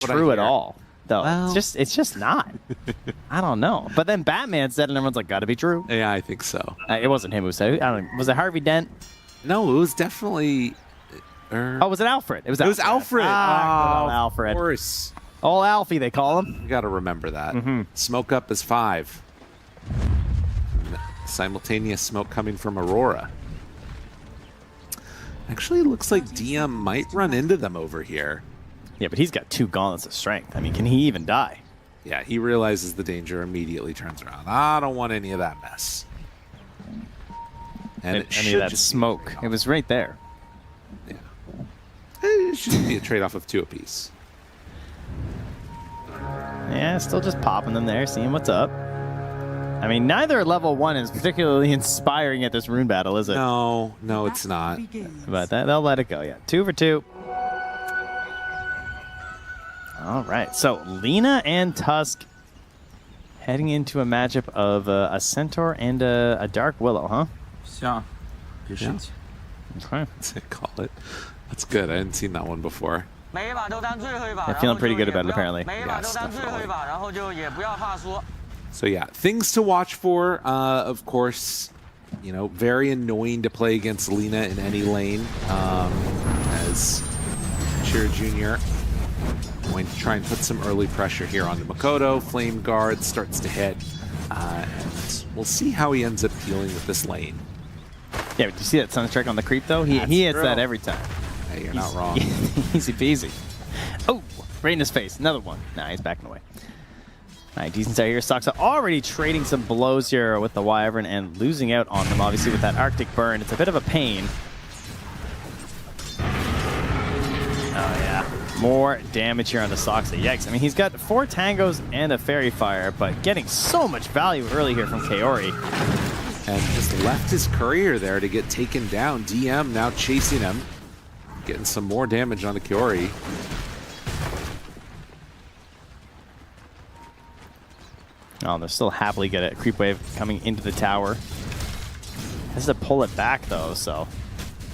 true at all, though. Well. It's just not. I don't know. But then Batman said, and everyone's like, "Gotta be true." Yeah, I think so. It wasn't him who said it. I don't know. Was it Harvey Dent? No, it was definitely. Oh, was it Alfred? It was Alfred. Ah, Oh, Alfred. Of course. Old Alfie, they call him. You got to remember that. Mm-hmm. Smoke up is 5. Simultaneous smoke coming from Aurora. Actually, it looks like DM might run into them over here. Yeah, but he's got 2 gauntlets of strength. I mean, can he even die? Yeah, he realizes the danger, immediately turns around. I don't want any of that mess. And Any of that smoke. It was right there. Yeah. It should be a trade-off of 2 apiece. Yeah, still just popping them there, seeing what's up. I mean, neither level 1 is particularly inspiring at this rune battle, is it? No, it's not. But they'll let it go, yeah. 2 for 2. All right, so Lina and Tusk heading into a matchup of a Centaur and a Dark Willow, huh? Yeah. Okay. That's it, call it. That's good. I hadn't seen that one before. Yeah, feeling pretty good about it, apparently. Yes, definitely. So yeah, things to watch for. Of course, you know, very annoying to play against Lina in any lane. As Cheer Jr. going to try and put some early pressure here onto Makoto. Flame Guard starts to hit. And we'll see how he ends up dealing with this lane. Yeah, but you see that Sunstrike on the creep, though? He hits that every time. Hey, you're not wrong. Easy peasy. Oh, right in his face. Another one. Nah, he's backing away. All right, decent start here. Soxa already trading some blows here with the Wyvern and losing out on them, obviously, with that Arctic Burn. It's a bit of a pain. Oh, yeah. More damage here on the Soxa. Yikes. I mean, he's got 4 Tangos and a Fairy Fire, but getting so much value early here from Kaori. And just left his courier there to get taken down. DM now chasing him. Getting some more damage on the Kaori. Oh, they'll still happily get a creep wave coming into the tower. Has to pull it back, though, so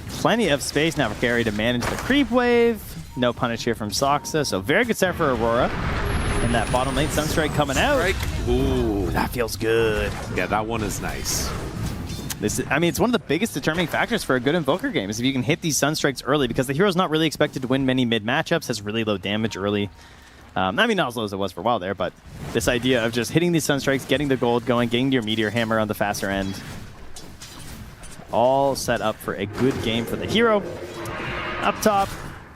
plenty of space now for Kaori to manage the creep wave. No punish here from Soxa, so very good start for Aurora. And that bottom lane Sunstrike coming out. Ooh, that feels good. Yeah, that one is nice. I mean, it's one of the biggest determining factors for a good Invoker game is if you can hit these Sunstrikes early, because the hero's not really expected to win many mid matchups, has really low damage early. I mean, not as low as it was for a while there, but this idea of just hitting these Sunstrikes, getting the gold going, getting your Meteor Hammer on the faster end, all set up for a good game for the hero. Up top,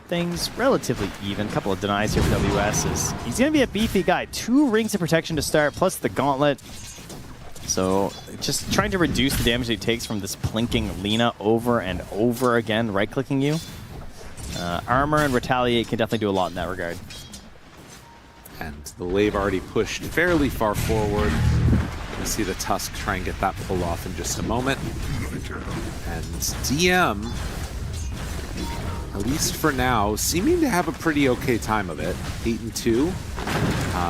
things relatively even. A couple of denies here for WS. He's going to be a beefy guy. 2 rings of protection to start, plus the gauntlet. So just trying to reduce the damage he takes from this plinking Lina over and over again, right-clicking you. Armor and Retaliate can definitely do a lot in that regard. And the wave already pushed fairly far forward. We'll see the Tusk try and get that pull off in just a moment. And DM, at least for now, seeming to have a pretty okay time of it. 8-2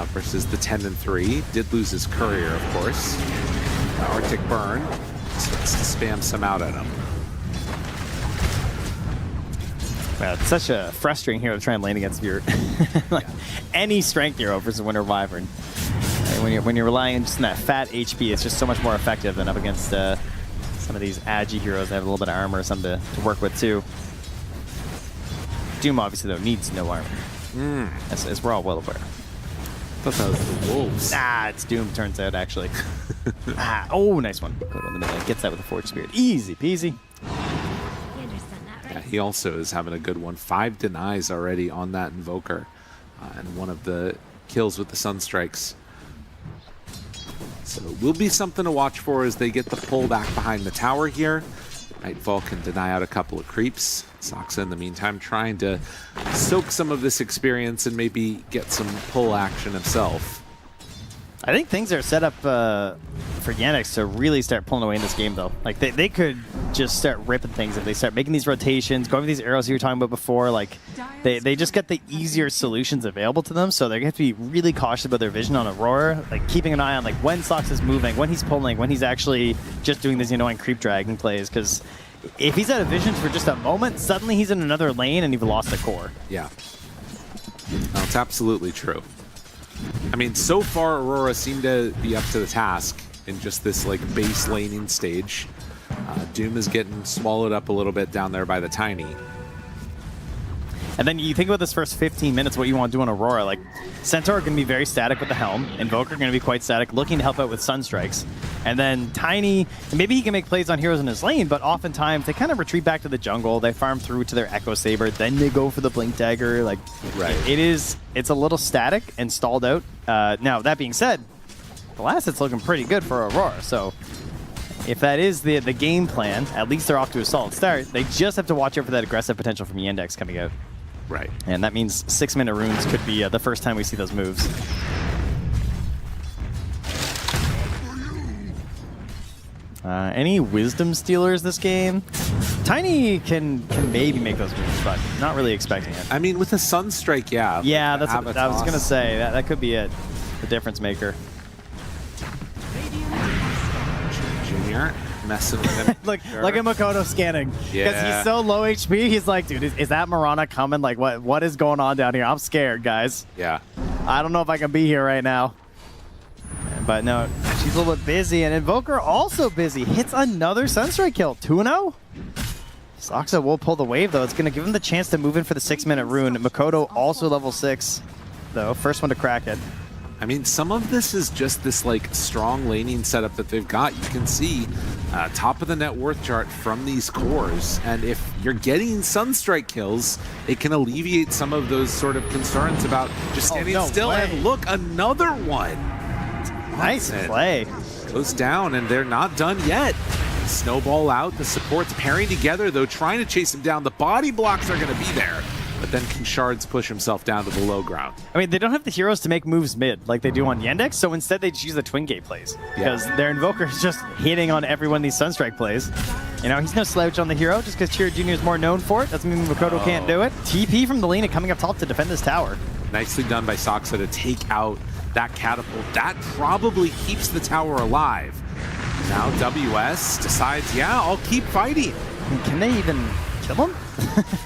versus the 10-3. Did lose his courier, of course. The Arctic Burn starts to spam some out at him. Wow, it's such a frustrating hero to try and lane against your like any strength hero versus Winter Wyvern. When you're relying on just that fat HP, it's just so much more effective than up against some of these agi heroes that have a little bit of armor or something to work with too. Doom obviously though needs no armor, as we're all well aware. I thought that was the Wolves. Nah, it's Doom turns out actually. Oh, nice one. Good on the middle. Gets that with a Forge Spirit. Easy peasy. Yeah, he also is having a good one. 5 denies already on that Invoker. And one of the kills with the Sunstrikes. So it will be something to watch for as they get the pull back behind the tower here. Nightfall can deny out a couple of creeps. Soxa, in the meantime, trying to soak some of this experience and maybe get some pull action himself. I think things are set up for Yandex to really start pulling away in this game, though. Like, they could just start ripping things if they start making these rotations, going for these arrows you were talking about before. Like, they just get the easier solutions available to them, so they're going to have to be really cautious about their vision on Aurora, like keeping an eye on like when Sox is moving, when he's pulling, when he's actually just doing these annoying creep dragging plays, because if he's out of vision for just a moment, suddenly he's in another lane and you've lost the core. Yeah. No, it's absolutely true. I mean, so far, Aurora seemed to be up to the task in just this like base laning stage. Doom is getting swallowed up a little bit down there by the Tiny. And then you think about this first 15 minutes, what you want to do on Aurora. Like, Centaur are going to be very static with the Helm. Invoker going to be quite static, looking to help out with Sunstrikes. And then Tiny, maybe he can make plays on heroes in his lane, but oftentimes they kind of retreat back to the jungle. They farm through to their Echo Saber, then they go for the Blink Dagger. Like, right. It's a little static and stalled out. Now, that being said, the last hit's looking pretty good for Aurora. So if that is the game plan, at least they're off to a solid start. They just have to watch out for that aggressive potential from Yandex coming out. Right. And that means 6-minute runes could be the first time we see those moves. Any wisdom stealers this game? Tiny can maybe make those moves, but not really expecting it. I mean, with a Sunstrike, yeah. Yeah, that's what I was going to say. That could be it. The difference maker. Junior messing with him. Look at Makoto scanning. Because Yeah. he's so low HP, he's like, dude, is that Mirana coming? Like, what is going on down here? I'm scared, guys. Yeah. I don't know if I can be here right now. But no, she's a little bit busy, and Invoker also busy. Hits another Sunstrike kill. 2-0? Soxa will pull the wave, though. It's going to give him the chance to move in for the 6-minute rune. Makoto also level 6, though. First one to crack it. I mean, some of this is just this like strong laning setup that they've got. You can see top of the net worth chart from these cores, and if you're getting Sunstrike kills, it can alleviate some of those sort of concerns about just standing still. Way. And look, another one. Nice play. Goes down, and they're not done yet. Snowball out. The support's pairing together, though, trying to chase him down. The body blocks are going to be there. But then can Shards push himself down to the low ground? I mean, they don't have the heroes to make moves mid like they do on Yandex, so instead they just use the Twin Gate plays. Because their Invoker is just hitting on everyone these Sunstrike plays. You know, he's no slouch on the hero just because Chira Jr. is more known for it. Doesn't mean Makoto can't do it. TP from the lane and coming up top to defend this tower. Nicely done by Soxa to take out that catapult. That probably keeps the tower alive. Now WS decides, yeah, I'll keep fighting. I mean, can they even kill him?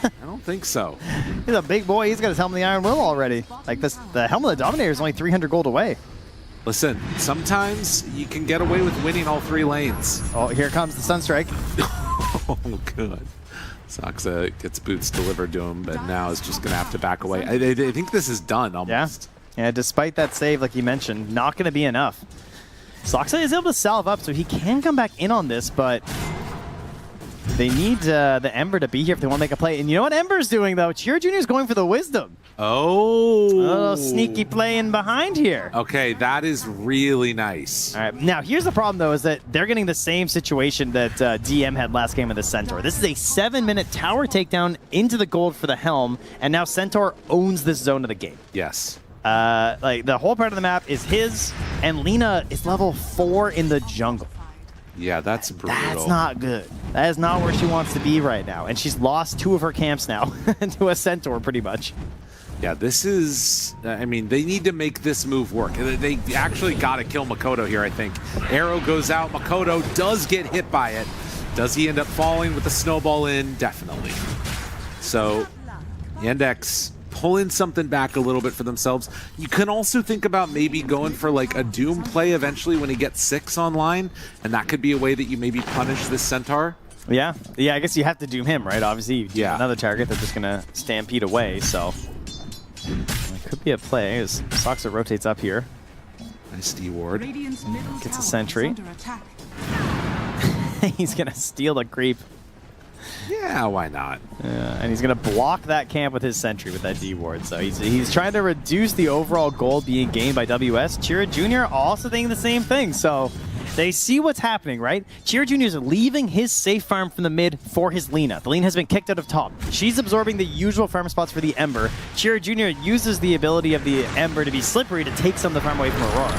I don't think so. He's a big boy. He's got his Helm of the Iron Will already. Like this, the Helm of the Dominator is only 300 gold away. Listen, sometimes you can get away with winning all 3 lanes. Oh, here comes the Sunstrike. Oh, good. Soxa gets boots delivered to him, but now is just going to have to back away. I think this is done almost. Yeah, despite that save, like you mentioned, not going to be enough. Soxa is able to salve up, so he can come back in on this, but they need the Ember to be here if they want to make a play. And you know what Ember's doing, though? Chira Jr. is going for the Wisdom. Oh. A little sneaky play in behind here. Okay, that is really nice. All right, now here's the problem, though, is that they're getting the same situation that DM had last game of the Centaur. This is a 7-minute tower takedown into the gold for the Helm, and now Centaur owns this zone of the game. Yes. Like the whole part of the map is his, and Lina is level 4 in the jungle. Yeah, that's brutal. That's not good. That is not where she wants to be right now, and she's lost 2 of her camps now to a Centaur, pretty much. Yeah, this is... I mean, they need to make this move work. They actually got to kill Makoto here, I think. Arrow goes out. Makoto does get hit by it. Does he end up falling with the snowball in? Definitely. So, Yandex pulling something back a little bit for themselves. You can also think about maybe going for like a Doom play eventually when he gets 6 online, and that could be a way that you maybe punish this Centaur. Yeah, I guess you have to doom him, right? Obviously, you doom another target, they're just going to stampede away, so it could be a play as Soxa rotates up here. Nice D-ward. Gets a sentry. He's going to steal the creep. Yeah, why not? And he's going to block that camp with his sentry with that D-ward. So he's trying to reduce the overall gold being gained by WS. Chira Jr. also thinking the same thing. So they see what's happening, right? Chira Jr. is leaving his safe farm from the mid for his Lina. The Lina has been kicked out of top. She's absorbing the usual farm spots for the Ember. Chira Jr. uses the ability of the Ember to be slippery to take some of the farm away from Aurora.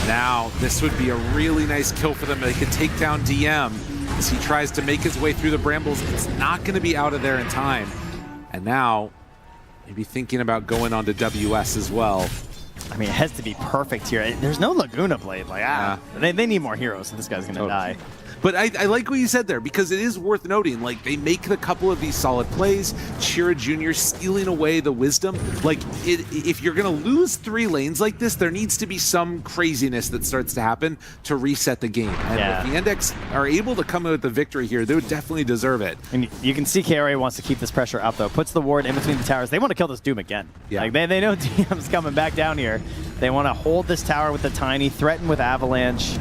Now, this would be a really nice kill for them. They could take down DM. As he tries to make his way through the brambles, it's not going to be out of there in time. And now, maybe thinking about going on to WS as well. I mean, it has to be perfect here. There's no Laguna blade. Like, they need more heroes, so this guy's going to die. But I like what you said there, because it is worth noting, like, they make a couple of these solid plays. Chira Jr. stealing away the wisdom. Like, if you're going to lose 3 lanes like this, there needs to be some craziness that starts to happen to reset the game. And if the Yandex are able to come out with the victory here, they would definitely deserve it. And you can see KRA wants to keep this pressure up, though. Puts the ward in between the towers. They want to kill this Doom again. Yeah. Like, they know DM's coming back down here. They want to hold this tower with the Tiny, threaten with Avalanche.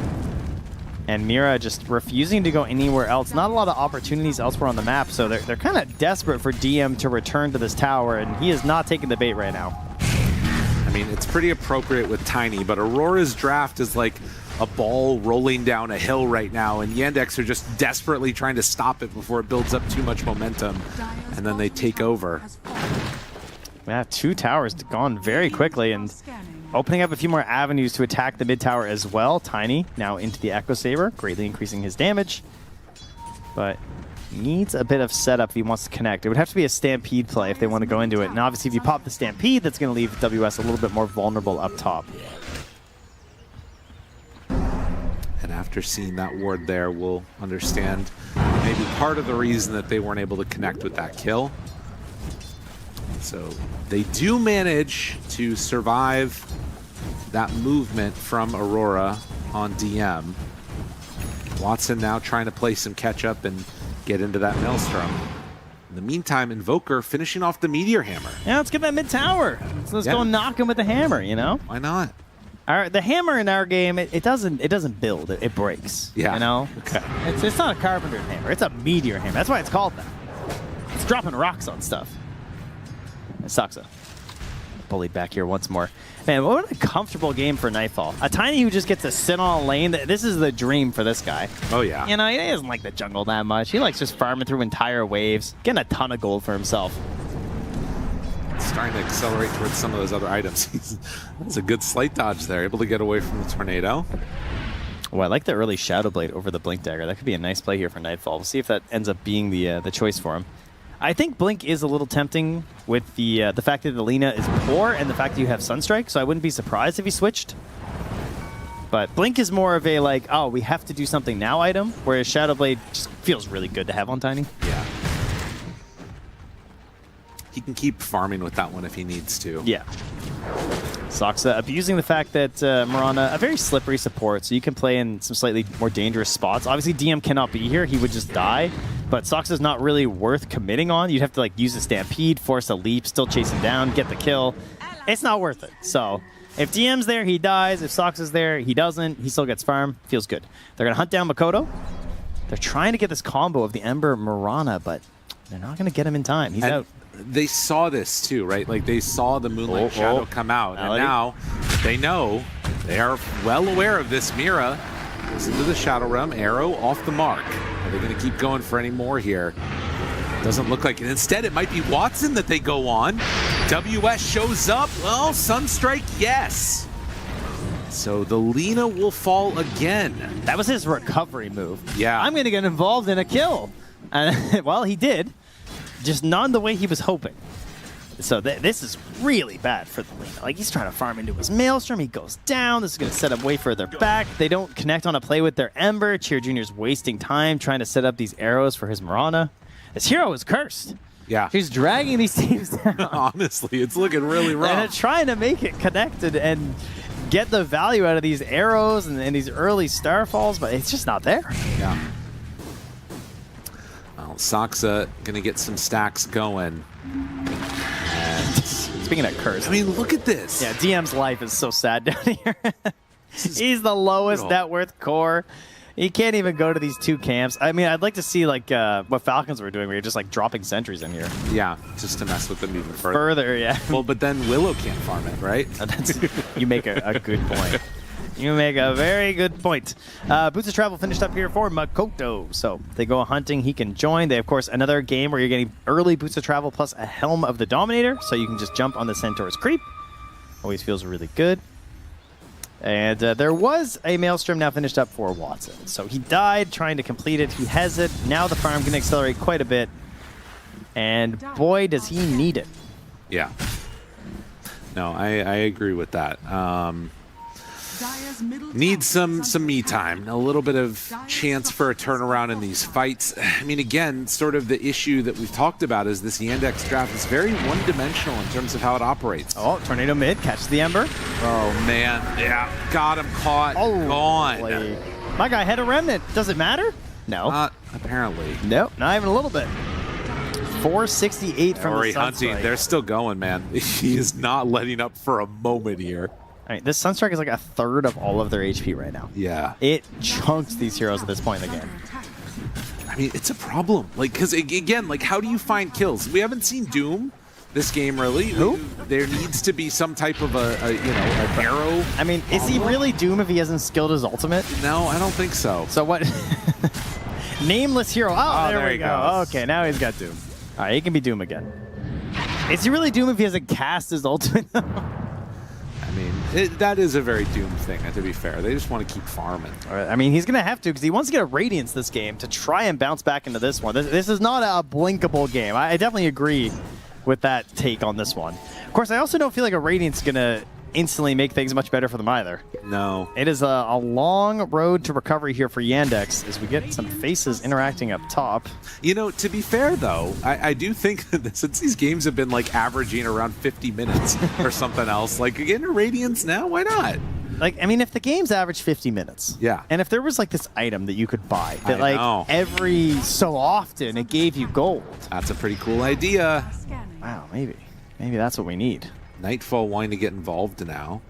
And Mira just refusing to go anywhere else. Not a lot of opportunities elsewhere on the map, so they're kind of desperate for DM to return to this tower, and he is not taking the bait right now. I mean, it's pretty appropriate with Tiny, but Aurora's draft is like a ball rolling down a hill right now, and Yandex are just desperately trying to stop it before it builds up too much momentum, and then they take over. Yeah, 2 towers gone very quickly, and opening up a few more avenues to attack the mid tower as well. Tiny now into the Echo Saber, greatly increasing his damage, but needs a bit of setup if he wants to connect. It would have to be a Stampede play if they want to go into it, and obviously if you pop the Stampede, that's going to leave WS a little bit more vulnerable up top. And after seeing that ward there, we'll understand maybe part of the reason that they weren't able to connect with that kill. So they do manage to survive that movement from Aurora on DM. Watson now trying to play some catch-up and get into that Maelstrom. In the meantime, Invoker finishing off the Meteor Hammer. Yeah, let's get that mid tower. So let's go and knock him with the hammer, you know? Why not? The hammer in our game, it doesn't build, it breaks. Yeah. You know? Okay. It's not a carpenter's hammer, it's a meteor hammer. That's why it's called that. It's dropping rocks on stuff. Saksa bullied back here once more. Man, what a comfortable game for Nightfall. A Tiny who just gets to sit on a lane. This is the dream for this guy. Oh, yeah. You know, he doesn't like the jungle that much. He likes just farming through entire waves, getting a ton of gold for himself. He's trying to accelerate towards some of those other items. That's a good slight dodge there, able to get away from the tornado. Oh, I like the early Shadow Blade over the Blink Dagger. That could be a nice play here for Nightfall. We'll see if that ends up being the choice for him. I think Blink is a little tempting with the fact that the Lina is poor and the fact that you have Sunstrike, so I wouldn't be surprised if he switched. But Blink is more of a, like, oh, we have to do something now item, whereas Shadow Blade just feels really good to have on Tiny. Yeah. He can keep farming with that one if he needs to. Yeah. Saksa abusing the fact that Mirana, a very slippery support, so you can play in some slightly more dangerous spots. Obviously, DM cannot be here. He would just die. But Saksa's not really worth committing on. You'd have to, like, use a Stampede, force a leap, still chase him down, get the kill. It's not worth it. So if DM's there, he dies. If Saksa's there, he doesn't. He still gets farm. Feels good. They're going to hunt down Makoto. They're trying to get this combo of the Ember Mirana, but they're not going to get him in time. He's out. They saw this too, right? Like, they saw the Moonlight Shadow come out, and now they know, they are well aware of this. Mira goes into the Shadow Realm, arrow off the mark. Are they going to keep going for any more here? Doesn't look like it. Instead, it might be Watson that they go on. WS shows up. Well, Sunstrike, yes. So the Lina will fall again. That was his recovery move. Yeah. I'm going to get involved in a kill. And well, he did. Just not the way he was hoping. So this is really bad for the Lina. Like, he's trying to farm into his Maelstrom. He goes down. This is going to set up way further back. They don't connect on a play with their Ember. Chira Jr.'s wasting time trying to set up these arrows for his Mirana. This hero is cursed. Yeah. He's dragging these teams down. Honestly, it's looking really rough. And trying to make it connected and get the value out of these arrows and these early Starfalls, but it's just not there. Yeah. Well, Saksa going to get some stacks going. Speaking of curse, I mean, look at this. Yeah, DM's life is so sad down here. He's the lowest net worth core. He can't even go to these 2 camps. I mean, I'd like to see, like, what Falcons were doing, where you're just, like, dropping sentries in here. Yeah, just to mess with them even further. Yeah. Well, but then Willow can't farm it, right? You make a good point. You make a very good point. Boots of Travel finished up here for Makoto. So they go hunting. He can join. They, of course, another game where you're getting early Boots of Travel plus a Helm of the Dominator. So you can just jump on the Centaur's creep. Always feels really good. And there was a Maelstrom now finished up for Watson. So he died trying to complete it. He has it. Now the farm can accelerate quite a bit. And boy, does he need it. Yeah. No, I agree with that. Need some me time, a little bit of chance for a turnaround in these fights. I mean, again, sort of the issue that we've talked about is this Yandex draft is very one-dimensional in terms of how it operates. Oh, tornado mid, catches the Ember. Oh, man. Yeah, got him caught. Gone. Boy. My guy had a remnant. Does it matter? No. Not apparently. Nope, not even a little bit. 468 from the hunting. Sunstrike. They're still going, man. He is not letting up for a moment here. All right, this Sunstrike is like a third of all of their HP right now. Yeah. It chunks these heroes at this point in the game. I mean, it's a problem. Like, because again, like, how do you find kills? We haven't seen Doom this game, really. Who? There needs to be some type of an arrow. I mean, is he really Doom if he hasn't skilled his ultimate? No, I don't think so. So what? Nameless hero. Oh, there we go. Goes. Okay, now he's got Doom. All right, he can be Doom again. Is he really Doom if he hasn't cast his ultimate? I mean, that is a very Doom thing, to be fair. They just want to keep farming. I mean, he's going to have to because he wants to get a Radiance this game to try and bounce back into this one. This is not a blinkable game. I definitely agree with that take on this one. Of course, I also don't feel like a Radiance is going to instantly make things much better for them either. No. It is a long road to recovery here for Yandex as we get some faces interacting up top. You know, to be fair, though, I do think that since these games have been, like, averaging around 50 minutes or something else, like, again, a Radiance now, why not? Like, I mean, if the game's average 50 minutes, yeah, and if there was, like, this item that you could buy that, I know. every so often it gave you gold. That's a pretty cool idea. Wow, maybe that's what we need. Nightfall wanting to get involved now.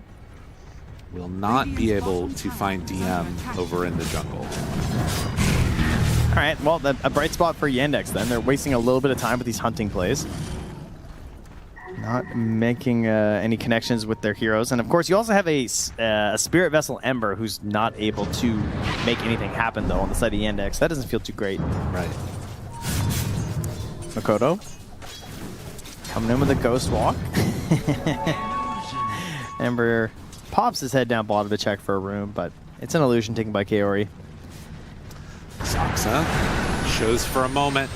Will not be able to find DM over in the jungle. All right, well, a bright spot for Yandex then. They're wasting a little bit of time with these hunting plays. Not making any connections with their heroes. And of course, you also have a Spirit Vessel Ember who's not able to make anything happen, though, on the side of Yandex. That doesn't feel too great. Right. Makoto coming in with a Ghost Walk. Ember pops his head down bottom to check for a room, but it's an illusion taken by Kaori. Saksa shows for a moment.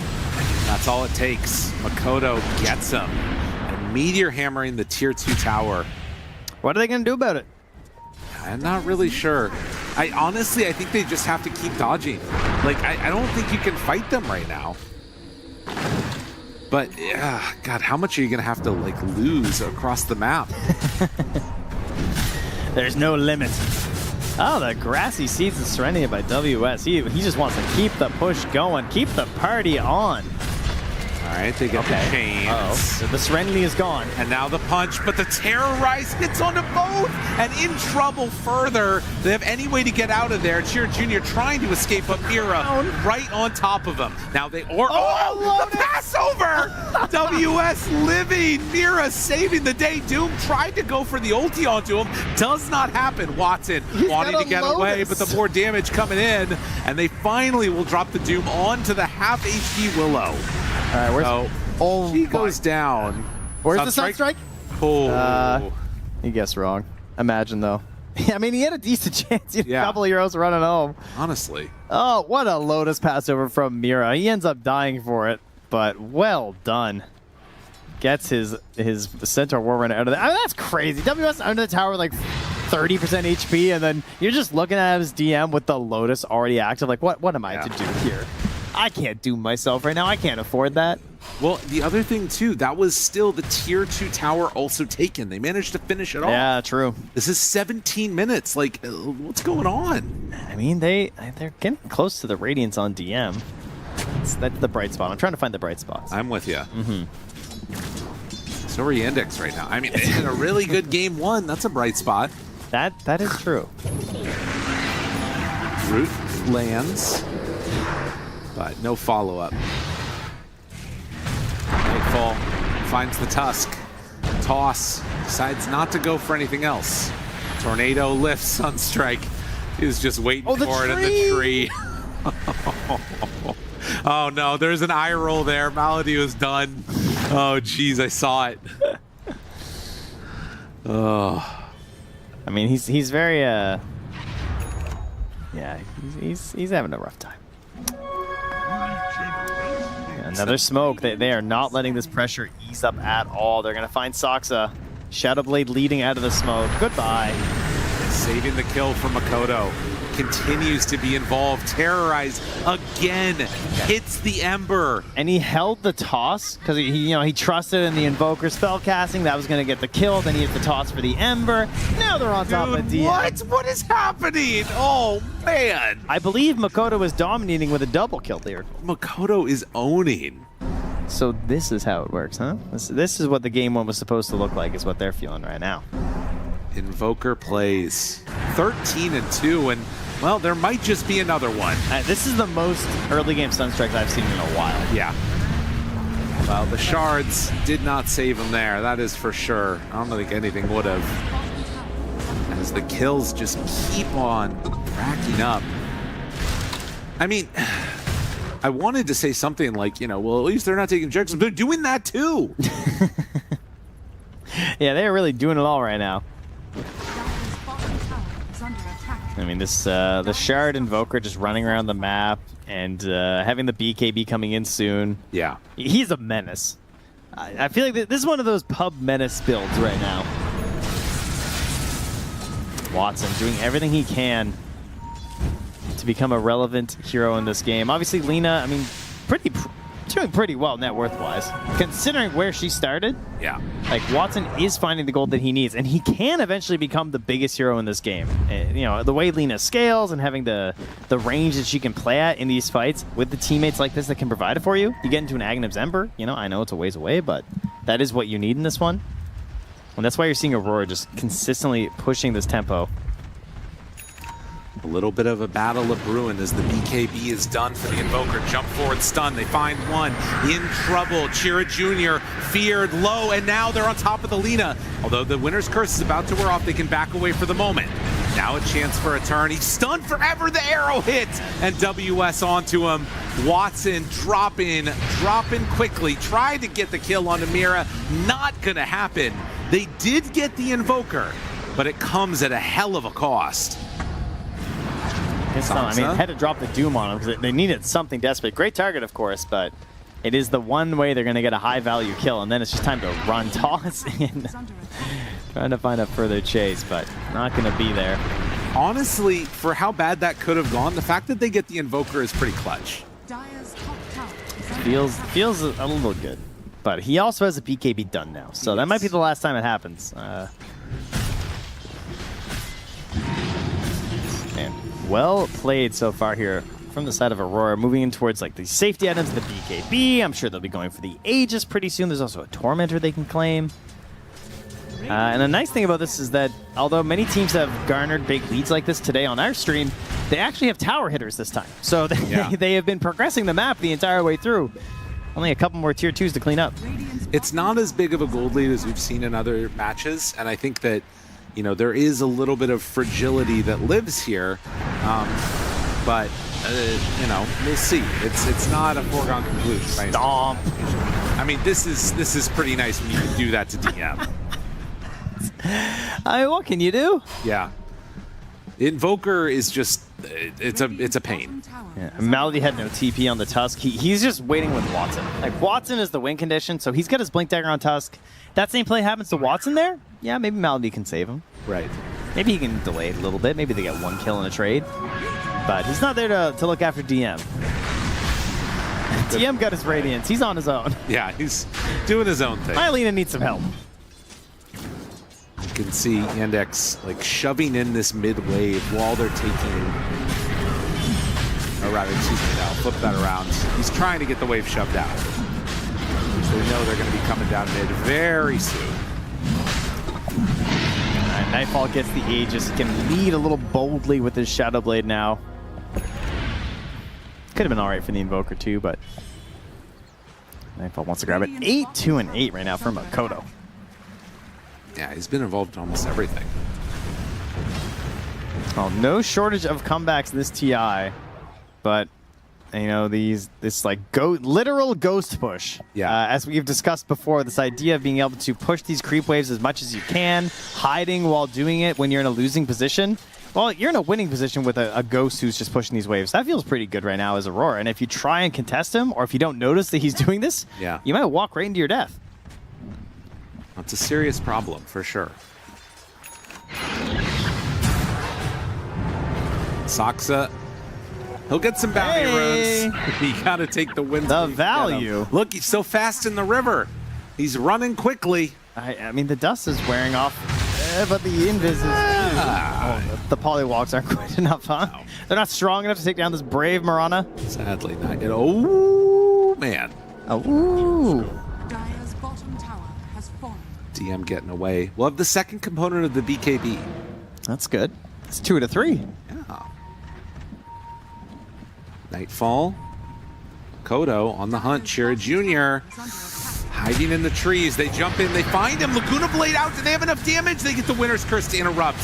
That's all it takes. Makoto gets him. And Meteor hammering the tier 2 tower. What are they going to do about it? I'm not really sure. Honestly, I think they just have to keep dodging. Like, I don't think you can fight them right now. But, God, how much are you going to have to, like, lose across the map? There's no limit. Oh, the Grassy Seeds of Serenity by WS. He just wants to keep the push going, keep the party on. All right, they get the chains. Uh-oh. The Serenity is gone. And now the punch, but the Terrorize hits onto both and in trouble further. They have any way to get out of there. Cheer Jr. trying to escape, but Mira right on top of him. Now they, the Passover! WS living, Mira saving the day. Doom tried to go for the ulti onto him. Does not happen. Watson wanting to get away, but the more damage coming in. And they finally will drop the Doom onto the half HP Willow. All right, where's she goes down. Where's the Sunstrike? Oh. You guessed wrong. Imagine, though. I mean, he had a decent chance. He had Yeah. a couple of heroes running home. Honestly. Oh, what a Lotus Passover from Mira. He ends up dying for it, but well done. Gets his Centaur War Runner out of there. I mean, that's crazy. WS under the tower with like 30% HP, and then you're just looking at his DM with the Lotus already active. Like, what am I to do here? I can't do myself right now. I can't afford that. Well, the other thing, too, that was still the tier 2 tower also taken. They managed to finish it off. Yeah, true. This is 17 minutes. Like, what's going on? I mean, they're getting close to the Radiance on DM. That's the bright spot. I'm trying to find the bright spots. I'm with you. So are Yandex right now. I mean, they had a really good game 1. That's a bright spot. That is true. Root lands, but no follow-up. Nightfall finds the Tusk. Toss decides not to go for anything else. Tornado lifts Sunstrike. Is just waiting for it in the tree. Oh no, there's an eye roll there. Malady was done. Oh jeez, I saw it. Oh. I mean, he's very yeah, he's having a rough time. Another smoke. They are not letting this pressure ease up at all. They're gonna find Saksa. Shadowblade leading out of the smoke. Goodbye. saving the kill from Makoto. Continues to be involved. Terrorize again. Hits the Ember. And he held the toss because he trusted in the Invoker spell casting. That was going to get the kill. Then he hit the toss for the Ember. Now they're on top of DM. What? What is happening? Oh, man. I believe Makoto was dominating with a double kill there. Makoto is owning. So this is how it works, huh? This is what the game one was supposed to look like, is what they're feeling right now. Invoker plays 13-2, and, well, there might just be another one. This is the most early game Sunstrikes I've seen in a while. Yeah. Well, the shards did not save him there, that is for sure. I don't think anything would have. As the kills just keep on racking up. I mean, I wanted to say something like, well, at least they're not taking objectives. They're doing that too. Yeah, they're really doing it all right now. I mean, this the Shard Invoker just running around the map and having the BKB coming in soon. Yeah. He's a menace. I feel like this is one of those pub menace builds right now. Watson doing everything he can to become a relevant hero in this game. Obviously, Lina, I mean, doing pretty well net worth-wise. Considering where she started, yeah. Like, Watson is finding the gold that he needs, and he can eventually become the biggest hero in this game. The way Lina scales and having the range that she can play at in these fights with the teammates like this that can provide it for you. You get into an Agnim's Ember, I know it's a ways away, but that is what you need in this one. And that's why you're seeing Aurora just consistently pushing this tempo. A little bit of a battle of brewing as the BKB is done for the Invoker. Jump forward stun. They find one. In trouble. Chira Jr. feared low, and now they're on top of the Lina. Although the Winner's Curse is about to wear off, they can back away for the moment. Now a chance for a turn. He's stunned forever. The arrow hits, and WS onto him. Watson dropping quickly. Tried to get the kill on Amira. Not going to happen. They did get the Invoker, but it comes at a hell of a cost. I mean, had to drop the Doom on him because they needed something desperate. Great target, of course, but it is the one way they're going to get a high-value kill, and then it's just time to run toss in. Trying to find a further chase, but not going to be there. Honestly, for how bad that could have gone, the fact that they get the Invoker is pretty clutch. Feels a little good, but he also has a BKB done now, so that might be the last time it happens. Well played so far here from the side of Aurora, moving in towards like the safety items, the BKB. I'm sure they'll be going for the Aegis pretty soon. There's also a Tormentor they can claim. And the nice thing about this is that although many teams have garnered big leads like this today on our stream, they actually have tower hitters this time. So they have been progressing the map the entire way through. Only a couple more tier 2s to clean up. It's not as big of a gold lead as we've seen in other matches, and I think that there is a little bit of fragility that lives here, but we'll see. It's not a foregone conclusion. Stomp. I mean, this is pretty nice when you can do that to DM. What can you do? Yeah, Invoker is just it's a pain. Yeah. Malady had no TP on the Tusk. He's just waiting with Watson. Like, Watson is the win condition, so he's got his Blink Dagger on Tusk. That same play happens to Watson there. Yeah, maybe Malady can save him. Right. Maybe he can delay it a little bit. Maybe they get one kill in a trade. But he's not there to look after DM. DM got his Radiance. He's on his own. Yeah, he's doing his own thing. Mylena needs some help. You can see Yandex like shoving in this mid wave while they're taking, or rather, excuse me, now flip that around. He's trying to get the wave shoved out. So we know they're going to be coming down mid very soon. Nightfall gets the Aegis. He can lead a little boldly with his Shadow Blade now. Could have been all right for the Invoker too, but Nightfall wants to grab it. 8, 2, and 8 right now from Makoto. Yeah, he's been involved in almost everything. Well, no shortage of comebacks this TI, but this like literal ghost push. Yeah. As we've discussed before, this idea of being able to push these creep waves as much as you can, hiding while doing it when you're in a losing position. Well, you're in a winning position with a ghost who's just pushing these waves. That feels pretty good right now as Aurora. And if you try and contest him, or if you don't notice that he's doing this, you might walk right into your death. That's a serious problem for sure. Saksa, he'll get some bounty runes. He gotta take the wins. The value. Look, he's so fast in the river. He's running quickly. I mean, the dust is wearing off, but the invis is... the polywalks aren't quite enough, huh? No. They're not strong enough to take down this brave Mirana. Sadly not yet. Oh, man. Oh, Dire's bottom tower has fallen. DM getting away. We'll have the second component of the BKB. that's good. It's 2 out of 3. Yeah. Nightfall. Kodo on the hunt. Shira Jr. hiding in the trees. They jump in. They find him. Laguna Blade out. Do they have enough damage? They get the Winner's Curse to interrupt.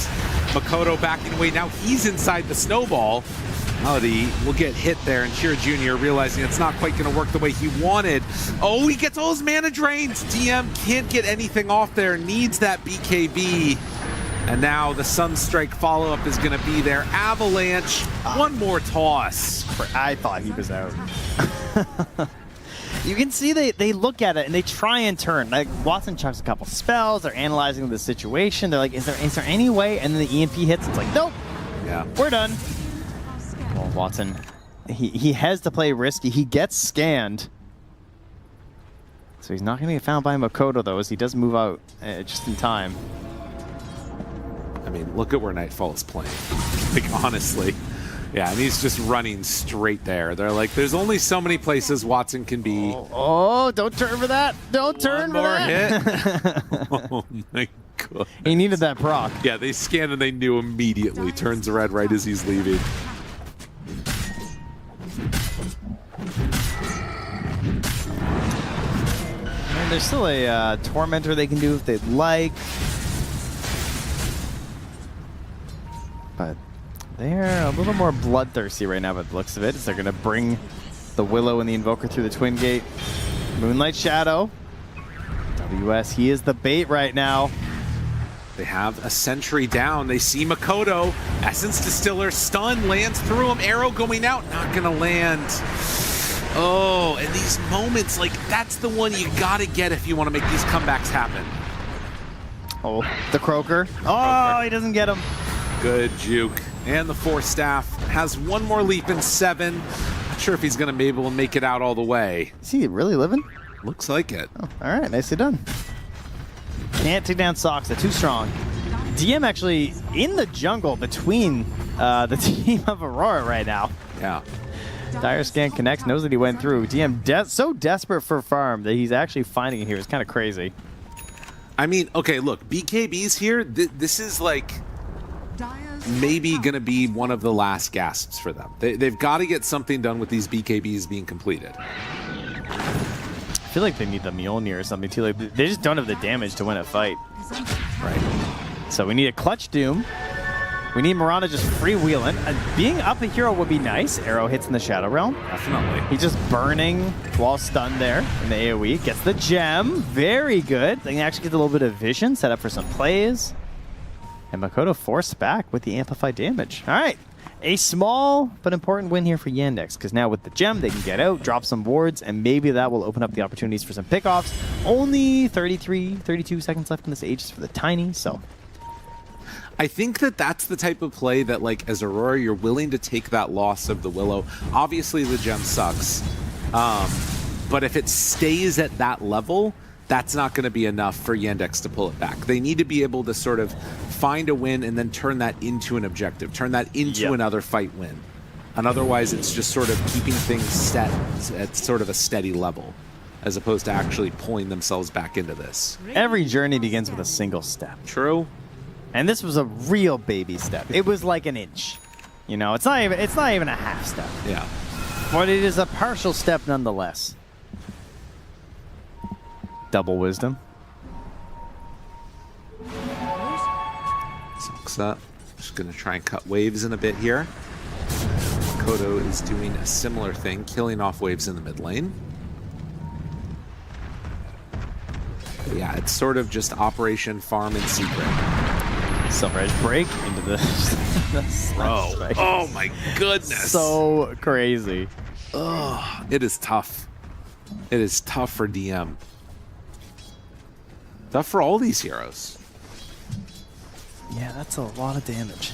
Makoto backing away. Now he's inside the snowball. Melody will get hit there, and Shira Jr. realizing it's not quite going to work the way he wanted. Oh, he gets all his mana drains. DM can't get anything off there. Needs that BKB. And now the Sunstrike follow-up is going to be there. Avalanche. One more toss. I thought he was out. You can see they look at it and they try and turn. Like Watson chucks a couple spells. They're analyzing the situation. They're like, is there any way? And then the EMP hits. It's like, nope. Yeah. We're done. Well, Watson, he has to play risky. He gets scanned. So he's not going to get found by Makoto, though, as he does move out just in time. I mean, look at where Nightfall is playing. Like, honestly. Yeah, and he's just running straight there. They're like, there's only so many places Watson can be. Oh, don't turn for that. Don't turn for that. Hit. Oh, my God. He needed that proc. Yeah, they scanned and they knew immediately. Turns red right as he's leaving. And there's still a Tormentor they can do if they'd like. But they're a little more bloodthirsty right now by the looks of it, as they're going to bring the Willow and the Invoker through the Twin Gate. Moonlight Shadow. WS, he is the bait right now. They have a sentry down. They see Makoto. Essence Distiller stun lands through him. Arrow going out, not going to land. Oh, and these moments, like, that's the one you got to get if you want to make these comebacks happen. Oh, the Croaker. Oh, he doesn't get him. Good juke. And the Force Staff has one more leap in 7. Not sure if he's going to be able to make it out all the way. Is he really living? Looks like it. Oh, all right, nicely done. Can't take down Sox, they're too strong. DM actually in the jungle between the team of Aurora right now. Yeah. Dire Scan connects, knows that he went through. DM so desperate for farm that he's actually finding it here. It's kind of crazy. I mean, okay, look, BKB's here. This is like maybe going to be one of the last gasps for them. They've got to get something done with these BKBs being completed. I feel like they need the Mjolnir or something too. Like, they just don't have the damage to win a fight. Right. So we need a Clutch Doom. We need Mirana just freewheeling. Being up a hero would be nice. Arrow hits in the Shadow Realm. Definitely. He's just burning while stunned there in the AoE. Gets the gem. Very good. They can actually get a little bit of vision, set up for some plays. And Makoto forced back with the amplified damage. All right. A small but important win here for Yandex, because now with the gem, they can get out, drop some wards, and maybe that will open up the opportunities for some pickoffs. Only 32 seconds left in this Aegis for the Tiny, so... I think that's the type of play that, like, as Aurora, you're willing to take that loss of the Willow. Obviously, the gem sucks. But if it stays at that level, that's not going to be enough for Yandex to pull it back. They need to be able to sort of find a win and then turn that into an objective, turn that into another fight win. And otherwise, it's just sort of keeping things set at sort of a steady level, as opposed to actually pulling themselves back into this. Every journey begins with a single step. True. And this was a real baby step. It was like an inch. You know, it's not even a half step. Yeah. But it is a partial step nonetheless. Double wisdom. Sucks up. Just going to try and cut waves in a bit here. Kodo is doing a similar thing, killing off waves in the mid lane. But yeah, it's sort of just Operation Farm in secret. Silver Edge break into the Bro. Oh my goodness. So crazy. Ugh, it is tough. It is tough for DM. Tough for all these heroes. Yeah, that's a lot of damage.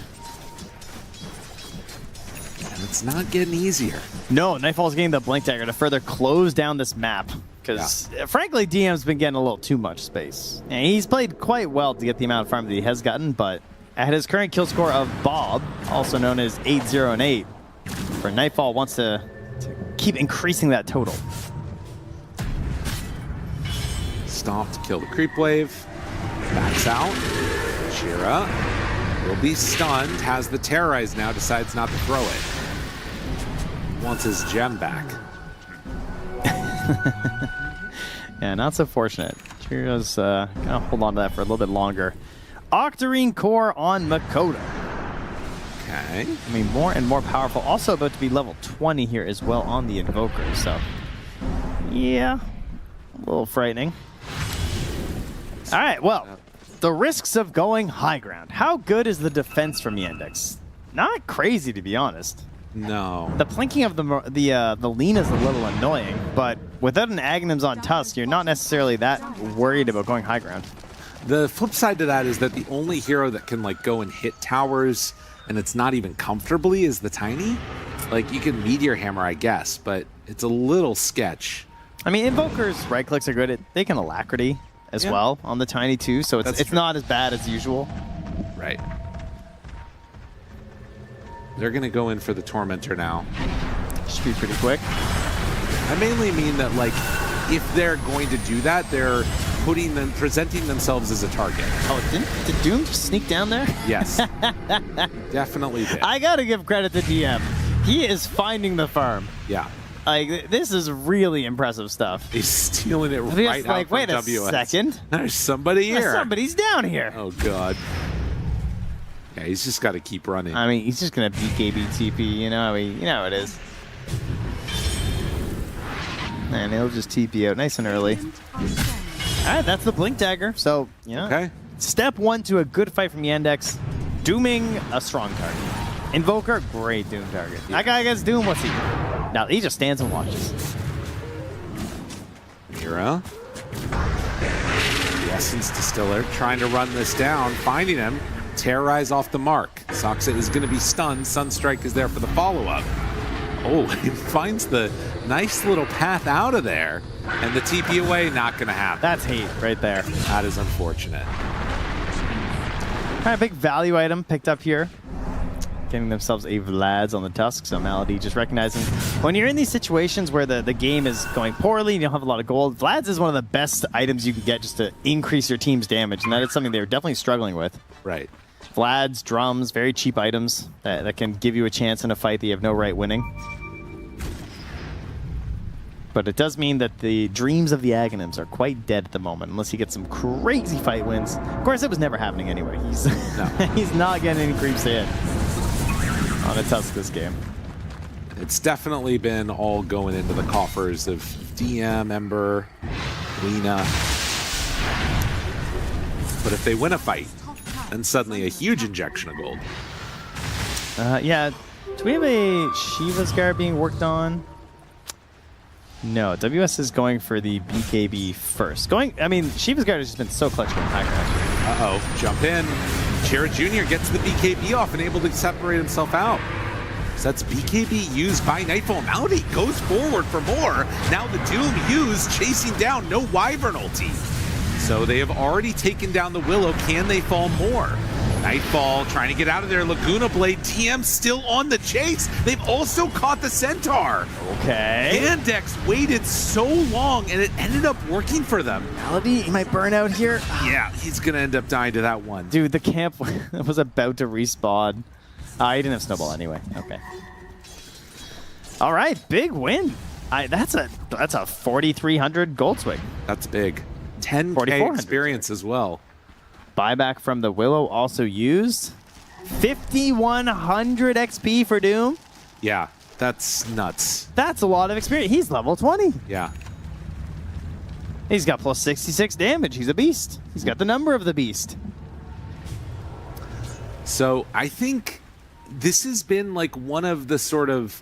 It's not getting easier. No, Nightfall's getting the Blink Dagger to further close down this map. Because, frankly, DM's been getting a little too much space. And he's played quite well to get the amount of farm that he has gotten, but at his current kill score of Bob, also known as 8-0 and 8, for Nightfall wants to keep increasing that total. Stomp to kill the creep wave. Backs out. Shira will be stunned, has the terrorize now, decides not to throw it. Wants his gem back. Yeah, not so fortunate. Shira's gonna hold on to that for a little bit longer. Octarine Core on Makoto. Okay. I mean, more and more powerful. Also about to be level 20 here as well on the Invoker, so yeah, a little frightening. All right, well, the risks of going high ground. How good is the defense from Yandex? Not crazy, to be honest. No. The plinking of the lean is a little annoying, but without an Aghanims on Tusk, you're not necessarily that worried about going high ground. The flip side to that is that the only hero that can like go and hit towers, and it's not even comfortably, is the Tiny. Like, you can Meteor Hammer, I guess, but it's a little sketch. I mean, Invokers right clicks are good. They can Alacrity as well on the Tiny too, so it's not as bad as usual. Right. They're going to go in for the Tormentor now. Should be pretty quick. I mainly mean that, like, if they're going to do that, they're presenting themselves as a target. Oh, did Doom just sneak down there? Yes. Definitely did. I got to give credit to DM. He is finding the farm. Yeah. Like, this is really impressive stuff. He's stealing it right out from wait a WS. second. There's somebody here. Somebody's down here. Oh, God. Yeah, he's just got to keep running. I mean, he's just going to BKB TP, you know how it is. And he'll just TP out nice and early. All right, that's the Blink Dagger. So, Okay. Step one to a good fight from Yandex. Dooming a strong target. Invoker, great Doom target. Yeah. That guy gets Doom, what's he do? Now, he just stands and watches. Mira. The Essence Distiller trying to run this down, finding him. Terrorize off the mark. Soxa is going to be stunned. Sunstrike is there for the follow-up. Oh, he finds the nice little path out of there. And the TP away, not going to happen. That's hate right there. That is unfortunate. All right, big value item picked up here. Getting themselves a Vlad's on the Tusk. So Malady just recognizing when you're in these situations where the game is going poorly and you don't have a lot of gold, Vlad's is one of the best items you can get just to increase your team's damage. And that is something they're definitely struggling with. Right. Vlad's, drums, very cheap items that can give you a chance in a fight that you have no right winning. But it does mean that the dreams of the Aghanims are quite dead at the moment, unless he gets some crazy fight wins. Of course, it was never happening anyway. He's not getting any creeps in on a Tusk this game. It's definitely been all going into the coffers of DM, Ember, Lena. But if they win a fight, then suddenly a huge injection of gold. Yeah. Do we have a Shiva's Guard being worked on? No, WS is going for the BKB first. I mean, Shiva's Guard has just been so clutch going high ground. Uh-oh, jump in. Chira Jr. gets the BKB off and able to separate himself out. So that's BKB used by Nightfall. Malady goes forward for more. Now the Doom used, chasing down, no Wyvern ulti. So they have already taken down the Willow. Can they fall more? Nightfall trying to get out of there. Laguna Blade, TM still on the chase. They've also caught the Centaur. Okay. Yandex waited so long, and it ended up working for them. Malady, he might burn out here. Yeah, he's going to end up dying to that one. Dude, the camp was about to respawn. He didn't have Snowball anyway. Okay. All right, big win. That's a 4,300 gold swing. That's big. 10K experience as well. Buyback from the Willow also used. 5,100 XP for Doom. Yeah, that's nuts. That's a lot of experience. He's level 20. Yeah. He's got plus 66 damage. He's a beast. He's got the number of the beast. So I think this has been like one of the sort of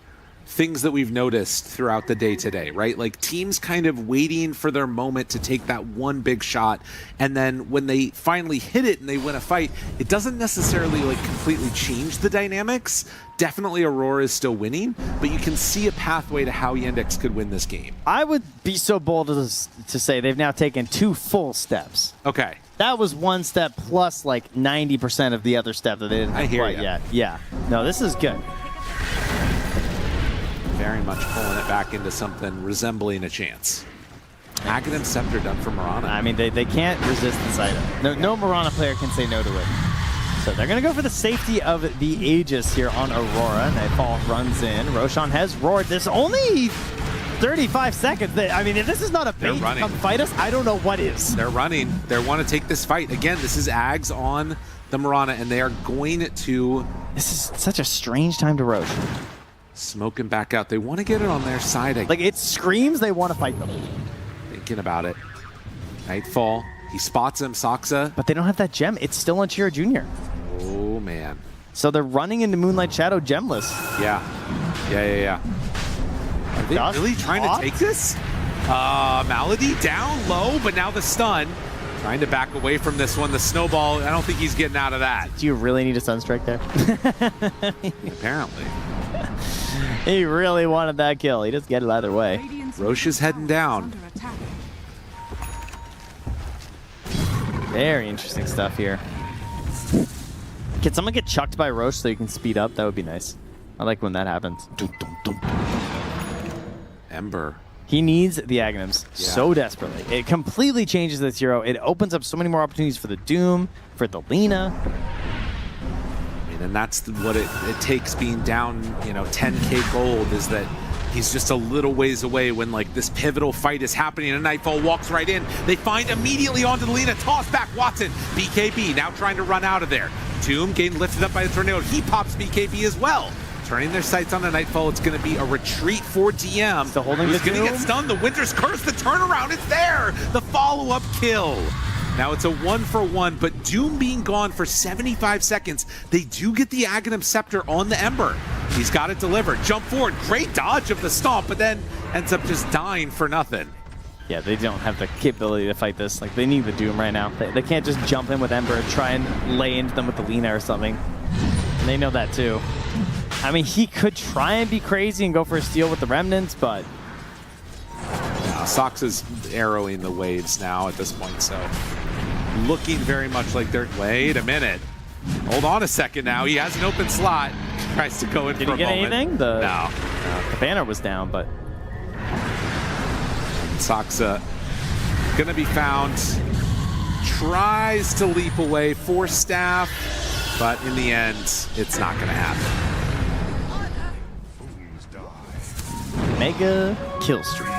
things that we've noticed throughout the day today, right? Like teams kind of waiting for their moment to take that one big shot, and then when they finally hit it and they win a fight, it doesn't necessarily like completely change the dynamics. Definitely Aurora is still winning, but you can see a pathway to how Yandex could win this game. I would be so bold as to say they've now taken 2 full steps. Okay. That was 1 step plus like 90% of the other step that they didn't have quite yet. Yeah. No, this is good. Very much pulling it back into something resembling a chance. Aghanim Scepter done for Mirana. I mean, they can't resist this item. No Mirana player can say no to it. So they're going to go for the safety of the Aegis here on Aurora. Nightfall runs in. Roshan has roared. There's only 35 seconds. I mean, if this is not a bait to come fight us, I don't know what is. They're running. They want to take this fight. Again, this is Ags on the Mirana, and they are going to... This is such a strange time to Rosh. Smoking back out. They want to get it on their side again. Like, it screams they want to fight them. Thinking about it. Nightfall. He spots him, Saksa. But they don't have that gem. It's still on Chiro Jr. Oh, man. So they're running into Moonlight Shadow gemless. Yeah. Are they really trying to take this? Malady down low, but now the stun. Trying to back away from this one. The snowball, I don't think he's getting out of that. Do you really need a Sunstrike there? Apparently. He really wanted that kill. He just get it either way. Roche is heading down. Very interesting stuff here. Can someone get chucked by Roche so you can speed up? That would be nice. I like when that happens. Ember. He needs the Aghanims so desperately. It completely changes this hero. It opens up so many more opportunities for the Doom, for the Lina. And that's what it takes being down, 10k gold, is that he's just a little ways away when like this pivotal fight is happening and Nightfall walks right in. They find immediately onto the Lina, toss back Watson. BKB now trying to run out of there. Doom getting lifted up by the tornado. He pops BKB as well. Turning their sights on the Nightfall. It's going to be a retreat for DM. Still holding Who's the going to get stunned? The Winter's Curse, the turnaround, it's there! The follow-up kill. Now it's a 1-for-1, but Doom being gone for 75 seconds, they do get the Aghanim Scepter on the Ember. He's got it delivered. Jump forward, great dodge of the stomp, but then ends up just dying for nothing. Yeah, they don't have the capability to fight this. Like, they need the Doom right now. They can't just jump in with Ember and try and lay into them with the Lina or something. And they know that too. I mean, he could try and be crazy and go for a steal with the Remnants, but... Sox is arrowing the waves now at this point, so... Looking very much like they're... Wait a minute. Hold on a second now. He has an open slot. Tries to go in for a moment. Did he get anything? No. The banner was down, but... Saksa gonna be found. Tries to leap away for Staff, but in the end, it's not gonna happen. Mega kill streak.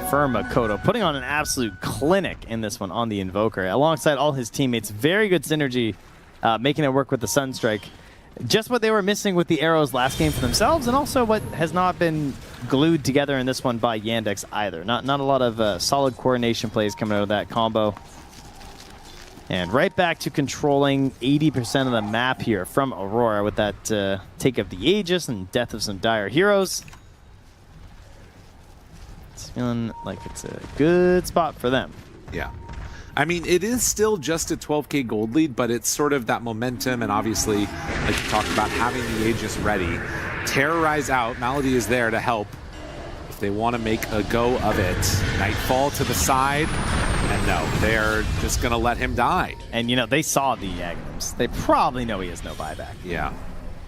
Firma Kodo putting on an absolute clinic in this one on the Invoker alongside all his teammates. Very good synergy, making it work with the Sunstrike. Just what they were missing with the arrows last game for themselves, and also what has not been glued together in this one by Yandex either. Not a lot of solid coordination plays coming out of that combo. And right back to controlling 80% of the map here from Aurora with that take of the Aegis and death of some dire heroes. It's feeling like it's a good spot for them. Yeah. I mean, it is still just a 12k gold lead, but it's sort of that momentum, and obviously, like you talked about, having the Aegis ready. Terrorize out. Malady is there to help if they want to make a go of it. Nightfall to the side, and no, they're just going to let him die. And, they saw the Aghanims. They probably know he has no buyback. Yeah.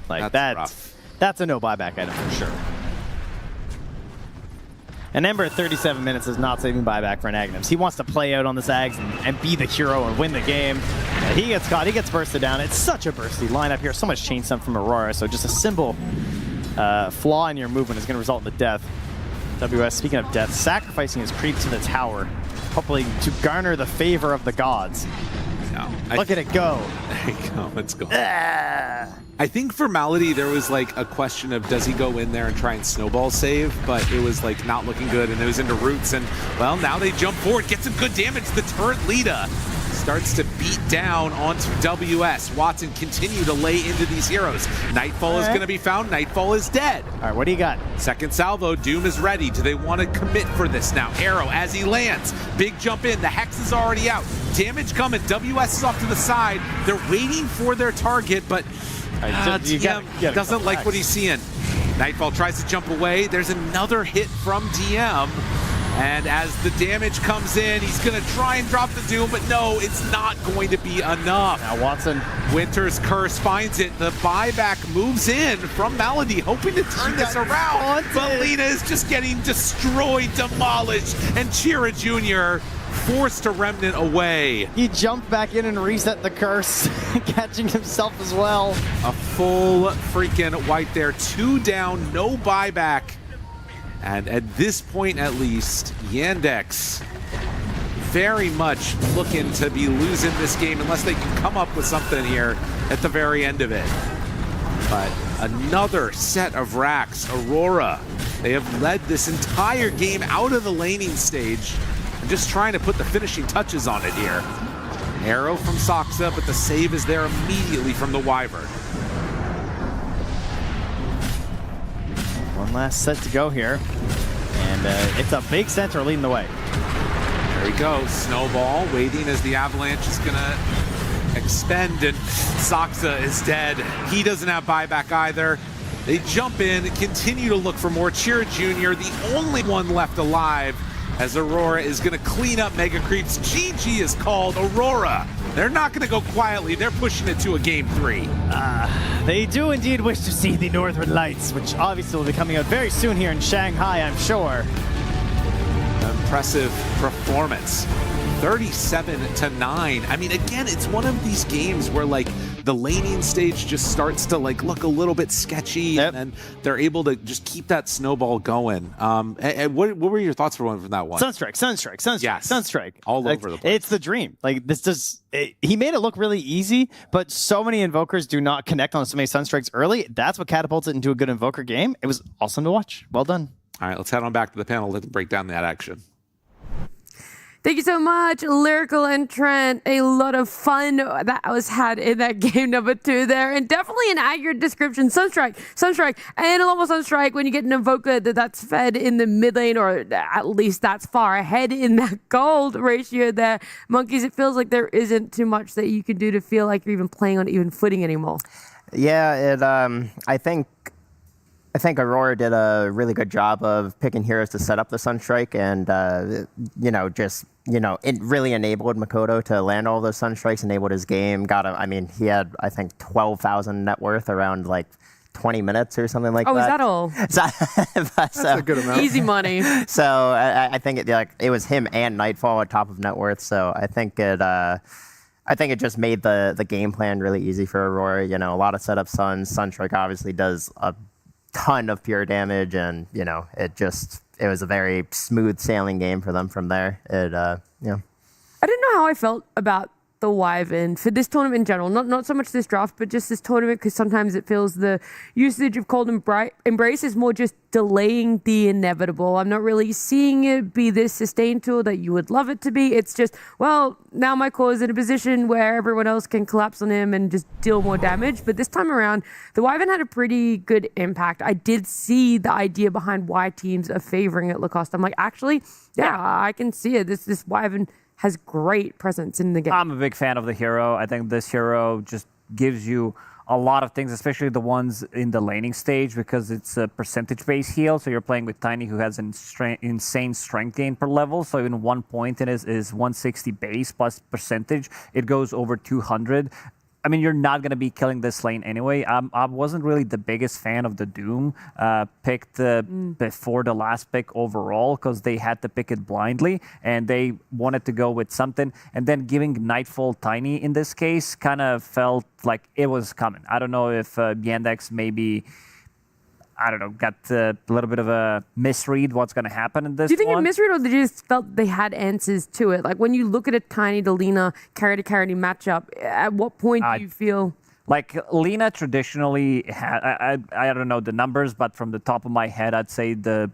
Like, that's rough. That's a no buyback item for sure. And Ember at 37 minutes is not saving buyback for an Aghanims. He wants to play out on the Zags and be the hero and win the game. He gets caught. He gets bursted down. It's such a bursty lineup here. So much chain stun from Aurora. So just a simple flaw in your movement is going to result in the death. WS, speaking of death, sacrificing his creep to the tower, hopefully to garner the favor of the gods. No, Look at it go. There you go. It's gone. I think for Malady, there was like a question of does he go in there and try and snowball save, but it was like not looking good, and it was into roots, and well, now they jump forward, get some good damage to the turret Lita. starts to beat down onto WS. Watson continue to lay into these heroes. Nightfall is going to be found. Nightfall is dead. All right, what do you got? Second salvo, Doom is ready. Do they want to commit for this now? Arrow as he lands. Big jump in. The Hex is already out. Damage coming. WS is off to the side. They're waiting for their target, but DM doesn't like what he's seeing. Nightfall tries to jump away. There's another hit from DM. And as the damage comes in, he's going to try and drop the Doom, but no, it's not going to be enough. Now Watson. Winter's Curse finds it. The buyback moves in from Malady, hoping to turn this around. But Lena is just getting destroyed, demolished, and Chira Jr. forced a Remnant away. He jumped back in and reset the curse, catching himself as well. A full freaking wipe there. 2 down, no buyback. And at this point, at least, Yandex very much looking to be losing this game unless they can come up with something here at the very end of it. But another set of racks. Aurora, they have led this entire game out of the laning stage and just trying to put the finishing touches on it here. Arrow from Soxa, but the save is there immediately from the Wyvern. One last set to go here. And it's a big center leading the way. There he goes. Snowball waiting as the Avalanche is going to expend, and Soxa is dead. He doesn't have buyback either. They jump in, continue to look for more. Chira Jr., the only one left alive, as Aurora is going to clean up Mega Creeps. GG is called. Aurora, they're not going to go quietly. They're pushing it to a Game 3. They do indeed wish to see the Northern Lights, which obviously will be coming out very soon here in Shanghai, I'm sure. Impressive performance. 37-9. I mean, again, it's one of these games where, like, the laning stage just starts to, like, look a little bit sketchy, and then they're able to just keep that snowball going. And what were your thoughts from that one? Sunstrike. Yes. Sunstrike. All over the place. It's the dream. Like, he made it look really easy, but so many invokers do not connect on so many Sunstrikes early. That's what catapults it into a good invoker game. It was awesome to watch. Well done. All right, let's head on back to the panel to break down that action. Thank you so much, Lyrical and Trent. A lot of fun that was had in that game number 2 there. And definitely an accurate description. Sunstrike, and a lot more Sunstrike when you get an Invoker that's fed in the mid lane, or at least that's far ahead in that gold ratio there. Monkeys, it feels like there isn't too much that you can do to feel like you're even playing on even footing anymore. Yeah, I think Aurora did a really good job of picking heroes to set up the Sunstrike, and it really enabled Makoto to land all those Sunstrikes, enabled his game. He had, I think, 12,000 net worth around like 20 minutes or something like that. Oh, is that all? That's a good amount. Easy money. So I think it was him and Nightfall at top of net worth. So I think it just made the game plan really easy for Aurora. You know, a lot of setup Sunstrike obviously does a ton of pure damage, and it was a very smooth sailing game for them from there. I didn't know how I felt about the Wyvern for this tournament in general. Not so much this draft, but just this tournament, because sometimes it feels the usage of Cold Embrace is more just delaying the inevitable. I'm not really seeing it be this sustained tool that you would love it to be. It's just, well, now my core is in a position where everyone else can collapse on him and just deal more damage. But this time around, the Wyvern had a pretty good impact. I did see the idea behind why teams are favoring it, Lacoste. I'm like, actually, yeah, I can see it. This Wyvern has great presence in the game. I'm a big fan of the hero. I think this hero just gives you a lot of things, especially the ones in the laning stage, because it's a percentage-based heal. So you're playing with Tiny, who has an insane strength gain per level. So in 1 point, it is 160 base plus percentage. It goes over 200. I mean, you're not going to be killing this lane anyway. I wasn't really the biggest fan of the Doom picked before the last pick overall, because they had to pick it blindly and they wanted to go with something. And then giving Nightfall Tiny in this case kind of felt like it was coming. I don't know if Yandex maybe, got a little bit of a misread what's going to happen in this one. Do you think it misread, or they just felt they had answers to it? Like when you look at a Tiny to Lina carry-to-carry matchup, at what point do you feel... Like Lina traditionally had, I don't know the numbers, but from the top of my head, I'd say the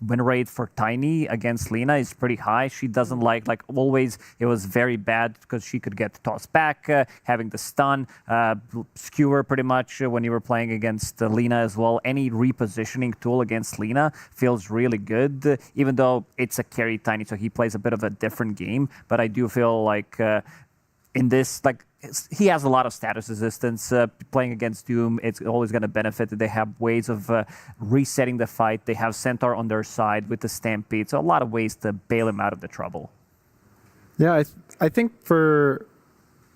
win rate for Tiny against Lina is pretty high. She doesn't like always it was very bad because she could get tossed back, having the stun, skewer pretty much when you were playing against Lina as well. Any repositioning tool against Lina feels really good, even though it's a carry Tiny, so he plays a bit of a different game. But I do feel like in this, he has a lot of status resistance. Playing against Doom, it's always going to benefit. They have ways of resetting the fight. They have Centaur on their side with the Stampede. So a lot of ways to bail him out of the trouble. Yeah, I think for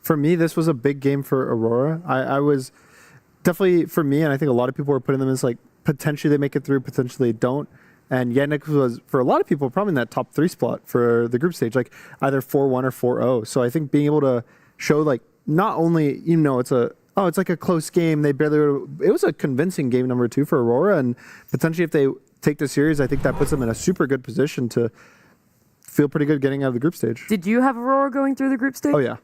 me, this was a big game for Aurora. I was definitely, for me, and I think a lot of people were putting them as like, potentially they make it through, potentially they don't. And Yandex was, for a lot of people, probably in that top 3 spot for the group stage, like either 4-1 or 4-0. So I think being able to show like, not only, it's like a close game. It was a convincing game number 2 for Aurora, and potentially if they take the series, I think that puts them in a super good position to feel pretty good getting out of the group stage. Did you have Aurora going through the group stage? Oh yeah.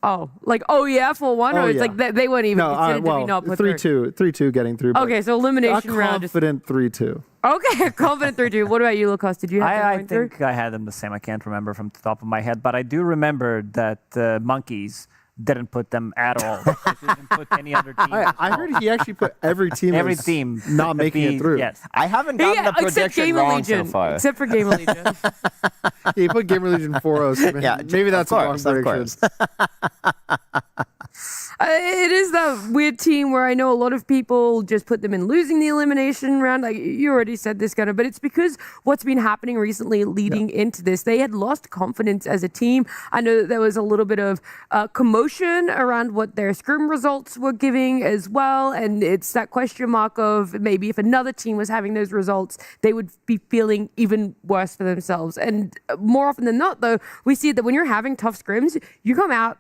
Oh, like, oh yeah, 4-1? Or it's like they weren't even considered to be not put 3-2 getting through. Okay, so elimination round. Confident 3-2. Okay, confident 3-2. What about you, Lukas? Did you have I think I had them the same. I can't remember from the top of my head, but I do remember that Monkeys didn't put them at all. He didn't put any other team. I heard he actually put every team not making it through. Yes. I haven't gotten the prediction wrong so far. Except for Gamer Legion. He put Gamer Legion 4-0. So Yeah, maybe that's a wrong of prediction. It is that weird team where I know a lot of people just put them in losing the elimination round. Like you already said this, Gunnar, but it's because what's been happening recently leading into this. They had lost confidence as a team. I know that there was a little bit of commotion around what their scrim results were giving as well. And it's that question mark of maybe if another team was having those results, they would be feeling even worse for themselves. And more often than not, though, we see that when you're having tough scrims, you come out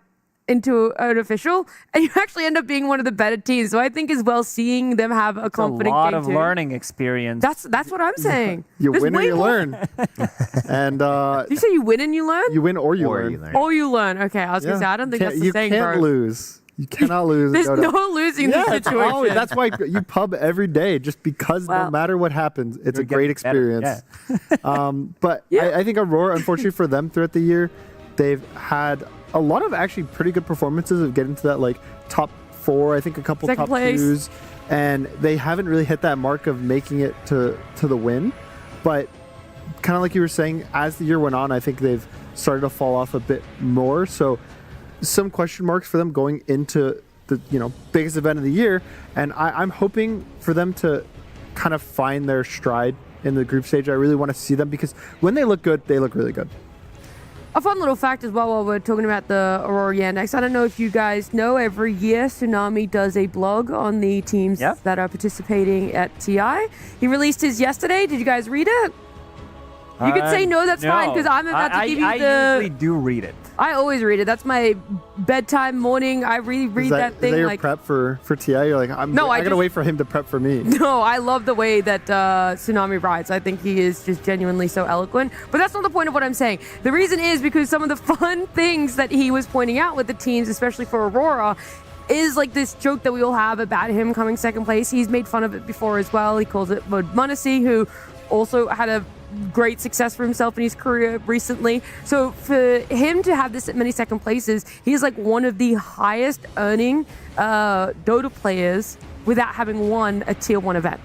into an official and you actually end up being one of the better teams. So I think as well, seeing them have a confident game a lot of too, learning experience. That's what I'm saying. You There's win or way you more- learn. And Did you say you win and you learn? you win or you learn. Or you learn. Okay, I was going to say, I don't think that's the You saying, can't bro. lose. You cannot lose. There's in Dota. no losing in this situation. Oh, that's why you pub every day, just because Well, no matter what happens, it's a You're great getting better, experience. But Yeah. I think Aurora, unfortunately for them throughout the year, they've had a lot of actually pretty good performances of getting to that like top 4, I think a couple Second top place. 2s, and they haven't really hit that mark of making it to the win. But kind of like you were saying, as the year went on, I think they've started to fall off a bit more. So some question marks for them going into the biggest event of the year, and I'm hoping for them to kind of find their stride in the group stage. I really want to see them, because when they look good, they look really good. A fun little fact as well while we're talking about the Aurora Yandex. I don't know if you guys know, every year Tsunami does a blog on the teams that are participating at TI. He released his yesterday. Did you guys read it? You could say no, that's fine, because I'm about to give you I usually do read it. I always read it. That's my bedtime morning. I really read that thing. Is that your like prep for TI? You're like, I gotta wait for him to prep for me. No, I love the way that Tsunami writes. I think he is just genuinely so eloquent. But that's not the point of what I'm saying. The reason is because some of the fun things that he was pointing out with the teams, especially for Aurora, is like this joke that we all have about him coming second place. He's made fun of it before as well. He calls it Munacy, who also had a great success for himself in his career recently. So for him to have this many second places, he's like one of the highest earning Dota players without having won a tier 1 event.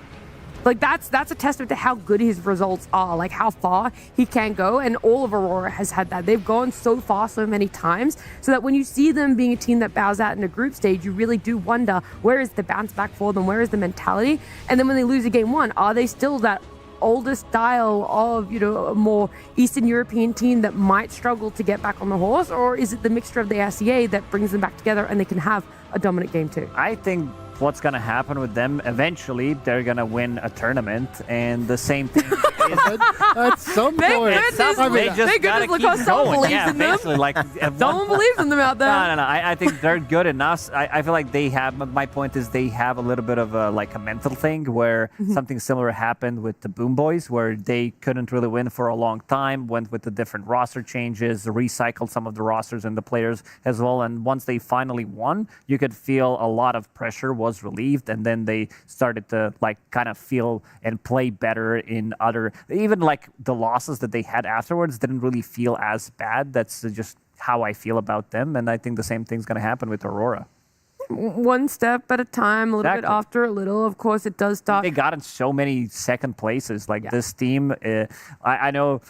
Like that's a testament to how good his results are, like how far he can go. And all of Aurora has had that. They've gone so far so many times, so that when you see them being a team that bows out in a group stage, you really do wonder, where is the bounce back for them? Where is the mentality? And then when they lose a game 1, are they still that older style of, a more Eastern European team that might struggle to get back on the horse? Or is it the mixture of the RCA that brings them back together and they can have a dominant game too? I think what's going to happen with them, eventually they're going to win a tournament, and the same thing At some Thank point, goodness, they just thank gotta goodness, keep Lukas, someone going. believes in them. Basically, like Someone believes in them out there. No. I think they're good enough. I feel like they have. My point is they have a little bit of a mental thing where something similar happened with the Boom Boys, where they couldn't really win for a long time. Went with the different roster changes, recycled some of the rosters and the players as well. And once they finally won, you could feel a lot of pressure was relieved, and then they started to kind of feel and play better in other even like the losses that they had afterwards didn't really feel as bad. That's just how I feel about them, and I think the same thing's going to happen with Aurora. One step at a time, a little bit Exactly. after a little. Of course, it does start. They got in so many second places. Like this team, I know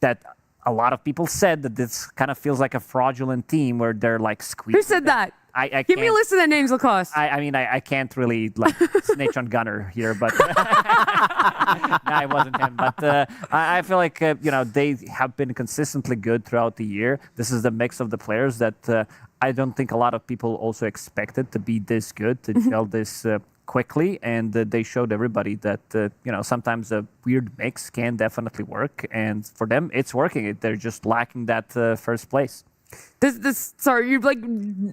that a lot of people said that this kind of feels like a fraudulent team where they're like squeezing. Who said that? I Give me a can't- list of their names, Lacoste. I mean, I can't really like snitch on Gunner here, but no, it wasn't him. But I feel like they have been consistently good throughout the year. This is the mix of the players that I don't think a lot of people also expected to be this good, to gel this quickly, and they showed everybody that sometimes a weird mix can definitely work, and for them it's working. They're just lacking that first place. Sorry, you like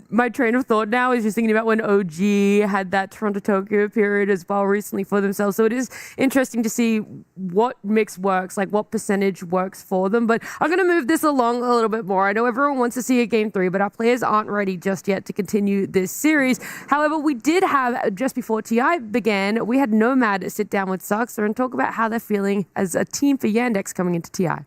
my train of thought now is just thinking about when OG had that Toronto Tokyo period as well recently for themselves. So it is interesting to see what mix works, like what percentage works for them. But I'm going to move this along a little bit more. I know everyone wants to see a game 3, but our players aren't ready just yet to continue this series. However, we did have, just before TI began, we had Nomad sit down with Saxa and talk about how they're feeling as a team for Yandex coming into TI.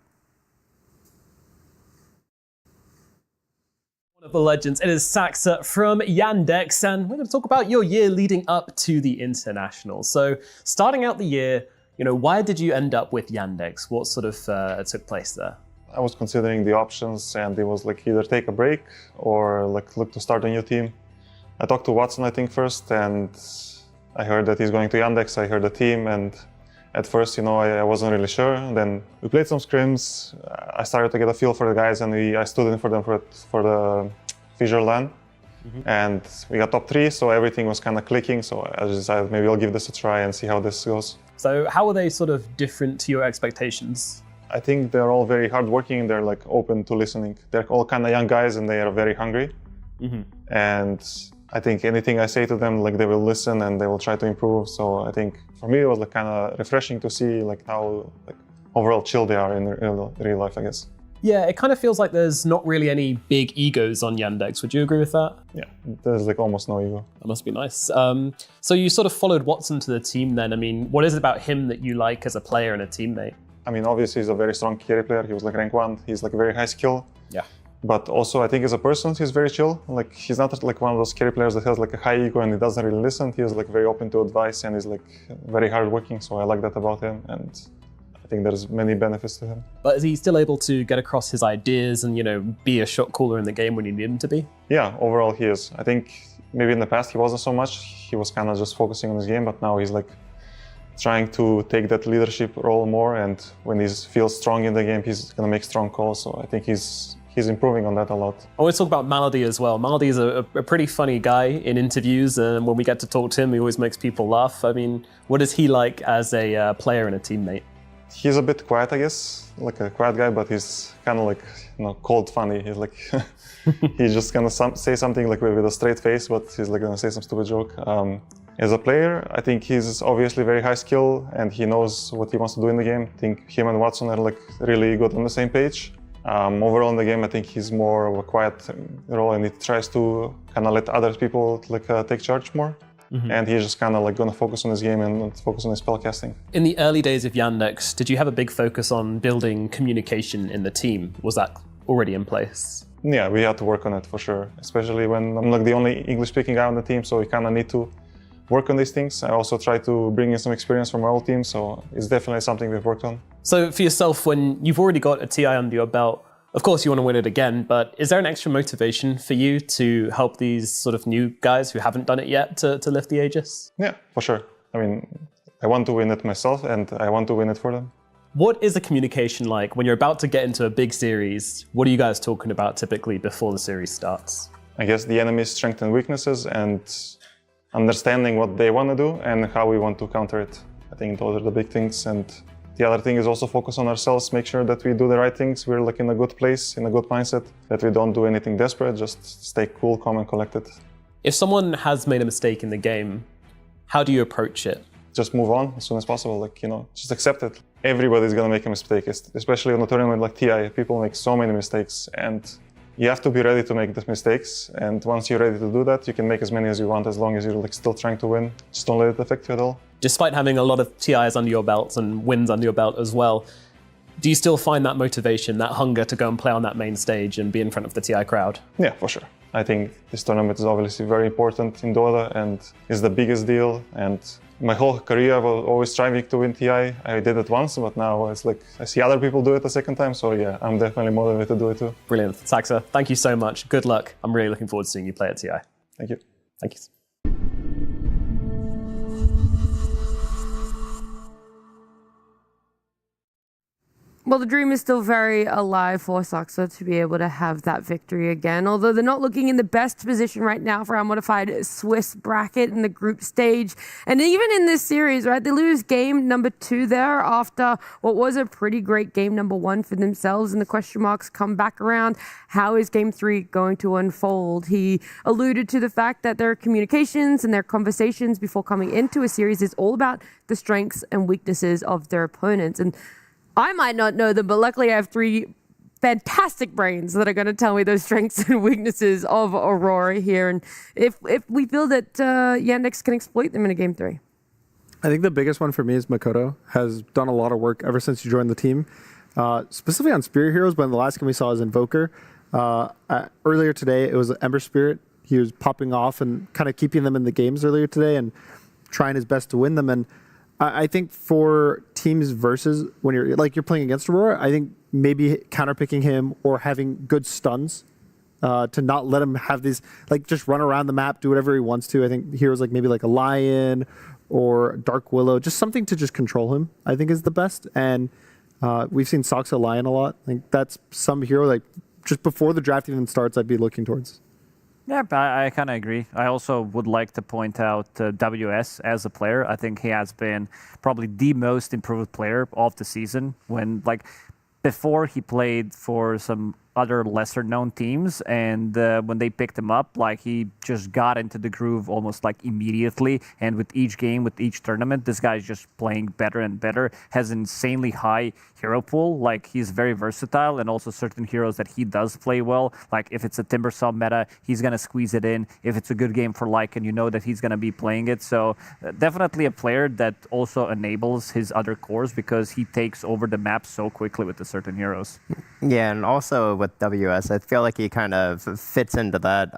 Of the legends. It is Saxa from Yandex, and we're going to talk about your year leading up to the international. So, starting out the year, why did you end up with Yandex? What sort of took place there? I was considering the options, and it was like either take a break or like look to start a new team. I talked to Watson, I think, first, and I heard that he's going to Yandex. I heard the team, and at first, I wasn't really sure. And then we played some scrims. I started to get a feel for the guys, and I stood in for them for the Fissure LAN. And we got top 3, so everything was kind of clicking. So I decided maybe I'll give this a try and see how this goes. So how were they sort of different to your expectations? I think they're all very hardworking. They're like open to listening. They're all kind of young guys, and they are very hungry. And I think anything I say to them, like they will listen and they will try to improve. So I think for me it was like kind of refreshing to see like how like overall chill they are in real life, I guess. Yeah, it kind of feels like there's not really any big egos on Yandex. Would you agree with that? Yeah, there's like almost no ego. That must be nice. So you sort of followed Watson to the team then. I mean, what is it about him that you like as a player and a teammate? I mean, obviously he's a very strong carry player. He was like rank 1. He's like very high skill. Yeah. But also I think as a person, he's very chill. Like he's not like one of those carry players that has like a high ego and he doesn't really listen. He's like very open to advice and he's like very hardworking. So I like that about him. And I think there's many benefits to him. But is he still able to get across his ideas and, be a shot caller in the game when you need him to be? Yeah, overall he is. I think maybe in the past he wasn't so much. He was kind of just focusing on his game, but now he's like trying to take that leadership role more. And when he feels strong in the game, he's going to make strong calls. So I think he's improving on that a lot. I want to talk about Malady as well. Malady is a pretty funny guy in interviews, and when we get to talk to him, he always makes people laugh. I mean, what is he like as a player and a teammate? He's a bit quiet, I guess, like a quiet guy, but he's kind of like, cold funny. He's like, he's just gonna say something like with a straight face, but he's like gonna say some stupid joke. As a player, I think he's obviously very high skill and he knows what he wants to do in the game. I think him and Watson are like really good on the same page. Overall in the game, I think he's more of a quiet role and he tries to kind of let other people like take charge more. And he's just kind of like going to focus on his game and focus on his spellcasting. In the early days of Yandex, did you have a big focus on building communication in the team? Was that already in place? Yeah, we had to work on it for sure, especially when I'm like the only English-speaking guy on the team, so we kind of need to work on these things. I also try to bring in some experience from my old team, so it's definitely something we've worked on. So for yourself, when you've already got a TI under your belt, of course you want to win it again, but is there an extra motivation for you to help these sort of new guys who haven't done it yet to lift the Aegis? Yeah, for sure. I mean, I want to win it myself and I want to win it for them. What is the communication like when you're about to get into a big series? What are you guys talking about typically before the series starts? I guess the enemy's strengths and weaknesses and understanding what they want to do and how we want to counter it. I think those are the big things. And the other thing is also focus on ourselves, make sure that we do the right things. We're like in a good place, in a good mindset, that we don't do anything desperate, just stay cool, calm and collected. If someone has made a mistake in the game, how do you approach it? Just move on as soon as possible, like, just accept it. Everybody's gonna make a mistake, especially on a tournament like TI. People make so many mistakes and you have to be ready to make these mistakes. And once you're ready to do that, you can make as many as you want as long as you're like still trying to win. Just don't let it affect you at all. Despite having a lot of TIs under your belt and wins under your belt as well, do you still find that motivation, that hunger to go and play on that main stage and be in front of the TI crowd? Yeah, for sure. I think this tournament is obviously very important in Dota and is the biggest deal. And my whole career, I was always striving to win TI. I did it once, but now it's like I see other people do it a second time. So yeah, I'm definitely motivated to do it too. Brilliant. Saxa, thank you so much. Good luck. I'm really looking forward to seeing you play at TI. Thank you. Thank you. Well, the dream is still very alive for Saxa to be able to have that victory again. Although they're not looking in the best position right now for our modified Swiss bracket in the group stage. And even in this series, right, they lose game number 2 there after what was a pretty great game number 1 for themselves. And the question marks come back around. How is game 3 going to unfold? He alluded to the fact that their communications and their conversations before coming into a series is all about the strengths and weaknesses of their opponents. And I might not know them, but luckily I have 3 fantastic brains that are going to tell me those strengths and weaknesses of Aurora here. And if we feel that Yandex can exploit them in a game 3. I think the biggest one for me is Makoto has done a lot of work ever since he joined the team, specifically on Spirit Heroes, but the last game we saw was Invoker. Earlier today, it was Ember Spirit. He was popping off and kind of keeping them in the games earlier today and trying his best to win them. And I think for teams versus when you're playing against Aurora, I think maybe counterpicking him or having good stuns to not let him have these, like just run around the map, do whatever he wants to. I think heroes like maybe like a Lion or Dark Willow, just something to just control him, I think is the best. And we've seen Saxa Lion a lot. I think that's some hero like just before the draft even starts, I'd be looking towards. Yeah, I kind of agree. I also would like to point out WS as a player. I think he has been probably the most improved player of the season. When before he played for some other lesser known teams, and when they picked him up, he just got into the groove almost immediately. And with each game, with each tournament, this guy's just playing better and better, has insanely high hero pool. He's very versatile, and also certain heroes that he does play well. If it's a Timbersaw meta, he's gonna squeeze it in. If it's a good game for Lycan, you know that he's gonna be playing it. So definitely a player that also enables his other cores because he takes over the map so quickly with the certain heroes. Yeah, and also with WS, I feel like he kind of fits into that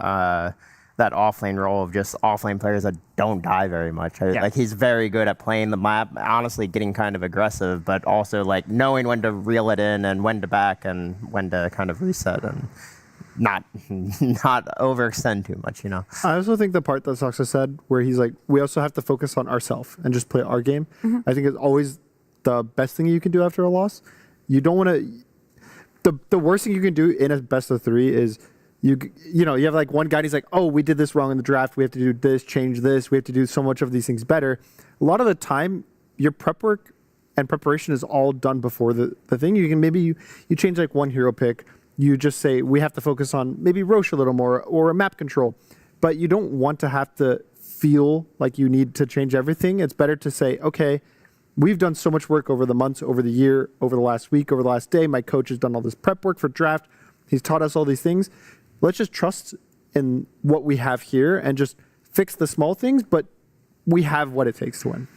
that offlane role of just offlane players that don't die very much. Yeah. He's very good at playing the map, honestly getting kind of aggressive, but also knowing when to reel it in and when to back and when to kind of reset and not overextend too much, you know. I also think the part that Saxa said where he's like, we also have to focus on ourselves and just play our game. Mm-hmm. I think is always the best thing you can do after a loss. You don't want to. The worst thing you can do in a best of 3 is you have one guy and he's like, oh, we did this wrong in the draft. We have to do this, change this. We have to do so much of these things better. A lot of the time, your prep work and preparation is all done before the thing. You can maybe you change one hero pick. You just say we have to focus on maybe Roche a little more or a map control, but you don't want to have to feel like you need to change everything. It's better to say, okay, we've done so much work over the months, over the year, over the last week, over the last day. My coach has done all this prep work for draft. He's taught us all these things. Let's just trust in what we have here and just fix the small things, but we have what it takes to win.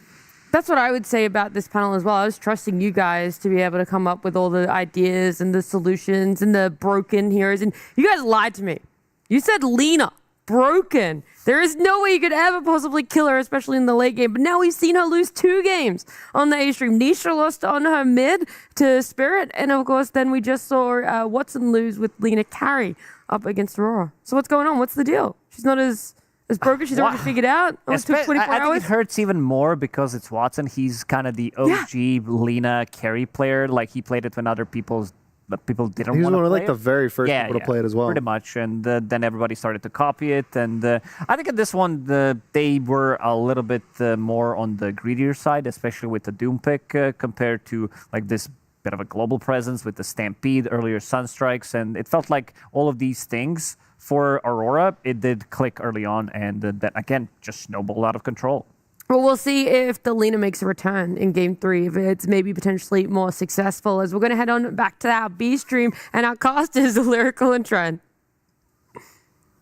That's what I would say about this panel as well. I was trusting you guys to be able to come up with all the ideas and the solutions and the broken heroes. And you guys lied to me. You said Lena, broken. There is no way you could ever possibly kill her, especially in the late game. But now we've seen her lose 2 games on the Xtreme. Nisha lost on her mid to Spirit. And of course, then we just saw Watson lose with Lena carry up against Aurora. So what's going on? What's the deal? She's not as broken. She's already figured out. Oh, it took 24 I think hours. it hurts even more because it's Watson. He's kind of the OG Lena carry player. He played it when other people didn't want to play it. He was one of the very first people to play it as well. Pretty much. And then everybody started to copy it. And I think at this one, they were a little bit more on the greedier side, especially with the Doom pick compared to this bit of a global presence with the Stampede, earlier Sunstrikes. And it felt like all of these things for Aurora, it did click early on. And then again, just snowballed out of control. Well, we'll see if the Lena makes a return in game 3, if it's maybe potentially more successful, as we're going to head on back to our B stream and our casters, Lyrical and Trent.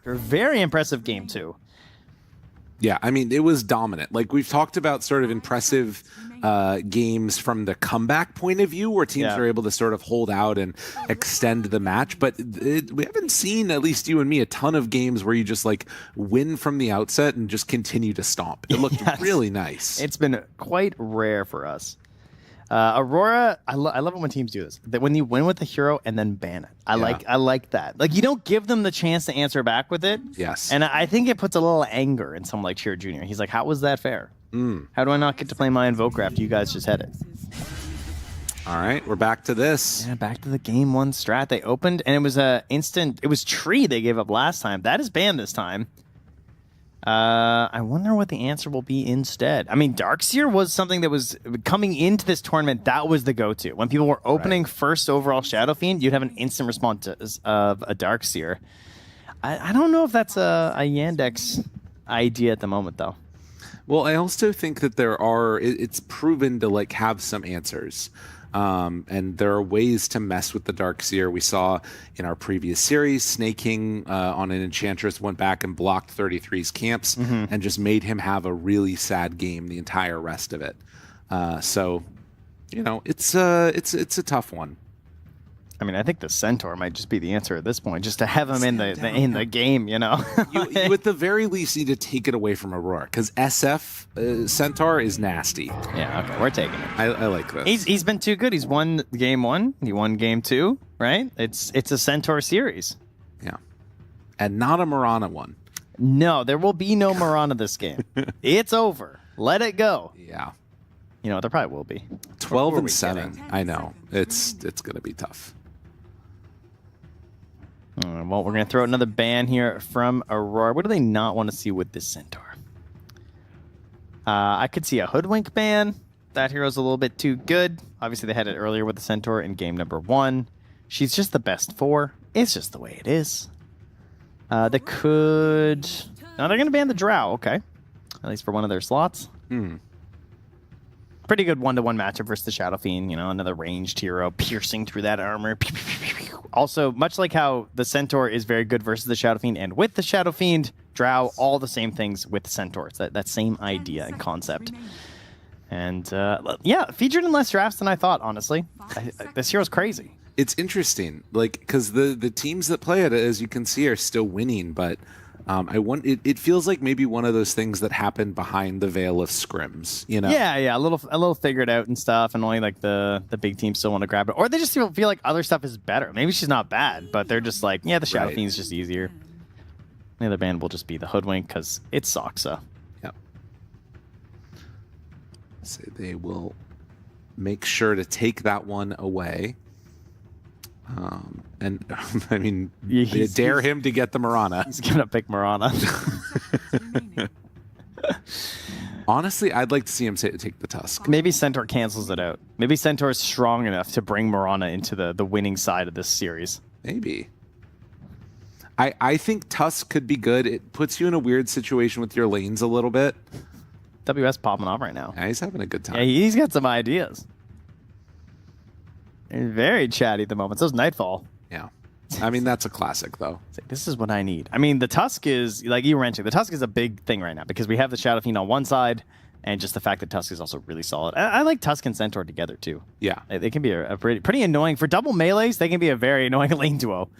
A very impressive game, too. Yeah, I mean, it was dominant. Like, we've talked about sort of impressive games from the comeback point of view where teams are able to sort of hold out and extend the match. But we haven't seen, at least you and me, a ton of games where you just, like, win from the outset and just continue to stomp. It looked really nice. It's been quite rare for us. Aurora, I love it when teams do this. That when you win with a hero and then ban it. I like that. Like, you don't give them the chance to answer back with it. Yes. And I think it puts a little anger in someone like Cheer Jr. He's like, how was that fair? How do I not get to play my Invoker after you guys just had it? All right, we're back to this. Yeah, back to the game one strat. They opened, and it was it was Tree they gave up last time. That is banned this time. I wonder what the answer will be instead. I mean, Darkseer was something that was coming into this tournament. That was the go-to. When people were opening first overall Shadow Fiend, you'd have an instant response of a Darkseer. I don't know if that's a Yandex idea at the moment, though. Well, I also think that it's proven to like have some answers. And there are ways to mess with the Darkseer. We saw in our previous series, Snaking on an Enchantress went back and blocked 33's camps and just made him have a really sad game the entire rest of it. So, you know, it's a tough one. I mean, I think the Centaur might just be the answer at this point, just to have him in the game, you know? you at the very least need to take it away from Aurora, because SF Centaur is nasty. Yeah, okay, we're taking it. I like this. He's been too good. He's won game one. He won game two, right? It's a Centaur series. Yeah. And not a Mirana one. No, there will be no Mirana this game. It's over. Let it go. Yeah. You know, there probably will be. 12 and 7. I know. It's going to be tough. Well, we're going to throw another ban here from Aurora. What do they not want to see with this Centaur? I could see a Hoodwink ban. That hero's a little bit too good. Obviously, they had it earlier with the Centaur in game number 1. She's just the best 4. It's just the way it is. They could... No, they're going to ban the Drow. Okay. At least for one of their slots. Pretty good 1-to-1 matchup versus the Shadow Fiend. You know, another ranged hero piercing through that armor. Also, much like how the Centaur is very good versus the Shadow Fiend, and with the Shadow Fiend, Drow, all the same things with the Centaur. It's that same idea and concept. And, yeah, featured in less drafts than I thought, honestly. This hero's crazy. It's interesting, like, because the teams that play it, as you can see, are still winning, but it feels like maybe one of those things that happened behind the veil of scrims, you know? Yeah, a little figured out and stuff, and only like the big teams still want to grab it, or they just feel like other stuff is better. Maybe she's not bad, but they're just like, yeah, the Shadow Fiend's just easier. The other band will just be the Hoodwink because it's Soxa. Yep. So they will make sure to take that one away. And I mean, dare him to get the Mirana. He's gonna pick Mirana. Honestly, I'd like to see him take the Tusk. Maybe Centaur cancels it out. Maybe Centaur is strong enough to bring Mirana into the winning side of this series. Maybe. I think Tusk could be good. It puts you in a weird situation with your lanes a little bit. WS popping off right now. Yeah, he's having a good time. Yeah, he's got some ideas. He's very chatty at the moment. So is Nightfall. Yeah. I mean, that's a classic, though. This is what I need. I mean, the Tusk is, like you were mentioning, the Tusk is a big thing right now because we have the Shadow Fiend on one side, and just the fact that Tusk is also really solid. I like Tusk and Centaur together, too. Yeah. They can be a pretty annoying. For double melees, they can be a very annoying lane duo.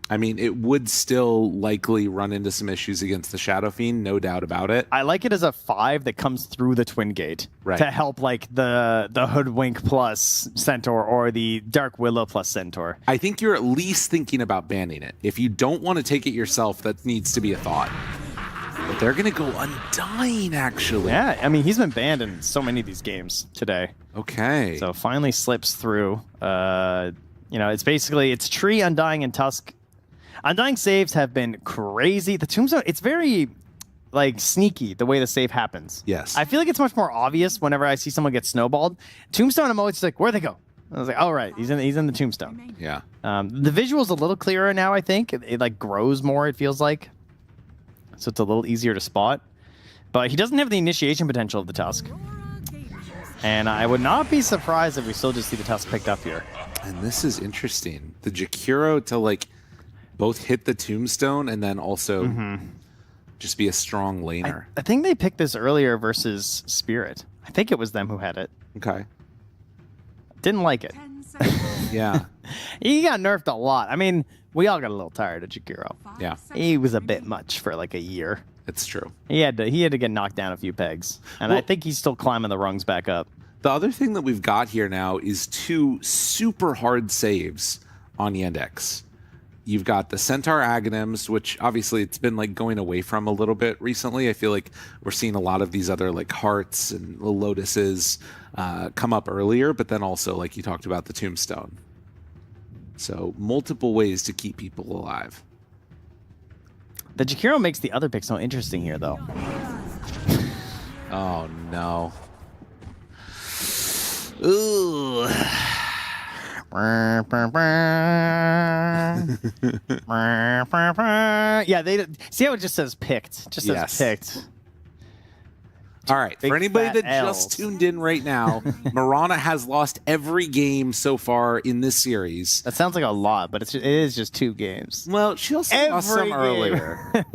I mean, it would still likely run into some issues against the Shadow Fiend, no doubt about it. I like it as a 5 that comes through the Twin Gate to help like the Hoodwink plus Centaur or the Dark Willow plus Centaur. I think you're at least thinking about banning it. If you don't want to take it yourself, that needs to be a thought. But they're going to go Undying, actually. Yeah, I mean, he's been banned in so many of these games today. Okay. So finally slips through. You know, it's Tree, Undying, and Tusk. Undying saves have been crazy. The Tombstone, it's very like sneaky the way the save happens. Yes. I feel like it's much more obvious whenever I see someone get snowballed. Tombstone, I'm always like, where'd they go? I was like, oh, right, he's in the Tombstone. Yeah. The visual's a little clearer now, I think. It like grows more, it feels like. So it's a little easier to spot. But he doesn't have the initiation potential of the Tusk. And I would not be surprised if we still just see the Tusk picked up here. And this is interesting. The Jakiro to like both hit the tombstone and then also just be a strong laner. I think they picked this earlier versus Spirit. I think it was them who had it. Okay. Didn't like it. 10 seconds. Yeah. He got nerfed a lot. I mean, we all got a little tired of Jakiro. Yeah. He was a bit much for like a year. It's true. He had to get knocked down a few pegs. And I Well- think he's still climbing the rungs back up. The other thing that we've got here now is 2 super hard saves on Yandex. You've got the Centaur Aghanims, which obviously it's been like going away from a little bit recently. I feel like we're seeing a lot of these other like Hearts and Lotuses come up earlier, but then also like you talked about the Tombstone. So multiple ways to keep people alive. The Jakiro makes the other pick so interesting here, though. Oh no. Ooh. Yeah, they see how it just says picked. Just says Yes. picked. All right, Big for anybody fat that Ls. just tuned in right now, Mirana has lost every game so far in this series. That sounds like a lot, but it is just 2 games. Well, she also lost Every some game. earlier.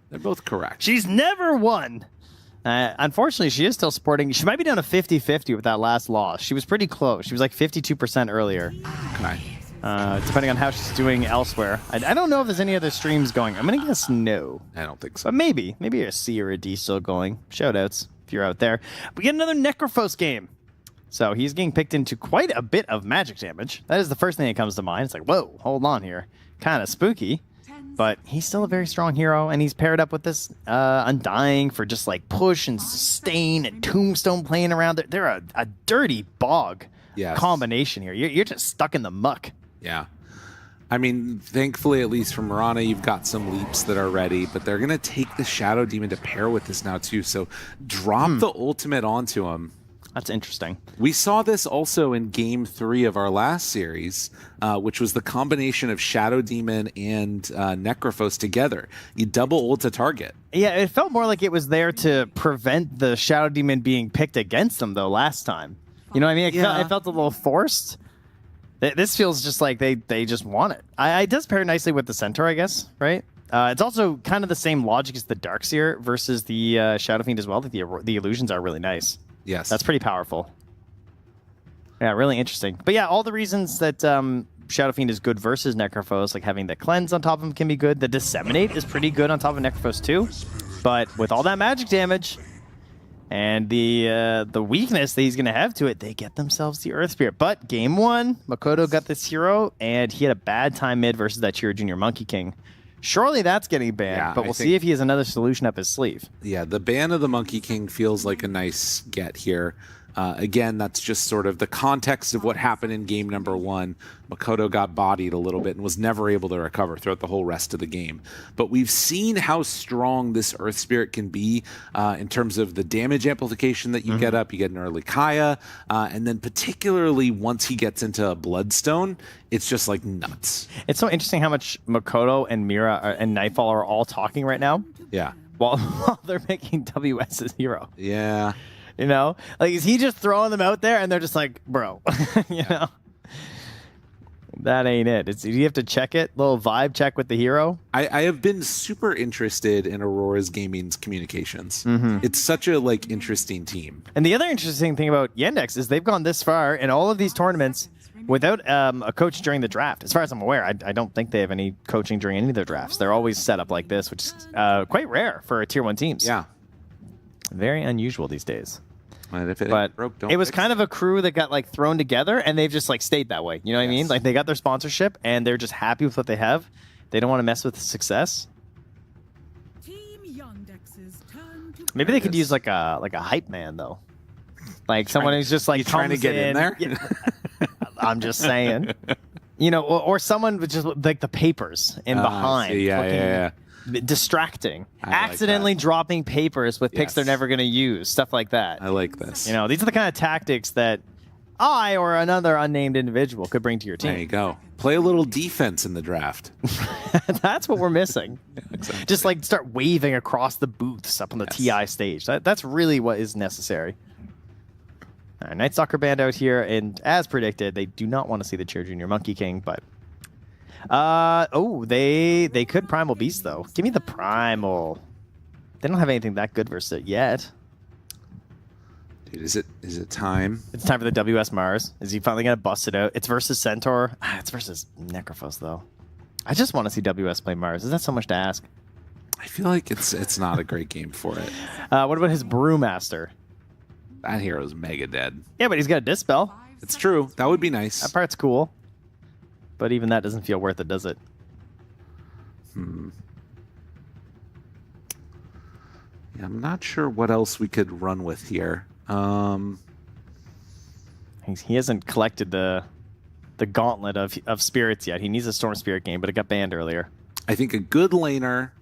They're both correct. She's never won. Unfortunately, she is still supporting. She might be down to 50-50 with that last loss. She was pretty close. She was like 52% earlier. Okay. Depending on how she's doing elsewhere. I don't know if there's any other streams going. I'm going to guess no. I don't think so. But maybe a C or a D still going. Shoutouts if you're out there. We get another Necrophos game. So he's getting picked into quite a bit of magic damage. That is the first thing that comes to mind. It's like, whoa, hold on here. Kind of spooky. But he's still a very strong hero, and he's paired up with this Undying for just like push and sustain and Tombstone playing around. They're a dirty bog combination here. You're just stuck in the muck. Yeah. I mean, thankfully, at least for Mirana, you've got some leaps that are ready, but they're going to take the Shadow Demon to pair with this now, too. So drop the ultimate onto him. That's interesting. We saw this also in Game 3 of our last series, which was the combination of Shadow Demon and Necrophos together. You double ult a target. Yeah, it felt more like it was there to prevent the Shadow Demon being picked against them, though, last time. You know what I mean? It felt a little forced. This feels just like they just want it. It does pair nicely with the Centaur, I guess, right? It's also kind of the same logic as the Darkseer versus the Shadow Fiend as well. Like the illusions are really nice. Yes. That's pretty powerful. Yeah, really interesting. But yeah, all the reasons that Shadow Fiend is good versus Necrophos, like having the Cleanse on top of him can be good. The Disseminate is pretty good on top of Necrophos too. But with all that magic damage and the weakness that he's going to have to it, they get themselves the Earth Spirit. But game 1, Makoto got this hero, and he had a bad time mid versus that Chiro Jr. Monkey King. Surely that's getting banned, but we'll see if he has another solution up his sleeve. Yeah, the ban of the Monkey King feels like a nice get here. Again, that's just sort of the context of what happened in game number 1. Makoto got bodied a little bit and was never able to recover throughout the whole rest of the game. But we've seen how strong this Earth Spirit can be in terms of the damage amplification that you get up. You get an early Kaya, and then particularly once he gets into Bloodstone, it's just like nuts. It's so interesting how much Makoto and Mira and Nightfall are all talking right now. Yeah. While they're making WS's hero. Yeah. You know? Like, is he just throwing them out there and they're just like, bro, you know? That ain't it. Do you have to check it? Little vibe check with the hero? I have been super interested in Aurora's Gaming's communications. It's such a interesting team. And the other interesting thing about Yandex is they've gone this far in all of these tournaments without a coach during the draft. As far as I'm aware, I don't think they have any coaching during any of their drafts. They're always set up like this, which is quite rare for Tier 1 teams. Yeah. Very unusual these days. And if it But ain't broke, don't it was fix kind of a crew that got thrown together, and they've just stayed that way. You know what I mean? Like, they got their sponsorship, and they're just happy with what they have. They don't want to mess with the success. Team Yandex's turn to Maybe they could use like a hype man though, like someone who's just you trying to comes get in there? Yeah. I'm just saying, you know, or someone with just like the papers in behind, see, yeah. distracting, I like accidentally that. dropping papers with picks they're Yes. never going to use, stuff like that. I like this. You know, these are the kind of tactics that I or another unnamed individual could bring to your There you team. go. Play a little defense in the draft. That's what we're missing. Exactly. Just start waving across the booths up on the TI stage. That's really what is necessary. All right, Night Stalker band out here, and as predicted, they do not want to see the Cheer Junior Monkey King, but Oh, they could Primal Beast, though. Give me the Primal. They don't have anything that good versus it yet. Dude, is it time? It's time for the WS Mars. Is he finally going to bust it out? It's versus Centaur. It's versus Necrophos, though. I just want to see WS play Mars. Is that so much to ask? I feel like it's not a great game for it. What about his Brewmaster? That hero's mega dead. Yeah, but he's got a Dispel. It's true. That would be nice. That part's cool. But even that doesn't feel worth it, does it? Yeah, I'm not sure what else we could run with here. He hasn't collected the gauntlet of spirits yet. He needs a Storm Spirit game, but it got banned earlier. I think a good laner,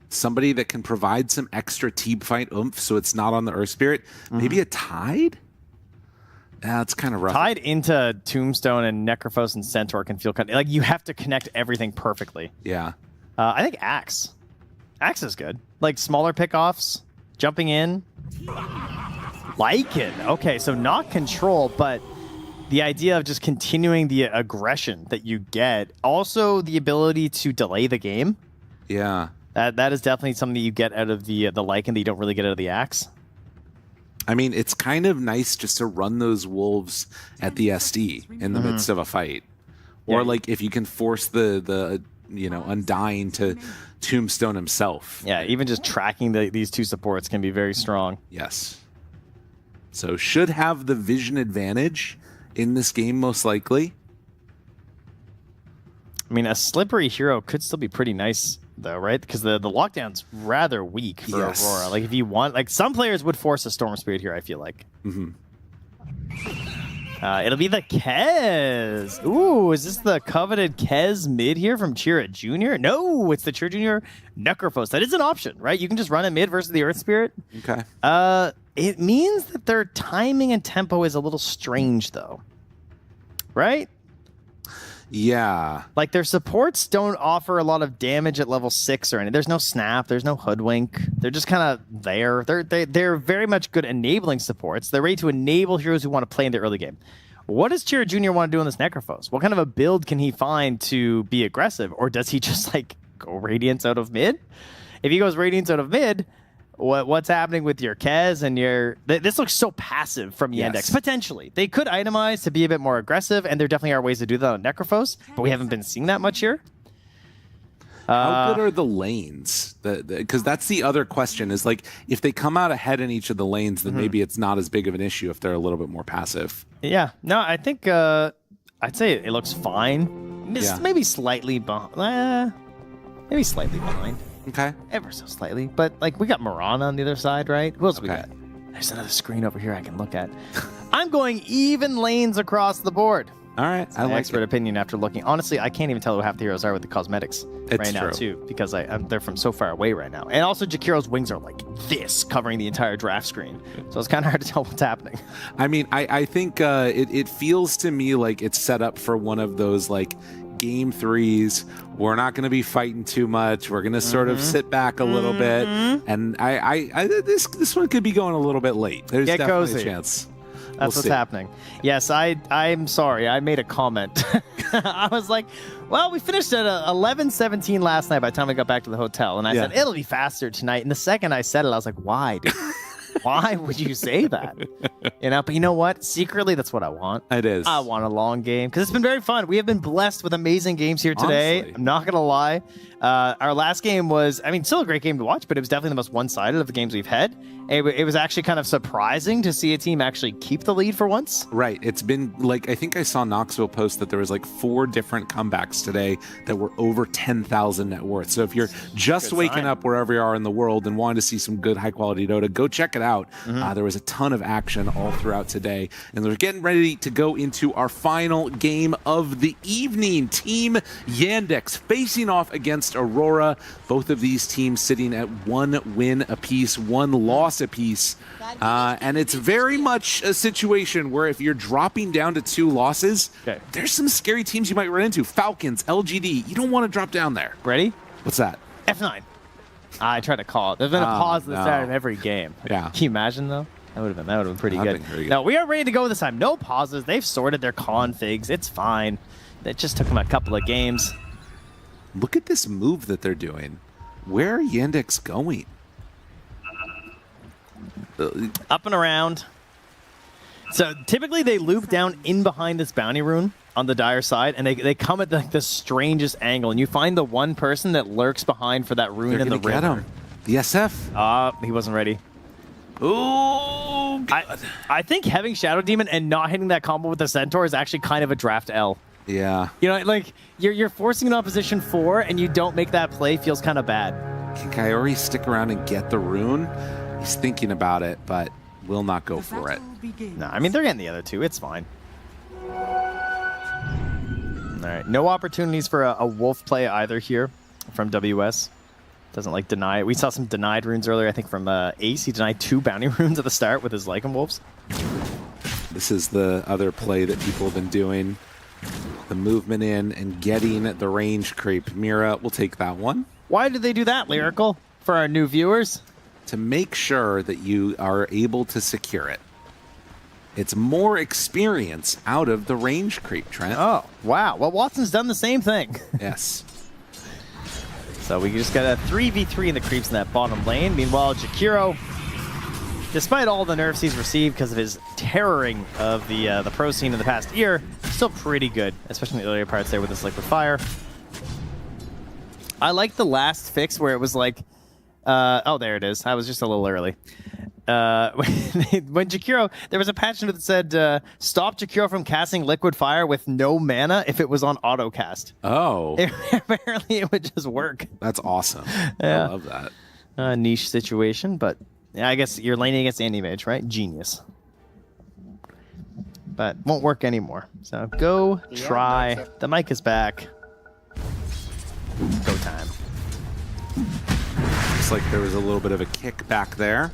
somebody that can provide some extra team fight oomph so it's not on the Earth Spirit. Maybe a Tide? Yeah, it's kind of rough. Tied into Tombstone and Necrophos and Centaur can feel kind of like you have to connect everything perfectly. Yeah. I think Axe. Axe is good. Like smaller pickoffs, jumping in. Like it. Okay, so not control, but the idea of just continuing the aggression that you get. Also, the ability to delay the game. Yeah. That is definitely something that you get out of the Lycan that you don't really get out of the Axe. I mean, it's kind of nice just to run those wolves at the SD in the midst of a fight. Or Yeah. like if you can force the Undying to Tombstone himself. Yeah, even just tracking these two supports can be very strong. Yes. So should have the vision advantage in this game most likely. I mean, a slippery hero could still be pretty nice, though, right? Because the lockdown's rather weak for Yes. Aurora. Like, if you want... Like, some players would force a Storm Spirit here, I feel like. It'll be the Kez. Ooh, is this the coveted Kez mid here from Chira Jr.? No, it's the Chira Jr. Necrophos. That is an option, right? You can just run it mid versus the Earth Spirit. Okay. It means that their timing and tempo is a little strange, though. Right? Yeah. Like, their supports don't offer a lot of damage at level 6 or anything. There's no snap. There's no hoodwink. They're just kind of there. They're very much good enabling supports. They're ready to enable heroes who want to play in the early game. What does Chira Jr. want to do in this Necrophos? What kind of a build can he find to be aggressive? Or does he just, like, go Radiance out of mid? If he goes Radiance out of mid... What's happening with your Kez and your... This looks so passive from Yandex. Yes. Potentially. They could itemize to be a bit more aggressive, and there definitely are ways to do that on Necrophos, but we haven't been seeing that much here. How good are the lanes? Because that's the other question is, like, if they come out ahead in each of the lanes, then maybe it's not as big of an issue if they're a little bit more passive. Yeah. No, I think... I'd say it looks fine. Yeah. Maybe slightly behind. Maybe slightly behind. Okay. Ever so slightly. But, like, we got Mirana on the other side, right? Who else we Okay. got? There's another screen over here I can look at. I'm going even lanes across the board. All right. I My like expert it. opinion after looking. Honestly, I can't even tell who half the heroes are with the cosmetics It's right now, true. too, because they're from so far away right now. And also, Jakiro's wings are like this, covering the entire draft screen. So it's kind of hard to tell what's happening. I mean, I think it feels to me like it's set up for one of those, like, game threes. We're not going to be fighting too much. We're going to sort of sit back a little bit. And this one could be going a little bit late. There's Get definitely cozy. a chance. That's what's happening. Yes, I'm sorry. I made a comment. I was like, well, we finished at 11:17 last night by the time we got back to the hotel. And I said, it'll be faster tonight. And the second I said it, I was like, why, dude? Why would you say that? But you know what? Secretly, that's what I want. It is. I want a long game because it's been very fun. We have been blessed with amazing games here today. Honestly. I'm not going to lie. Our last game was, still a great game to watch, but it was definitely the most one-sided of the games we've had. It was actually kind of surprising to see a team actually keep the lead for once. Right. It's been like, I think I saw Knoxville post that there was like 4 different comebacks today that were over 10,000 net worth. So if you're just Good waking sign. up wherever you are in the world and wanting to see some good high quality Dota, go check it out. There was a ton of action all throughout today. And we're getting ready to go into our final game of the evening. Team Yandex facing off against Aurora. Both of these teams sitting at 1 win apiece, 1 loss apiece. And it's very much a situation where if you're dropping down to 2 losses, there's some scary teams you might run into. Falcons, LGD. You don't want to drop down there. Ready? What's that? F9. I tried to call it. There's been a pause at the start of every game. Yeah. Can you imagine, though? That would have been pretty That'd good. been very good. No, we are ready to go this time. No pauses. They've sorted their configs. It's fine. It just took them a couple of games. Look at this move that they're doing. Where are Yandex going? Up and around. So typically they loop down in behind this bounty rune on the Dire side, and they come at like the strangest angle, and you find the one person that lurks behind for that rune in the get river. him. The SF. He wasn't ready. Oh, God. I think having Shadow Demon and not hitting that combo with the Centaur is actually kind of a draft L. Yeah. You know, like you're forcing an opposition 4, and you don't make that play feels kind of bad. Can Kaori stick around and get the rune? He's thinking about it, but will not go for it. No, I mean, they're getting the other 2. It's fine. All right. No opportunities for a wolf play either here from WS. Doesn't like deny it. We saw some denied runes earlier, I think, from Ace. He denied 2 bounty runes at the start with his Lycan Wolves. This is the other play that people have been doing. The movement in and getting the range creep. Mira will take that one. Why did they do that, Lyrical? For our new viewers? To make sure that you are able to secure it. It's more experience out of the range creep, Trent. Oh, wow. Well, Watson's done the same thing. Yes. So we just got a 3v3 in the creeps in that bottom lane. Meanwhile, Jakiro, despite all the nerfs he's received because of his terroring of the pro scene in the past year, still pretty good, especially in the earlier parts there with his liquid fire. I like the last fix where it was like, oh, there it is. I was just a little early. When Jakiro, there was a patch note that said, stop Jakiro from casting liquid fire with no mana if it was on auto cast. Oh. Apparently it would just work. That's awesome. Yeah. I love that. Niche situation, but yeah, I guess you're laning against anti-mage, right? Genius. But won't work anymore. So go try. The mic is back. Go time. Looks like there was a little bit of a kick back there.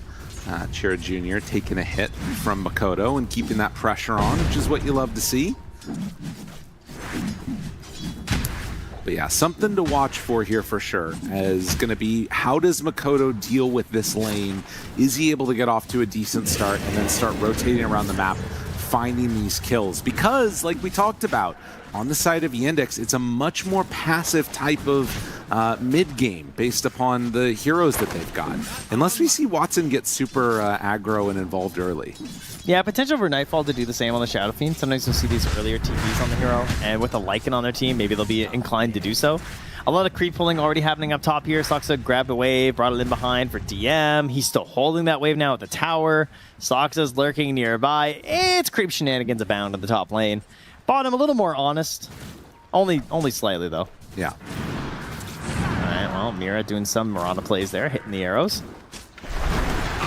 Chira Jr. taking a hit from Makoto and keeping that pressure on, which is what you love to see. But yeah, something to watch for here for sure is going to be how does Makoto deal with this lane? Is he able to get off to a decent start and then start rotating around the map, finding these kills? Because, like we talked about, on the side of Yandex, it's a much more passive type of mid-game based upon the heroes that they've got. Unless we see Watson get super aggro and involved early. Yeah, potential for Nightfall to do the same on the Shadow Fiend. Sometimes you'll see these earlier TPs on the hero, and with a Lycan on their team, maybe they'll be inclined to do so. A lot of creep pulling already happening up top here. Soxa grabbed a wave, brought it in behind for DM. He's still holding that wave now at the tower. Soxa's lurking nearby. It's creep shenanigans abound in the top lane. Bottom a little more honest. Only slightly, though. Yeah. Alright, well, Mira doing some Mirana plays there, hitting the arrows.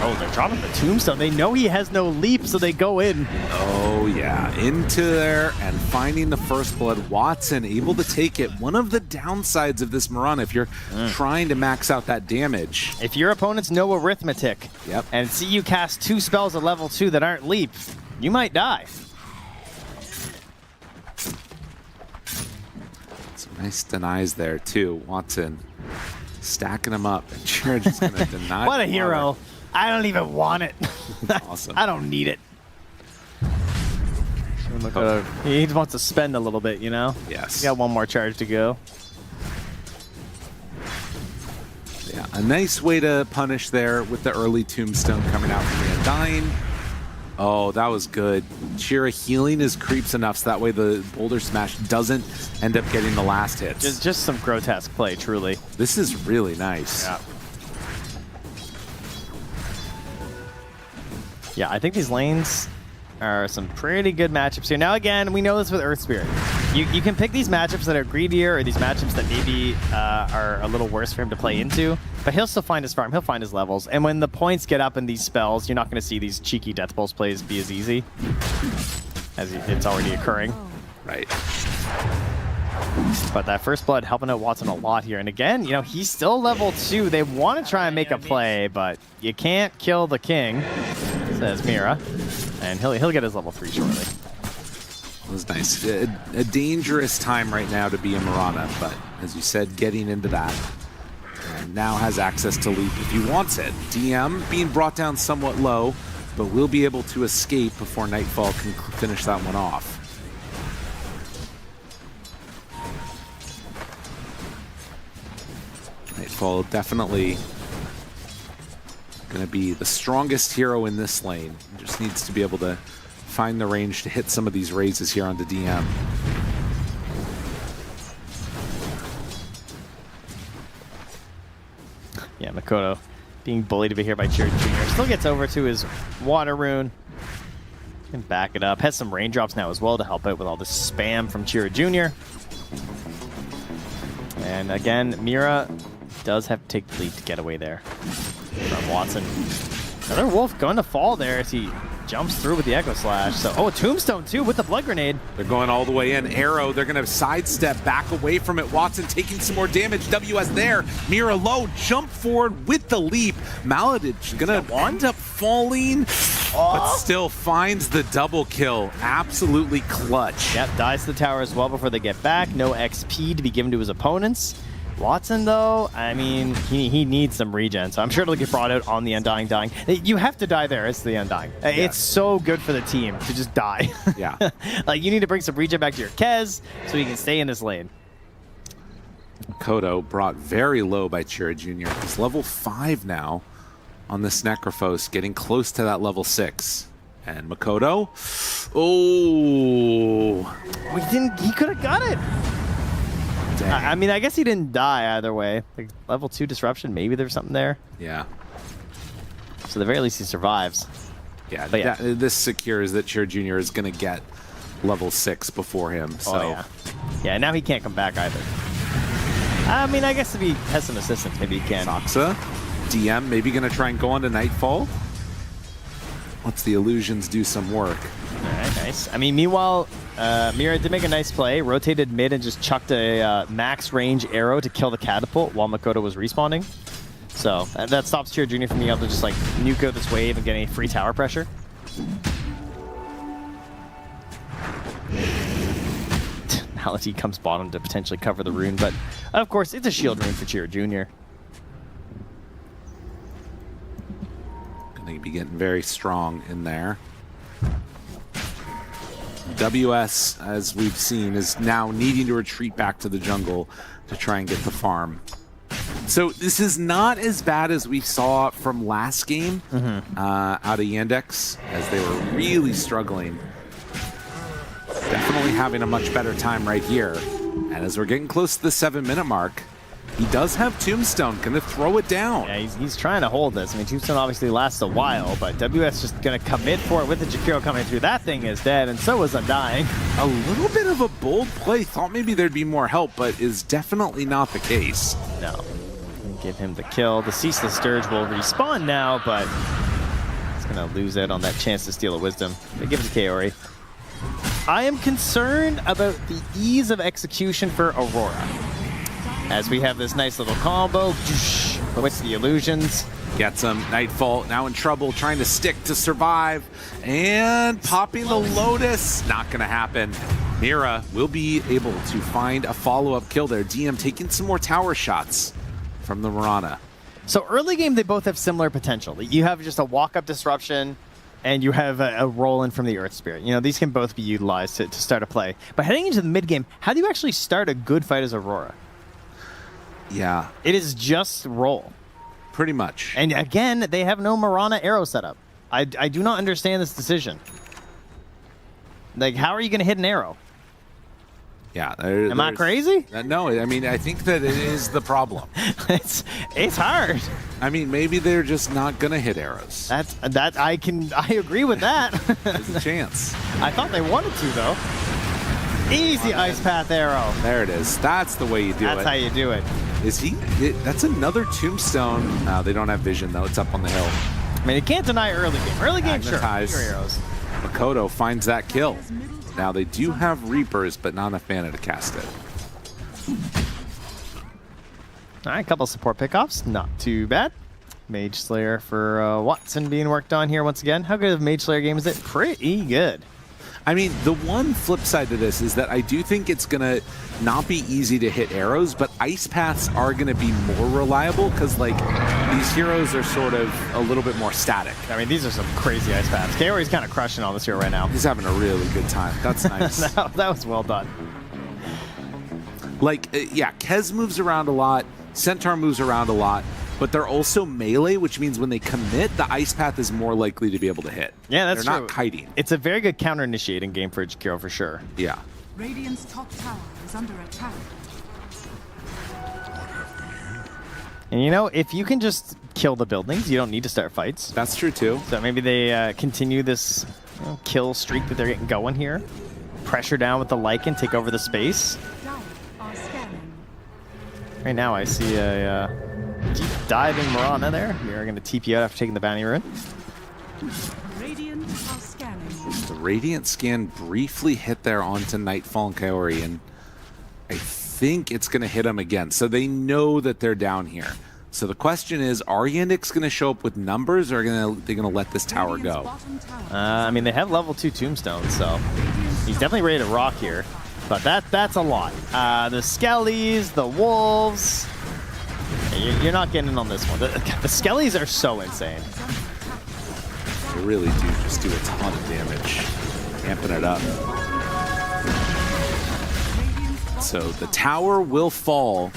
Oh, they're dropping the tombstone. They know he has no leap, so they go in. Oh, yeah. Into there and finding the first blood. Watson able to take it. One of the downsides of this Mirana, if you're trying to max out that damage. If your opponents know arithmetic and see you cast 2 spells at level 2 that aren't leap, you might die. Some nice denies there, too. Watson stacking them up. You're just going to deny. What a hero. I don't even want it. Awesome. I don't need it. He just wants to spend a little bit, you know? Yes. He's got one more charge to go. Yeah, a nice way to punish there with the early tombstone coming out from the Undying. Oh, that was good. Chira healing his creeps enough so that way the Boulder Smash doesn't end up getting the last hits. Just some grotesque play, truly. This is really nice. Yeah. Yeah, I think these lanes are some pretty good matchups here. Now, again, we know this with Earth Spirit. You can pick these matchups that are greedier or these matchups that maybe are a little worse for him to play into, but he'll still find his farm. He'll find his levels. And when the points get up in these spells, you're not going to see these cheeky Death Pulse plays be as easy as it's already occurring. Right. But that first blood helping out Watson a lot here. And again, you know, he's still level 2. They want to try and make a play, but you can't kill the king, says Mira. And he'll get his level 3 shortly. It was nice. A dangerous time right now to be a Mirana, but as you said, getting into that. And now has access to leap if he wants it. DM being brought down somewhat low, but will be able to escape before Nightfall can finish that one off. Nightfall definitely going to be the strongest hero in this lane. He just needs to be able to find the range to hit some of these raises here on the DM. Yeah, Makoto being bullied over here by Chira Jr. Still gets over to his water rune. Can back it up. Has some raindrops now as well to help out with all this spam from Chira Jr. And again, Mira does have to take the lead to get away there from Watson. Another Wolf going to fall there as he jumps through with the Echo Slash. So, oh, a Tombstone too with the Blood Grenade. They're going all the way in. Arrow, they're going to sidestep back away from it. Watson taking some more damage. WS there. Mira low, jump forward with the leap. Maladich going to end up falling, but still finds the double kill. Absolutely clutch. Yep, dies to the tower as well before they get back. No XP to be given to his opponents. Watson, though, I mean, he needs some regen, so I'm sure it'll get brought out on the Undying dying. You have to die there. It's the Undying. Yeah. It's so good for the team to just die. Yeah. Like, you need to bring some regen back to your Kez so you can stay in this lane. Kodo brought very low by Chira Jr. He's level 5 now on this Necrophos, getting close to that level 6. And Makoto, He could have got it. I mean, I guess he didn't die either way. Like, level 2 disruption, maybe there's something there. Yeah. So at the very least, he survives. Yeah, But yeah. This secures that Chira Jr. is going to get level 6 before him. So. Oh, yeah. Yeah, now he can't come back either. I mean, I guess if he has some assistance, maybe he can. Soxa, DM, maybe going to try and go on to Nightfall. Lets the illusions do some work. All right, nice. I mean, meanwhile, Mira did make a nice play, rotated mid and just chucked a max range arrow to kill the catapult while Makoto was respawning. So that stops Chira Jr. from being able to just like nuke out this wave and get any free tower pressure. Malady comes bottom to potentially cover the rune, but of course it's a shield rune for Chira Jr. Going to be getting very strong in there. WS, as we've seen, is now needing to retreat back to the jungle to try and get the farm. So this is not as bad as we saw from last game out of Yandex, as they were really struggling. Definitely having a much better time right here. And as we're getting close to the 7-minute mark, he does have Tombstone. Going to throw it down. Yeah, he's trying to hold this. I mean, Tombstone obviously lasts a while, but WS just going to commit for it with the Jakiro coming through. That thing is dead, and so is Undying. A little bit of a bold play. Thought maybe there'd be more help, but is definitely not the case. No. Give him the kill. The Ceaseless Sturge will respawn now, but he's going to lose out on that chance to steal a Wisdom. They give it to Kaori. I am concerned about the ease of execution for Aurora, as we have this nice little combo with the illusions. Gets him. Nightfall now in trouble, trying to stick to survive. And popping the Lotus. Not going to happen. Mira will be able to find a follow-up kill there. DM taking some more tower shots from the Mirana. So early game, they both have similar potential. You have just a walk-up disruption, and you have a roll-in from the Earth Spirit. You know, these can both be utilized to start a play. But heading into the mid-game, how do you actually start a good fight as Aurora? Yeah. It is just roll. Pretty much. And again, they have no Mirana arrow setup. I do not understand this decision. Like, how are you going to hit an arrow? Yeah. Am I crazy? No, I mean, I think that it is the problem. It's hard. I mean, maybe they're just not going to hit arrows. I agree with that. There's a chance. I thought they wanted to, though. Easy Ice Path arrow. There it is. That's the way you do it. That's how you do it. Is he? That's another Tombstone. No, they don't have vision, though. It's up on the hill. I mean, you can't deny early game. Early game, sure. Magnetize. Your arrows. Makoto finds that kill. Now they do have Reapers, but not enough mana to cast it. All right, a couple support pickoffs. Not too bad. Mage Slayer for Watson being worked on here once again. How good of a Mage Slayer game is it? Pretty good. I mean, the one flip side to this is that I do think it's going to not be easy to hit arrows, but ice paths are going to be more reliable because, like, these heroes are sort of a little bit more static. I mean, these are some crazy ice paths. Kaori's kind of crushing on this hero right now. He's having a really good time. That's nice. that was well done. Like, yeah, Kez moves around a lot. Centaur moves around a lot, but they're also melee, which means when they commit, the Ice Path is more likely to be able to hit. Yeah, that's They're true. not kiting. It's a very good counter-initiating game for Jakiro for sure. Yeah. Radiant's top tower is under attack. And you know, if you can just kill the buildings, you don't need to start fights. That's true too. So maybe they continue this kill streak that they're getting going here. Pressure down with the Lycan, take over the space. Dire are scanning. Right now I see a deep diving Mirana there. We are going to TP out after taking the bounty rune. Radiant are scanning. The Radiant scan briefly hit there onto Nightfall and Kaori, and I think it's going to hit them again. So they know that they're down here. So the question is, are Yandex going to show up with numbers, or are they going to let this tower Radiant's go? bottom tower I mean, they have level 2 tombstones, so he's definitely ready to rock here. But that's a lot. The Skellies, the Wolves. You're not getting in on this one. The Skellies are so insane. They really do just do a ton of damage, amping it up. So the tower will fall.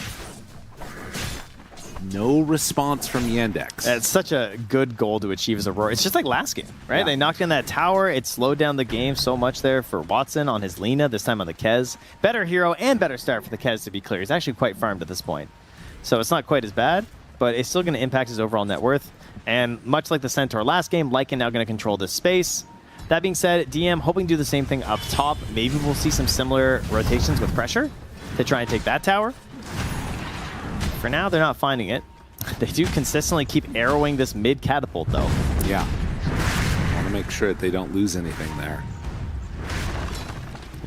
No response from Yandex. It's such a good goal to achieve as Aurora. It's just like last game, right? Yeah. They knocked in that tower. It slowed down the game so much there for Watson on his Lina, this time on the Kez. Better hero and better start for the Kez, to be clear. He's actually quite farmed at this point. So it's not quite as bad, but it's still going to impact his overall net worth. And much like the Centaur last game, Lycan now going to control this space. That being said, DM hoping to do the same thing up top. Maybe we'll see some similar rotations with pressure to try and take that tower. For now, they're not finding it. They do consistently keep arrowing this mid catapult, though. Yeah. Want to make sure that they don't lose anything there.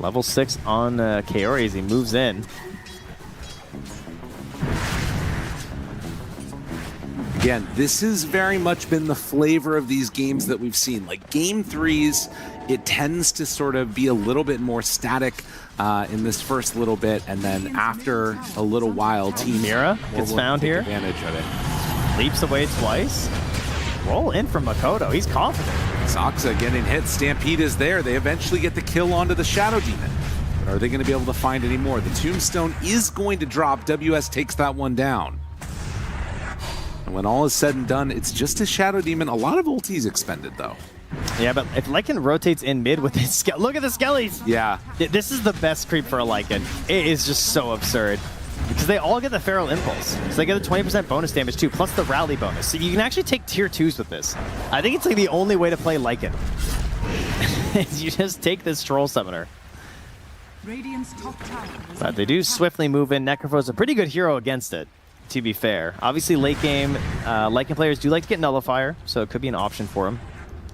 Level 6 on Kaori as he moves in. Again, this has very much been the flavor of these games that we've seen. Like game 3s, it tends to sort of be a little bit more static in this first little bit, and then after a little while, Team Mira gets found here. Advantage of it. Leaps away twice. Roll in from Makoto. He's confident. Saksa getting hit. Stampede is there. They eventually get the kill onto the Shadow Demon. But are they going to be able to find any more? The Tombstone is going to drop. WS takes that one down. And when all is said and done, it's just a Shadow Demon. A lot of ultis expended, though. Yeah, but if Lycan rotates in mid with his look at the Skellies. Yeah. This is the best creep for a Lycan. It is just so absurd. Because they all get the Feral Impulse. So they get a 20% bonus damage too, plus the rally bonus. So you can actually take tier 2s with this. I think it's like the only way to play Lycan. You just take this Troll Summoner. Radiant's top tower is But they do swiftly move in. Necropho's a pretty good hero against it, to be fair. Obviously, late game, Lycan players do like to get Nullifier, so it could be an option for them.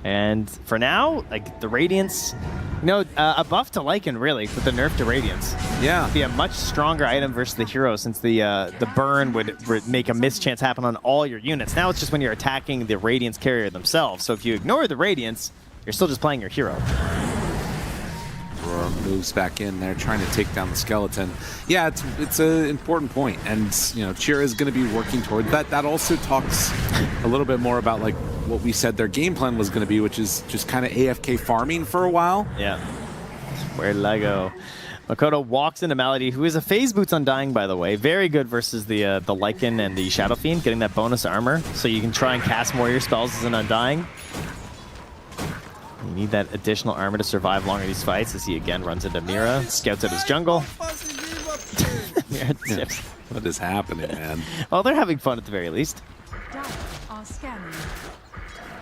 And for now, like the Radiance, you know, a buff to Lycan, really, with the nerf to Radiance. Yeah. It'd be a much stronger item versus the hero, since the burn would make a mischance happen on all your units. Now it's just when you're attacking the Radiance carrier themselves. So if you ignore the Radiance, you're still just playing your hero. Aurora moves back in there, trying to take down the skeleton. Yeah, it's an important point, and you know, Chira is going to be working toward that. That also talks a little bit more about like what we said their game plan was going to be, which is just kind of AFK farming for a while. Yeah. Where'd I go? Makoto walks into Malady, who is a phase boots Undying, by the way. Very good versus the Lycan and the Shadow Fiend, getting that bonus armor, so you can try and cast more of your spells as an Undying. You need that additional armor to survive longer these fights, as he again runs into Mira, scouts out his jungle. Mira tips. What is happening, man? Well, they're having fun at the very least. dire are scanning.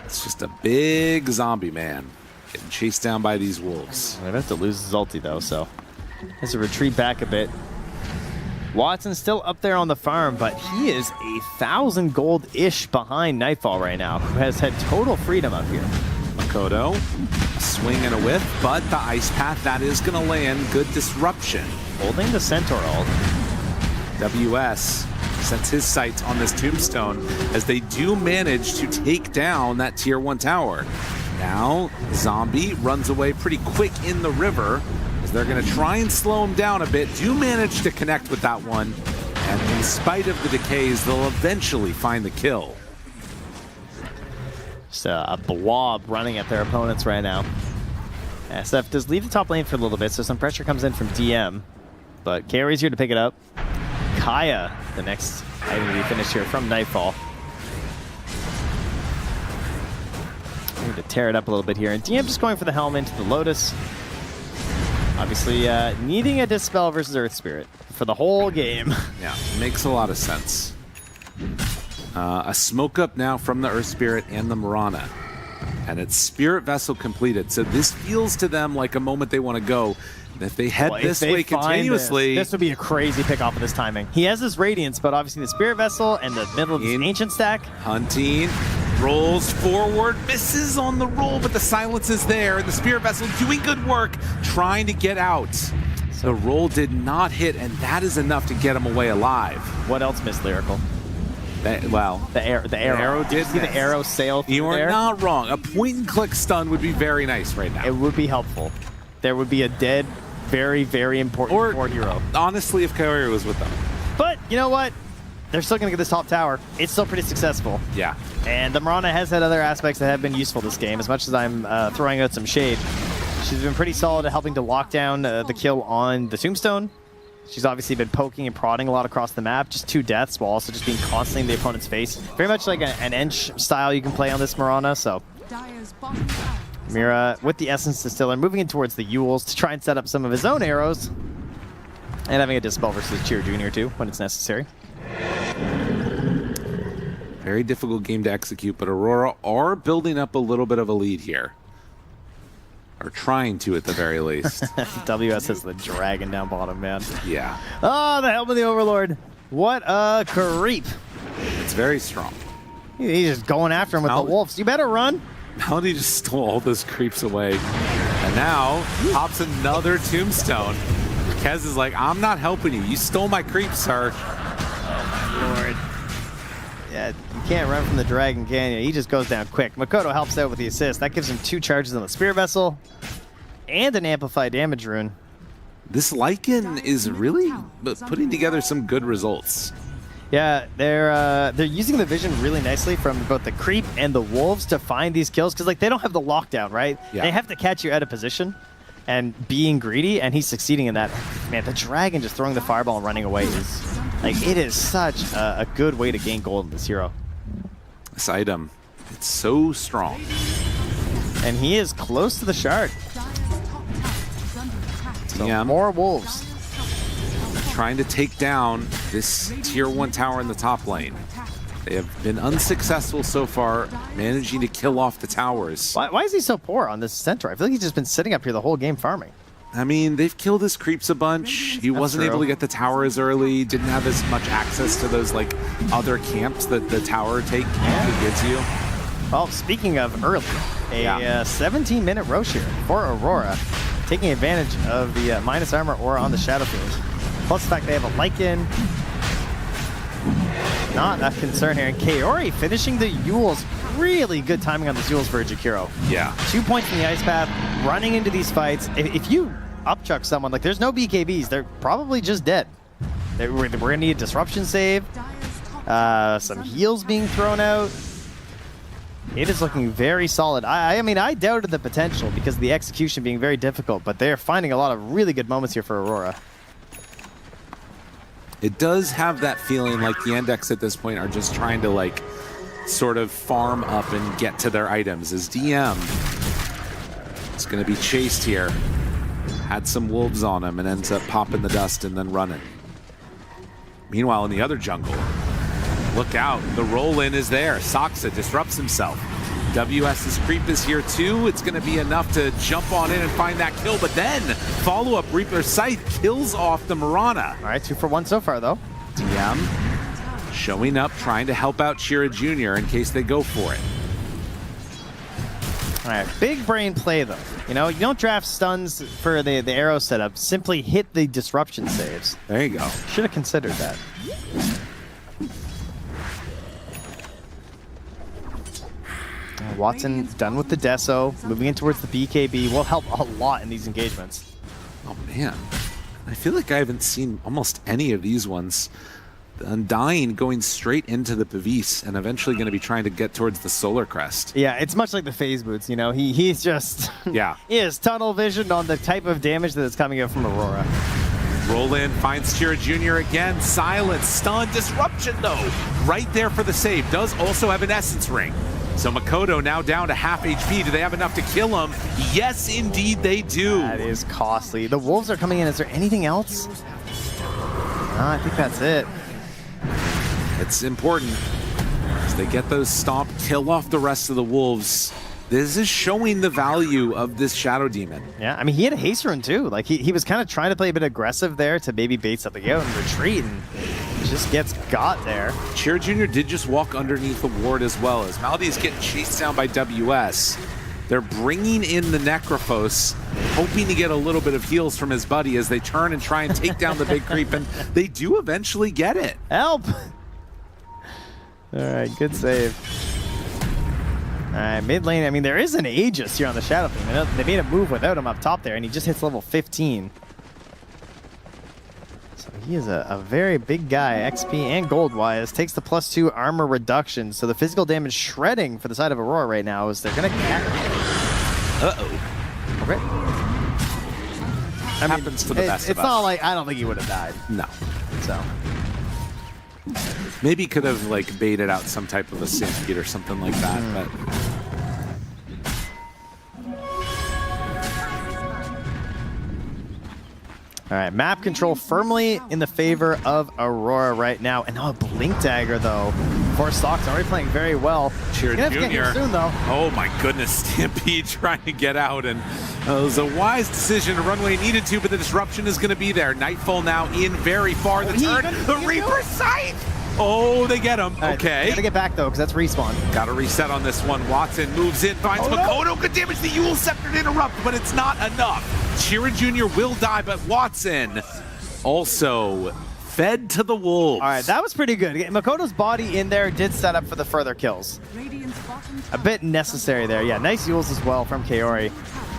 It's just a big zombie man getting chased down by these wolves. They're about to lose his ulti, though, so has to retreat back a bit. Watson's still up there on the farm, but he is 1,000 gold-ish behind Nightfall right now, who has had total freedom up here. Makoto, a swing and a whiff, but the ice path, that is going to land. Good disruption. Holding the Centaur ult. WS sets his sights on this tombstone as they do manage to take down that tier 1 tower. Now, Zombie runs away pretty quick in the river as they're going to try and slow him down a bit. Do manage to connect with that one, and in spite of the decays, they'll eventually find the kill. Just a blob running at their opponents right now. SF does leave the top lane for a little bit, so some pressure comes in from DM. But Kaori's here to pick it up. Kaya, the next Item to be finished here from Nightfall. We need to tear it up a little bit here. And DM just going for the helm into the Lotus. Obviously, needing a Dispel versus Earth Spirit for the whole game. Yeah, makes a lot of sense. A smoke up now from the Earth Spirit and the Mirana. And it's Spirit Vessel completed. So this feels to them like a moment they want to go. And if they head this way continuously... This would be a crazy pick off of this timing. He has his Radiance, but obviously the Spirit Vessel and the middle of his Ancient stack. Hunting, rolls forward, misses on the roll, but the silence is there. And the Spirit Vessel doing good work, trying to get out. The roll did not hit, and that is enough to get him away alive. What else missed, Lyrical? The arrow did see the arrow sail through You are there? not wrong. A point-and-click stun would be very nice right now. It would be helpful. There would be a dead, very, very important core hero. Honestly, if Kaori was with them. But you know what? They're still going to get this top tower. It's still pretty successful. Yeah. And the Mirana has had other aspects that have been useful this game, as much as I'm throwing out some shade. She's been pretty solid at helping to lock down the kill on the Tombstone. She's obviously been poking and prodding a lot across the map, just 2 deaths, while also just being constantly in the opponent's face. Very much like an Ench style you can play on this Mirana, so... Mira with the Essence Distiller, moving in towards the Yules to try and set up some of his own arrows. And having a Dispel versus Cheer Jr. too, when it's necessary. Very difficult game to execute, but Aurora are building up a little bit of a lead here. Or trying to, at the very least. WS has the dragon down bottom, man. Yeah. Oh, the Helm of the Overlord. What a creep. It's very strong. He's just going after him with the wolves. You better run. Melody just stole all those creeps away. And now, pops another Tombstone. Kez is like, I'm not helping you. You stole my creeps, sir. Lord. Yeah, you can't run from the dragon, can you? He just goes down quick. Makoto helps out with the assist. That gives him 2 charges on the Spirit Vessel and an amplified damage rune. This Lycan is really putting together some good results. Yeah, they're using the vision really nicely from both the creep and the wolves to find these kills, because like they don't have the lockdown, right? Yeah. They have to catch you out of position and being greedy, and he's succeeding in that. Man, the dragon just throwing the fireball and running away is like, it is such a good way to gain gold in this hero. This item, it's so strong. And he is close to the shard. So Yeah. more wolves. Trying to take down this tier 1 tower in the top lane. They have been unsuccessful so far, managing to kill off the towers. Why is he so poor on this center? I feel like he's just been sitting up here the whole game farming. I mean, they've killed his creeps a bunch. He wasn't true. able to get the tower as early, didn't have as much access to those like other camps that the tower gives you. Well, speaking of early, a 17-minute Roche here for Aurora, taking advantage of the minus armor aura on the Shadow Field. Plus the fact they have a Lycan. Not a concern here. And Kaori finishing the Yules. Really good timing on the Yules for Jakiro. Yeah. 2 points in the ice path, running into these fights. If you upchuck someone, like there's no BKBs, they're probably just dead. We're gonna need a disruption save. Some heals being thrown out. It is looking very solid. I mean, I doubted the potential because of the execution being very difficult, but they're finding a lot of really good moments here for Aurora. It does have that feeling like Yandex at this point are just trying to like sort of farm up and get to their items. As DM is going to be chased here. Had some wolves on him and ends up popping the dust and then running. Meanwhile, in the other jungle, look out. The roll-in is there. Saksa disrupts himself. WS's creep is here too. It's going to be enough to jump on in and find that kill, but then follow-up Reaper's Scythe kills off the Mirana. All right, 2 for 1 so far, though. DM showing up, trying to help out Shira Jr. in case they go for it. All right, big brain play, though. You know, you don't draft stuns for the arrow setup. Simply hit the disruption saves. There you go. Should have considered that. Watson done with the Deso, moving in towards the BKB will help a lot in these engagements. Oh man, I feel like I haven't seen almost any of these ones. The Undying going straight into the Pavis and eventually going to be trying to get towards the Solar Crest. Yeah, it's much like the phase boots, you know. He's just Yeah. he is tunnel visioned on the type of damage that is coming out from Aurora. Roll in, finds Chira Jr. again. Silence, stun, disruption though. Right there for the save. Does also have an Essence Ring. So Makoto now down to half HP. Do they have enough to kill him? Yes, indeed they do. That is costly. The Wolves are coming in. Is there anything else? No, I think that's it. It's important. As they get those stomp, kill off the rest of the Wolves. This is showing the value of this Shadow Demon. Yeah, I mean, he had a haste rune too. Like, he was kind of trying to play a bit aggressive there to maybe bait something out and retreat, and just gets got there. Chira Jr. did just walk underneath the ward as well, as Maldi is getting chased down by WS. They're bringing in the Necrophos, hoping to get a little bit of heals from his buddy as they turn and try and take down the big creep, and they do eventually get it. Help! All right, good save. All right, mid lane. I mean, there is an Aegis here on the Shadow Demon. They made a move without him up top there, and he just hits level 15. So he is a very big guy, XP and gold-wise. Takes the +2 armor reduction. So the physical damage shredding for the side of Aurora right now is they're going to Uh-oh. Okay. I mean, Happens to the best of it's us. not like, I don't think he would have died. No. So Maybe could have like baited out some type of a stampede or something like that, but all right, map control firmly in the favor of Aurora right now. And now a Blink Dagger, though. For Stocks already playing very well. Chira Gonna have to get here Jr. soon, though. Oh my goodness, Stampede trying to get out, and it was a wise decision to run where he needed to, but the disruption is going to be there. Nightfall now in very far. The turn, the Reaper sight! Oh, they get him. All right, Okay. gotta get back, though, because that's respawn. Got to reset on this one. Watson moves in, finds Makoto. Good damage. The Yule Scepter to interrupt, but it's not enough. Chira Jr. will die, but Watson also fed to the Wolves. All right, that was pretty good. Makoto's body in there did set up for the further kills. Radiant's bottom A bit necessary there. Yeah, nice Yules as well from Kaori.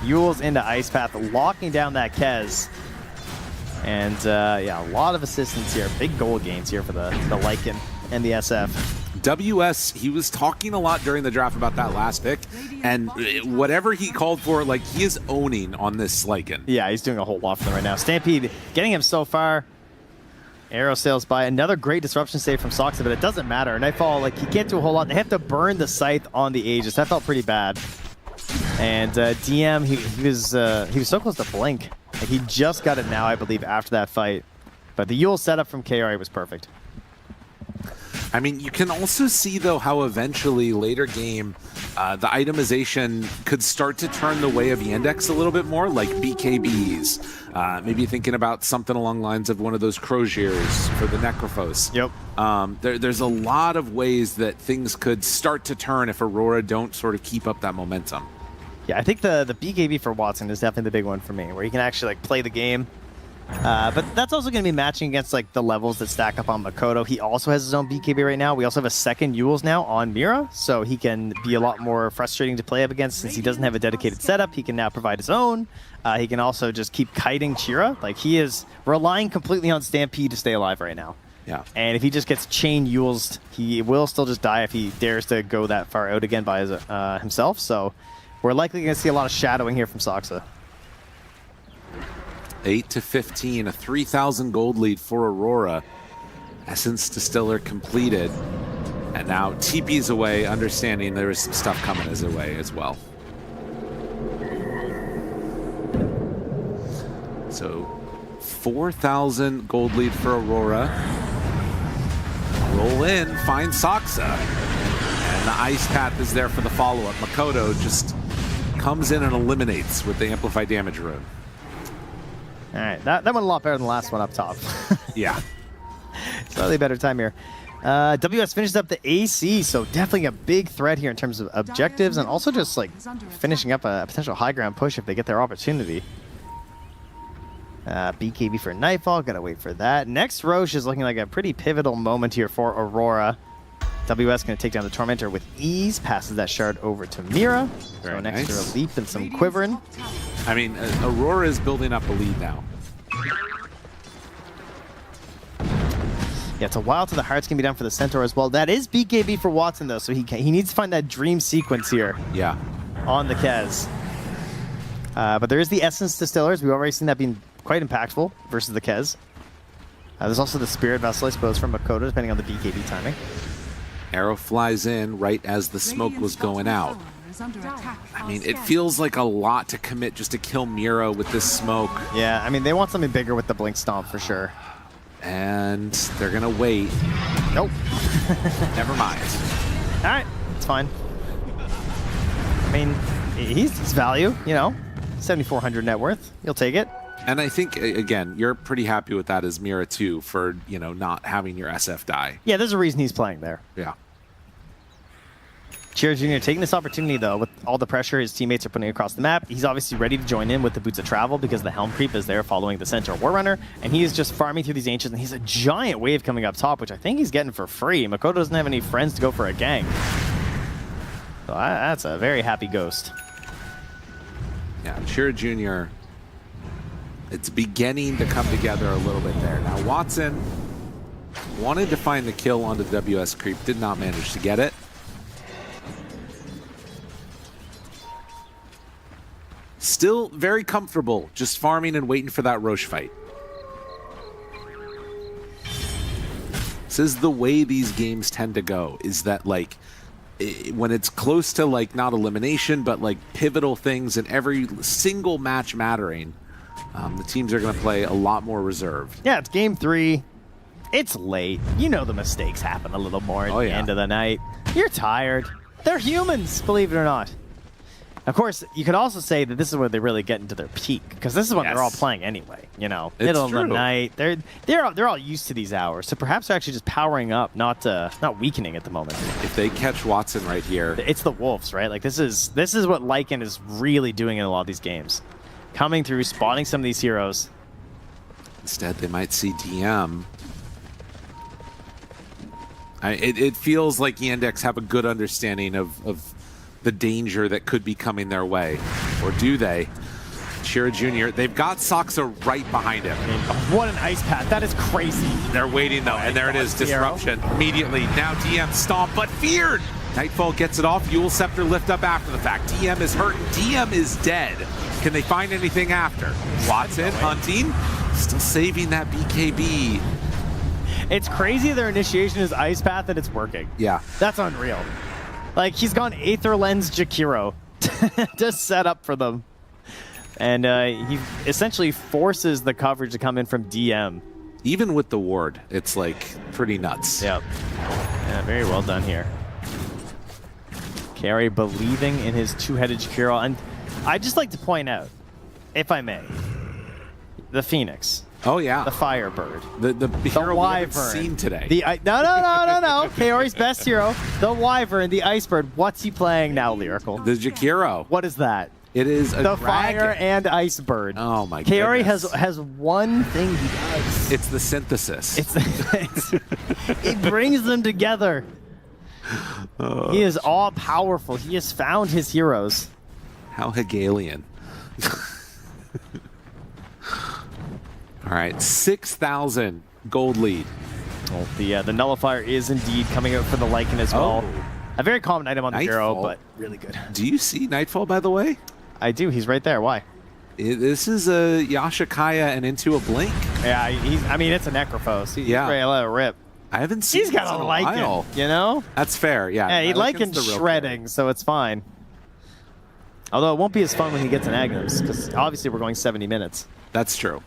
Yules into Ice Path, locking down that Kez. And yeah, a lot of assistance here. Big goal gains here for the Lycan and the SF. WS, he was talking a lot during the draft about that last pick, and whatever he called for, like, he is owning on this Lycan. Yeah, he's doing a whole lot for them right now. Stampede getting him so far. Arrow sails by. Another great disruption save from Soxa, but it doesn't matter. Nightfall, like, he can't do a whole lot. They have to burn the Scythe on the Aegis. That felt pretty bad. And DM, he was so close to Blink. Like, he just got it now, I believe, after that fight. But the Yule setup from KRA was perfect. I mean, you can also see, though, how eventually later game, the itemization could start to turn the way of Yandex a little bit more, like BKBs. Maybe thinking about something along the lines of one of those Croziers for the Necrophos. Yep. There's a lot of ways that things could start to turn if Aurora don't sort of keep up that momentum. Yeah, I think the BKB for Watson is definitely the big one for me, where he can actually like play the game. But that's also going to be matching against like the levels that stack up on Makoto. He also has his own BKB right now. We also have a second Yules now on Mira, so he can be a lot more frustrating to play up against since he doesn't have a dedicated setup. He can now provide his own. He can also just keep kiting Chira. Like, he is relying completely on Stampede to stay alive right now. Yeah. And if he just gets chain Yules, he will still just die if he dares to go that far out again by his, himself. So we're likely going to see a lot of shadowing here from Soxa. 8-15, a 3,000 gold lead for Aurora. Essence Distiller completed. And now TP's away, understanding there is some stuff coming his way as well. So 4,000 gold lead for Aurora. Roll in, find Soxa. And the Ice Path is there for the follow-up. Makoto just comes in and eliminates with the Amplify Damage rune. All right, that went a lot better than the last one up top. Yeah. Slightly better time here. WS finishes up the AC, so definitely a big threat here in terms of objectives and also just like finishing up a potential high ground push if they get their opportunity. BKB for Nightfall, gotta wait for that. Next Roche is looking like a pretty pivotal moment here for Aurora. WS gonna take down the Tormentor with ease, passes that shard over to Mira. Very so an extra nice. leap and some quivering. I mean, Aurora is building up a lead now. Yeah, it's a while till the hearts can be done for the Centaur as well. That is BKB for Watson, though, so he needs to find that dream sequence here Yeah. on the Kez. But there is the Essence Distillers. We've already seen that being quite impactful versus the Kez. There's also the Spirit Vessel, I suppose, from Makoto, depending on the BKB timing. Arrow flies in right as the smoke was going out. I mean, it feels like a lot to commit just to kill Mira with this smoke. Yeah, I mean, they want something bigger with the Blink Stomp for sure. And they're going to wait. Nope. Never mind. All right, it's fine. I mean, he's value, you know, 7,400 net worth. You'll take it. And I think, again, you're pretty happy with that as Mira, too, for, you know, not having your SF die. Yeah, there's a reason he's playing there. Yeah. Chira Jr. taking this opportunity, though, with all the pressure his teammates are putting across the map. He's obviously ready to join in with the Boots of Travel because the Helm Creep is there following the Centaur Warrunner, and he is just farming through these Ancients, and he's a giant wave coming up top, which I think he's getting for free. Makoto doesn't have any friends to go for a gang. So that's a very happy Ghost. Yeah, Chira Jr., it's beginning to come together a little bit there. Now, Watson wanted to find the kill onto the WS Creep, did not manage to get it. Still very comfortable just farming and waiting for that Roche fight. This is the way these games tend to go, is that like when it's close to like not elimination but like pivotal things and every single match mattering, the teams are going to play a lot more reserved. Yeah, it's game 3. It's late. You know the mistakes happen a little more at the end of the night. You're tired. They're humans, believe it or not. Of course, you could also say that this is where they really get into their peak, because this is when they're all playing anyway. You know, middle of the night. They're all used to these hours, so perhaps they're actually just powering up, not weakening at the moment. If they catch Watson right here, it's the Wolves, right? Like this is what Lycan is really doing in a lot of these games, coming through, spotting some of these heroes. Instead, they might see DM. It feels like Yandex have a good understanding of the danger that could be coming their way. Or do they? Chira Jr., they've got Saksa right behind him. I mean, what an ice path. That is crazy. They're waiting, though, and there it is, disruption. Immediately, now DM stomp, but feared! Nightfall gets it off, Yule Scepter lift up after the fact. DM is hurt, and DM is dead. Can they find anything after? Watson hunting, still saving that BKB. It's crazy their initiation is ice path and it's working. Yeah. That's unreal. Like, he's gone Aether Lens Jakiro to set up for them. And he essentially forces the coverage to come in from DM. Even with the ward, it's like pretty nuts. Yep. Yeah, very well done here. Carey believing in his two-headed Jakiro. And I'd just like to point out, if I may, the Phoenix. Oh, yeah. The Firebird. The hero we haven't Wyvern. seen today. No. Kaori's best hero. The Wyvern, the Icebird. What's he playing now, Lyrical? The Jakiro. What is that? It is a the dragon. Fire and Icebird. Oh, my Kaori goodness. has one thing he does. It's the synthesis. It brings them together. He is all-powerful. He has found his heroes. How Hegelian. All right, 6,000 gold lead. Well, the Nullifier is indeed coming out for the Lycan as well. Oh. A very common item on the hero, Nightfall. but really good. Do you see Nightfall, by the way? I do. He's right there. Why? This is a Yashikaya and into a blink. Yeah, I mean, it's a Necrophos. He's ready to let it rip. I haven't seen He's got this in a a while. Lycan, you know? That's fair, yeah. Yeah, he Lycan's Lycan's the real shredding, so it's fine. Although it won't be as fun when he gets an Agnes, because obviously we're going 70 minutes. That's true.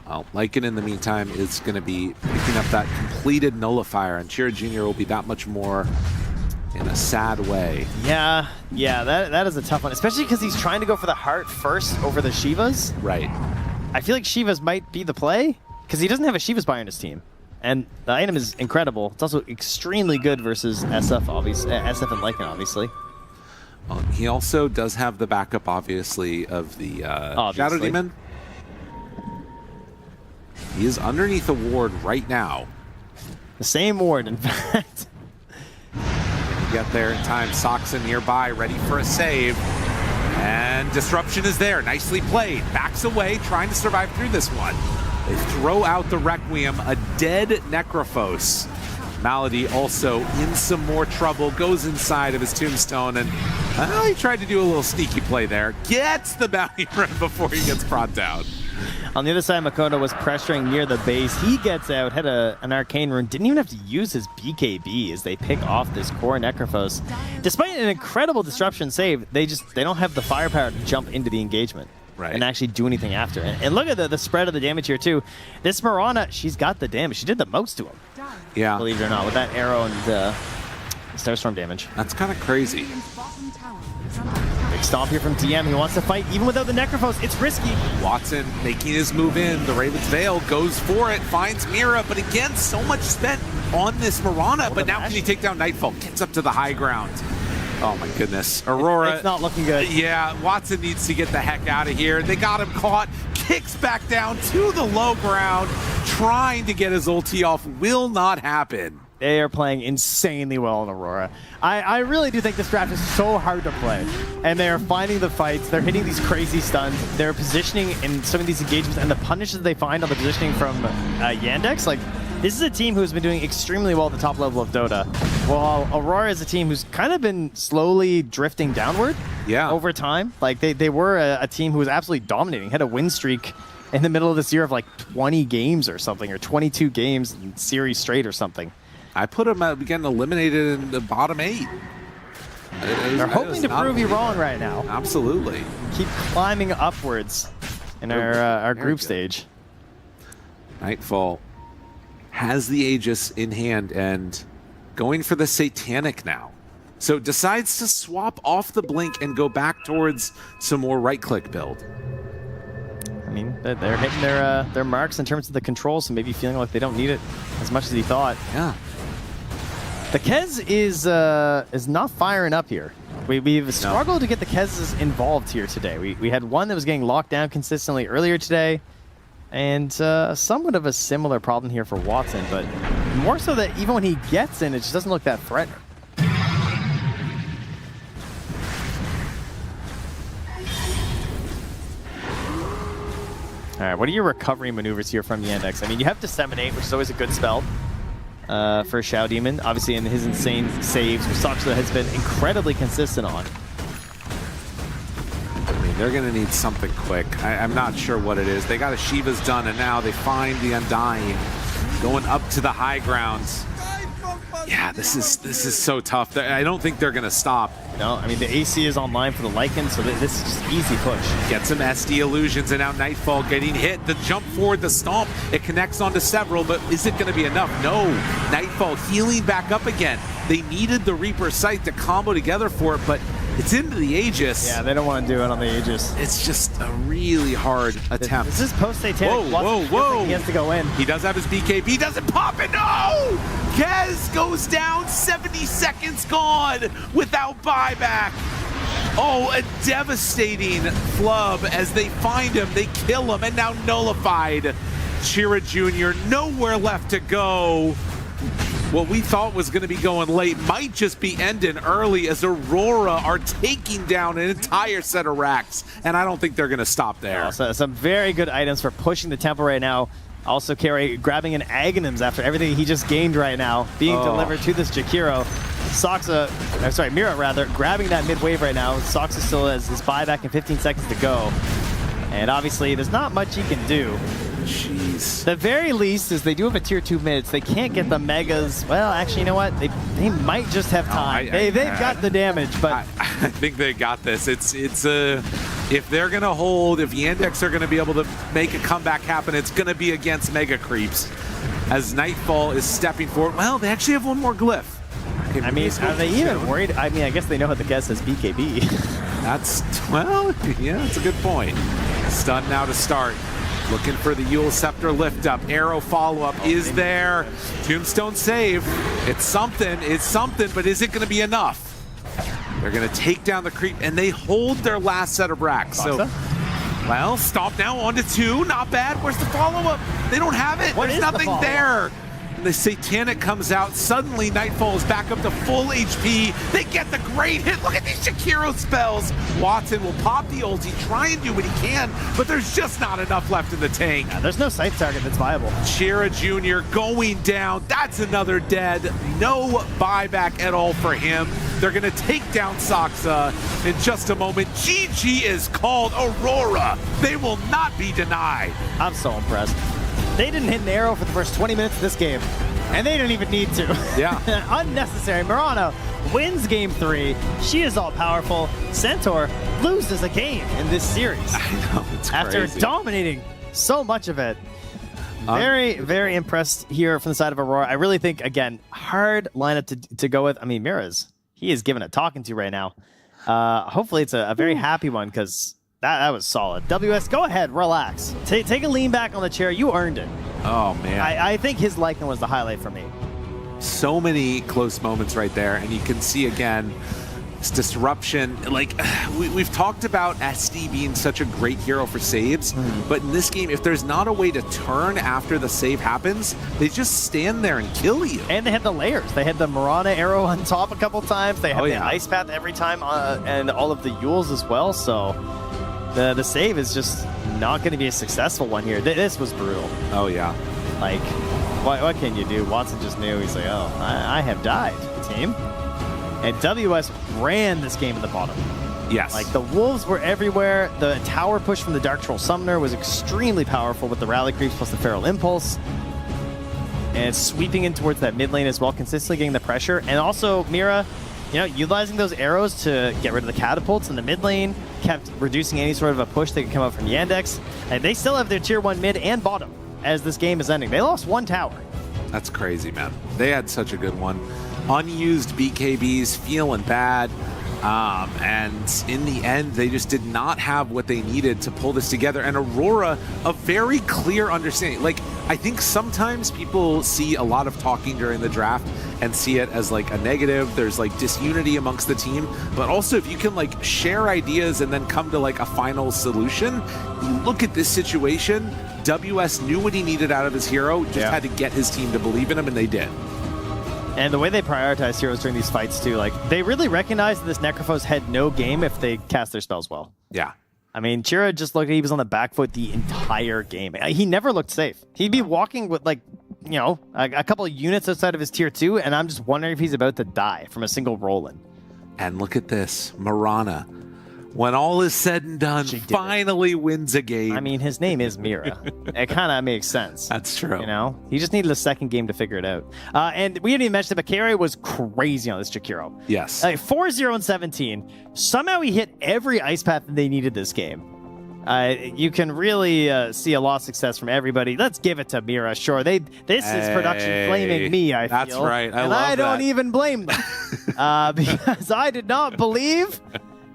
Well, Lycan, in the meantime, is going to be picking up that completed Nullifier, and Chira Jr. will be that much more in a sad way. Yeah, that is a tough one, especially because he's trying to go for the heart first over the Shivas. Right. I feel like Shivas might be the play, because he doesn't have a Shiva Spire in his team. And the item is incredible. It's also extremely good versus SF, obviously. SF and Lycan, obviously. Well, he also does have the backup, obviously, of the Shadow Demon. He is underneath a ward right now. The same ward, in fact. Get there in time. Saksa nearby, ready for a save. And disruption is there. Nicely played. Backs away, trying to survive through this one. They throw out the Requiem, a dead Necrophos. Malady also in some more trouble, goes inside of his tombstone, and he tried to do a little sneaky play there. Gets the bounty run before he gets brought down. On the other side, Makoto was pressuring near the base. He gets out, had an arcane rune, didn't even have to use his BKB as they pick off this core Necrophos. Despite an incredible disruption save, they don't have the firepower to jump into the engagement. Right. And actually do anything after. And look at the spread of the damage here too. This Mirana, she's got the damage. She did the most to him. Yeah. Believe it or not, with that arrow and Starstorm damage. That's kind of crazy. Big stomp here from DM. He wants to fight even without the Necrophos. It's risky. Watson making his move in. The Raven's Veil goes for it, finds Mira, but again, so much spent on this Mirana. But now can he take down Nightfall? Gets up to the high ground. Oh my goodness. Aurora. It's not looking good. Yeah, Watson needs to get the heck out of here. They got him caught. Kicks back down to the low ground. Trying to get his ulti off. Will not happen. They are playing insanely well in Aurora. I really do think this draft is so hard to play. And they're finding the fights. They're hitting these crazy stuns. They're positioning in some of these engagements. And the punishes they find on the positioning from Yandex, like, this is a team who's been doing extremely well at the top level of Dota, while Aurora is a team who's kind of been slowly drifting downward over time. Like, they were a team who was absolutely dominating, had a win streak in the middle of this year of like 20 games or something, or 22 games in series straight or something. I put them getting eliminated in the bottom 8. They're hoping to prove you wrong right now. Absolutely. Keep climbing upwards in our group stage. Nightfall has the Aegis in hand and going for the Satanic now. So decides to swap off the Blink and go back towards some more right-click build. I mean, they're hitting their marks in terms of the control, so maybe feeling like they don't need it as much as he thought. Yeah. The Kez is not firing up here. We've struggled to get the Kez's involved here today. We had one that was getting locked down consistently earlier today, and somewhat of a similar problem here for Watson, but more so that even when he gets in, it just doesn't look that threatening. All right, what are your recovery maneuvers here from Yandex? I mean, you have Disseminate, which is always a good spell for Shao Demon. Obviously, in his insane saves, which Soxa has been incredibly consistent on. I mean, they're going to need something quick. I'm not sure what it is. They got a Shiva's done, and now they find the Undying going up to the high grounds. Yeah, this is so tough. I don't think they're going to stop. No, I mean, the AC is online for the Lycan, so this is just easy push. Get some SD illusions, and now Nightfall getting hit. The jump forward, the stomp, it connects onto several, but is it going to be enough? No. Nightfall healing back up again. They needed the Reaper Sight to combo together for it, but it's into the Aegis. Yeah, they don't want to do it on the Aegis. It's just a really hard attempt. This is post-Satanic. Whoa. He has to go in. He does have his BKB, doesn't pop it, no! Kez goes down, 70 seconds gone without buyback. Oh, a devastating flub as they find him, they kill him, and now nullified. Chira Jr., nowhere left to go. What we thought was going to be going late might just be ending early as Aurora are taking down an entire set of racks, and I don't think they're going to stop there. So some very good items for pushing the tempo right now. Also, Carey grabbing an Aghanims after everything he just gained right now, being delivered to this Jakiro. Mira rather, grabbing that mid wave right now. Soxa still has his buyback in 15 seconds to go. And obviously, there's not much he can do. Jeez. The very least is they do have a tier 2 mids. They can't get the megas. Well, actually, you know what? They might just have time. They've got the damage, but I think they got this. If they're gonna hold, if Yandex are gonna be able to make a comeback happen, it's gonna be against mega creeps. As Nightfall is stepping forward. Well, they actually have one more glyph. Okay, I mean, are they even worried? I mean, I guess they know how the guess has BKB. That's a good point. Stun now to start. Looking for the Yule Scepter lift up. Arrow follow up is there. Tombstone save. It's something, but is it going to be enough? They're going to take down the creep, and they hold their last set of racks. So, well, stomp now onto 2. Not bad. Where's the follow up? They don't have it. There's nothing there. the Satanic comes out. Suddenly, Nightfall is back up to full HP. They get the great hit. Look at these Shakiro spells. Watson will pop the ulti, try and do what he can, but there's just not enough left in the tank. Yeah, there's no scythe target that's viable. Chira Jr. going down. That's another dead. No buyback at all for him. They're going to take down Saksa in just a moment. GG is called. Aurora. They will not be denied. I'm so impressed. They didn't hit an arrow for the first 20 minutes of this game, and they didn't even need to. Yeah. Unnecessary. Murano wins game 3. She is all powerful. Centaur loses a game in this series. I know, it's after crazy. dominating so much of it. Very, very impressed here from the side of Aurora. I really think, again, hard lineup to go with. I mean, he is given a talking to right now. Hopefully it's a very happy one, because that was solid. WS, go ahead, relax. Take a lean back on the chair. You earned it. Oh, man. I think his Lycan was the highlight for me. So many close moments right there, and you can see again this disruption. Like, we've talked about SD being such a great hero for saves, but in this game, if there's not a way to turn after the save happens, they just stand there and kill you. And they had the layers. They had the Marana arrow on top a couple times. They had the ice path every time, and all of the Yules as well. So the save is just not going to be a successful one here. This was brutal. Oh, yeah. Like, what can you do? Watson just knew. He's like, oh, I have died, team. And WS ran this game in the bottom. Yes. Like, the wolves were everywhere. The tower push from the Dark Troll Summoner was extremely powerful with the rally creeps plus the Feral Impulse. And sweeping in towards that mid lane as well, consistently getting the pressure. And also, Mira, utilizing those arrows to get rid of the catapults in the mid lane, kept reducing any sort of a push that could come out from Yandex. And they still have their tier 1 mid and bottom as this game is ending. They lost 1 tower. That's crazy, man. They had such a good one. Unused BKBs, feeling bad. And in the end, they just did not have what they needed to pull this together. And Aurora, a very clear understanding. Like, I think sometimes people see a lot of talking during the draft and see it as like a negative. There's like disunity amongst the team. But also, if you can like share ideas and then come to like a final solution, you look at this situation, WS knew what he needed out of his hero, just had to get his team to believe in him, and they did. And the way they prioritize heroes during these fights, too, like, they really recognized that this Necrophos had no game if they cast their spells well. Yeah. I mean, Chira just looked like he was on the back foot the entire game. He never looked safe. He'd be walking with, like, a couple of units outside of his tier 2, and I'm just wondering if he's about to die from a single roll-in. And look at this. Marana, when all is said and done, finally wins a game. I mean, his name is Mira. It kind of makes sense. That's true. He just needed a second game to figure it out. And we didn't even mention that Bakary was crazy on this Jakiro. Yes. 4-0 and 17. Somehow he hit every ice path that they needed this game. You can really see a lot of success from everybody. Let's give it to Mira. Sure, this is production blaming me, I feel. That's right. And I don't even blame them. Because I did not believe...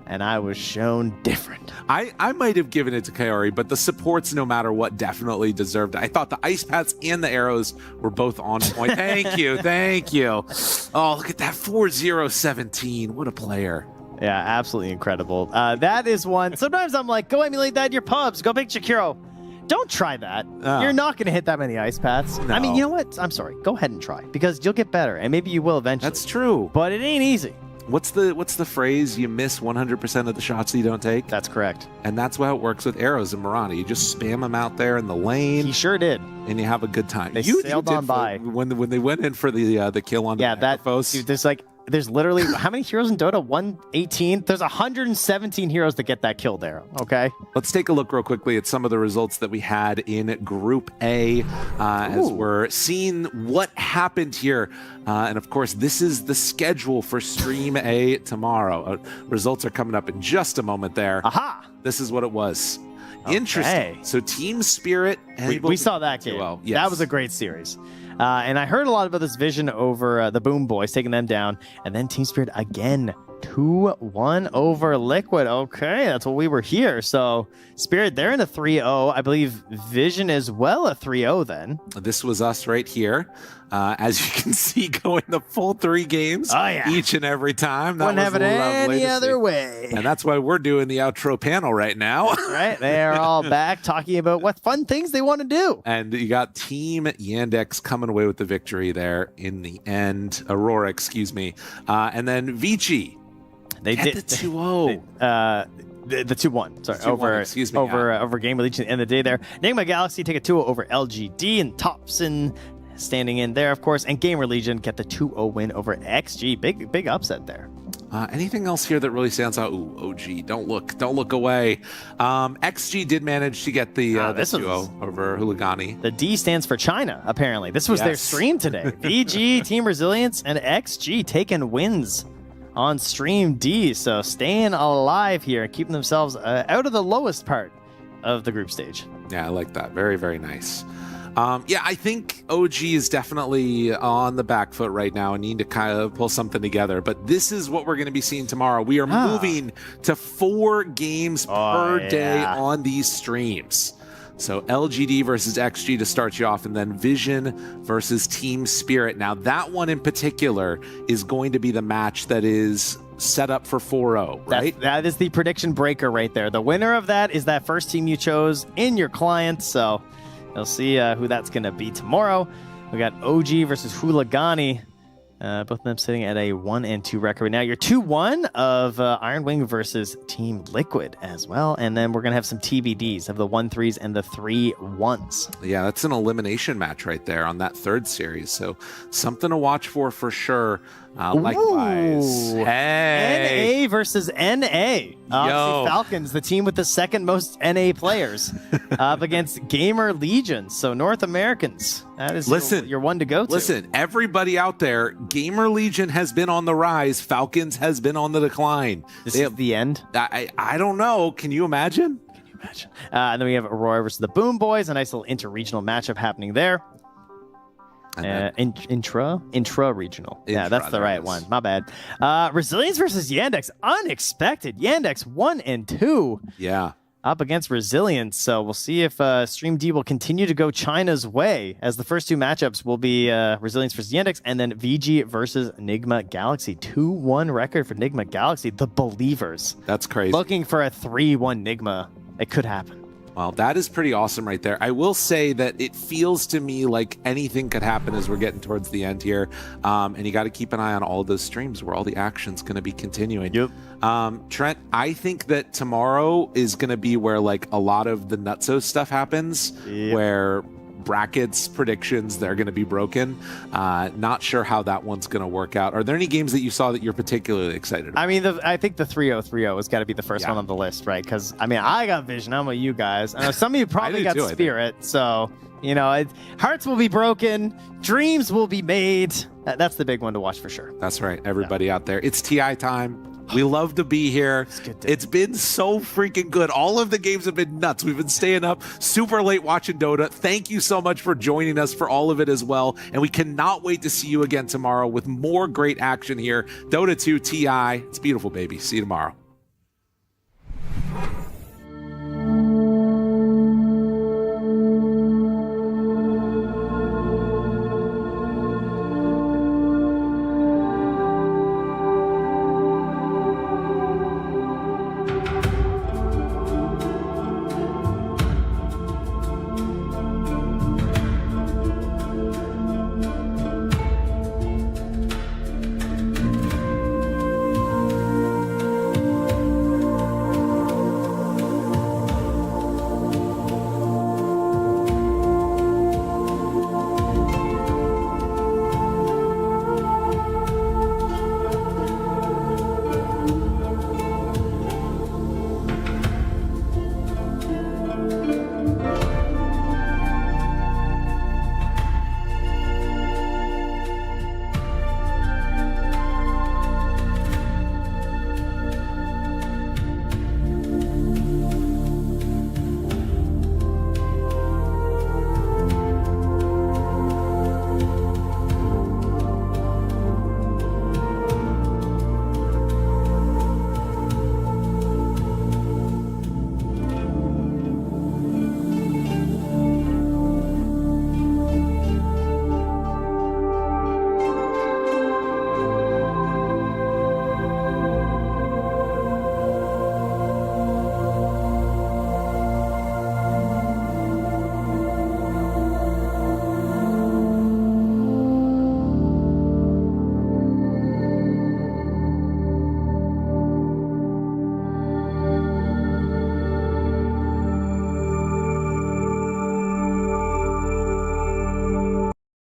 and I was shown different. I might have given it to Kaori, but the supports, no matter what, definitely deserved it. I thought the ice paths and the arrows were both on point. Thank you, thank you. Oh, look at that 4-0-17. What a player. Yeah, absolutely incredible. That is one. Sometimes I'm like, go emulate that in your pubs. Go pick Shakiro. Don't try that. You're not going to hit that many ice paths. No. I mean, you know what? I'm sorry. Go ahead and try, because you'll get better, and maybe you will eventually. That's true. But it ain't easy. What's the phrase? You miss 100% of the shots you don't take? That's correct. And that's how it works with arrows in Marana. You just spam them out there in the lane. He sure did. And you have a good time. They sailed on by. When they went in for the kill on the Necrophos. Dude, there's literally, how many heroes in Dota? 118? There's 117 heroes that get that kill there, okay? Let's take a look real quickly at some of the results that we had in Group A as we're seeing what happened here. And of course, this is the schedule for Stream A tomorrow. Results are coming up in just a moment there. Aha! This is what it was. Okay. Interesting. So Team Spirit. We saw that game. Well. Yes. That was a great series. And I heard a lot about this vision over the Boom Boys, taking them down. And then Team Spirit again, 2-1 over Liquid. Okay, that's what we were here. So Spirit, they're in a 3-0. I believe Vision as well a 3-0 then. This was us right here. As you can see, going the full 3 games each and every time. That Wouldn't have it lovely any to other see. way. And that's why we're doing the outro panel right now. Right? They are all back talking about what fun things they want to do. And you got Team Yandex coming away with the victory there in the end. Aurora, excuse me. And then Vici. They did the 2-0. The 2-1. Sorry, 2-1, over excuse me, over Gamer Legion at the end of the day there. Enigma Galaxy take a 2-0 over LGD, and Thompson standing in there, of course, and Gamer Legion get the 2-0 win over XG. Big upset there. Anything else here that really stands out? Ooh, OG, don't look away. XG did manage to get the 2-0 over Huligani. The D stands for China, apparently. This was their stream today. VG, Team Resilience, and XG taking wins on Stream D. So staying alive here, keeping themselves out of the lowest part of the group stage. Yeah, I like that. Very, very nice. I think OG is definitely on the back foot right now and need to kind of pull something together. But this is what we're going to be seeing tomorrow. We are moving to 4 games per day on these streams. So LGD versus XG to start you off, and then Vision versus Team Spirit. Now, that one in particular is going to be the match that is set up for 4-0, right? That is the prediction breaker right there. The winner of that is that first team you chose in your client. So you'll see who that's going to be tomorrow. We got OG versus Huligani. Both of them sitting at a 1-2 record right now. Your 2-1 of Iron Wing versus Team Liquid as well. And then we're going to have some TBDs of the 1-3s and the 3-1s. Yeah, that's an elimination match right there on that 3rd series. So something to watch for sure. Likewise. Hey. NA versus NA. Obviously, Falcons, the team with the 2nd most NA players, up against Gamer Legion. So North Americans. That is your one to go to. Listen, everybody out there, Gamer Legion has been on the rise. Falcons has been on the decline. This is the end? I don't know. Can you imagine? And then we have Aurora versus the Boom Boys. A nice little inter-regional matchup happening there. Intra-regional. Yeah, that's the right one. My bad. Resilience versus Yandex. Unexpected. Yandex 1-2. Yeah. Up against Resilience. So we'll see if Stream D will continue to go China's way, as the first 2 matchups will be Resilience versus Yandex, and then VG versus Enigma Galaxy. 2-1 record for Enigma Galaxy. The Believers. That's crazy. Looking for a 3-1 Enigma. It could happen. Well, that is pretty awesome right there. I will say that it feels to me like anything could happen as we're getting towards the end here. And you got to keep an eye on all of those streams where all the action's going to be continuing. Yep. Trent, I think that tomorrow is going to be where like a lot of the nutso stuff happens, where brackets, predictions, they're going to be broken. Not sure how that one's going to work out. Are there any games that you saw that you're particularly excited about? I mean, I think the 3-0 has got to be the first one on the list, right? Because, I mean, I got Vision. I don't know you guys. I know some of you probably got Spirit. So, you know, hearts will be broken. Dreams will be made. That's the big one to watch for sure. That's right. Everybody out there. It's TI time. We love to be here. It's been so freaking good. All of the games have been nuts. We've been staying up super late watching Dota. Thank you so much for joining us for all of it as well. And we cannot wait to see you again tomorrow with more great action here. Dota 2 TI. It's beautiful, baby. See you tomorrow.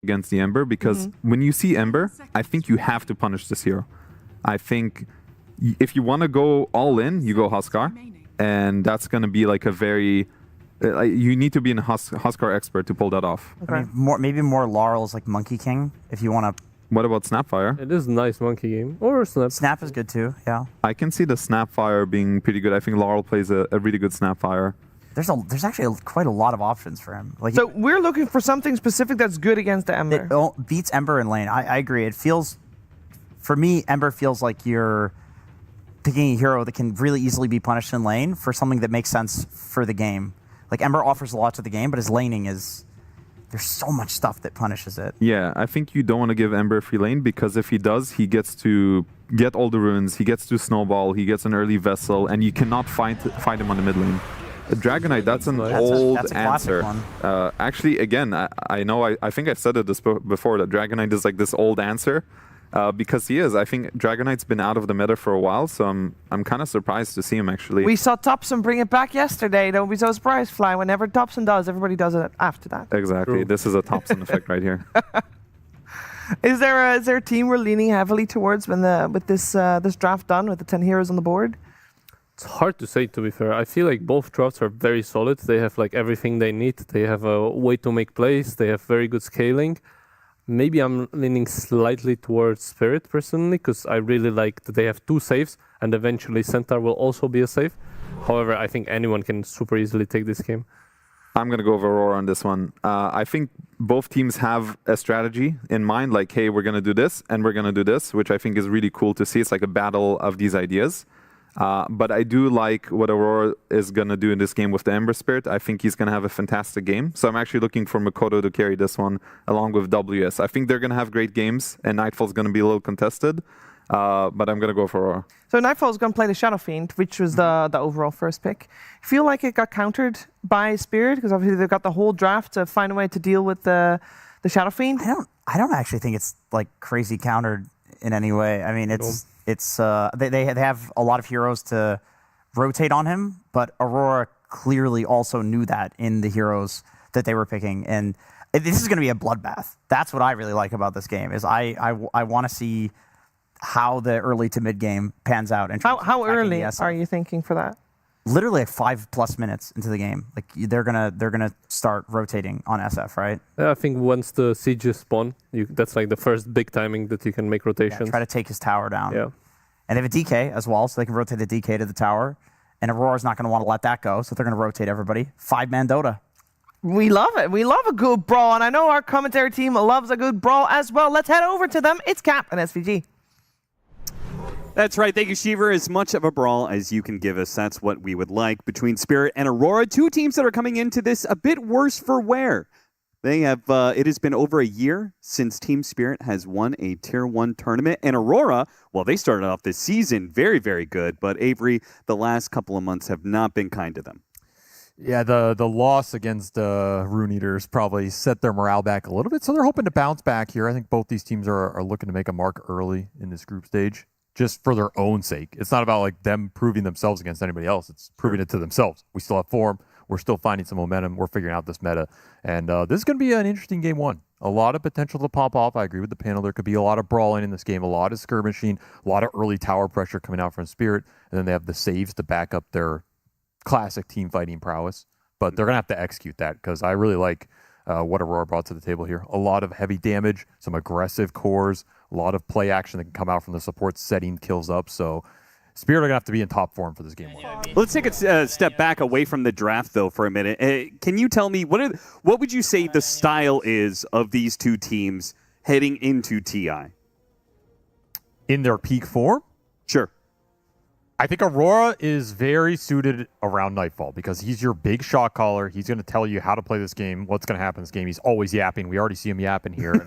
against the Ember because when you see Ember, I think you have to punish this hero. I think if you want to go all in, you go Huskar, and that's going to be like a very... you need to be a Huskar expert to pull that off. Okay. I mean, maybe more Laurel's like Monkey King if you want to. What about Snapfire? It is a nice monkey game. Or Snap. Snap is good too, yeah. I can see the Snapfire being pretty good. I think Laurel plays a really good Snapfire. There's actually quite a lot of options for him. Like so we're looking for something specific that's good against the Ember. It beats Ember in lane. I agree. It feels, for me, Ember feels like you're picking a hero that can really easily be punished in lane for something that makes sense for the game. Like Ember offers a lot to the game, but his laning is... There's so much stuff that punishes it. Yeah, I think you don't want to give Ember a free lane because if he does, he gets to get all the runes, he gets to snowball, he gets an early vessel, and you cannot fight him on the mid lane. Dragonite, that's an old answer. Actually, again, I know, I think I've said it before, that Dragonite is like this old answer. Because he is. I think Dragonite's been out of the meta for a while, so I'm kind of surprised to see him actually. We saw Thompson bring it back yesterday. Don't be so surprised, Fly. Whenever Thompson does, everybody does it after that. Exactly. True. This is a Thompson effect right here. Is there a team we're leaning heavily towards with this draft done, with the 10 heroes on the board? It's hard to say, to be fair. I feel like both drafts are very solid. They have like everything they need. They have a way to make plays. They have very good scaling. Maybe I'm leaning slightly towards Spirit personally, because I really like that they have 2 saves, and eventually Centaur will also be a save. However, I think anyone can super easily take this game. I'm going to go with Aurora on this one. I think both teams have a strategy in mind, like, hey, we're going to do this, and we're going to do this, which I think is really cool to see. It's like a battle of these ideas. But I do like what Aurora is going to do in this game with the Ember Spirit. I think he's going to have a fantastic game. So I'm actually looking for Makoto to carry this one along with WS. I think they're going to have great games, and Nightfall's going to be a little contested. But I'm going to go for Aurora. So Nightfall's going to play the Shadow Fiend, which was the overall first pick. Feel like it got countered by Spirit, because obviously they've got the whole draft to find a way to deal with the Shadow Fiend. I don't actually think it's like crazy countered in any way. I mean, they have a lot of heroes to rotate on him, but Aurora clearly also knew that in the heroes that they were picking, and this is going to be a bloodbath. That's what I really like about this game. Is I want to see how the early to mid game pans out. And how early are you thinking for that? Literally like 5+ minutes into the game, like they're gonna start rotating on SF, right? Yeah, I think once the sieges spawn, that's like the first big timing that you can make rotations. Yeah, try to take his tower down. Yeah, and they have a DK as well, so they can rotate the DK to the tower. And Aurora's not going to want to let that go, so they're going to rotate everybody. 5-man Dota. We love it. We love a good brawl, and I know our commentary team loves a good brawl as well. Let's head over to them. It's Cap and SVG. That's right. Thank you, Shiver. As much of a brawl as you can give us, that's what we would like between Spirit and Aurora. 2 teams that are coming into this a bit worse for wear. They have. It has been over a year since Team Spirit has won a Tier 1 tournament. And Aurora, well, they started off this season very, very good. But Avery, the last couple of months have not been kind to them. Yeah, the loss against Rune Eaters probably set their morale back a little bit. So they're hoping to bounce back here. I think both these teams are looking to make a mark early in this group stage, just for their own sake. It's not about like them proving themselves against anybody else. It's proving it to themselves. We still have form. We're still finding some momentum. We're figuring out this meta. And this is going to be an interesting game 1. A lot of potential to pop off. I agree with the panel. There could be a lot of brawling in this game, a lot of skirmishing, a lot of early tower pressure coming out from Spirit. And then they have the saves to back up their classic team fighting prowess. But they're going to have to execute that, because I really like what Aurora brought to the table here. A lot of heavy damage, some aggressive cores, a lot of play action that can come out from the support setting kills up. So Spirit are going to have to be in top form for this game 1. Let's take a step back away from the draft, though, for a minute. Can you tell me, what would you say the style is of these 2 teams heading into TI? In their peak form? Sure. I think Aurora is very suited around Nightfall, because he's your big shot caller. He's going to tell you how to play this game, what's going to happen in this game. He's always yapping. We already see him yapping here.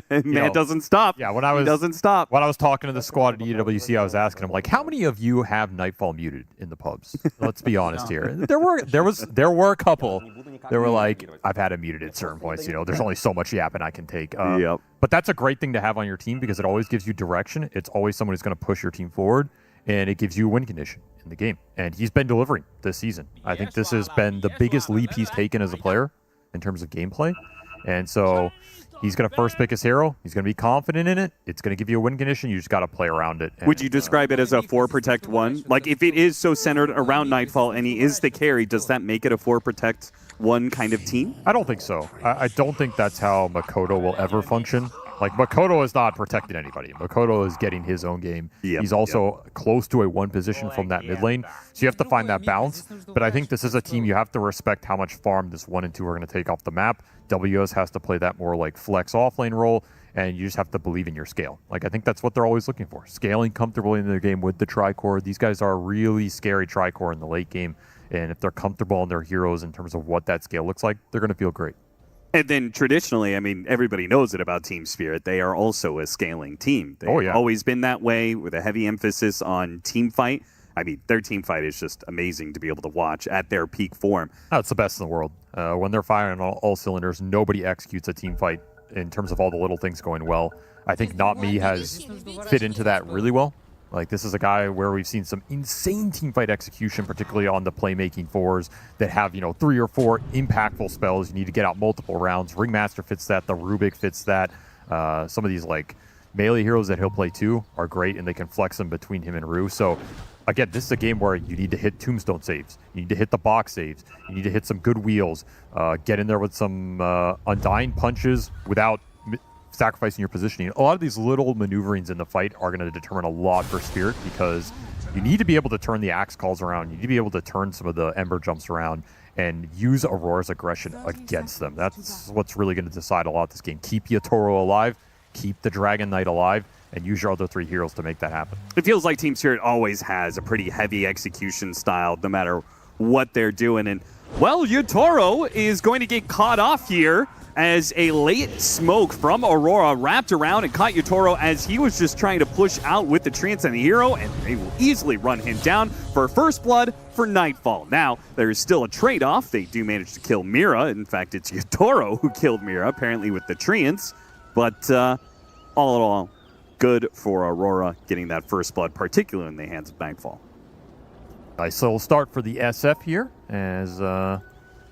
Man doesn't stop. Yeah, he doesn't stop. When I was talking to the squad at EWC, I was asking him, like, how many of you have Nightfall muted in the pubs? Let's be honest here. There were a couple that were like, I've had him muted at certain points. There's only so much yapping I can take. Yep. But that's a great thing to have on your team, because it always gives you direction. It's always someone who's going to push your team forward. And it gives you a win condition in the game. And he's been delivering this season. I think this has been the biggest leap he's taken as a player in terms of gameplay. And so he's going to first pick his hero. He's going to be confident in it. It's going to give you a win condition. You just got to play around it. Would you describe it as a 4 protect 1? Like, if it is so centered around Nightfall and he is the carry, does that make it a 4 protect 1 kind of team? I don't think so. I don't think that's how Makoto will ever function. Like, Makoto is not protecting anybody. Makoto is getting his own game. He's also close to a 1 position from that mid lane. So you have to find that balance. But I think this is a team you have to respect how much farm this 1 and 2 are going to take off the map. WS has to play that more like flex offlane role, and you just have to believe in your scale. Like, I think that's what they're always looking for. Scaling comfortably in their game with the Tricore. These guys are a really scary Tricore in the late game. And if they're comfortable in their heroes in terms of what that scale looks like, they're going to feel great. And then traditionally, I mean, everybody knows it about Team Spirit. They are also a scaling team. They've always been that way with a heavy emphasis on team fight. I mean, their team fight is just amazing to be able to watch at their peak form. Oh, it's the best in the world. When they're firing on all cylinders, nobody executes a team fight in terms of all the little things going well. I think Not Me has fit into that really well. Like, this is a guy where we've seen some insane teamfight execution, particularly on the playmaking fours that have, 3 or 4 impactful spells. You need to get out multiple rounds. Ringmaster fits that. The Rubik fits that. Some of these, like, melee heroes that he'll play too are great, and they can flex them between him and Rue. So, again, this is a game where you need to hit tombstone saves. You need to hit the box saves. You need to hit some good wheels. Get in there with some undying punches without sacrificing your positioning. A lot of these little maneuverings in the fight are going to determine a lot for Spirit, because you need to be able to turn the axe calls around. You need to be able to turn some of the ember jumps around and use Aurora's aggression against them. That's what's really going to decide a lot of this game. Keep Yatoro alive, keep the Dragon Knight alive, and use your other 3 heroes to make that happen. It feels like Team Spirit always has a pretty heavy execution style, no matter what they're doing. And, well, Yatoro is going to get caught off here as a late smoke from Aurora wrapped around and caught Yatoro as he was just trying to push out with the Transcendent Hero, and they will easily run him down for first blood for Nightfall. Now, there is still a trade-off. They do manage to kill Mira. In fact, it's Yatoro who killed Mira, apparently with the Treants. But all in all, good for Aurora getting that first blood, particularly in the hands of Nightfall. Nice little start for the SF here as a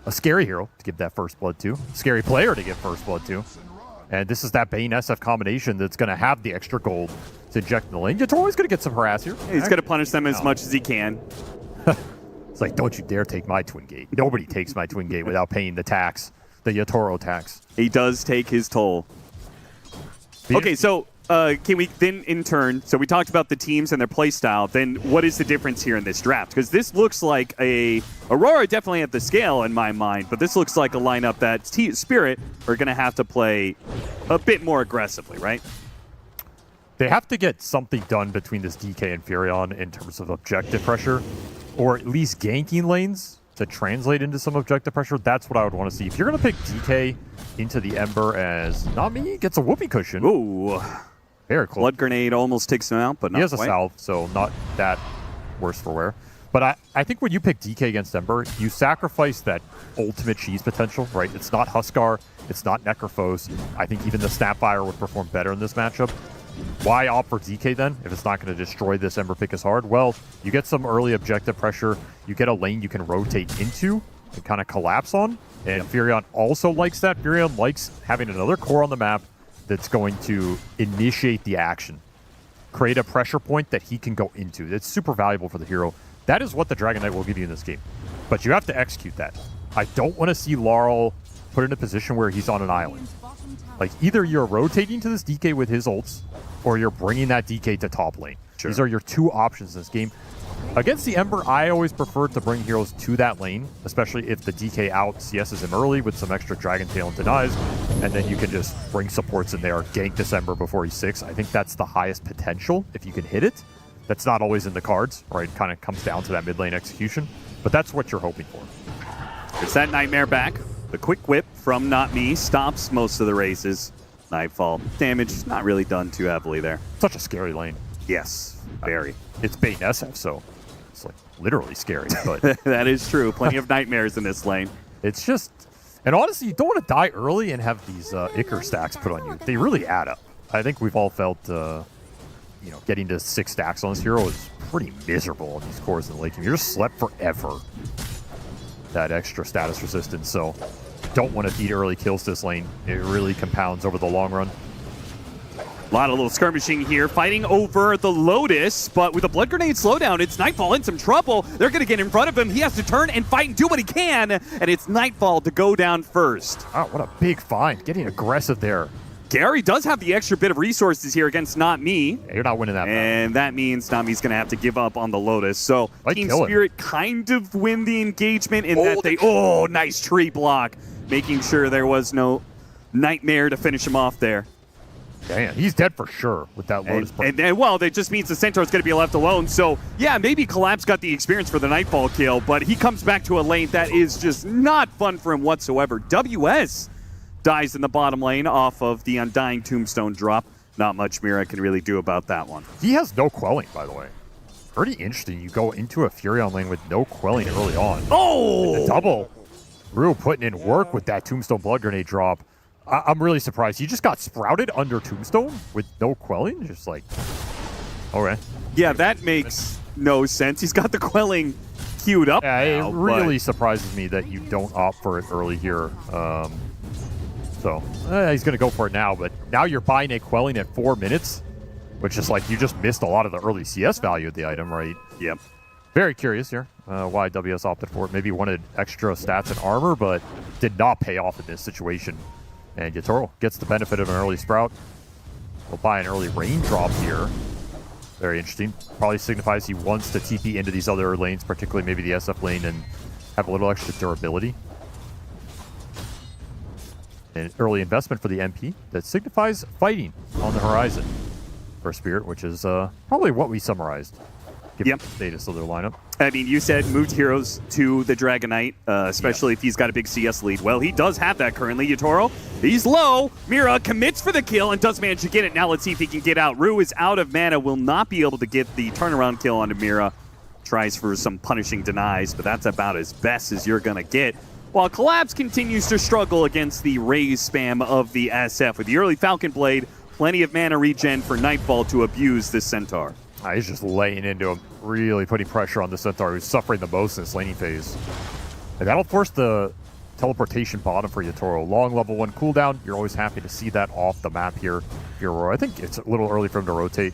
scary hero to give that first blood to. Scary player to give first blood to. And this is that Bane SF combination that's going to have the extra gold to inject in the lane. Yatoro's going to get some harass here. He's going to punish them as much as he can. It's like, don't you dare take my Twin Gate. Nobody takes my Twin Gate without paying the tax, the Yatoro tax. He does take his toll. Okay, so can we then in turn, so we talked about the teams and their play style, then what is the difference here in this draft? Because this looks like Aurora definitely at the scale in my mind, but this looks like a lineup that Spirit are going to have to play a bit more aggressively, right? They have to get something done between this DK and Furion in terms of objective pressure, or at least ganking lanes to translate into some objective pressure. That's what I would want to see. If you're going to pick DK into the Ember as Not Me gets a whoopee cushion. Ooh. Very close. Blood Grenade almost takes him out, but not He has quite. a salve, so not that worse for wear. But I think when you pick DK against Ember, you sacrifice that ultimate cheese potential, right? It's not Huskar, it's not Necrophos. I think even the Snapfire would perform better in this matchup. Why opt for DK then, if it's not going to destroy this Ember pick as hard? Well, you get some early objective pressure, you get a lane you can rotate into and kind of collapse on, and Furion also likes that. Furion likes having another core on the map that's going to initiate the action. Create a pressure point that he can go into. It's super valuable for the hero. That is what the Dragon Knight will give you in this game. But you have to execute that. I don't want to see Laurel put in a position where he's on an island. Like, either you're rotating to this DK with his ults, or you're bringing that DK to top lane. Sure. These are your 2 options in this game. Against the Ember, I always prefer to bring heroes to that lane, especially if the DK out CSs him early with some extra Dragon Tail and denies, and then you can just bring supports in there, gank this Ember before he's 6. I think that's the highest potential if you can hit it. That's not always in the cards, right? It kind of comes down to that mid lane execution, but that's what you're hoping for. It's that Nightmare back. The quick whip from Not Me stops most of the races. Nightfall damage not really done too heavily there. Such a scary lane. Yes, very. It's Bane SF, so it's like literally scary. But that is true. Plenty of nightmares in this lane. It's just, and honestly, you don't want to die early and have these Icar stacks put on you. They really add up. I think we've all felt, getting to 6 stacks on this hero is pretty miserable on these cores in the late game. You're just slept forever. That extra status resistance. So don't want to feed early kills to this lane. It really compounds over the long run. A lot of little skirmishing here, fighting over the Lotus, but with a Blood Grenade slowdown, it's Nightfall in some trouble. They're going to get in front of him. He has to turn and fight and do what he can, and it's Nightfall to go down first. Oh, what a big find. Getting aggressive there. Gary does have the extra bit of resources here against Not Me. Yeah, you're not winning that. And that means Not Me's going to have to give up on the Lotus. So Team Spirit kind of win the engagement in that they... Oh, nice tree block. Making sure there was no Nightmare to finish him off there. Damn, he's dead for sure with that Lotus. And well, that just means the Centaur's going to be left alone. So, yeah, maybe Collapse got the experience for the Nightfall kill, but he comes back to a lane that is just not fun for him whatsoever. WS dies in the bottom lane off of the Undying Tombstone drop. Not much Mira can really do about that one. He has no quelling, by the way. Pretty interesting. You go into a Furion lane with no quelling early on. Oh! And the double. Rue putting in work with that Tombstone Blood Grenade drop. I'm really surprised. He just got sprouted under Tombstone with no quelling. Just like, okay. Yeah, that makes no sense. He's got the quelling queued up now, it really surprises me that you don't opt for it early here. So he's going to go for it now, but now you're buying a quelling at 4 minutes, which is like you just missed a lot of the early CS value of the item, right? Yep. Very curious here why WS opted for it. Maybe wanted extra stats and armor, but did not pay off in this situation. And Yatoro gets the benefit of an early sprout. We'll buy an early raindrop here. Very interesting. Probably signifies he wants to TP into these other lanes, particularly maybe the SF lane, and have a little extra durability. An early investment for the MP that signifies fighting on the horizon for Spirit, which is probably what we summarized. Given the status of their lineup. I mean, you said moved heroes to the Dragon Knight, especially if he's got a big CS lead. Well, he does have that currently. Yatoro, he's low. Mira commits for the kill and does manage to get it. Now let's see if he can get out. Rue is out of mana, will not be able to get the turnaround kill onto Mira. Tries for some punishing denies, but that's about as best as you're going to get. While Collapse continues to struggle against the raise spam of the SF. With the early Falcon Blade, plenty of mana regen for Nightfall to abuse this Centaur. He's just laying into him, really putting pressure on the Centaur, who's suffering the most in this laning phase. And that'll force the teleportation bottom for Yatoro. Long level 1 cooldown. You're always happy to see that off the map here. Aurora. I think it's a little early for him to rotate,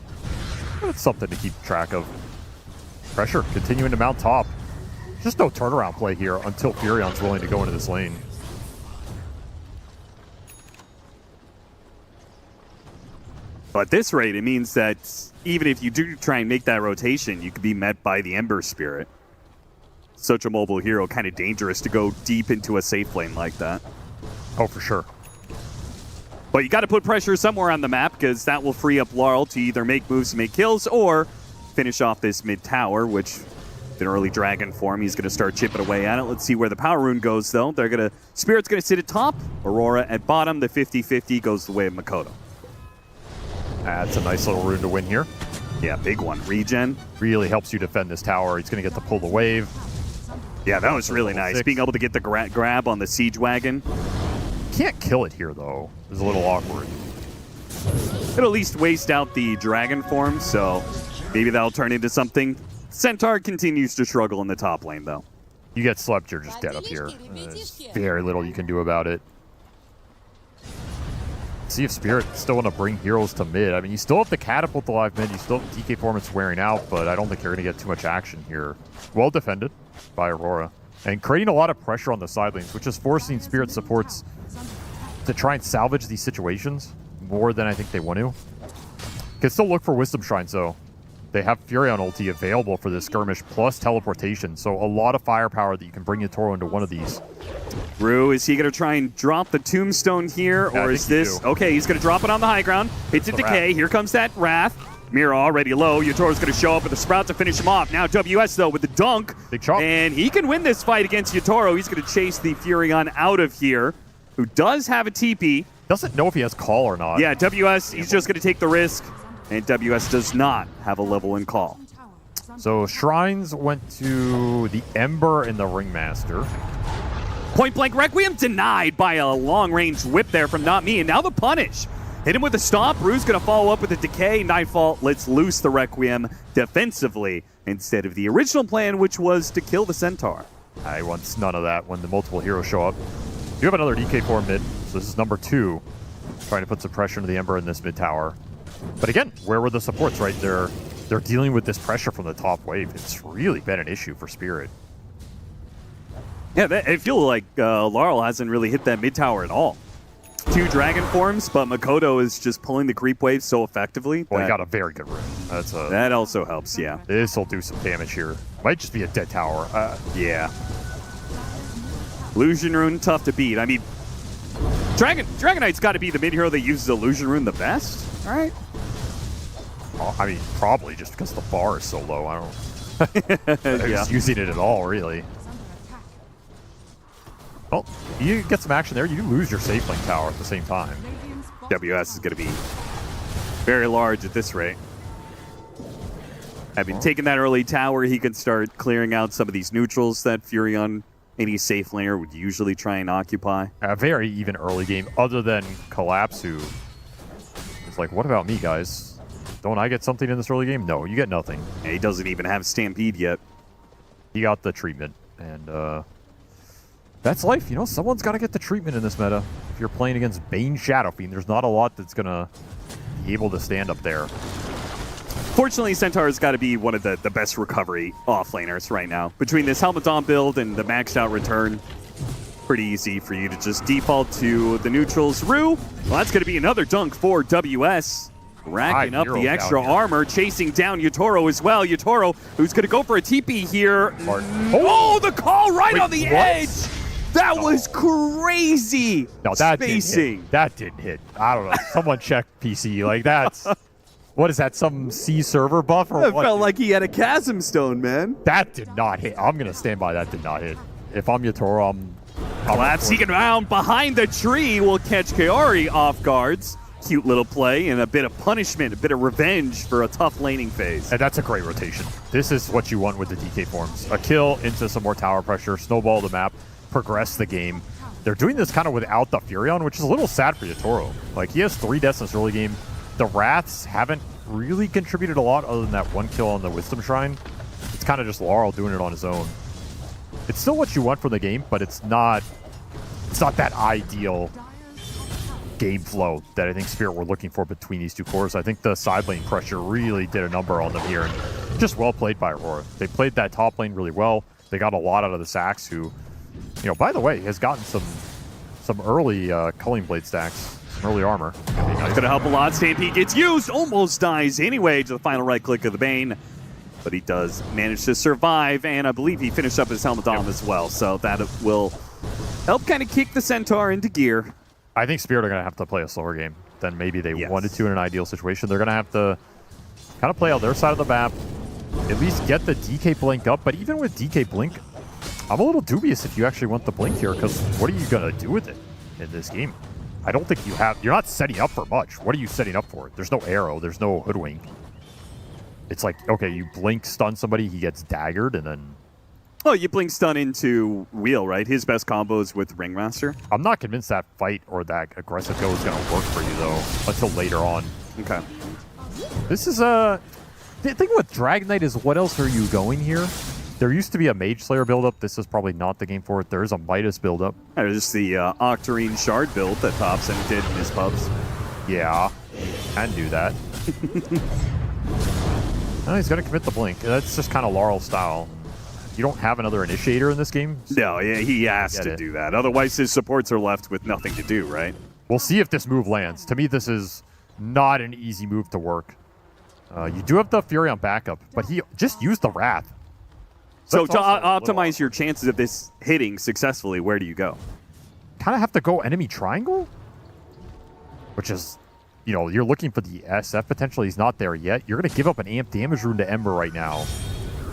but it's something to keep track of. Pressure continuing to mount top. Just no turnaround play here until Furion's willing to go into this lane. But at this rate, it means that even if you do try and make that rotation, you could be met by the Ember Spirit. Such a mobile hero, kind of dangerous to go deep into a safe lane like that. Oh, for sure. But you got to put pressure somewhere on the map, because that will free up Laurel to either make moves to make kills or finish off this mid tower, which an early dragon form. He's going to start chipping away at it. Let's see where the power rune goes, though. Spirit's going to sit at top, Aurora at bottom. The 50-50 goes the way of Makoto. That's a nice little rune to win here. Yeah, big one. Regen. Really helps you defend this tower. He's going to get to pull the wave. Yeah, that was really nice. Being able to get the grab on the siege wagon. Can't kill it here, though. It's a little awkward. It'll at least waste out the dragon form, so maybe that'll turn into something. Centaur continues to struggle in the top lane, though. You get slept, you're just dead up here. There's very little you can do about it. See if Spirit still want to bring heroes to mid. I mean, you still have the catapult alive mid. You still have DK Formants wearing out, but I don't think you're going to get too much action here. Well defended by Aurora. And creating a lot of pressure on the side lanes, which is forcing Spirit supports to try and salvage these situations more than I think they want to. Can still look for Wisdom Shrines, though. They have Furion ulti available for this skirmish, plus teleportation. So a lot of firepower that you can bring Yatoro into one of these. Rue, is he going to try and drop the tombstone here, or is this... Okay, he's going to drop it on the high ground. Hits it decay. Wrath. Here comes that Wrath. Mira already low. Yatoro's going to show up with the Sprout to finish him off. Now WS, though, with the dunk. Big chop. And he can win this fight against Yatoro. He's going to chase the Furion out of here, who does have a TP. Doesn't know if he has call or not. Yeah, WS, he's just going to take the risk. And WS does not have a level in call. So Shrines went to the Ember and the Ringmaster. Point blank Requiem denied by a long-range whip there from Not Me. And now the punish. Hit him with a stomp. Rue's going to follow up with a decay. Nightfall lets loose the Requiem defensively instead of the original plan, which was to kill the Centaur. I want none of that when the multiple heroes show up. You have another DK4 mid, so this is number 2. Trying to put some pressure into the Ember in this mid tower. But again, where were the supports, right? They're dealing with this pressure from the top wave. It's really been an issue for Spirit. Yeah, I feel like Laurel hasn't really hit that mid tower at all. 2 dragon forms, but Makoto is just pulling the creep wave so effectively. Well, he got a very good rune. That also helps, yeah. This will do some damage here. Might just be a dead tower. Yeah. Illusion rune, tough to beat. I mean, Dragon Knight's got to be the mid hero that uses Illusion rune the best, right? I mean, probably just because the bar is so low. I don't know. He's using it at all, really. Well, you get some action there. You do lose your safe link tower at the same time. WS is going to be very large at this rate. Having taken that early tower, he can start clearing out some of these neutrals that Furion, any safe laner, would usually try and occupy. A very even early game, other than Collapse, who is like, what about me, guys? Don't I get something in this early game? No, you get nothing. And he doesn't even have Stampede yet. He got the treatment, and that's life. You know, someone's got to get the treatment in this meta. If you're playing against Bane Shadow Fiend, there's not a lot that's going to be able to stand up there. Fortunately, Centaur's got to be one of the best recovery offlaners right now. Between this Helmet Dawn build and the maxed out return, pretty easy for you to just default to the neutrals. Rue, well, that's going to be another dunk for WS. Racking up the extra armor, chasing down Yutoro as well. Yutoro, who's going to go for a TP here. Oh, the call right on the edge! That was crazy! No, that spacing. Didn't hit. That didn't hit. I don't know. Someone check PC. Like, that's... What is that, some C server buff or what? It felt like he had a Chasm Stone, man. That did not hit. I'm going to stand by that did not hit. If I'm Yutoro, I'm Collapse seeking around behind the tree will catch Kaori off guards. Cute little play and a bit of punishment, a bit of revenge for a tough laning phase. And that's a great rotation. This is what you want with the DK forms. A kill into some more tower pressure, snowball the map, progress the game. They're doing this kind of without the Furion, which is a little sad for Yutoro. Like, he has 3 deaths in this early game. The Wraths haven't really contributed a lot other than that 1 kill on the Wisdom Shrine. It's kind of just Laurel doing it on his own. It's still what you want from the game, but it's not that ideal game flow that I think Spirit were looking for between these 2 cores. I think the side lane pressure really did a number on them here, and just well played by Aurora. They played that top lane really well. They got a lot out of the Sax, who, you know, by the way, has gotten some early Culling Blade stacks. Early armor. It's gonna help a lot. Stampede gets used, almost dies anyway to the final right click of the Bane. But he does manage to survive, and I believe he finished up his Helmet Dom as well. So that will help kind of kick the Centaur into gear. I think Spirit are gonna have to play a slower game than maybe they wanted to in an ideal situation. They're gonna have to kind of play out their side of the map, at least get the DK blink up. But even with DK blink, I'm a little dubious if you actually want the blink here, because what are you gonna do with it in this game? I don't think you're not setting up for much. What are you setting up for? There's no arrow, there's no hoodwink. It's like, okay, you blink, stun somebody, he gets daggered, and then... Oh, you blink stun into Wheel, right? His best combos with Ringmaster. I'm not convinced that fight or that aggressive go is going to work for you, though, until later on. Okay. This is the thing with Dragon Knight is, what else are you going here? There used to be a Mage Slayer build-up. This is probably not the game for it. There is a Midas build-up. There's the Octarine Shard build that Thompson did in his pubs. Yeah, can do that. No, he's going to commit the blink. That's just kind of Laurel style. You don't have another initiator in this game? No, yeah, he has to do that. Otherwise, his supports are left with nothing to do, right? We'll see if this move lands. To me, this is not an easy move to work. You do have the Furion backup, but he just used the Wrath. So to optimize your chances of this hitting successfully, where do you go? Kind of have to go enemy triangle, which is, you know, you're looking for the SF potentially. He's not there yet. You're going to give up an amp damage rune to Ember right now.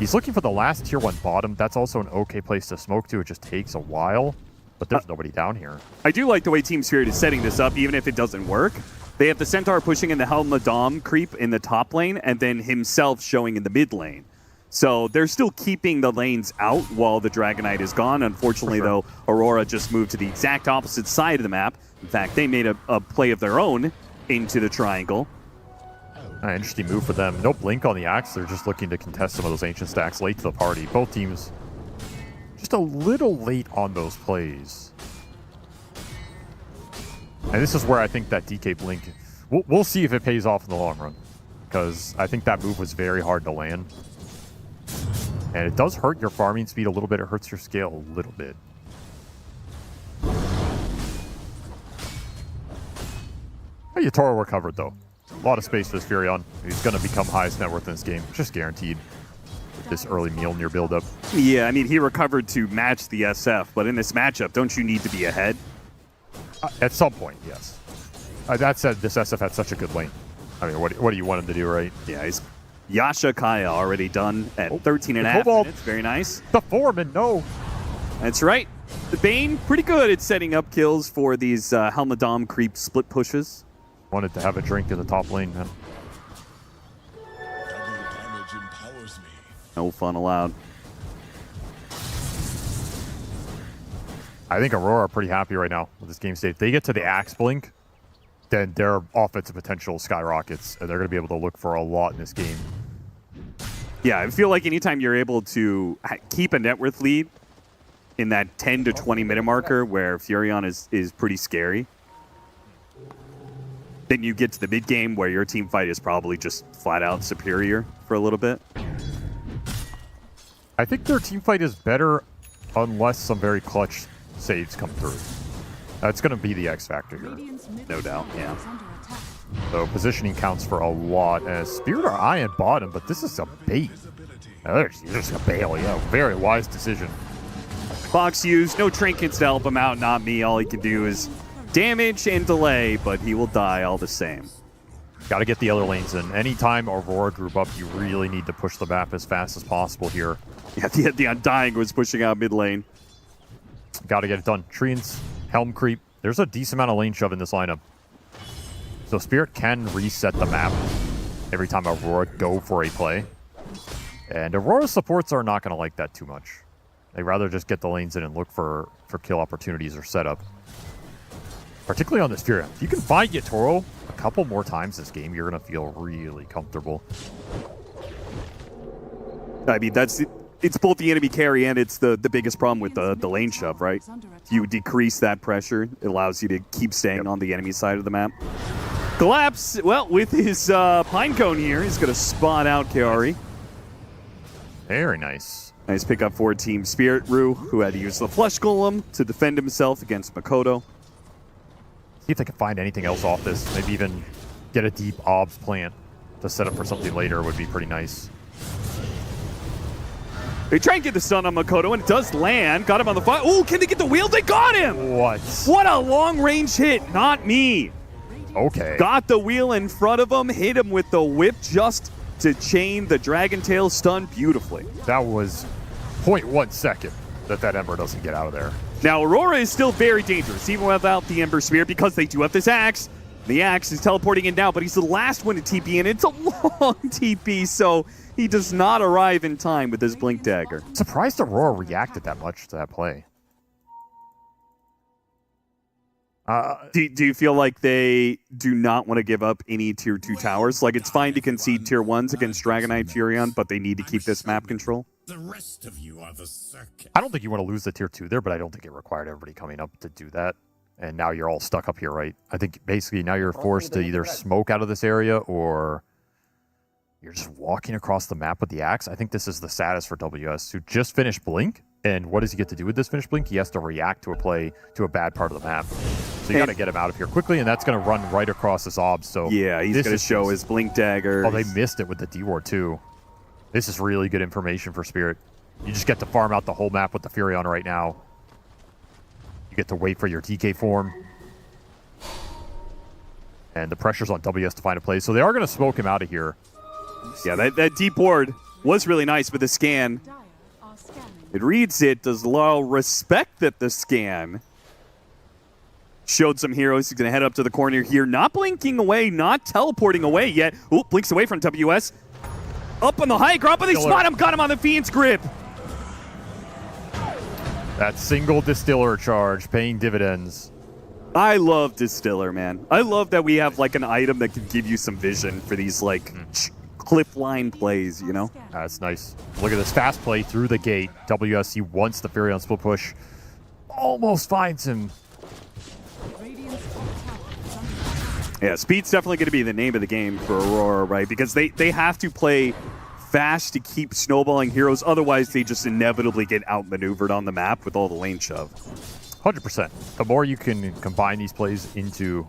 He's looking for the last tier 1 bottom. That's also an okay place to smoke to. It just takes a while, but there's nobody down here. I do like the way Team Spirit is setting this up, even if it doesn't work. They have the Centaur pushing in the Helmet Dom creep in the top lane, and then himself showing in the mid lane. So they're still keeping the lanes out while the Dragon Knight is gone. Unfortunately, though, Aurora just moved to the exact opposite side of the map. In fact, they made a play of their own into the triangle. Interesting move for them. No blink on the Axe. They're just looking to contest some of those ancient stacks late to the party. Both teams just a little late on those plays. And this is where I think that DK Blink, we'll see if it pays off in the long run. Because I think that move was very hard to land. And it does hurt your farming speed a little bit. It hurts your scale a little bit. Toro recovered, though. A lot of space for this Furion. He's going to become highest net worth in this game. Just guaranteed with this early Mjolnir buildup. Yeah, I mean, he recovered to match the SF, but in this matchup, don't you need to be ahead? At some point, yes. That said, this SF had such a good lane. I mean, what do you want him to do, right? Yeah, he's Yasha Kaya already done at 13 and a half minutes. Very nice. The Foreman, no. That's right. The Bane, pretty good at setting up kills for these Helmadam creep split pushes. Wanted to have a drink in the top lane, man. No fun allowed. I think Aurora are pretty happy right now with this game state. If they get to the Axe Blink, then their offensive potential skyrockets, and they're going to be able to look for a lot in this game. Yeah, I feel like anytime you're able to keep a net worth lead in that 10 to 20 minute marker where Furion is pretty scary, then you get to the mid game where your team fight is probably just flat out superior for a little bit. I think their team fight is better unless some very clutch saves come through. That's going to be the X factor here. No doubt, yeah. So positioning counts for a lot. Spirit are eyeing bottom, but this is a bait. There's just a bail, yeah. Very wise decision. Fox used no trinkets to help him out, not me. All he can do is damage and delay, but he will die all the same. Got to get the other lanes in. Anytime Aurora group up, you really need to push the map as fast as possible here. Yeah, the Undying was pushing out mid lane. Got to get it done. Treants, Helm Creep. There's a decent amount of lane shove in this lineup. So Spirit can reset the map every time Aurora go for a play. And Aurora's supports are not going to like that too much. They rather just get the lanes in and look for kill opportunities or setup. Particularly on this Fury. If you can find Yatoro a couple more times this game, you're going to feel really comfortable. I mean, it's both the enemy carry and it's the biggest problem with the lane shove, right? If you decrease that pressure, it allows you to keep staying on the enemy side of the map. Collapse, well, with his Pinecone here, he's going to spot out Kaori. Very nice. Nice pickup for Team Spirit. Rue, who had to use the Flesh Golem to defend himself against Makoto. See if they can find anything else off this. Maybe even get a deep obs plant to set up for something later would be pretty nice. They try and get the stun on Makoto, and it does land. Got him on the fire. Oh, can they get the wheel? They got him! What? What a long-range hit. Not me. Okay. Got the wheel in front of him, hit him with the whip just to chain the Dragon Tail stun beautifully. That was 0.1 second that Ember doesn't get out of there. Now, Aurora is still very dangerous, even without the Ember Spear, because they do have this Axe. The Axe is teleporting in now, but he's the last one to TP, and it's a long TP, so he does not arrive in time with his Blink Dagger. Surprised Aurora reacted that much to that play. Do you feel like they do not want to give up any Tier 2 towers? Like, it's fine to concede Tier 1s against Dragonite Furion, but they need to keep this map control? The rest of you are the circus. I don't think you want to lose the Tier 2 there, but I don't think it required everybody coming up to do that. And now you're all stuck up here, right? I think basically now you're forced to either smoke out of this area or you're just walking across the map with the Axe. I think this is the saddest for WS, who just finished Blink. And what does he get to do with this finished Blink? He has to react to a play to a bad part of the map. So you got to get him out of here quickly, and that's going to run right across his obs. So yeah, he's going to show his Blink Dagger. Oh, they missed it with the D-Ward too. This is really good information for Spirit. You just get to farm out the whole map with the Furion right now. You get to wait for your TK form. And the pressure's on WS to find a play. So they are going to smoke him out of here. Yeah, that deep ward was really nice with the scan. It reads it. Does Laurel respect that the scan showed some heroes? He's going to head up to the corner here. Not blinking away, not teleporting away yet. Ooh, blinks away from WS. Up on the high ground, but they spot him. Got him on the Fiend's grip. That single Distiller charge paying dividends. I love Distiller, man. I love that we have like an item that can give you some vision for these like cliff line plays, you know? That's nice. Look at this fast play through the gate. WSC wants the Furion split push. Almost finds him. Yeah, speed's definitely going to be the name of the game for Aurora, right? Because they have to play fast to keep snowballing heroes. Otherwise, they just inevitably get outmaneuvered on the map with all the lane shove. 100%. The more you can combine these plays into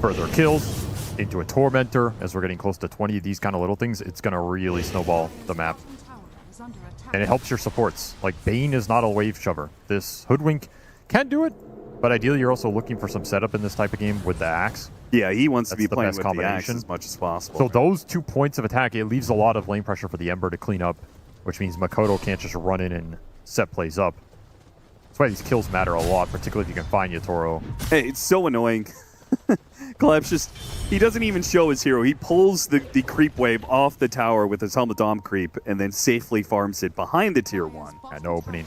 further kills, into a Tormentor, as we're getting close to 20 of these kind of little things, it's going to really snowball the map. And it helps your supports. Like, Bane is not a wave shover. This Hoodwink can do it, but ideally you're also looking for some setup in this type of game with the Axe. Yeah, he wants to be the playing best with the Axe as much as possible. So those 2 points of attack, it leaves a lot of lane pressure for the Ember to clean up, which means Makoto can't just run in and set plays up. That's why these kills matter a lot, particularly if you can find Yatoro. Hey, it's so annoying. Collapse just, he doesn't even show his hero. He pulls the creep wave off the tower with his Helmet Dom creep and then safely farms it behind the tier 1. Yeah, no opening.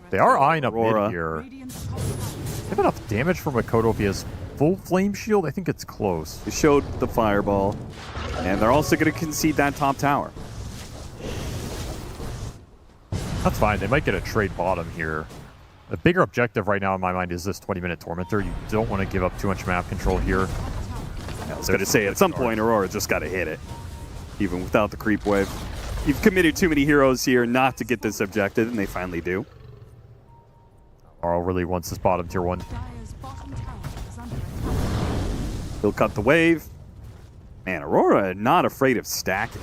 They are eyeing up Aurora. mid here. They have enough damage from Makoto if he has full flame shield. I think it's close. They showed the fireball, and they're also going to concede that top tower. That's fine. They might get a trade bottom here. The bigger objective right now in my mind is this 20-minute Tormentor. You don't want to give up too much map control here. I was going to say, at some point, Aurora just got to hit it, even without the creep wave. You've committed too many heroes here not to get this objective, and they finally do. Aurora really wants this bottom tier 1. He'll cut the wave. Man, Aurora not afraid of stacking.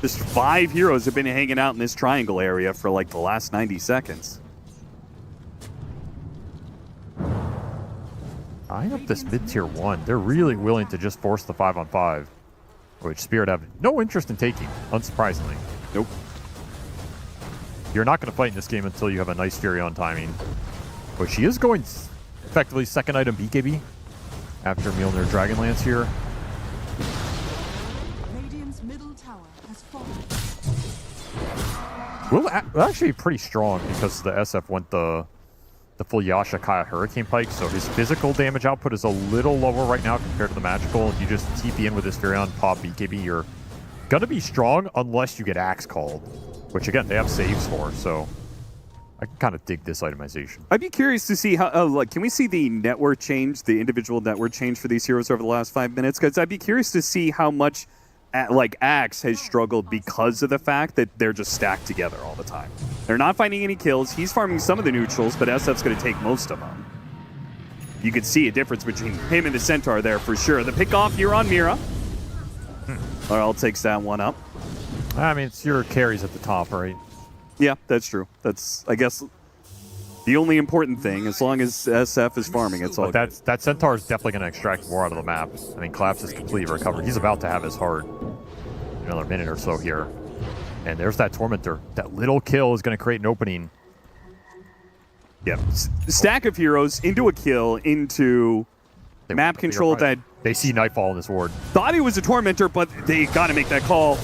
Just 5 heroes have been hanging out in this triangle area for like the last 90 seconds. Eyeing up this mid-tier 1. They're really willing to just force the 5-on-5, which Spirit have no interest in taking, unsurprisingly. Nope. You're not going to fight in this game until you have a nice Fury on timing, which she is going effectively second item BKB after Mjolnir Dragonlance here. Radiant's middle tower has fallen. Will actually be pretty strong because the SF went the full Yasha Kaya Hurricane Pike, so his physical damage output is a little lower right now compared to the magical. If you just TP in with this Furion, pop BKB, you're going to be strong unless you get Axe called, which again, they have saves for, so I can kind of dig this itemization. I'd be curious to see how, like, can we see the network change, the individual network change for these heroes over the last 5 minutes? Because I'd be curious to see how much, like, Axe has struggled because of the fact that they're just stacked together all the time. They're not finding any kills. He's farming some of the neutrals, but SF's going to take most of them. You could see a difference between him and the Centaur there for sure. The pick-off here on Mira. Laurel takes that one up. I mean, it's your carries at the top, right? Yeah, that's true. That's, I guess, the only important thing. As long as SF is farming, it's all but good. that Centaur is definitely going to extract more out of the map. I mean, Collapse is completely recovered. He's about to have his heart in another minute or so here. And there's that Tormentor. That little kill is going to create an opening. Yep. Stack of heroes into a kill, into map control that... They see Nightfall in this ward. Thought he was a Tormentor, but they got to make that call.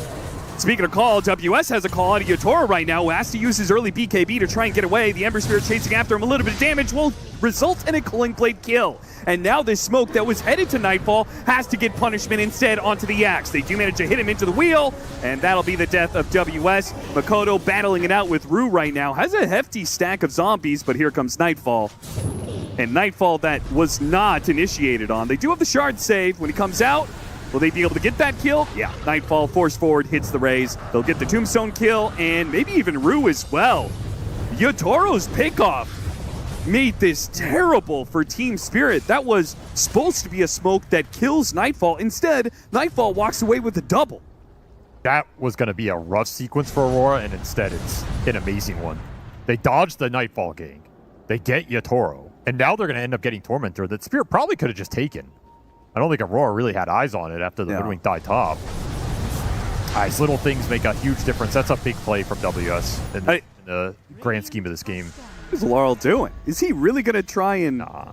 Speaking of call, WS has a call out of Yatoro right now, who has to use his early BKB to try and get away. The Ember Spirit chasing after him. A little bit of damage will result in a Culling Blade kill. And now this smoke that was headed to Nightfall has to get punishment instead onto the Axe. They do manage to hit him into the wheel, and that'll be the death of WS. Makoto battling it out with Rue right now. Has a hefty stack of zombies, but here comes Nightfall. And Nightfall that was not initiated on. They do have the shard save when he comes out. Will they be able to get that kill? Yeah, Nightfall force forward, hits the raise. They'll get the Tombstone kill, and maybe even Rue as well. Yatoro's pickoff made this terrible for Team Spirit. That was supposed to be a smoke that kills Nightfall. Instead, Nightfall walks away with a double. That was going to be a rough sequence for Aurora, and instead it's an amazing one. They dodged the Nightfall gang. They get Yatoro, and now they're going to end up getting Tormentor that Spirit probably could have just taken. I don't think Aurora really had eyes on it after the Hoodwink died top. These little things make a huge difference. That's a big play from WS in the grand scheme of this game. What is Laurel doing? Is he really going to try and... Nah.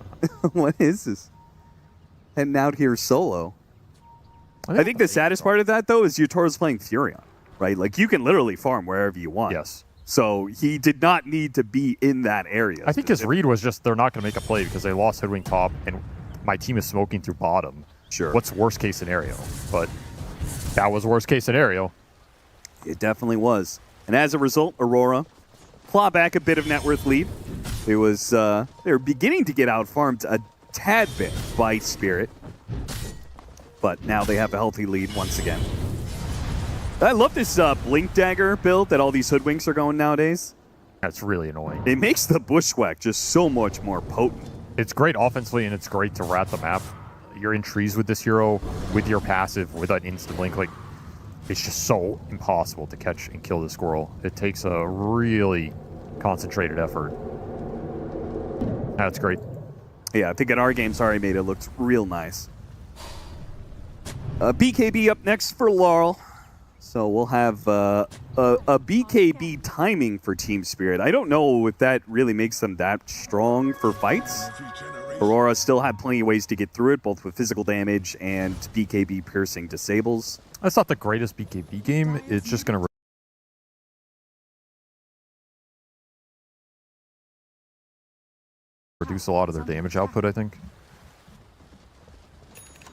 What is this? Heading out here solo. I think the saddest part of that, though, is Yatoro's playing Furion, right? Like, you can literally farm wherever you want. Yes. So he did not need to be in that area. I think his read was just they're not going to make a play because they lost Hoodwink top, and my team is smoking through bottom. Sure. What's worst case scenario? But that was worst case scenario. It definitely was. And as a result, Aurora claw back a bit of net worth lead. It was they were beginning to get out farmed a tad bit by Spirit. But now they have a healthy lead once again. I love this Blink Dagger build that all these hoodwinks are going nowadays. That's really annoying. It makes the Bushwhack just so much more potent. It's great offensively, and it's great to rat the map. You're in trees with this hero, with your passive, with an instant blink. Like, it's just so impossible to catch and kill the squirrel. It takes a really concentrated effort. That's great. Yeah, I think in our games already made it look real nice. BKB up next for Laurel. So we'll have a BKB timing for Team Spirit. I don't know if that really makes them that strong for fights. Aurora still had plenty of ways to get through it, both with physical damage and BKB piercing disables. That's not the greatest BKB game. It's just going to reduce a lot of their damage output, I think.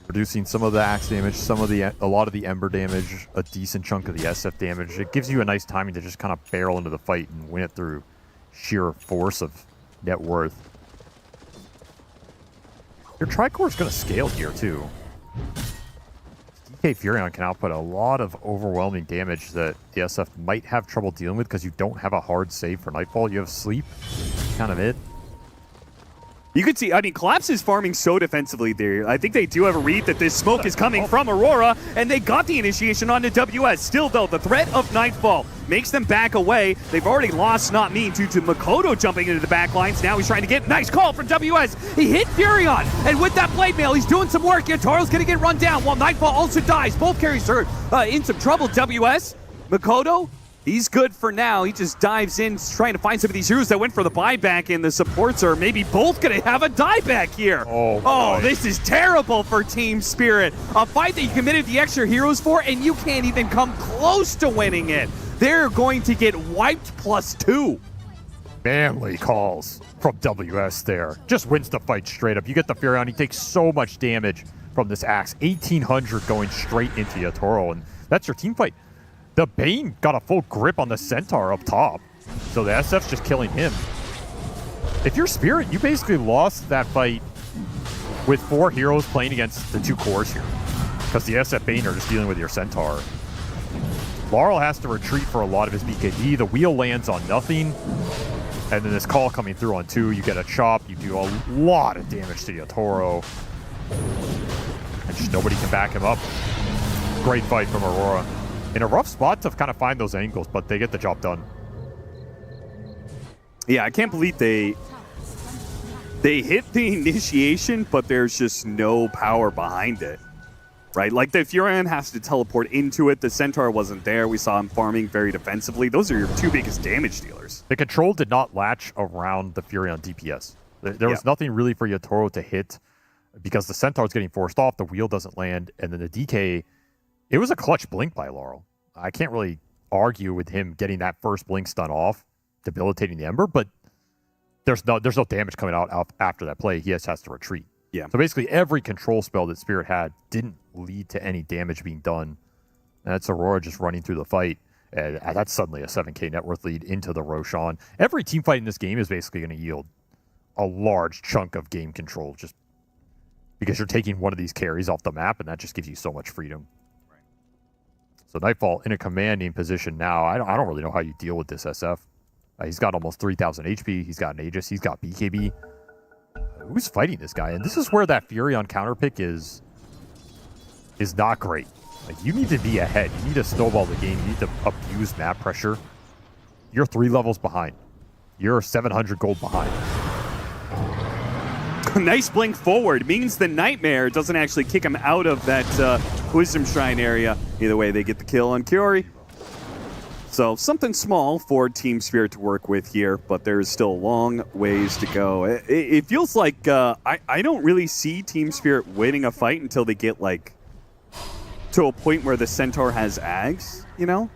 Reducing some of the axe damage, a lot of the ember damage, a decent chunk of the SF damage. It gives you a nice timing to just kind of barrel into the fight and win it through sheer force of net worth. Your Tricore is going to scale here too. DK Furion can output a lot of overwhelming damage that the SF might have trouble dealing with because you don't have a hard save for Nightfall. You have sleep, kind of it. You could see, I mean, Collapse is farming so defensively there. I think they do have a read that this smoke is coming from Aurora, and they got the initiation onto WS. Still, though, the threat of Nightfall makes them back away. They've already lost Not Mean due to Makoto jumping into the back lines. Now he's trying to get nice call from WS. He hit Furion, and with that blade mail, he's doing some work. Yataro's going to get run down while Nightfall also dies. Both carries are in some trouble. WS, Makoto, he's good for now. He just dives in, trying to find some of these heroes that went for the buyback, and the supports are maybe both going to have a dieback here. Oh, this is terrible for Team Spirit. A fight that you committed the extra heroes for, and you can't even come close to winning it. They're going to get wiped +2. Manly calls from WS there. Just wins the fight straight up. You get the Furion. He takes so much damage from this axe. 1,800 going straight into Yatoro, and that's your team fight. The Bane got a full grip on the Centaur up top, so the SF's just killing him. If you're Spirit, you basically lost that fight with 4 heroes playing against the 2 cores here, because the SF Bane are just dealing with your Centaur. Laurel has to retreat for a lot of his BKB. The wheel lands on nothing, and then this call coming through on 2, you get a chop, you do a lot of damage to Yatoro, and just nobody can back him up. Great fight from Aurora. In a rough spot to kind of find those angles, but they get the job done. Yeah, I can't believe they hit the initiation, but there's just no power behind it, right? Like the Furion has to teleport into it. The Centaur wasn't there. We saw him farming very defensively. Those are your 2 biggest damage dealers. The control did not latch around the Furion DPS. There was nothing really for Yatoro to hit because the Centaur's getting forced off, the wheel doesn't land, and then the DK... It was a clutch blink by Laurel. I can't really argue with him getting that first blink stun off, debilitating the Ember, but there's no damage coming out after that play. He just has to retreat. Yeah. So basically every control spell that Spirit had didn't lead to any damage being done. And that's Aurora just running through the fight. And that's suddenly a 7k net worth lead into the Roshan. Every team fight in this game is basically going to yield a large chunk of game control just because you're taking one of these carries off the map, and that just gives you so much freedom. So Nightfall in a commanding position now. I don't really know how you deal with this SF. He's got almost 3,000 HP. He's got an Aegis. He's got BKB. Who's fighting this guy? And this is where that Furion counter pick is not great. Like, you need to be ahead. You need to snowball the game. You need to abuse map pressure. You're 3 levels behind. You're 700 gold behind. Nice blink forward. Means the Nightmare doesn't actually kick him out of that Wisdom Shrine area. Either way, they get the kill on Kyori. So something small for Team Spirit to work with here, but there's still long ways to go. It feels like I don't really see Team Spirit winning a fight until they get like to a point where the Centaur has Ags, you know?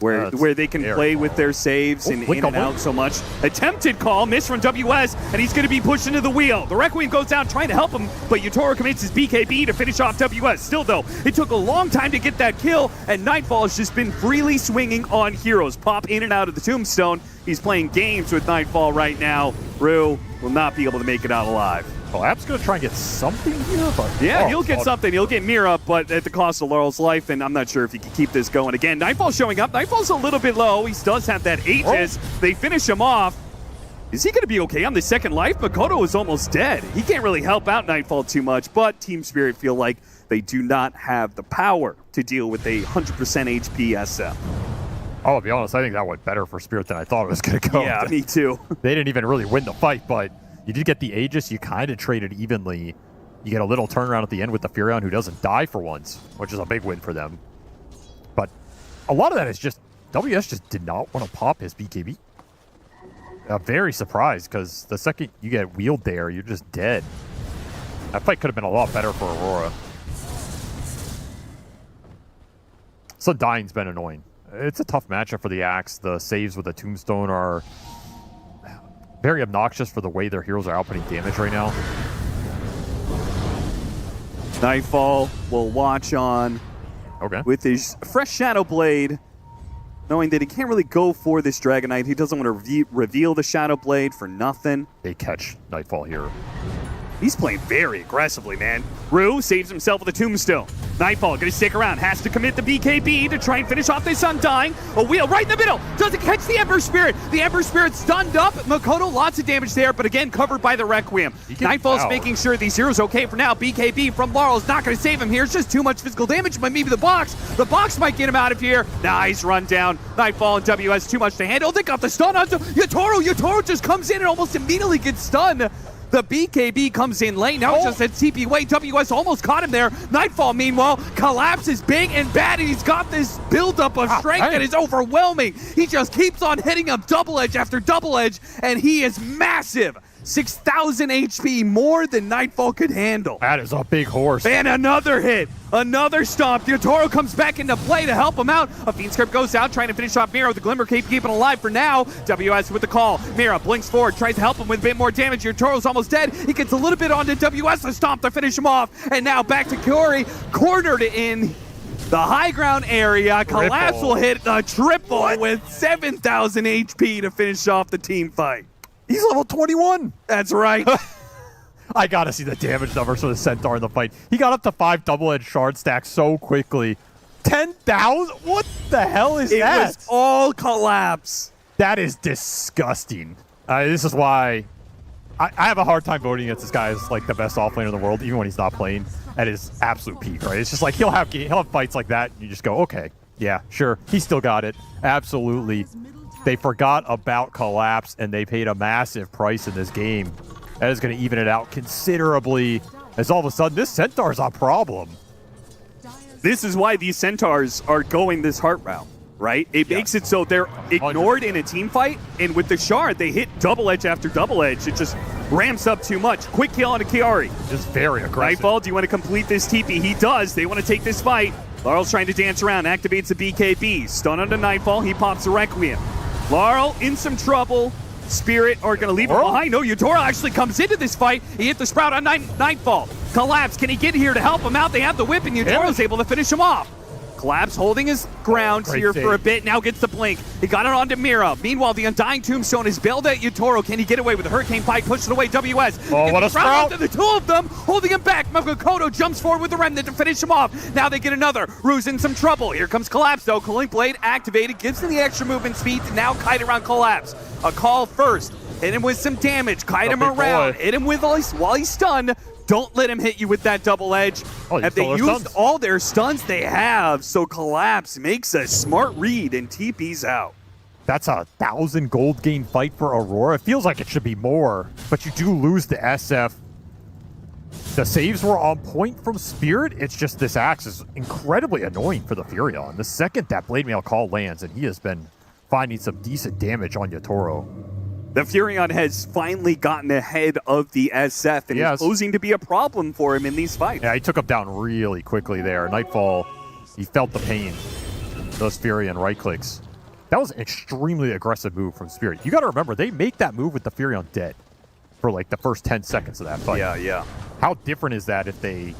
Where they can play with their saves and in and out so much. Attempted call, miss from WS, and he's going to be pushed into the wheel. The Requiem goes down trying to help him, but Yatoro commits his BKB to finish off WS. Still, though, it took a long time to get that kill, and Nightfall has just been freely swinging on heroes. Pop in and out of the Tombstone. He's playing games with Nightfall right now. Rue will not be able to make it out alive. Collapse gonna try and get something here, but yeah, he'll get something. He'll get Mira, but at the cost of Laurel's life, and I'm not sure if he can keep this going. Again, Nightfall showing up. Nightfall's a little bit low. He does have that Aegis. They finish him off. Is he going to be okay on the second life? Makoto is almost dead. He can't really help out Nightfall too much, but Team Spirit feel like they do not have the power to deal with a 100% HP SF. I'll be honest, I think that went better for Spirit than I thought it was going to go. Yeah, me too. They didn't even really win the fight, but you did get the Aegis. You kind of traded evenly. You get a little turnaround at the end with the Furion who doesn't die for once, which is a big win for them. But a lot of that is just WS just did not want to pop his BKB. Very surprised, because the second you get wheeled there, you're just dead. That fight could have been a lot better for Aurora. So dying's been annoying. It's a tough matchup for the Axe. The saves with the Tombstone are very obnoxious for the way their heroes are outputting damage right now. Nightfall will watch on with his fresh Shadow Blade, knowing that he can't really go for this Dragon Knight. He doesn't want to reveal the Shadow Blade for nothing. They catch Nightfall here. He's playing very aggressively, man. Rue saves himself with a Tombstone. Nightfall gonna stick around, has to commit the BKB to try and finish off this Undying. A wheel right in the middle, doesn't catch the Ember Spirit. The Ember Spirit stunned up. Makoto, lots of damage there, but again, covered by the Requiem. Nightfall's making sure these heroes are okay for now. BKB from Laurel's not gonna save him here. It's just too much physical damage, but maybe the box. The box might get him out of here. Nice run down. Nightfall and WS too much to handle. They got the stun onto Yatoro. Yatoro just comes in and almost immediately gets stunned. The BKB comes in late. Now it's just a TP way. WS almost caught him there. Nightfall, meanwhile, collapses big and bad, and he's got this buildup of strength that is overwhelming. He just keeps on hitting him double edge after double edge, and he is massive. 6,000 HP, more than Nightfall could handle. That is a big horse. And another hit, another stomp. Yatoro comes back into play to help him out. A Fiend Script goes out, trying to finish off Mira with the Glimmer Cape, keeping him alive for now. WS with the call. Mira blinks forward, tries to help him with a bit more damage. Yatoro's almost dead. He gets a little bit onto WS, a stomp to finish him off. And now back to Kiori, cornered in the high ground area. Collapse will hit a triple with 7,000 HP to finish off the team fight. He's level 21. That's right. I gotta see the damage numbers for the Centaur in the fight. He got up to 5 double-edged shard stacks so quickly. 10,000? What the hell is that? It was all collapse. That is disgusting. This is why I have a hard time voting against this guy as like the best offlaner in the world, even when he's not playing at his absolute peak, right? It's just like he'll have fights like that, and you just go, okay, yeah, sure, he still got it. Absolutely. They forgot about Collapse, and they paid a massive price in this game. That is going to even it out considerably, as all of a sudden, this Centaur's a problem. This is why these Centaurs are going this heart route, right? It makes it so they're ignored in a team fight, and with the Shard, they hit double edge after double edge. It just ramps up too much. Quick kill on a Kiari. Just very aggressive. Nightfall, do you want to complete this TP? He does. They want to take this fight. Laurel's trying to dance around, activates the BKB. Stun onto Nightfall, he pops the Requiem. Laurel in some trouble. Spirit are going to leave him behind. No, Eudora actually comes into this fight. He hit the Sprout on Nightfall. Collapse, can he get here to help him out? They have the whip, and Eudora's able to finish him off. Collapse holding his ground here for a bit. Now gets the blink. He got it onto Mira. Meanwhile, the Undying Tombstone is bailed at Eutoro. Can he get away with the Hurricane Pike? Pushed it away. WS. Oh, what a sprout. The two of them holding him back. Makoto jumps forward with the Remnant to finish him off. Now they get another. Rue's in some trouble. Here comes Collapse, though. Cooling Blade activated. Gives him the extra movement speed to now kite around Collapse. A call first. Hit him with some damage. Kite him around. Hit him with while he's stunned. Don't let him hit you with that double edge. Have they used all their stuns? They have. So Collapse makes a smart read and TP's out. That's a 1,000 gold gain fight for Aurora. It feels like it should be more, but you do lose the SF. The saves were on point from Spirit. It's just this axe is incredibly annoying for the Furion. The second that Blade Mail call lands, and he has been finding some decent damage on Yatoro. The Furion has finally gotten ahead of the SF and is posing to be a problem for him in these fights. Yeah, he took him down really quickly there. Nightfall, he felt the pain. Those Furion right clicks. That was an extremely aggressive move from Spirit. You got to remember, they make that move with the Furion dead for like the first 10 seconds of that fight. Yeah. How different is that if they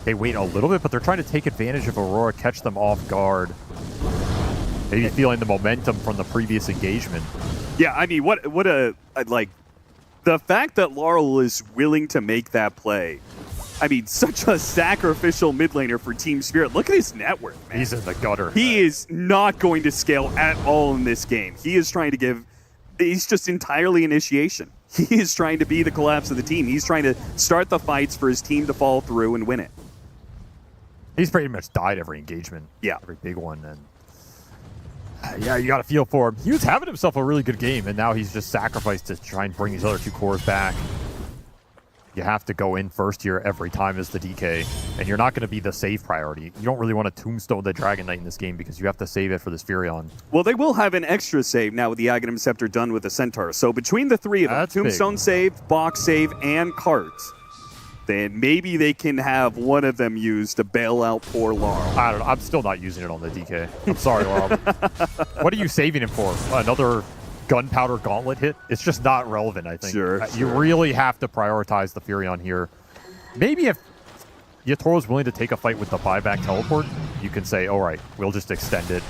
wait a little bit, but they're trying to take advantage of Aurora, catch them off guard. Maybe feeling the momentum from the previous engagement. Yeah, I mean, what a like The fact that Laurel is willing to make that play, I mean, such a sacrificial mid laner for Team Spirit. Look at his net worth, man. He's in the gutter. He is not going to scale at all in this game. He is trying to give, he's just entirely initiation. He is trying to be the collapse of the team. He's trying to start the fights for his team to fall through and win it. He's pretty much died every engagement. Yeah. Every big one. And yeah, you got to feel for him. He was having himself a really good game, and now he's just sacrificed to try and bring these other 2 cores back. You have to go in first here every time as the DK, and you're not going to be the save priority. You don't really want to tombstone the Dragon Knight in this game because you have to save it for this Furion. Well, they will have an extra save now with the Aghanim Scepter done with the Centaur. So between the 3 of them, tombstone save, box save, and cards, then maybe they can have one of them used to bail out poor Laurel. I don't know. I'm still not using it on the DK. I'm sorry, Laurel. What are you saving him for? Another gunpowder gauntlet hit? It's just not relevant, I think. Sure. You really have to prioritize the Furion here. Maybe if Yatoro's willing to take a fight with the buyback teleport, you can say, all right, we'll just extend it,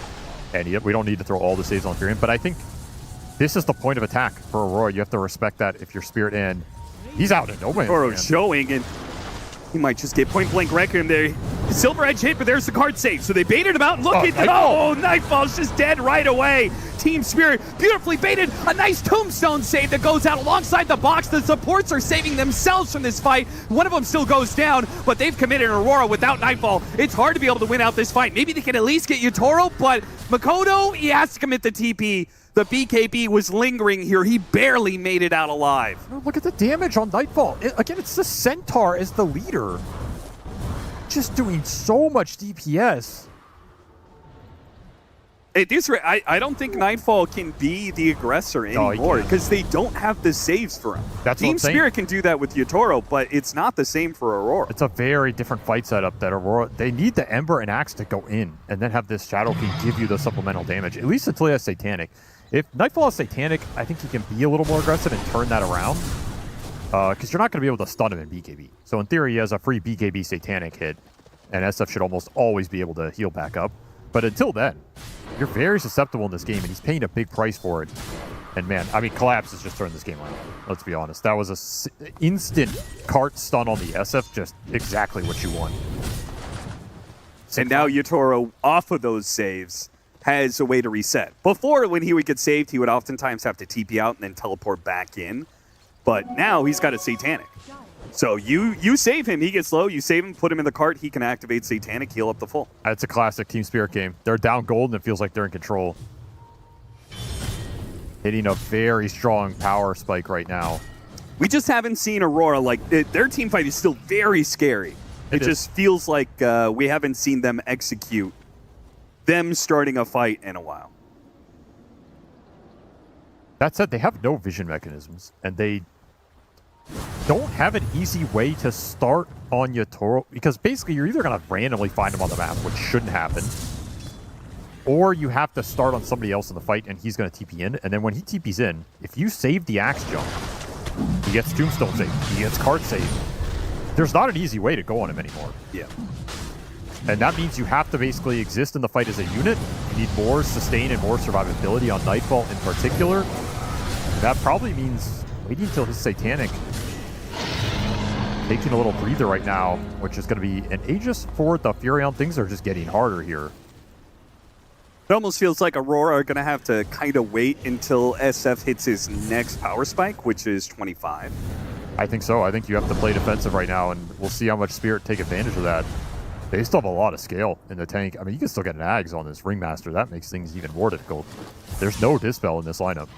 and we don't need to throw all the saves on Furion. But I think this is the point of attack for Aurora. You have to respect that if you're Spirit in. He's out of nowhere. Toro's showing, and he might just get point-blank record there. Silver Edge hit, but there's the card save. So they baited him out. Look at that. Oh, Nightfall's just dead right away. Team Spirit beautifully baited. A nice tombstone save that goes out alongside the box. The supports are saving themselves from this fight. One of them still goes down, but they've committed Aurora without Nightfall. It's hard to be able to win out this fight. Maybe they can at least get Yatoro, but Makoto, he has to commit the TP. The BKB was lingering here. He barely made it out alive. Look at the damage on Nightfall. Again, it's the Centaur as the leader. Just doing so much DPS. At this rate, I don't think Nightfall can be the aggressor anymore because they don't have the saves for him. That's Team Spirit can do that with Yatoro, but it's not the same for Aurora. It's a very different fight setup that Aurora, they need the Ember and Axe to go in and then have this Shadow King give you the supplemental damage, at least until he has Satanic. If Nightfall has Satanic, I think he can be a little more aggressive and turn that around. Because you're not going to be able to stun him in BKB. So in theory, he has a free BKB Satanic hit, and SF should almost always be able to heal back up. But until then, you're very susceptible in this game, and he's paying a big price for it. And man, I mean, Collapse has just turned this game around. Let's be honest. That was an instant cart stun on the SF, just exactly what you want. And now Yatoro, off of those saves, has a way to reset. Before, when he would get saved, he would oftentimes have to TP out and then teleport back in. But now he's got a Satanic. So you save him, he gets low, you save him, put him in the cart, he can activate Satanic, heal up the full. It's a classic Team Spirit game. They're down gold and it feels like they're in control. Hitting a very strong power spike right now. We just haven't seen Aurora, like, their team fight is still very scary. It just feels like we haven't seen them execute them starting a fight in a while. That said, they have no vision mechanisms, and they don't have an easy way to start on Yatoro, because basically you're either going to randomly find him on the map, which shouldn't happen, or you have to start on somebody else in the fight, and he's going to TP in, and then when he TPs in, if you save the Axe jump, he gets Tombstone save, he gets Card save. There's not an easy way to go on him anymore. Yeah. And that means you have to basically exist in the fight as a unit. You need more sustain and more survivability on Nightfall in particular. And that probably means waiting until his Satanic. Taking a little breather right now, which is going to be an Aegis for the Furion. Things are just getting harder here. It almost feels like Aurora are going to have to kind of wait until SF hits his next power spike, which is 25. I think so. I think you have to play defensive right now, and we'll see how much Spirit take advantage of that. They still have a lot of scale in the tank. I mean, you can still get an Ags on this Ringmaster. That makes things even more difficult. There's no Dispel in this lineup.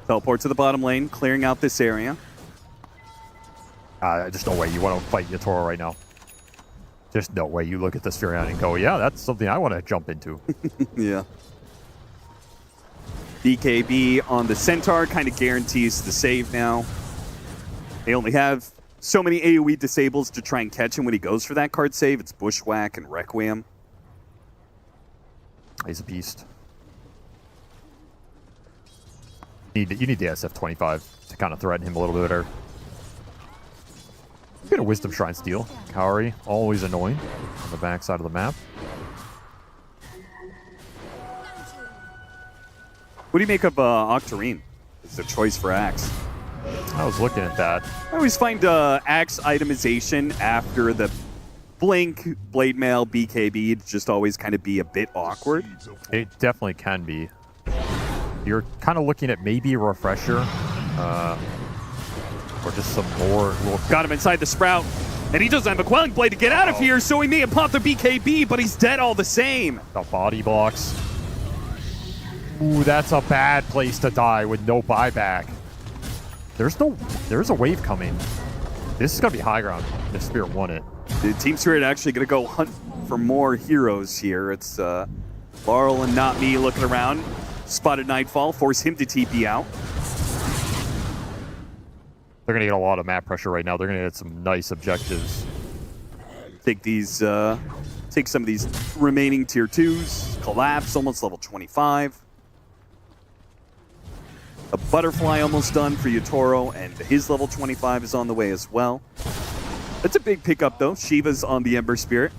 Teleport to the bottom lane, clearing out this area. There's no way you want to fight Yatoro right now. There's no way you look at this Furion and go, yeah, that's something I want to jump into. Yeah. BKB on the Centaur kind of guarantees the save now. They only have so many AoE disables to try and catch him when he goes for that card save. It's Bushwhack and Requiem. He's a beast. You need the SF-25 to kind of threaten him a little bit better. A bit of Wisdom Shrine steal. Kaori, always annoying on the back side of the map. What do you make of Octarine? It's a choice for Axe. I was looking at that. I always find axe itemization after the blink, blade mail, BKB to just always kind of be a bit awkward. It definitely can be. You're kind of looking at maybe a refresher, or just some more. Got him inside the Sprout, and he doesn't have a Quelling Blade to get out of here, so he may have popped the BKB, but he's dead all the same. The body blocks. Ooh, that's a bad place to die with no buyback. There's a wave coming. This is gonna be high ground if Spirit won it. The Team Spirit actually gonna go hunt for more heroes here. It's Laurel and Not Me looking around. Spotted Nightfall, force him to TP out. They're gonna get a lot of map pressure right now. They're gonna get some nice objectives. Take these, take some of these remaining tier 2s. Collapse, almost level 25. A Butterfly almost done for Yatoro, and his level 25 is on the way as well. That's a big pickup though. Shiva's on the Ember Spirit.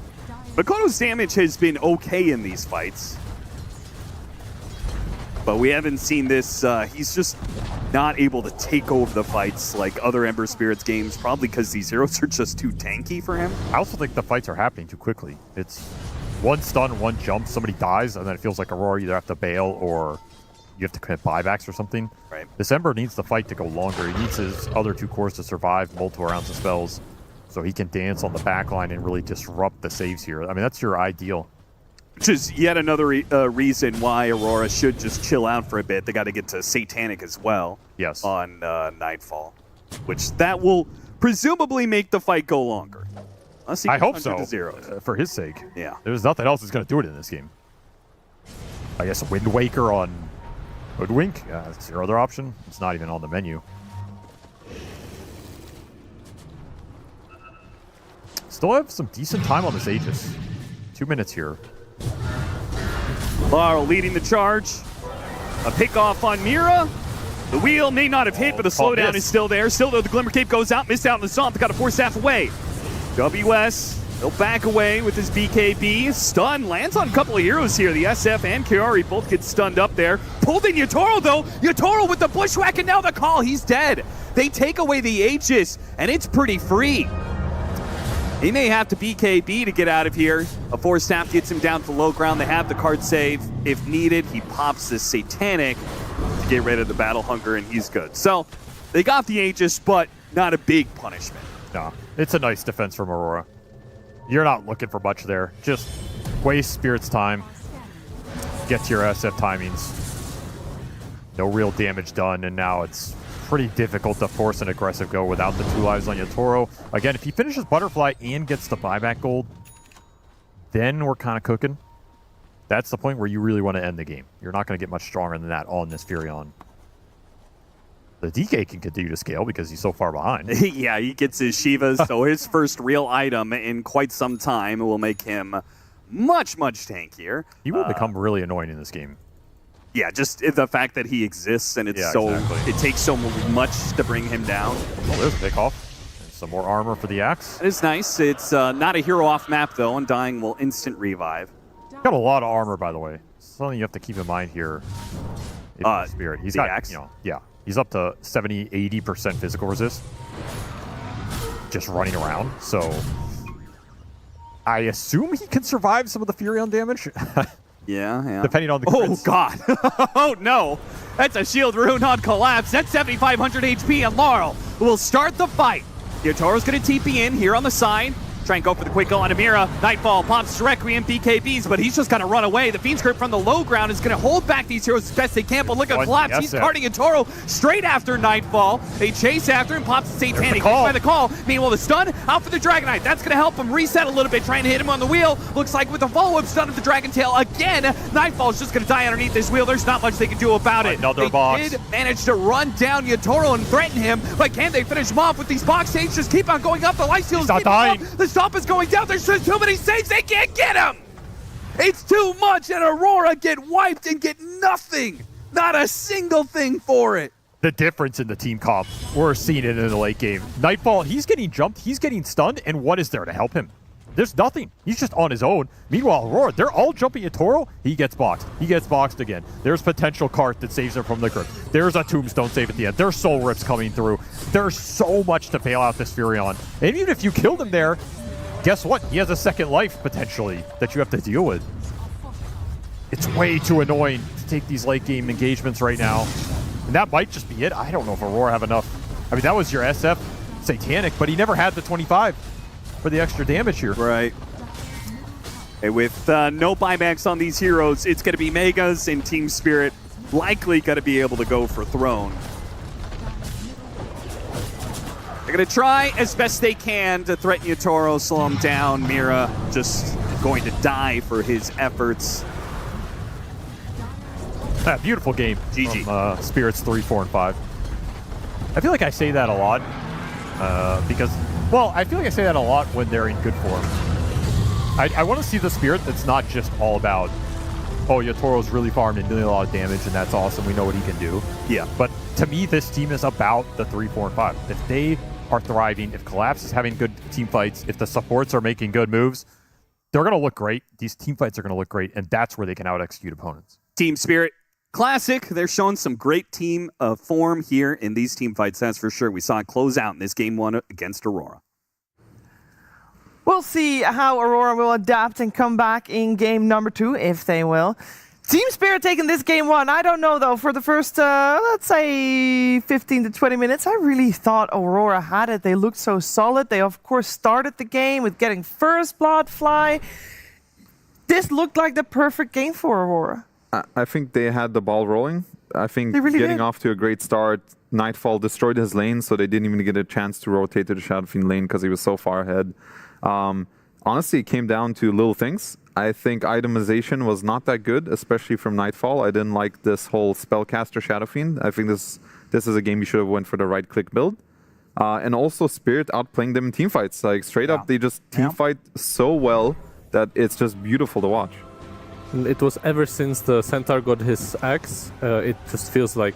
Makoto's damage has been okay in these fights. But we haven't seen this, he's just not able to take over the fights like other Ember Spirits games, probably because these heroes are just too tanky for him. I also think the fights are happening too quickly. It's one stun, one jump, somebody dies, and then it feels like Aurora either have to bail or you have to commit buybacks or something. Right. This Ember needs the fight to go longer. He needs his other 2 cores to survive multiple rounds of spells so he can dance on the back line and really disrupt the saves here. I mean, that's your ideal. Which is yet another reason why Aurora should just chill out for a bit. They got to get to Satanic as well. Yes. On Nightfall, which that will presumably make the fight go longer. I hope so. To 0. For his sake. Yeah. There's nothing else that's going to do it in this game. I guess Wind Waker on Hoodwink. That's your other option. It's not even on the menu. Still have some decent time on this Aegis. 2 minutes here. Laurel leading the charge. A pick off on Mira. The wheel may not have hit, but the slowdown is still there. Still though, the Glimmer Cape goes out, missed out on the Stomp. Got a 4-staff away. WS, he'll back away with his BKB. Stun, lands on a couple of heroes here. The SF and Kiari both get stunned up there. Pulled in Yatoro though. Yatoro with the bushwhack and now the call. He's dead. They take away the Aegis, and it's pretty free. He may have to BKB to get out of here. A 4-staff gets him down to low ground. They have the card save. If needed, he pops this Satanic to get rid of the Battle Hunger, and he's good. So they got the Aegis, but not a big punishment. No, it's a nice defense from Aurora. You're not looking for much there. Just waste Spirit's time. Get to your SF timings. No real damage done, and now it's pretty difficult to force an aggressive go without the 2 lives on Yatoro. Again, if he finishes Butterfly and gets the buyback gold, then we're kind of cooking. That's the point where you really want to end the game. You're not going to get much stronger than that on this Furion. The DK can continue to scale because he's so far behind. Yeah, he gets his Shivas, so his first real item in quite some time will make him much, much tankier. He will become really annoying in this game. Yeah, just the fact that he exists and it's it takes so much to bring him down. Oh, there's a pickoff. Some more armor for the axe. It is nice. It's not a hero off map though, and dying will instant revive. Got a lot of armor, by the way. Something you have to keep in mind here. Spirit. He's got, axe? He's up to 70, 80% physical resist. Just running around. So I assume he can survive some of the Furion damage. Yeah. Depending on the crits. Oh, God. Oh, no. That's a shield rune on Collapse. That's 7,500 HP, and Laurel will start the fight. Yatoro's going to TP in here on the side. Try and go for the quick go on Amira. Nightfall pops directly in BKBs, but he's just going to run away. The Fiend Script from the low ground is going to hold back these heroes as best they can, but look at Collapse. He's carting Yatoro straight after Nightfall. They chase after him, pops the Satanic. By the call. Meanwhile, the stun out for the Dragonite. That's going to help him reset a little bit, trying to hit him on the wheel. Looks like with the follow-up stun of the Dragon Tail again, Nightfall's just going to die underneath this wheel. There's not much they can do about it. Another box. They did manage to run down Yatoro and threaten him, but can they finish him off with these box saves? Just keep on going up. The life steal is keeping up. The stop is going down. There's just too many saves. They can't get him. It's too much, and Aurora get wiped and get nothing. Not a single thing for it. The difference in the team comp, we're seeing it in the late game. Nightfall, he's getting jumped, he's getting stunned, and what is there to help him? There's nothing. He's just on his own. Meanwhile, Aurora, they're all jumping at Toro. He gets boxed. He gets boxed again. There's potential cart that saves him from the grip. There's a tombstone save at the end. There's soul rips coming through. There's so much to bail out this Furion. And even if you killed him there, guess what? He has a second life, potentially, that you have to deal with. It's way too annoying to take these late game engagements right now. And that might just be it. I don't know if Aurora have enough. I mean, that was your SF Satanic, but he never had the 25 for the extra damage here. Right. And with no buybacks on these heroes, it's going to be Megas and Team Spirit likely going to be able to go for Throne. They're going to try as best they can to threaten Yatoro, slow him down. Mira just going to die for his efforts. Beautiful game. GG. From, Spirits 3, 4, and 5. I feel like I say that a lot because, well, I feel like I say that a lot when they're in good form. I want to see the Spirit that's not just all about, oh, Yatoro's really farmed and doing a lot of damage, and that's awesome. We know what he can do. Yeah. But to me, this team is about the 3, 4, and 5. If they are thriving, if Collapse is having good team fights, if the supports are making good moves, they're going to look great. These team fights are going to look great, and that's where they can out-execute opponents. Team Spirit, classic. They're showing some great team form here in these team fights, that's for sure. We saw it close out in this game 1 against Aurora. We'll see how Aurora will adapt and come back in game number 2, if they will. Team Spirit taking this game 1. I don't know, though. For the first, let's say, 15 to 20 minutes, I really thought Aurora had it. They looked so solid. They, of course, started the game with getting first blood fly. This looked like the perfect game for Aurora. I think they had the ball rolling. I think really getting did. off to a great start. Nightfall destroyed his lane, so they didn't even get a chance to rotate to the Shadow Fiend lane because he was so far ahead. Honestly, it came down to little things. I think itemization was not that good, especially from Nightfall. I didn't like this whole Spellcaster Shadow Fiend. I think this is a game you should have went for the right-click build. And also Spirit outplaying them in teamfights. Like, straight up, they just teamfight so well that it's just beautiful to watch. It was ever since the Centaur got his axe, it just feels like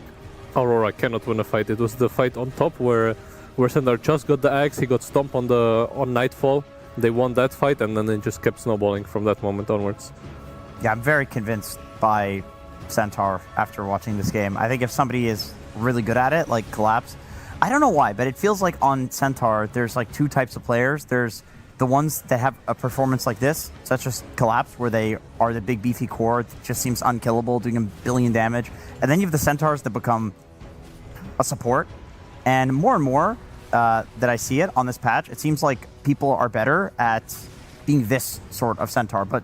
Aurora cannot win a fight. It was the fight on top where Centaur just got the axe, he got stomped on Nightfall. They won that fight, and then it just kept snowballing from that moment onwards. Yeah, I'm very convinced by Centaur after watching this game. I think if somebody is really good at it, like Collapse, I don't know why, but it feels like on Centaur, there's like 2 types of players. There's the ones that have a performance like this, such as Collapse, where they are the big beefy core that just seems unkillable, doing a billion damage. And then you have the Centaurs that become a support. And more that I see it on this patch, it seems like people are better at being this sort of Centaur. But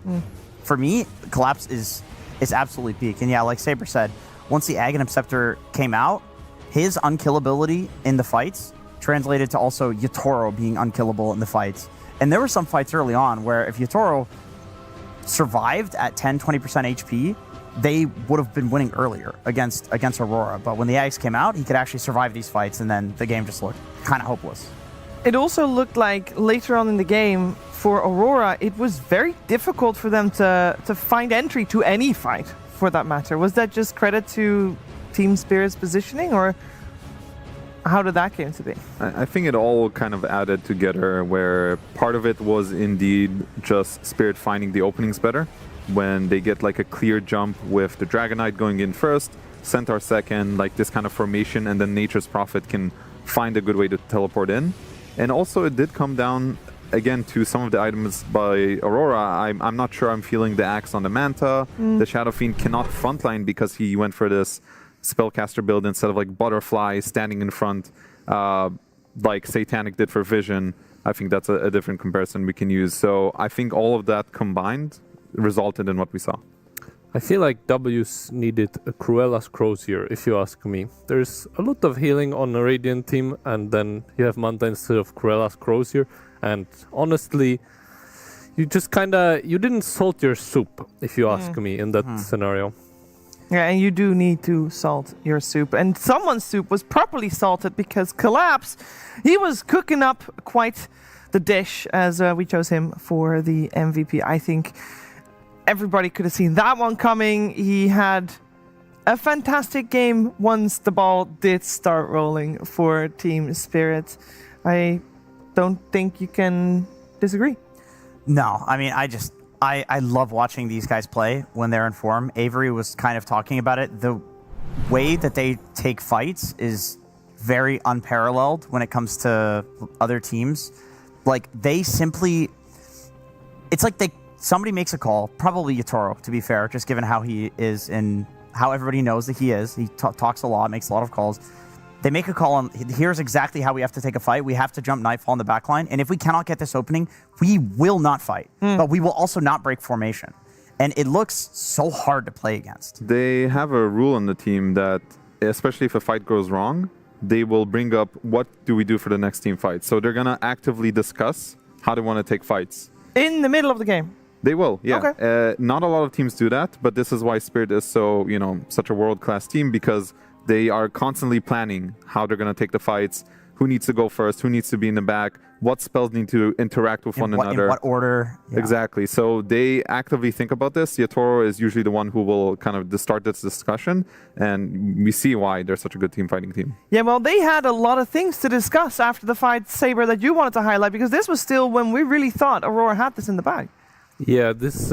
for me, Collapse is absolutely peak. And yeah, like Saber said, once the Aghanim Scepter came out, his unkillability in the fights translated to also Yatoro being unkillable in the fights. And there were some fights early on where if Yatoro survived at 10-20% HP, they would have been winning earlier against Aurora. But when the Ags came out, he could actually survive these fights, and then the game just looked kind of hopeless. It also looked like later on in the game for Aurora, it was very difficult for them to find entry to any fight, for that matter. Was that just credit to Team Spirit's positioning, or how did that came to be? I think it all kind of added together, where part of it was indeed just Spirit finding the openings better. When they get like a clear jump with the Dragon Knight going in first, Centaur second, like this kind of formation, and then Nature's Prophet can find a good way to teleport in. And also it did come down again to some of the items by Aurora. I'm not sure I'm feeling the axe on the Manta. The Shadow Fiend cannot frontline because he went for this Spellcaster build instead of like Butterfly standing in front like Satanic did for Vision. I think that's a different comparison we can use. So I think all of that combined resulted in what we saw. I feel like W's needed a Cruella's Crozier, if you ask me. There's a lot of healing on a Radiant team, and then you have Manta instead of Cruella's Crozier. And honestly, you just you didn't salt your soup, if you ask me, in that scenario. Yeah, and you do need to salt your soup. And someone's soup was properly salted because Collapse, he was cooking up quite the dish as we chose him for the MVP. I think everybody could have seen that one coming. He had a fantastic game once the ball did start rolling for Team Spirit. I don't think you can disagree. No, I mean, I love watching these guys play when they're in form. Avery was kind of talking about it. The way that they take fights is very unparalleled when it comes to other teams. Like, they simply... It's like somebody makes a call, probably Yatoro, to be fair, just given how he is and how everybody knows that he is. He talks a lot, makes a lot of calls. They make a call on, here's exactly how we have to take a fight. We have to jump Nightfall in the back line. And if we cannot get this opening, we will not fight. But we will also not break formation. And it looks so hard to play against. They have a rule on the team that, especially if a fight goes wrong, they will bring up what do we do for the next team fight. So they're going to actively discuss how they want to take fights. In the middle of the game? They will, yeah. Okay. Not a lot of teams do that, but this is why Spirit is so, such a world-class team, because they are constantly planning how they're going to take the fights, who needs to go first, who needs to be in the back, what spells need to interact with one another. In what order. Yeah. Exactly. So they actively think about this. Yatoro is usually the one who will kind of start this discussion, and we see why they're such a good fighting team. Yeah, well, they had a lot of things to discuss after the fight, Saber, that you wanted to highlight, because this was still when we really thought Aurora had this in the bag. Yeah, this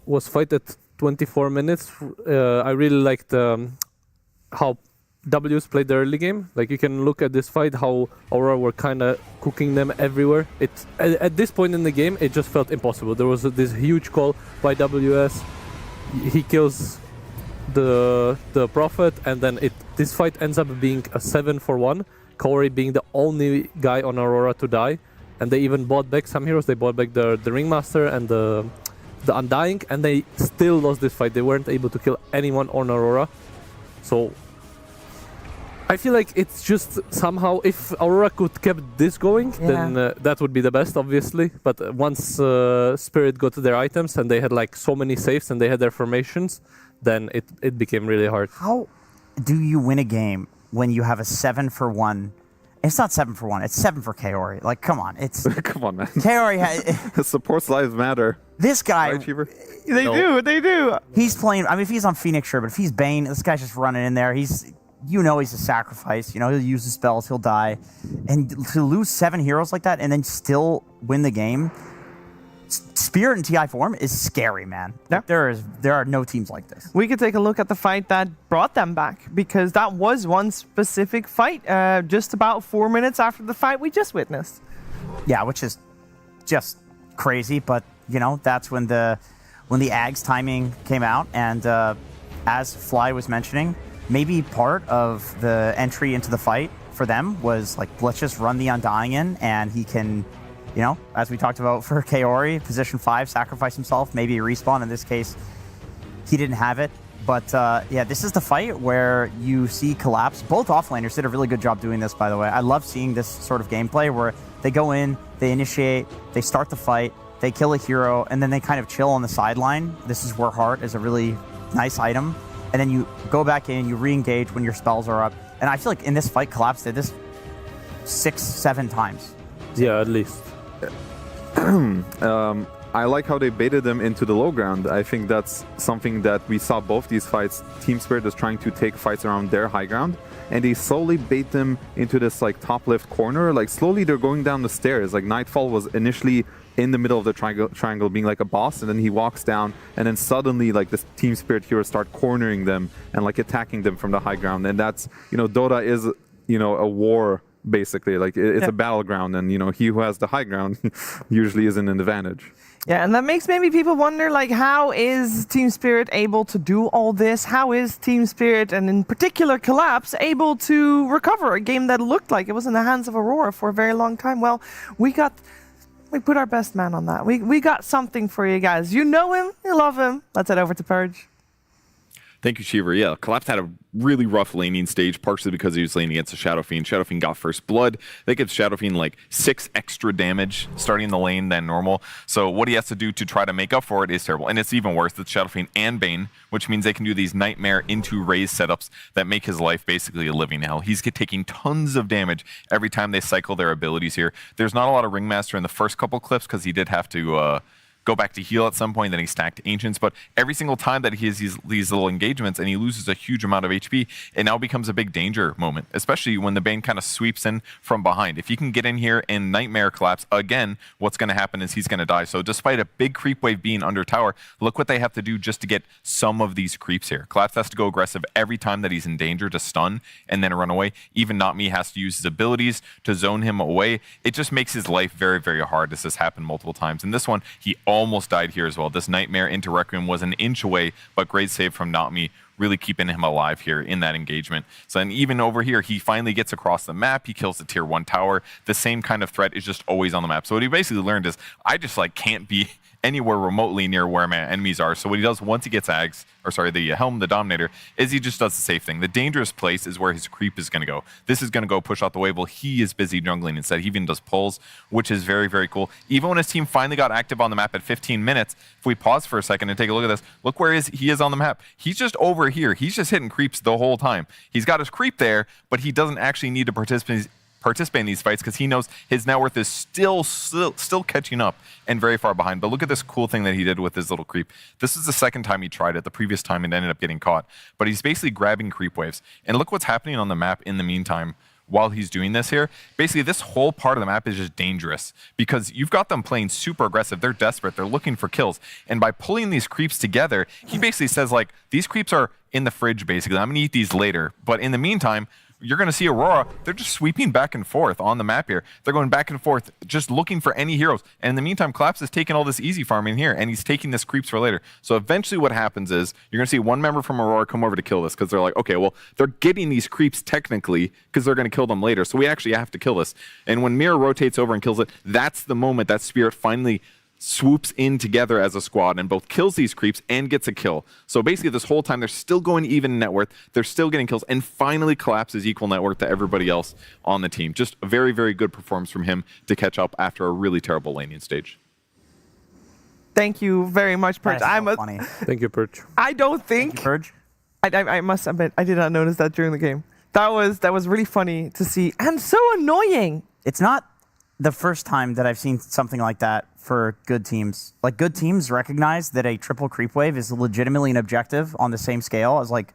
was fight at 24 minutes. I really liked how W's played the early game. Like, you can look at this fight, how Aurora were kind of cooking them everywhere. At this point in the game, it just felt impossible. There was this huge call by WS. He kills the Prophet, and then this fight ends up being a 7-for-1. Kaori being the only guy on Aurora to die. And they even bought back some heroes. They bought back the Ringmaster and the Undying, and they still lost this fight. They weren't able to kill anyone on Aurora. So I feel like it's just somehow, if Aurora could kept this going, then that would be the best, obviously. But once Spirit got their items and they had like so many saves and they had their formations, then it became really hard. How do you win a game when you have a 7-for-1? It's not 7-for-1. It's 7 for Kaori. Like, come on. Come on, man. Kaori supports lives matter. This guy. Right, Cheever? They do. He's playing. I mean, if he's on Phoenix, sure, but if he's Bane, this guy's just running in there. He's a sacrifice. He'll use the spells. He'll die. And to lose 7 heroes like that and then still win the game, Spirit in TI form is scary, man. Yeah. There are no teams like this. We could take a look at the fight that brought them back, because that was one specific fight just about 4 minutes after the fight we just witnessed. Yeah, which is just crazy, but that's when the Ags timing came out, and as Fly was mentioning, maybe part of the entry into the fight for them was like, let's just run the Undying in, and he can, as we talked about for Kaori, position 5, sacrifice himself, maybe respawn. In this case, he didn't have it. But this is the fight where you see Collapse. Both offlaners did a really good job doing this, by the way. I love seeing this sort of gameplay where they go in, they initiate, they start the fight, they kill a hero, and then they kind of chill on the sideline. This is where Heart is a really nice item. And then you go back in, you re-engage when your spells are up. And I feel like in this fight, Collapse did this 6-7 times. Yeah, at least. I like how they baited them into the low ground. I think that's something that we saw both these fights. Team Spirit is trying to take fights around their high ground, and they slowly bait them into this like top left corner. Like, slowly they're going down the stairs. Like, Nightfall was initially in the middle of the triangle being like a boss, and then he walks down, and then suddenly like this Team Spirit heroes start cornering them and like attacking them from the high ground. And that's, Dota is, a war. Basically, like, it's a battleground, and he who has the high ground usually is in an advantage. Yeah, and that makes maybe people wonder, like, how is Team Spirit able to do all this? How is Team Spirit, and in particular Collapse, able to recover a game that looked like it was in the hands of Aurora for a very long time? Well, we put our best man on that. We got something for you guys. You know him, you love him. Let's head over to Purge. Thank you, Cheever. Yeah, Collapse had a really rough laning stage, partially because he was laning against a Shadow Fiend. Shadow Fiend got first blood. That gives Shadow Fiend like 6 extra damage starting the lane than normal. So what he has to do to try to make up for it is terrible. And it's even worse. It's Shadow Fiend and Bane, which means they can do these Nightmare into Raze setups that make his life basically a living hell. He's taking tons of damage every time they cycle their abilities here. There's not a lot of Ringmaster in the first couple clips because he did have to go back to heal at some point, then he stacked Ancients. But every single time that he has these little engagements and he loses a huge amount of HP, it now becomes a big danger moment, especially when the Bane kind of sweeps in from behind. If he can get in here and Nightmare collapse, again, what's going to happen is he's going to die. So despite a big creep wave being under tower, look what they have to do just to get some of these creeps here. Collapse has to go aggressive every time that he's in danger to stun and then run away. Even Not Me has to use his abilities to zone him away. It just makes his life very, very hard as this happened multiple times. In this one, he almost died here as well. This Nightmare into Requiem was an inch away, but great save from Not Me, really keeping him alive here in that engagement. So then even over here, he finally gets across the map. He kills the tier 1 tower. The same kind of threat is just always on the map. So what he basically learned is, I just like can't be anywhere remotely near where my enemies are. So what he does once he gets the Helm, the Dominator, is he just does the safe thing. The dangerous place is where his creep is going to go. This is going to go push out the wave. Well, he is busy jungling instead. He even does pulls, which is very, very cool. Even when his team finally got active on the map at 15 minutes, if we pause for a second and take a look at this, look where he is on the map. He's just over here. He's just hitting creeps the whole time. He's got his creep there, but he doesn't actually need to participate in these fights because he knows his net worth is still catching up and very far behind. But look at this cool thing that he did with his little creep. This is the second time he tried it. The previous time it ended up getting caught. But he's basically grabbing creep waves. And look what's happening on the map in the meantime while he's doing this here. Basically, this whole part of the map is just dangerous because you've got them playing super aggressive. They're desperate. They're looking for kills. And by pulling these creeps together, he basically says, like, these creeps are in the fridge, basically. I'm going to eat these later. But in the meantime, you're going to see Aurora, they're just sweeping back and forth on the map here. They're going back and forth, just looking for any heroes. And in the meantime, Collapse is taking all this easy farming here, and he's taking this creeps for later. So eventually what happens is, you're going to see one member from Aurora come over to kill this, because they're like, okay, well, they're getting these creeps technically, because they're going to kill them later, so we actually have to kill this. And when Mirror rotates over and kills it, that's the moment that Spirit finally swoops in together as a squad and both kills these creeps and gets a kill. So basically this whole time they're still going even net worth, they're still getting kills, and finally collapses equal net worth to everybody else on the team. Just a very, very good performance from him to catch up after a really terrible laning stage. Thank you very much, Purge. So funny. Thank you, Purge. I don't think Purge. I must admit I did not notice that during the game. That was really funny to see and so annoying. It's not the first time that I've seen something like that for good teams. Like, good teams recognize that a triple creep wave is legitimately an objective on the same scale as like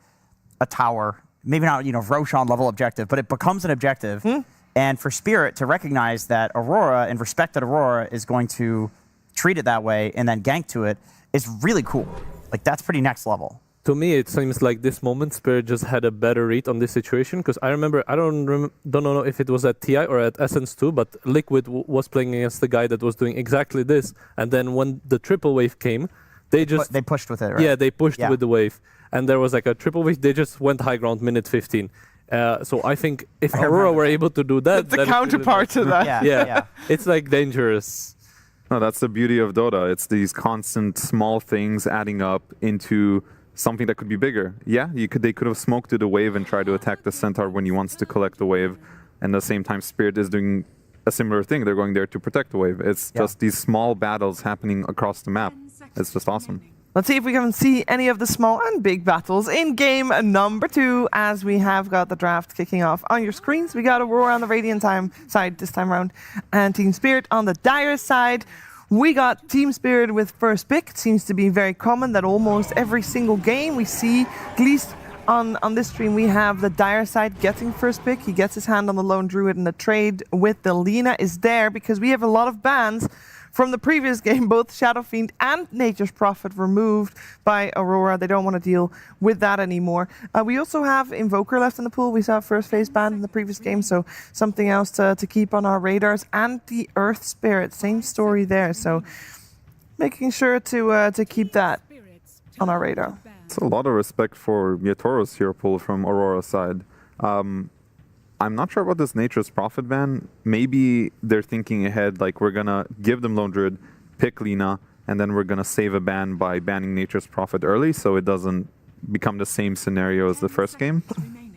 a tower. Maybe not, Roshan level objective, but it becomes an objective. And for Spirit to recognize that Aurora and respect that Aurora is going to treat it that way and then gank to it is really cool. Like, that's pretty next level. To me, it seems like this moment Spirit just had a better read on this situation, because I remember, I don't know if it was at TI or at Essence 2, but Liquid was playing against the guy that was doing exactly this, and then when the triple wave came, they pushed with it, right? Yeah, they pushed with the wave, and there was like a triple wave, they just went high ground minute 15. So I think if Aurora were able to do that... That's the counterpart to that. Yeah, it's like dangerous. No, that's the beauty of Dota. It's these constant small things adding up into something that could be bigger. Yeah, they could have smoked to the wave and tried to attack the Centaur when he wants to collect the wave. And at the same time, Spirit is doing a similar thing. They're going there to protect the wave. It's just these small battles happening across the map. It's just awesome. Let's see if we can see any of the small and big battles in game number 2 as we have got the draft kicking off on your screens. We got Aurora on the Radiant side this time around and Team Spirit on the Dire side. We got Team Spirit with first pick. It seems to be very common that almost every single game we see, at least on this stream, we have the Dire side getting first pick. He gets his hand on the Lone Druid, and the trade with the Lina is there because we have a lot of bans from the previous game, both Shadow Fiend and Nature's Prophet removed by Aurora. They don't want to deal with that anymore. We also have Invoker left in the pool. We saw first phase banned in the previous game, so something else to keep on our radars. And the Earth Spirit, same story there. So making sure to keep that on our radar. It's a lot of respect for Yatoro's hero pool from Aurora's side. I'm not sure about this Nature's Prophet ban. Maybe they're thinking ahead, like we're going to give them Lone Druid, pick Lina, and then we're going to save a ban by banning Nature's Prophet early so it doesn't become the same scenario as the first game.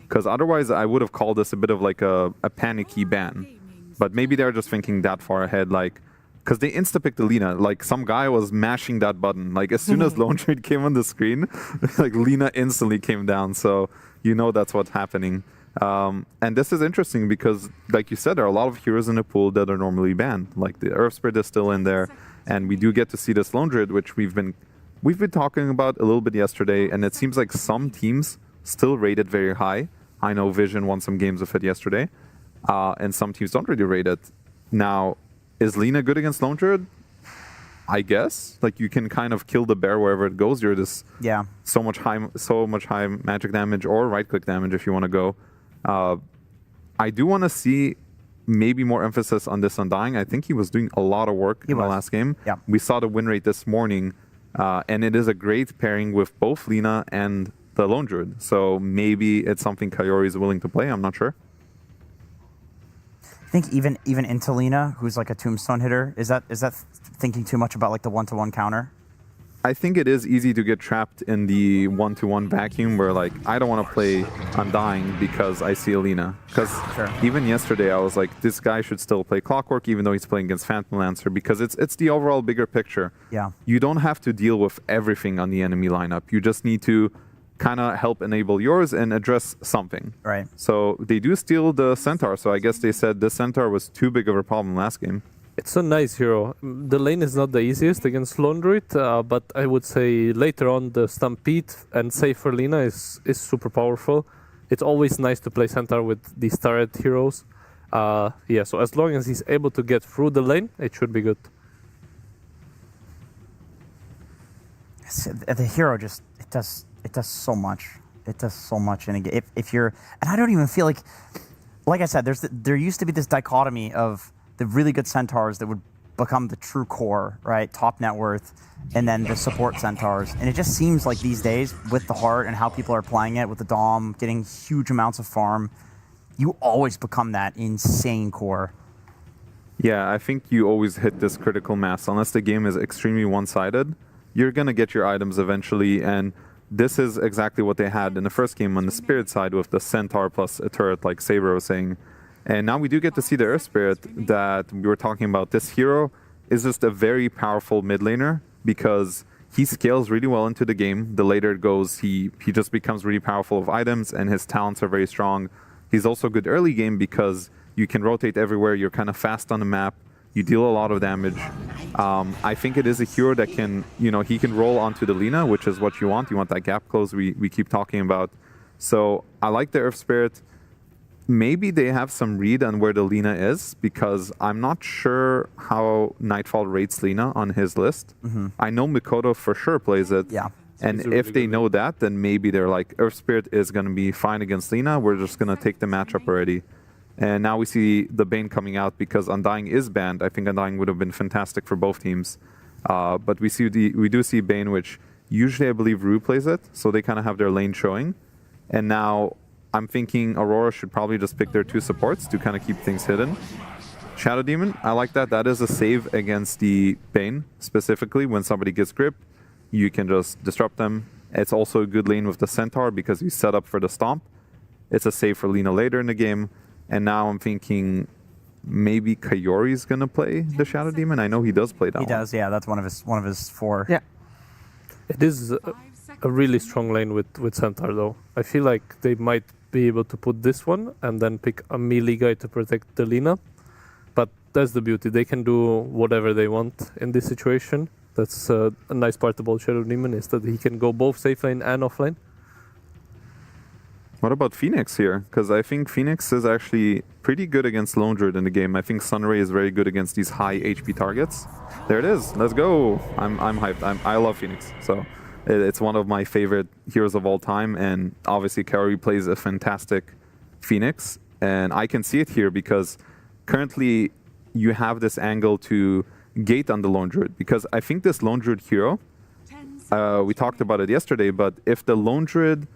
Because otherwise I would have called this a bit of like a panicky ban. But maybe they're just thinking that far ahead, like, because they insta-picked the Lina. Like, some guy was mashing that button. Like, as soon as Lone Druid came on the screen, like, Lina instantly came down. So, that's what's happening. And this is interesting because, like you said, there are a lot of heroes in the pool that are normally banned. Like, the Earth Spirit is still in there. And we do get to see this Lone Druid, which we've been talking about a little bit yesterday, and it seems like some teams still rate it very high. I know Vision won some games with it yesterday, and some teams don't really rate it. Now, is Lina good against Lone Druid? I guess. Like, you can kind of kill the bear wherever it goes. You're this so much high magic damage or right-click damage if you want to go. I do want to see maybe more emphasis on this Undying. I think he was doing a lot of work in the last game. Yeah. We saw the win rate this morning, and it is a great pairing with both Lina and the Lone Druid. So maybe it's something Kaori is willing to play. I'm not sure. I think even into Lina, who's like a tombstone hitter, is that thinking too much about like the one-to-one counter? I think it is easy to get trapped in the one-to-one vacuum where, like, I don't want to play Undying because I see Alina. Because even yesterday I was like, this guy should still play Clockwork even though he's playing against Phantom Lancer, because it's the overall bigger picture. Yeah. You don't have to deal with everything on the enemy lineup. You just need to kind of help enable yours and address something. Right. So they do steal the Centaur, so I guess they said the Centaur was too big of a problem last game. It's a nice hero. The lane is not the easiest against Lone Druid, but I would say later on the Stampede and Save for Lina is super powerful. It's always nice to play Centaur with these turret heroes. Yeah, so as long as he's able to get through the lane, it should be good. The hero just it does so much. It does so much in a game. If you're, and I don't even feel like I said, there used to be this dichotomy of the really good centaurs that would become the true core, right? Top net worth, and then the support centaurs. And it just seems like these days, with the heart and how people are playing it, with the Dom getting huge amounts of farm, you always become that insane core. Yeah, I think you always hit this critical mass. Unless the game is extremely one-sided, you're going to get your items eventually, and this is exactly what they had in the first game on the Spirit side with the Centaur plus a turret, like Saber was saying. And now we do get to see the Earth Spirit that we were talking about. This hero is just a very powerful mid laner because he scales really well into the game. The later it goes, he just becomes really powerful with items, and his talents are very strong. He's also good early game because you can rotate everywhere. You're kind of fast on the map. You deal a lot of damage. I think it is a hero that can, he can roll onto the Lina, which is what you want. You want that gap close we keep talking about. So I like the Earth Spirit. Maybe they have some read on where the Lina is, because I'm not sure how Nightfall rates Lina on his list. Mm-hmm. I know Mikoto for sure plays it. Yeah. And if they know that, then maybe they're like, Earth Spirit is going to be fine against Lina. We're just going to take the matchup already. And now we see the Bane coming out because Undying is banned. I think Undying would have been fantastic for both teams. But we do see Bane, which usually I believe Rue plays it. So they kind of have their lane showing. And now I'm thinking Aurora should probably just pick their two supports to kind of keep things hidden. Shadow Demon, I like that. That is a save against the Bane, specifically. When somebody gets grip, you can just disrupt them. It's also a good lane with the Centaur because you set up for the Stomp. It's a save for Lina later in the game. And now I'm thinking maybe Kaori's going to play the Shadow Demon. I know he does play that one. He does, yeah. That's one of his four. Yeah. It is a really strong lane with Centaur, though. I feel like they might be able to put this one and then pick a melee guy to protect the Lina. But that's the beauty. They can do whatever they want in this situation. That's a nice part about Shadow Demon, is that he can go both safe lane and offlane. What about Phoenix here? Because I think Phoenix is actually pretty good against Lone Druid in the game. I think Sunray is very good against these high HP targets. There it is. Let's go. I'm hyped. I love Phoenix. So it's one of my favorite heroes of all time. And obviously Kaori plays a fantastic Phoenix. And I can see it here because currently you have this angle to gate on the Lone Druid. Because I think this Lone Druid hero, we talked about it yesterday, but if the Lone Druid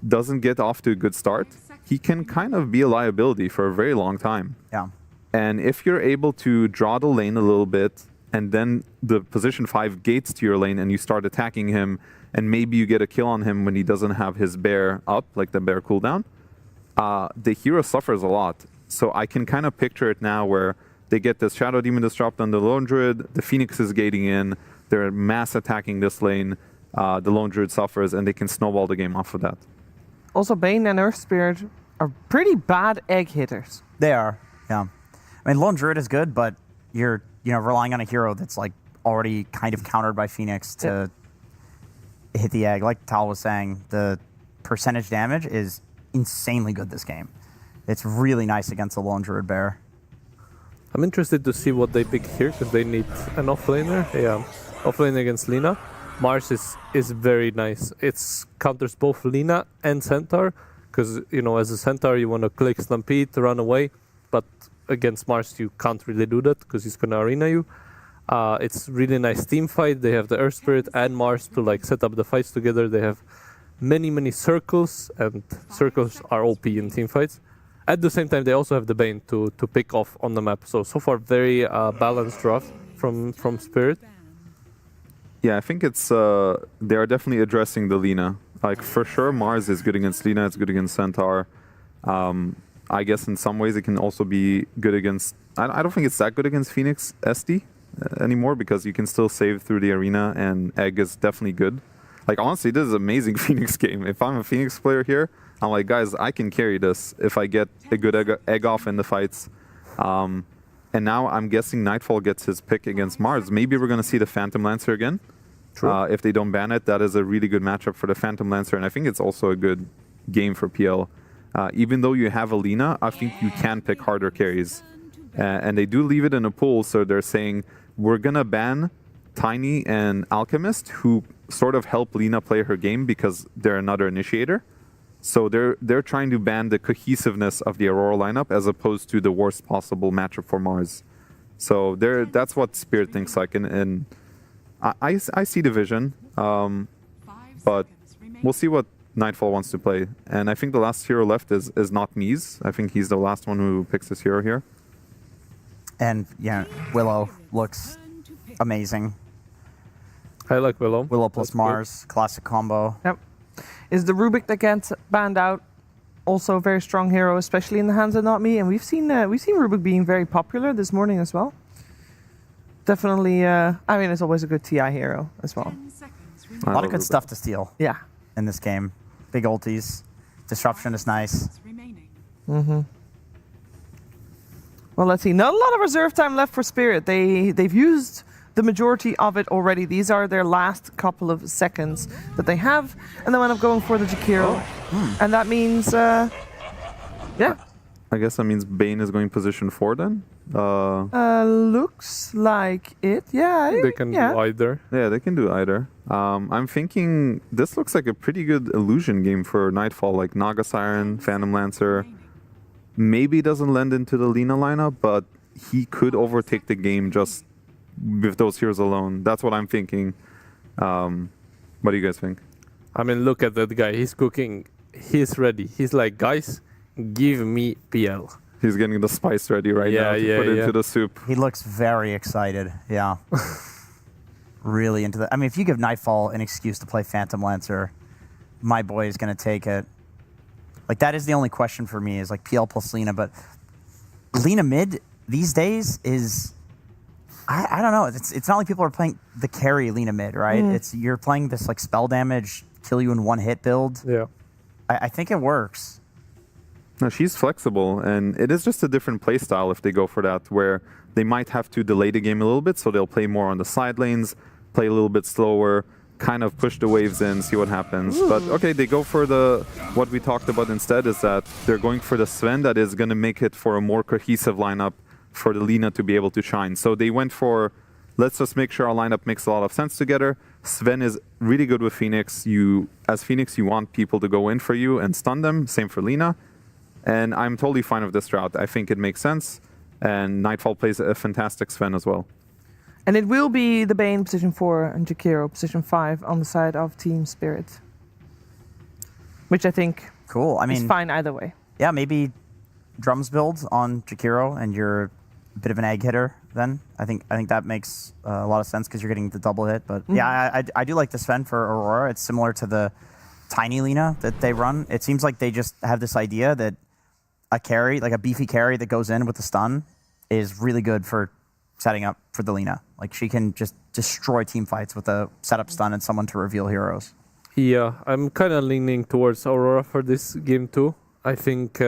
doesn't get off to a good start, he can kind of be a liability for a very long time. Yeah. And if you're able to draw the lane a little bit, and then the position 5 gates to your lane and you start attacking him, and maybe you get a kill on him when he doesn't have his bear up, like the bear cooldown, the hero suffers a lot. So I can kind of picture it now where they get this Shadow Demon disrupt on the Lone Druid, the Phoenix is gating in, they're mass attacking this lane, the Lone Druid suffers, and they can snowball the game off of that. Also, Bane and Earth Spirit are pretty bad egg hitters. They are, yeah. I mean, Lone Druid is good, but you're relying on a hero that's like already kind of countered by Phoenix to hit the egg. Like Tal was saying, the percentage damage is insanely good this game. It's really nice against the lone druid bear. I'm interested to see what they pick here because they need an offlaner. Yeah, offlane against Lina. Mars is very nice. It's counters both Lina and Centaur because, as a Centaur you want to click Stampede to run away, but against Mars you can't really do that because he's going to arena you. It's really nice team fight. They have the Earth Spirit and Mars to set up the fights together. They have many circles, and circles are OP in team fights. At the same time, they also have the Bane to pick off on the map. So far, very balanced draft from Spirit. Yeah, I think it's they are definitely addressing the Lina. For sure, Mars is good against Lina. It's good against Centaur. I guess in some ways it can also be good against. I don't think it's that good against Phoenix SD anymore because you can still save through the arena, and Egg is definitely good. Honestly, this is an amazing Phoenix game. If I'm a Phoenix player here, I'm like, guys, I can carry this if I get a good egg off in the fights. And now I'm guessing Nightfall gets his pick against Mars. Maybe we're going to see the Phantom Lancer again. If they don't ban it, that is a really good matchup for the Phantom Lancer. And I think it's also a good game for PL. Even though you have Alina, I think you can pick harder carries. And they do leave it in a pool, so they're saying, we're going to ban Tiny and Alchemist, who sort of help Lina play her game because they're another initiator. So they're trying to ban the cohesiveness of the Aurora lineup as opposed to the worst possible matchup for Mars. So that's what Spirit thinks and I see the vision, but we'll see what Nightfall wants to play. And I think the last hero left is not Mies. I think he's the last one who picks this hero here. And yeah, Willow looks amazing. I like Willow. Willow plus Mars, classic combo. Yep. Is the Rubik that gets banned out also a very strong hero, especially in the hands of Not Me? And we've seen Rubik being very popular this morning as well. Definitely, it's always a good TI hero as well. A lot of good stuff to steal. Yeah. In this game, big ultis, disruption is nice. Mm-hmm. Well, let's see. Not a lot of reserve time left for Spirit. They've used the majority of it already. These are their last couple of seconds that they have, and they end up going for the Jakiro. And that means, yeah. I guess that means Bane is going position 4 then? Looks like it, yeah. They can do either. Yeah, they can do either. I'm thinking this looks like a pretty good illusion game for Nightfall, like Naga Siren, Phantom Lancer. Maybe doesn't lend into the Lina lineup, but he could overtake the game just with those heroes alone. That's what I'm thinking. What do you guys think? Look at that guy. He's cooking. He's ready. He's like, guys, give me PL. He's getting the spice ready right now to put into the soup. He looks very excited. Yeah. Really into that. If you give Nightfall an excuse to play Phantom Lancer, my boy is going to take it. That is the only question for me is PL plus Lina. But Lina mid these days is... I don't know. It's not like people are playing the carry Lina mid, right? You're playing this spell damage, kill you in one hit build. Yeah. I think it works. No, she's flexible, and it is just a different play style if they go for that, where they might have to delay the game a little bit, so they'll play more on the side lanes, play a little bit slower, kind of push the waves in, see what happens. But okay, they go for what we talked about instead is that they're going for the Sven that is going to make it for a more cohesive lineup for the Lina to be able to shine. So they went for, let's just make sure our lineup makes a lot of sense together. Sven is really good with Phoenix. As Phoenix, you want people to go in for you and stun them. Same for Lina. And I'm totally fine with this route. I think it makes sense. And Nightfall plays a fantastic Sven as well. And it will be the Bane position 4 and Jakiro position 5 on the side of Team Spirit. Which I think is fine either way. Yeah, maybe drums build on Jakiro and you're a bit of an egg hitter then. I think that makes a lot of sense because you're getting the double hit. But yeah, I do like the Sven for Aurora. It's similar to the Tiny Lina that they run. It seems like they just have this idea that a carry, a beefy carry that goes in with the stun is really good for setting up for the Lina. She can just destroy team fights with a setup stun and someone to reveal heroes. Yeah, I'm kind of leaning towards Aurora for this game too. I think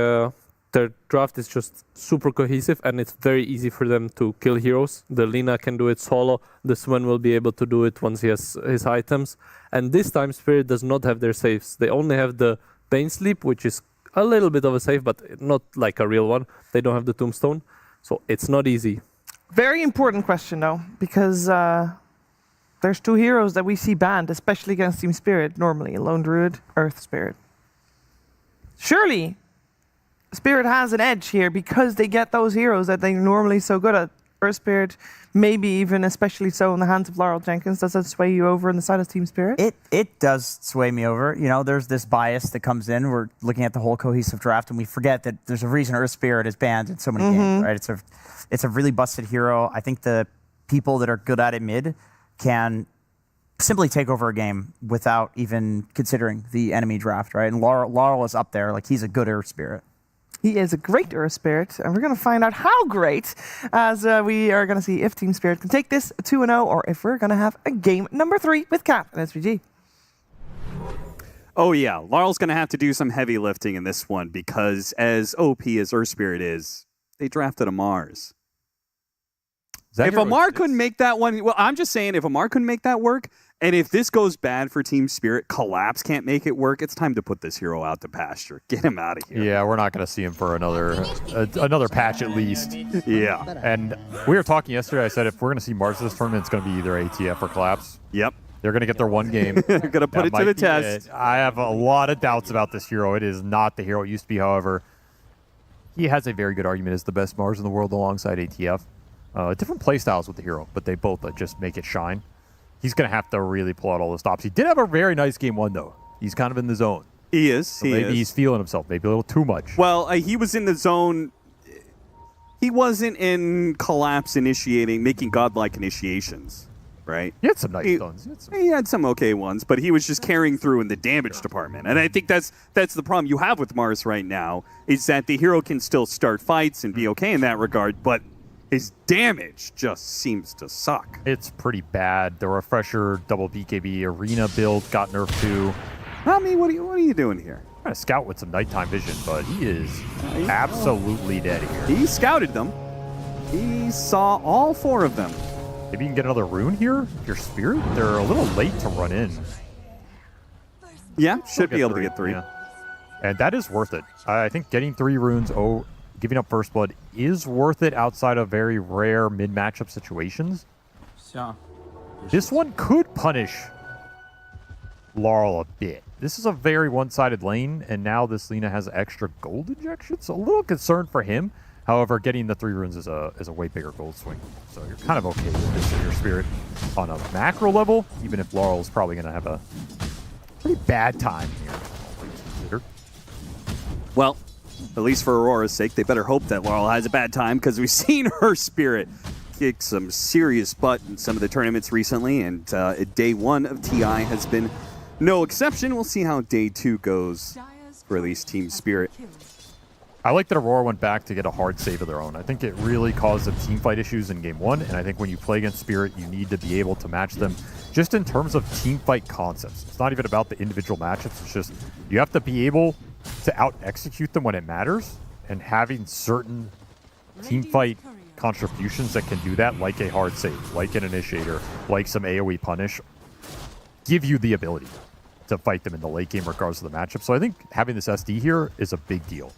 their draft is just super cohesive, and it's very easy for them to kill heroes. The Lina can do it solo. The Sven will be able to do it once he has his items. And this time, Spirit does not have their saves. They only have the Bane Sleep, which is a little bit of a save, but not like a real one. They don't have the Tombstone, so it's not easy. Very important question, though, because there's 2 heroes that we see banned, especially against Team Spirit, normally. Lone Druid, Earth Spirit. Surely, Spirit has an edge here because they get those heroes that they're normally so good at. Earth Spirit, maybe even especially so in the hands of Laurel Jenkins. Does that sway you over on the side of Team Spirit? It does sway me over. You know, there's this bias that comes in. We're looking at the whole cohesive draft, and we forget that there's a reason Earth Spirit is banned in so many games, right? It's a really busted hero. I think the people that are good at it mid can simply take over a game without even considering the enemy draft, right? And Laurel is up there. Like, he's a good Earth Spirit. He is a great Earth Spirit, and we're going to find out how great as we are going to see if Team Spirit can take this 2-0 or if we're going to have a game number 3 with Cap and SVG. Oh yeah, Laurel's going to have to do some heavy lifting in this one because as OP as Earth Spirit is, they drafted a Mars. If Amar couldn't make that one, well, I'm just saying if Amar couldn't make that work, and if this goes bad for Team Spirit, Collapse can't make it work, it's time to put this hero out to pasture. Get him out of here. Yeah, we're not going to see him for another patch at least. Yeah. And we were talking yesterday, I said if we're going to see Mars this tournament, it's going to be either ATF or Collapse. Yep. They're going to get their one game. They're going to put it to the test. I have a lot of doubts about this hero. It is not the hero it used to be, however. He has a very good argument as the best Mars in the world alongside ATF. Different playstyles with the hero, but they both just make it shine. He's going to have to really pull out all the stops. He did have a very nice game 1, though. He's kind of in the zone. He is. So maybe he's feeling himself, maybe a little too much. Well, he was in the zone. He wasn't in Collapse initiating, making godlike initiations, right? He had some nice stuns. He had some okay ones, but he was just carrying through in the damage department. And I think that's the problem you have with Mars right now, is that the hero can still start fights and be okay in that regard, but his damage just seems to suck. It's pretty bad. The refresher double BKB arena build got nerfed too. I mean, what are you doing here? I'm trying to scout with some nighttime vision, but he is absolutely dead here. He scouted them. He saw all 4 of them. Maybe you can get another rune here. Your Spirit, they're a little late to run in. Yeah, should be able to get 3. Yeah. And that is worth it. I think getting 3 runes, giving up First Blood is worth it outside of very rare mid-matchup situations. This one could punish Laurel a bit. This is a very one-sided lane, and now this Lina has extra gold injection, so a little concerned for him. However, getting the 3 runes is a way bigger gold swing, so you're kind of okay with this in your Spirit on a macro level, even if Laurel's probably going to have a pretty bad time here. Well, at least for Aurora's sake, they better hope that Laurel has a bad time, because we've seen her Spirit kick some serious butt in some of the tournaments recently, and day 1 of TI has been no exception. We'll see how day 2 goes for at least Team Spirit. I like that Aurora went back to get a hard save of their own. I think it really caused them team fight issues in game 1, and I think when you play against Spirit, you need to be able to match them just in terms of team fight concepts. It's not even about the individual matchups, it's just you have to be able to out-execute them when it matters, and having certain team fight contributions that can do that, like a hard save, like an initiator, like some AoE punish, give you the ability to fight them in the late game regardless of the matchup. So I think having this SD here is a big deal.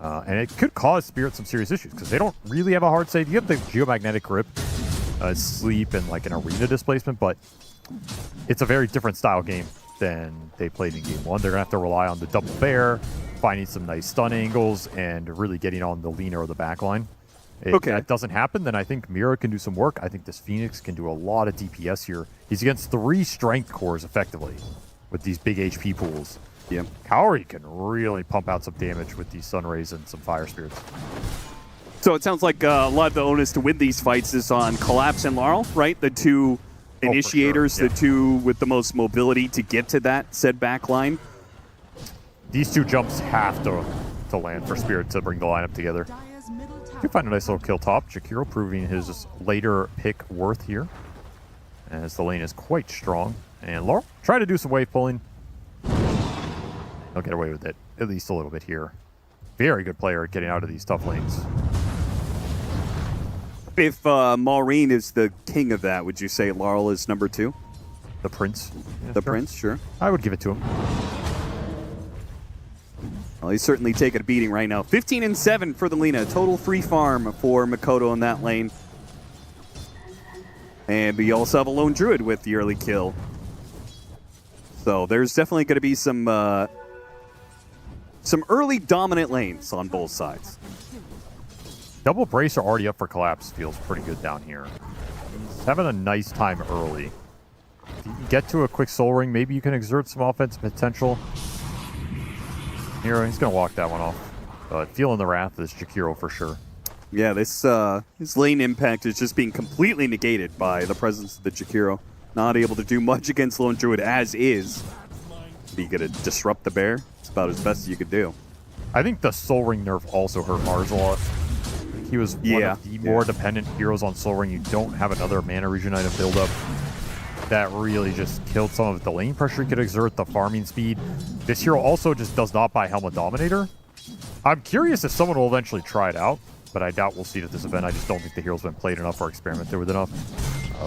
And it could cause Spirit some serious issues because they don't really have a hard save. You have the geomagnetic grip, sleep, and like an arena displacement, but it's a very different style game than they played in game 1. They're going to have to rely on the double bear, finding some nice stun angles, and really getting on the Lina or the backline. If that doesn't happen, then I think Mira can do some work. I think this Phoenix can do a lot of DPS here. He's against 3 strength cores effectively with these big HP pools. Yeah. Kaori can really pump out some damage with these Sun Rays and some Fire Spirits. So it sounds like a lot of the onus to win these fights is on Collapse and Laurel, right? The 2 initiators, sure. Yeah. the 2 with the most mobility to get to that said back line. These 2 jumps have to land for Spirit to bring the lineup together. You find a nice little kill top. Jakiro proving his later pick worth here, as the lane is quite strong. And Laurel try to do some wave pulling. He'll get away with it, at least a little bit here. very good player at getting out of these tough lanes. If Maureen is the king of that, would you say Laurel is number 2? The Prince. Yeah, the sure. Prince, sure. I would give it to him. Well, he's certainly taking a beating right now. 15-7 for the Lina. Total free farm for Makoto in that lane. And we also have a lone druid with the early kill. So there's definitely going to be some early dominant lanes on both sides. Double brace are already up for collapse. Feels pretty good down here. He's having a nice time early. If you can get to a quick soul ring, maybe you can exert some offensive potential. Here, he's going to walk that one off. But feeling the wrath of this Jakiro for sure. Yeah, this lane impact is just being completely negated by the presence of the Jakiro. Not able to do much against Lone Druid as is. Are you going to disrupt the bear? It's about as best as you could do. I think the soul ring nerf also hurt Mars a lot. He was one of the more dependent heroes on soul ring. You don't have another mana regen item build up. That really just killed some of the lane pressure he could exert, the farming speed. This hero also just does not buy Helmet Dominator. I'm curious if someone will eventually try it out, but I doubt we'll see it at this event. I just don't think the hero's been played enough or experimented with enough.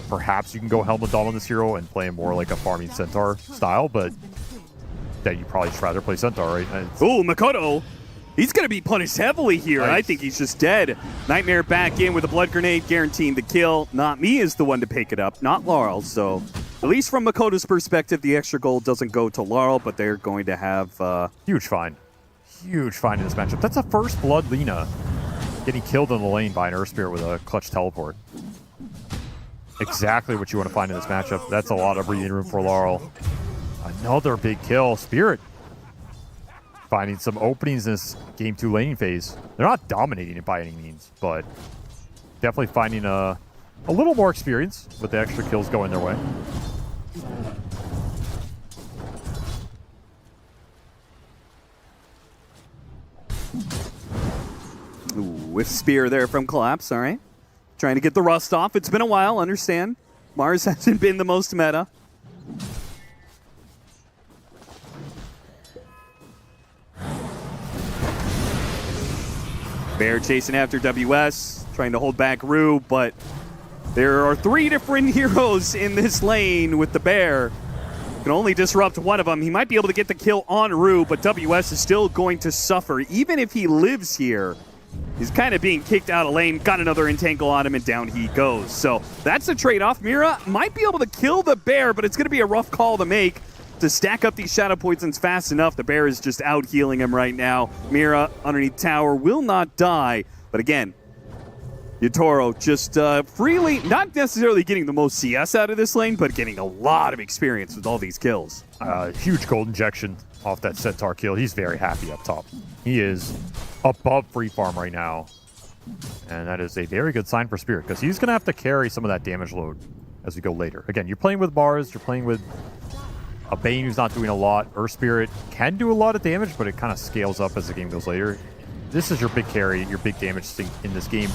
Perhaps you can go Helmet Dom on this hero and play him more like a farming Centaur style, but then you probably just rather play Centaur, right? Ooh, Makoto! He's going to be punished heavily here. Nice. I think he's just dead. Nightmare back in with a blood grenade, guaranteeing the kill. Not me is the one to pick it up, not Laurel. So at least from Makoto's perspective, the extra gold doesn't go to Laurel, but they're going to have... Huge find. Huge find in this matchup. That's a first blood Lina getting killed in the lane by an Earth Spirit with a clutch teleport. Exactly what you want to find in this matchup. That's a lot of breathing room for Laurel. Another big kill. Spirit finding some openings in this Game 2 laning phase. They're not dominating it by any means, but definitely finding a little more experience with the extra kills going their way. Ooh, with Spear there from Collapse, all right. Trying to get the rust off. It's been a while, understand. Mars hasn't been the most meta. Bear chasing after WS, trying to hold back Rue, but there are 3 different heroes in this lane with the Bear. Can only disrupt one of them. He might be able to get the kill on Rue, but WS is still going to suffer. Even if he lives here, he's kind of being kicked out of lane, got another entangle on him, and down he goes. So that's the trade-off. Mira might be able to kill the Bear, but it's going to be a rough call to make. To stack up these shadow poisons fast enough, the Bear is just out healing him right now. Mira underneath tower will not die, but again, Yatoro just freely, not necessarily getting the most CS out of this lane, but getting a lot of experience with all these kills. Huge gold injection off that Centaur kill. He's very happy up top. He is above free farm right now, and that is a very good sign for Spirit, because he's going to have to carry some of that damage load as we go later. Again, you're playing with bars, you're playing with a Bane who's not doing a lot. Earth Spirit can do a lot of damage, but it kind of scales up as the game goes later. This is your big carry, your big damage sink in this game.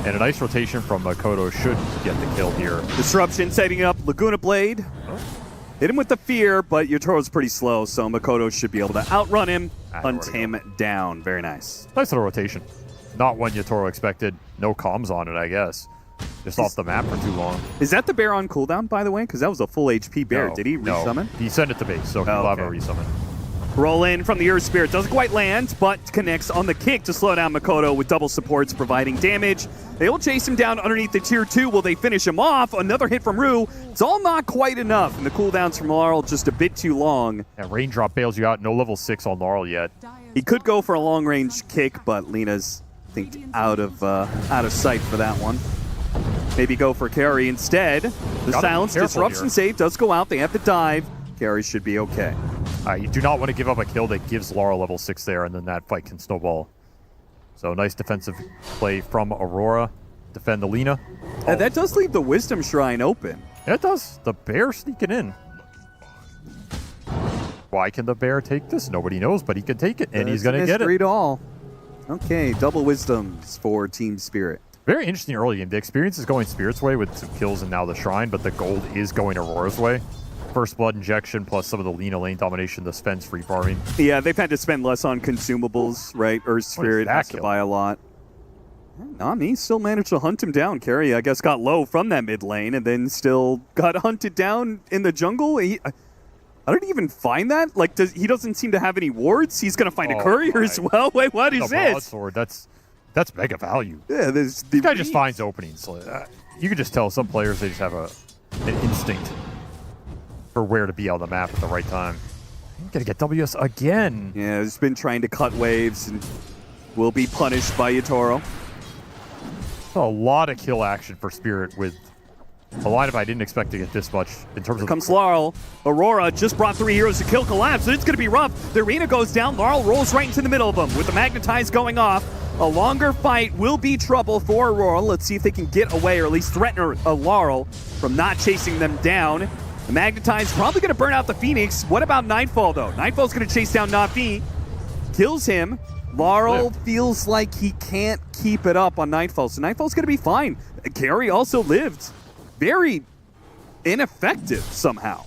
And a nice rotation from Makoto should get the kill here. Disruption setting up Laguna Blade. Hit him with the fear, but Yatoro's pretty slow, so Makoto should be able to outrun him, hunt him down. Very nice. Nice little rotation. Not one Yatoro expected. No comms on it, I guess. Just off the map for too long. Is that the Bear on cooldown, by the way? Because that was a full HP Bear. No, Did he resummon? No. He sent it to base, so he'll have a resummon. Roll in from the Earth Spirit. Doesn't quite land, but connects on the kick to slow down Makoto with double supports providing damage. They will chase him down underneath the tier 2. Will they finish him off? Another hit from Rue. It's all not quite enough, and the cooldowns from Laurel just a bit too long. And Raindrop bails you out. No level 6 on Laurel yet. He could go for a long-range kick, but Lina's, I think, out of sight for that one. Maybe go for Carry instead. The silence disruption save does go out. They have to dive. Carry should be okay. You do not want to give up a kill that gives Laurel level 6 there, and then that fight can snowball. So nice defensive play from Aurora. Defend the Lina. And that does leave the Wisdom Shrine open. Yeah, it does. The Bear sneaking in. Why can the Bear take this? Nobody knows, but he can take it, and he's going to get it. Read all. Okay, double Wisdoms for Team Spirit. Very interesting early game. The experience is going Spirit's way with some kills and now the Shrine, but the gold is going Aurora's way. first blood injection plus some of the Lina lane domination, the Sven's free farming. Yeah, they've had to spend less on consumables, right? Earth Spirit has to buy a lot. Nami still managed to hunt him down. Carry, I guess, got low from that mid lane and then still got hunted down in the jungle. I don't even find that. Like, he doesn't seem to have any wards. He's going to find a courier as well. Wait, what is this? Broadsword, that's mega value. Yeah, this guy just finds openings. You could just tell some players, they just have an instinct for where to be on the map at the right time. I'm going to get WS again. Yeah, he's been trying to cut waves and will be punished by Yatoro. A lot of kill action for Spirit with a lineup I didn't expect to get this much in terms of... Comes Laurel. Aurora just brought 3 heroes to kill Collapse, and it's going to be rough. The arena goes down. Laurel rolls right into the middle of them with the Magnetize going off. A longer fight will be trouble for Aurora. Let's see if they can get away or at least threaten Laurel from not chasing them down. The Magnetize probably going to burn out the Phoenix. What about Nightfall, though? Nightfall's going to chase down Na'Vi. Kills him. Laurel feels like he can't keep it up on Nightfall, so Nightfall's going to be fine. Carry also lived. Very ineffective somehow.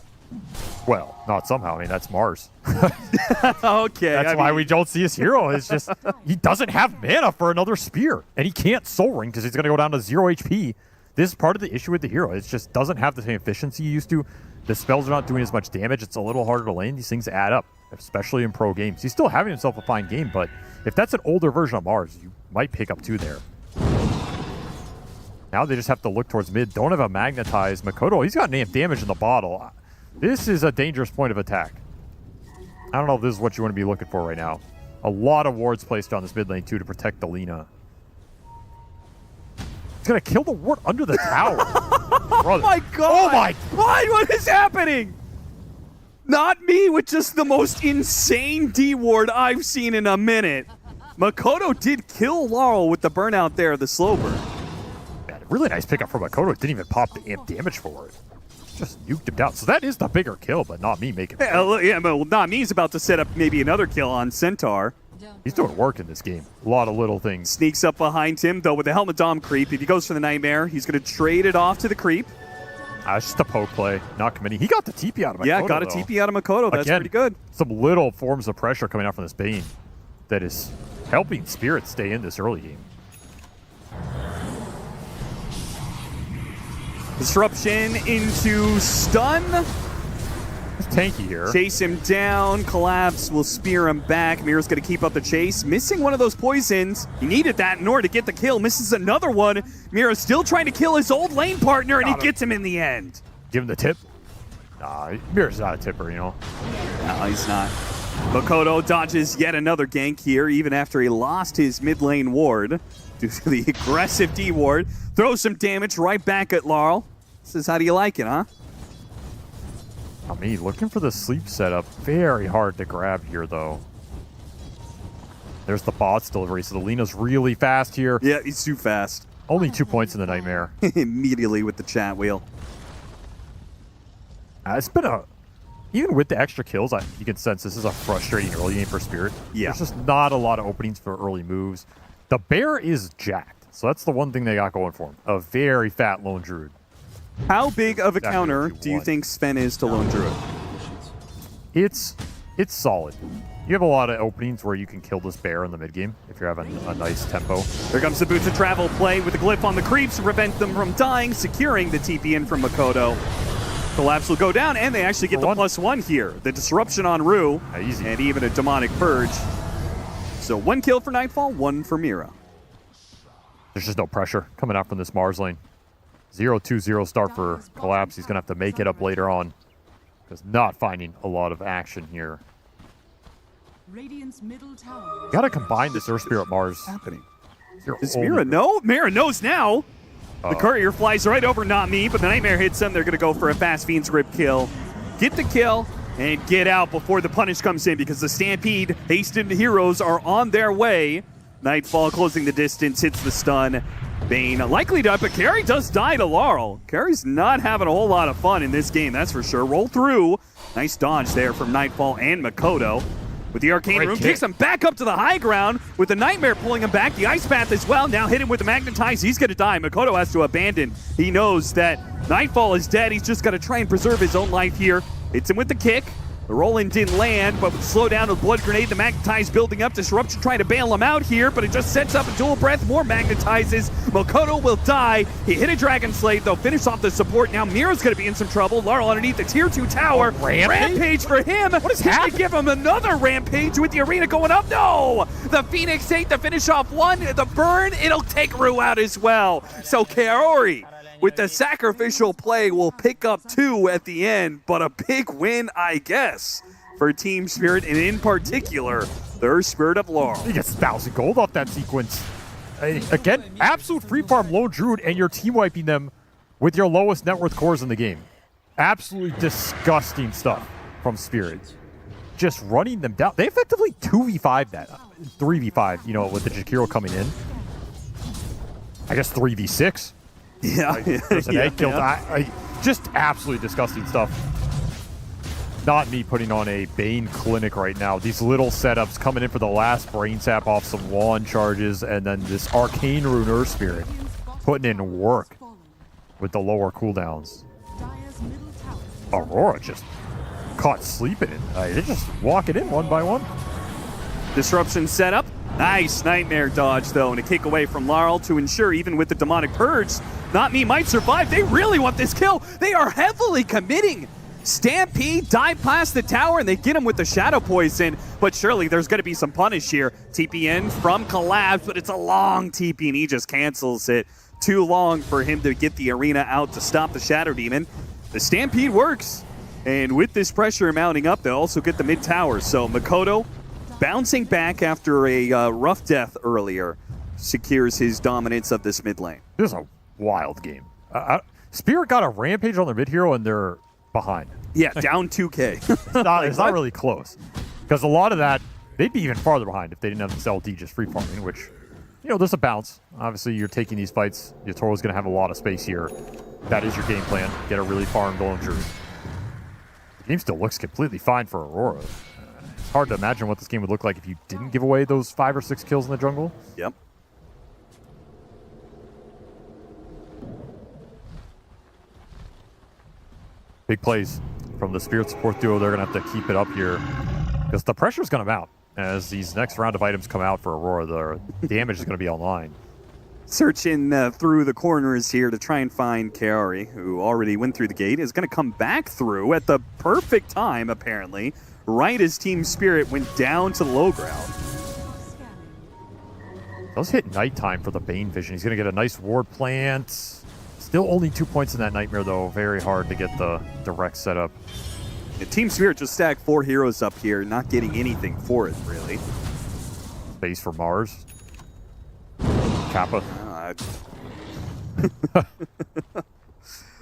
Well, not somehow. I mean, that's Mars. Okay. That's why we don't see his hero. It's just he doesn't have mana for another spear, and he can't soul ring because he's going to go down to 0 HP. This is part of the issue with the hero. It just doesn't have the same efficiency he used to. The spells are not doing as much damage. It's a little harder to lane. These things add up, especially in pro games. He's still having himself a fine game, but if that's an older version of Mars, you might pick up 2 there. Now they just have to look towards mid. Don't have a Magnetize. Makoto, he's got name damage in the bottle. This is a dangerous point of attack. I don't know if this is what you want to be looking for right now. A lot of wards placed on this mid lane, too, to protect the Lina. He's going to kill the ward under the tower. Oh, my God. Oh, my God. What is happening? Not me with just the most insane D-ward I've seen in a minute. Makoto did kill Laurel with the burnout there, the slow burn. Really nice pickup from Makoto. Didn't even pop the amp damage for it. Just nuked him down. So that is the bigger kill, but not me making it. Yeah, but not me. He's about to set up maybe another kill on Centaur. He's doing work in this game. A lot of little things. Sneaks up behind him, though, with the Helmet Dom creep. If he goes for the Nightmare, he's going to trade it off to the creep. It's just a poke play, not committing. He got the TP out of Makoto. Yeah, got a TP out of Makoto. That's Again, pretty good. Some little forms of pressure coming out from this Bane that is helping Spirit stay in this early game. Disruption into stun. It's tanky here. Chase him down. Collapse will spear him back. Mira's going to keep up the chase. Missing one of those poisons. He needed that in order to get the kill. Misses another one. Mira's still trying to kill his old lane partner, and he gets him in the end. Give him the tip. Nah, Mira's not a tipper, you know. No, he's not. Makoto dodges yet another gank here, even after he lost his mid lane ward due to the aggressive D ward. Throws some damage right back at Laurel. Says, how do you like it, huh? I mean, looking for the sleep setup. Very hard to grab here, though. There's the bots delivery, so the Lina's really fast here. Yeah, he's too fast. Only 2 points in the Nightmare. Immediately with the chat wheel. It's been a... Even with the extra kills, you can sense this is a frustrating early game for Spirit. Yeah. There's just not a lot of openings for early moves. The bear is jacked, so that's the one thing they got going for him. A very fat Lone Druid. How big of a counter do you think Sven is to Lone Druid? It's solid. You have a lot of openings where you can kill this bear in the mid game if you're having a nice tempo. Here comes the Boots of Travel play with the glyph on the creeps to prevent them from dying, securing the TP in from Makoto. Collapse will go down, and they actually get the +1 here. The disruption on Rue, easy. And even a demonic purge. So 1 kill for Nightfall, 1 for Mira. There's just no pressure coming out from this Mars lane. 0-2-0 start for Collapse. He's going to have to make it up later on because not finding a lot of action here. Radiant's middle tower. Got to combine this Earth Spirit Mars. What's happening? Does Mira know? Mira knows now. The courier flies right over Not Me, but the Nightmare hits him. They're going to go for a fast Fiend's Grip kill. Get the kill and get out before the punish comes in because the Stampede hastened heroes are on their way. Nightfall closing the distance, hits the stun. Bane likely to, but Carry does die to Laurel. Carry's not having a whole lot of fun in this game, that's for sure. Roll through. Nice dodge there from Nightfall and Makoto. With the Arcane Room, takes him back up to the high ground with the Nightmare pulling him back. The Ice Path as well, now hit him with the Magnetize. He's going to die. Makoto has to abandon. He knows that Nightfall is dead. He's just got to try and preserve his own life here. Hits him with the kick. The roll-in didn't land, but with the slow down of the blood grenade, the magnetize building up. Disruption trying to bail him out here, but it just sets up a dual breath. More magnetizes. Makoto will die. He hit a Dragon Slate. They'll finish off the support. Now Miro's going to be in some trouble. Laurel underneath the tier 2 tower. Rampage for him. What is happening? Give him another rampage with the arena going up. No! The Phoenix 8 to finish off one. The burn, it'll take Rue out as well. So Kaori, with the sacrificial play, will pick up 2 at the end, but a big win, I guess, for Team Spirit, and in particular, their Spirit of Laurel. He gets 1,000 gold off that sequence. Again, absolute free farm lone druid, and you're team wiping them with your lowest net worth cores in the game. Absolutely disgusting stuff from Spirit. Just running them down. They effectively 2v5 that. 3v5, you know, with the Jakiro coming in. I guess 3v6. Yeah. There's an egg kill. Just absolutely disgusting stuff. Not me putting on a Bane clinic right now. These little setups coming in for the last brain sap off some wand charges, and then this Arcane Rune Earth Spirit putting in work with the lower cooldowns. Aurora just caught sleeping in. They're just walking in one by one. Disruption setup. Nice Nightmare dodge, though, and a kick away from Laurel to ensure, even with the Demonic Purge, Not Me might survive. They really want this kill. They are heavily committing. Stampede dive past the tower, and they get him with the Shadow Poison. But surely there's going to be some punish here. TP in from Collapse, but it's a long TP, and he just cancels it. Too long for him to get the arena out to stop the Shadow Demon. The Stampede works. And with this pressure mounting up, they'll also get the mid tower. So Makoto, bouncing back after a rough death earlier, secures his dominance of this mid lane. This is a wild game. Spirit got a rampage on their mid hero, and they're behind. Yeah, down 2K. It's not really close. Because a lot of that, they'd be even farther behind if they didn't have this LD just free farming, which, you know, there's a bounce. Obviously, you're taking these fights. Yatoro's going to have a lot of space here. That is your game plan. Get a really farm golden druid. The game still looks completely fine for Aurora. It's hard to imagine what this game would look like if you didn't give away those 5 or 6 kills in the jungle. Yep. Big plays from the Spirit support duo. They're going to have to keep it up here because the pressure's going to mount. As these next round of items come out for Aurora, the damage is going to be online. Searching through the corners here to try and find Kaori, who already went through the gate, is going to come back through at the perfect time, apparently, right as Team Spirit went down to the low ground. Does hit nighttime for the Bane Vision. He's going to get a nice ward plant. Still only 2 points in that Nightmare, though. Very hard to get the direct setup. Yeah, Team Spirit just stacked 4 heroes up here, not getting anything for it, really. Base for Mars. Kappa.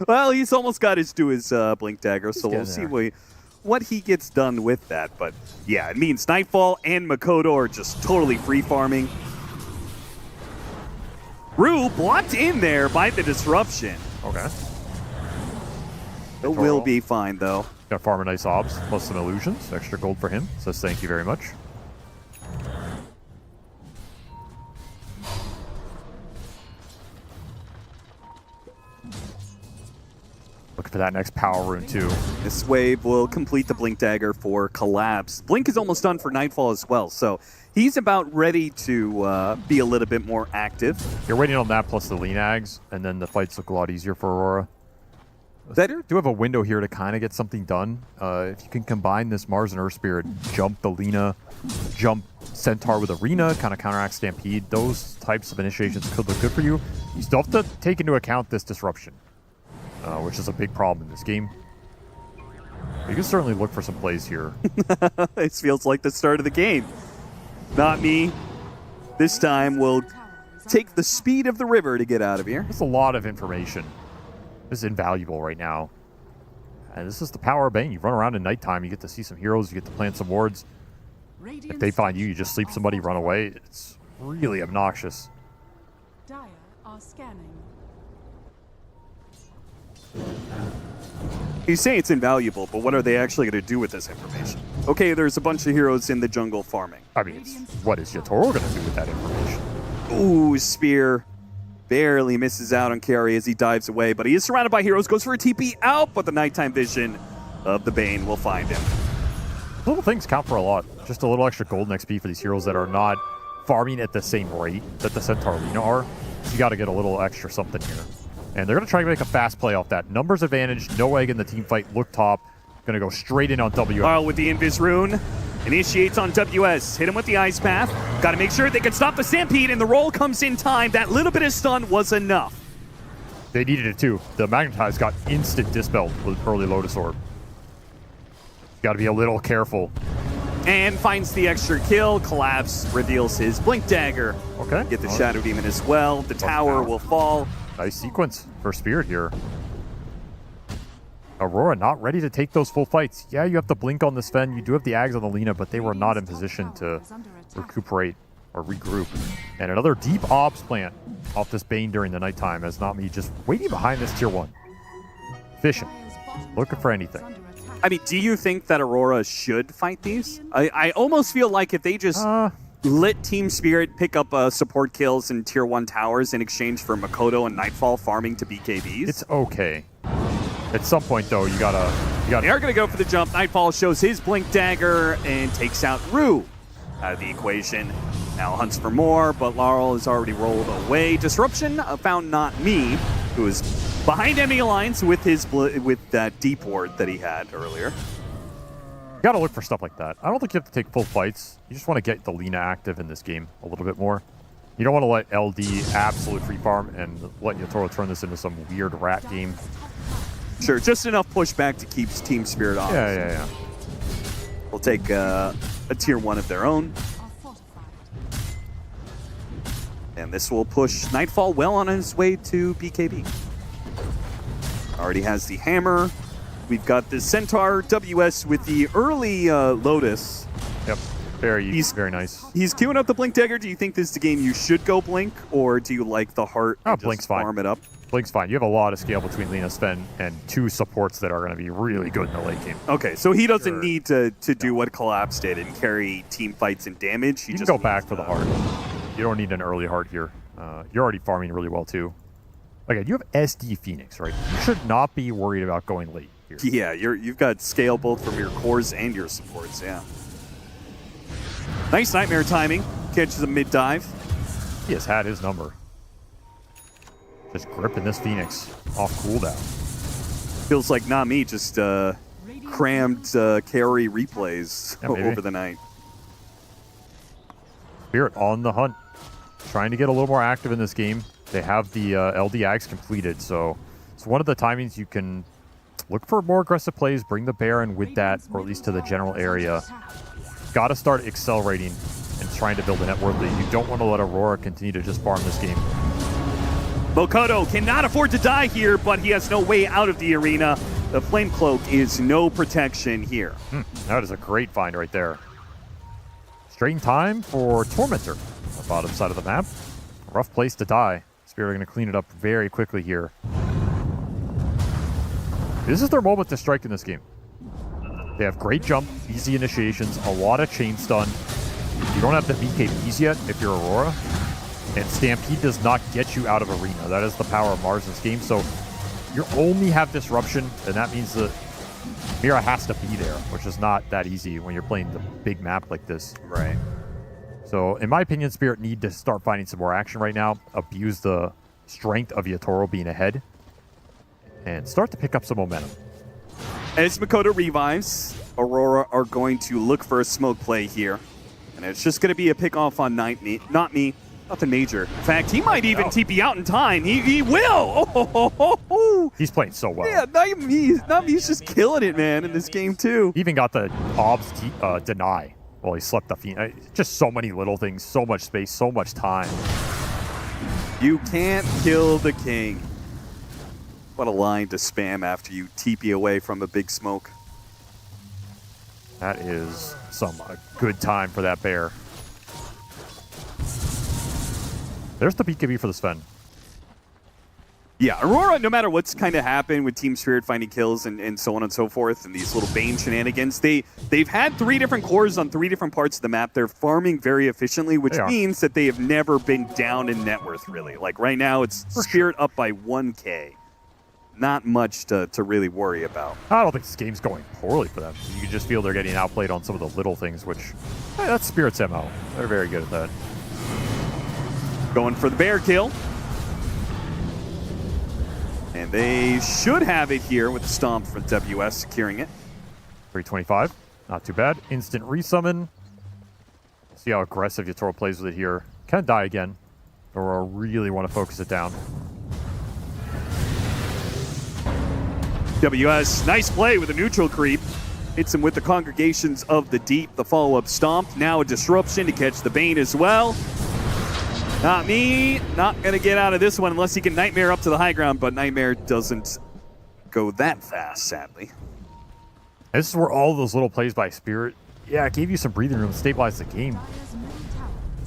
Well, he's almost got his Blink Dagger, so we'll see what he gets done with that. But yeah, it means Nightfall and Makoto are just totally free farming. Rue blocked in there by the disruption. Okay. It will be fine, though. Got farm a nice obs, plus some illusions. Extra gold for him. Says thank you very much. Looking for that next power rune, too. This wave will complete the Blink Dagger for Collapse. Blink is almost done for Nightfall as well, so he's about ready to be a little bit more active. You're waiting on that plus the lean ags, and then the fights look a lot easier for Aurora. They do have a window here to kind of get something done. If you can combine this Mars and Earth Spirit, jump the Lina, jump Centaur with Arena, kind of counteract Stampede, those types of initiations could look good for you. You still have to take into account this disruption, which is a big problem in this game. You can certainly look for some plays here. This feels like the start of the game. Not Me. This time will take the speed of the river to get out of here. That's a lot of information. This is invaluable right now. And this is the power of Bane. You run around at nighttime, you get to see some heroes, you get to plant some wards. If they find you, you just sleep somebody, run away. It's really obnoxious. Dire are scanning. You say it's invaluable, but what are they actually going to do with this information? Okay, there's a bunch of heroes in the jungle farming. I mean, what is Yatoro going to do with that information? Ooh, Spear. Barely misses out on Carry as he dives away, but he is surrounded by heroes, goes for a TP out, but the nighttime vision of the Bane will find him. Little things count for a lot. Just a little extra golden XP for these heroes that are not farming at the same rate that the Centaur Lina are. So you got to get a little extra something here. And they're going to try to make a fast play off that. Numbers advantage, no egg in the team fight. Look top. Going to go straight in on WS. Carl with the Invis rune. Initiates on WS. Hit him with the Ice Path. Got to make sure they can stop the Stampede, and the roll comes in time. That little bit of stun was enough. They needed it too. The Magnetize got instant dispelled with early Lotus Orb. Got to be a little careful. And finds the extra kill. Collapse reveals his Blink Dagger. Okay. Get the Shadow Demon as well. The tower will fall. Nice sequence for Spirit here. Aurora not ready to take those full fights. Yeah, you have to blink on the Sven. You do have the Ags on the Lina, but they were not in position to recuperate or regroup. And another deep Obs plant off this Bane during the nighttime as Not Me just waiting behind this tier 1. Fishing. Looking for anything. I mean, do you think that Aurora should fight these? I almost feel like if they just let Team Spirit pick up support kills in tier 1 towers in exchange for Makoto and Nightfall farming to BKBs. It's okay. At some point, though, you gotta. They are gonna go for the jump. Nightfall shows his Blink Dagger and takes out Rue out of the equation. Now hunts for more, but Laurel has already rolled away. Disruption found Not Me, who is behind enemy lines with that deep ward that he had earlier. You gotta look for stuff like that. I don't think you have to take full fights. You just want to get the Lina active in this game a little bit more. You don't want to let LD absolute free farm and let Yatoro turn this into some weird rat game. Sure, just enough pushback to keep Team Spirit on. Yeah. We'll take a tier 1 of their own. And this will push Nightfall well on his way to BKB. Already has the hammer. We've got the Centaur WS with the early Lotus. Yep, very nice. He's queuing up the Blink Dagger. Do you think this is the game you should go Blink, or do you like the heart and Blink's just farm it up? Blink's fine. You have a lot of scale between Lina, Sven, and 2 supports that are going to be really good in the late game. Okay, so he doesn't need to do what Collapse did and carry team fights and damage. He you just can go back for the heart. You don't need an early heart here. You're already farming really well, too. Again, you have SD Phoenix, right? You should not be worried about going late here. Yeah, you've got scale both from your cores and your supports, yeah. Nice Nightmare timing. Catches a mid-dive. He has had his number. Just gripping this Phoenix off cooldown. Feels like Not Me just crammed carry replays over the night. Spirit on the hunt. Trying to get a little more active in this game. They have the LD Ags completed, so it's one of the timings you can look for more aggressive plays, bring the Baron with that, or at least to the general area. Got to start accelerating and trying to build a net worthily. You don't want to let Aurora continue to just farm this game. Makoto cannot afford to die here, but he has no way out of the arena. The Flame Cloak is no protection here. That is a great find right there. Straight in time for Tormentor on the bottom side of the map. Rough place to die. Spirit are going to clean it up very quickly here. This is their moment to strike in this game. They have great jump, easy initiations, a lot of chain stun. You don't have the BKBs yet if you're Aurora. And Stampede does not get you out of arena. That is the power of Mars in this game. So you only have disruption, and that means that Mira has to be there, which is not that easy when you're playing the big map like this. Right. So in my opinion, Spirit need to start finding some more action right now, abuse the strength of Yatoro being ahead, and start to pick up some momentum. As Makoto revives, Aurora are going to look for a smoke play here. And it's just going to be a pick off on Not Me. Nothing major. In fact, he might even TP out in time. He will! He's playing so well. Yeah, Not Me's just killing it, man, in this game, too. He even got the Obs deny while he slept the Phoenix. Just so many little things, so much space, so much time. You can't kill the king. What a line to spam after you TP away from a big smoke. That is a good time for that bear. There's the BKB for the Sven. Yeah, Aurora, no matter what's kind of happened with Team Spirit finding kills and so on and so forth, and these little Bane shenanigans, they've had 3 different cores on 3 different parts of the map. They're farming very efficiently, which means that they have never been down in net worth, really. Like right now, it's Spirit up by 1K. not much to really worry about. I don't think this game's going poorly for them. You can just feel they're getting outplayed on some of the little things, which that's Spirit's MO. They're very good at that. Going for the bear kill. And they should have it here with the stomp from WS securing it. 325, not too bad. Instant resummon. See how aggressive Yatoro plays with it here. Can die again. Or really want to focus it down. WS, nice play with a neutral creep. Hits him with the Congregations of the Deep. The follow-up stomp. Now a disruption to catch the Bane as well. Not me. Not going to get out of this one unless he can Nightmare up to the high ground, but Nightmare doesn't go that fast, sadly. This is where all those little plays by Spirit, yeah, it gave you some breathing room to stabilize the game.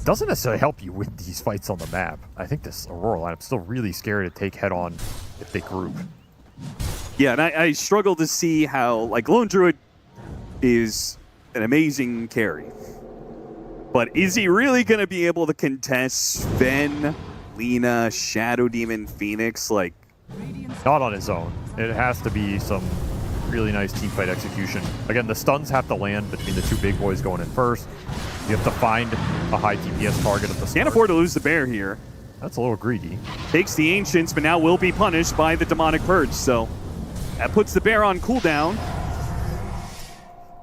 Doesn't necessarily help you win these fights on the map. I think this Aurora lineup's still really scary to take head-on if they group. Yeah, and I struggle to see how, like, Lone Druid is an amazing carry. But is he really going to be able to contest Sven, Lina, Shadow Demon, Phoenix? Like, not on his own. It has to be some really nice teamfight execution. Again, the stuns have to land between the two big boys going in first. You have to find a high DPS target at the start. Can't afford to lose the bear here. That's a little greedy. Takes the Ancients, but now will be punished by the Demonic Purge. So that puts the bear on cooldown.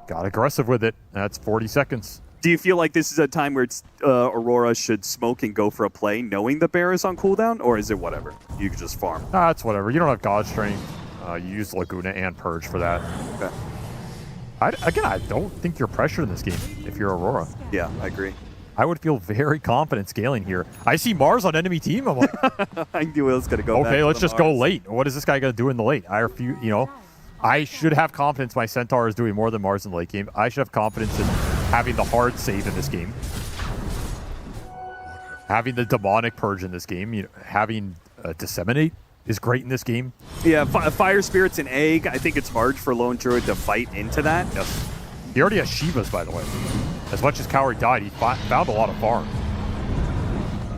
Got aggressive with it. That's 40 seconds. Do you feel like this is a time where Aurora should smoke and go for a play knowing the bear is on cooldown? Or is it whatever? You can just farm. It's whatever. You don't have God Strength. You use Laguna and Purge for that. Okay. I don't think you're pressured in this game if you're Aurora. Yeah, I agree. I would feel very confident scaling here. I see Mars on enemy team. I'm like, I knew it was going to go back okay, to let's the just go Mars. late. What is this guy going to do in the late? I refuse, I should have confidence my Centaur is doing more than Mars in the late game. I should have confidence in having the hard save in this game. Having the demonic purge in this game. Having disseminate is great in this game. Yeah, Fire Spirits and Egg. I think it's hard for Lone Druid to fight into that. Yes. He already has Shivas, by the way. As much as Cowrie died, he found a lot of farm.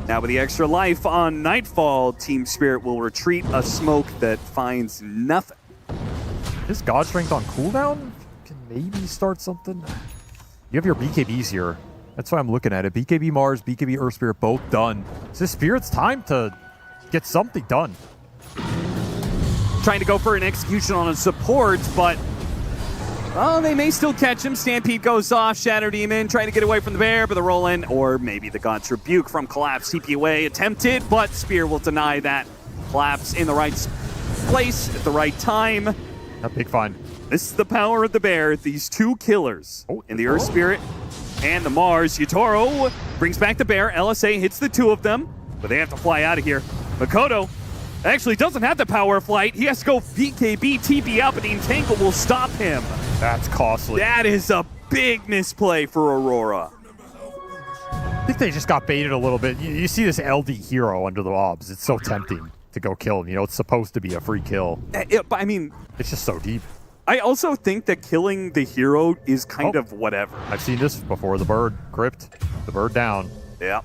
Now with the extra life on Nightfall, Team Spirit will retreat a smoke that finds nothing. Is God Strength on cooldown? Can maybe start something? You have your BKBs here. That's why I'm looking at it. BKB Mars, BKB Earth Spirit, both done. It's this Spirit's time to get something done. Trying to go for an execution on a support, but they may still catch him. Stampede goes off. Shadow Demon trying to get away from the bear, but the roll in, or maybe the God's Rebuke from Collapse. TP attempted, but Spear will deny that. Collapse in the right place at the right time. A big find. This is the power of the bear. These two killers in the Earth Spirit and the Mars. Yatoro brings back the bear. LSA hits the two of them, but they have to fly out of here. Makoto actually doesn't have the power of flight. He has to go BKB, TP out, but the Entangle will stop him. That's costly. That is a big misplay for Aurora. I think they just got baited a little bit. You see this LD hero under the mobs. It's so tempting to go kill him. It's supposed to be a free kill. But I mean, it's just so deep. I also think that killing the hero is kind of whatever. I've seen this before. The bird gripped. The bird down. Yeah.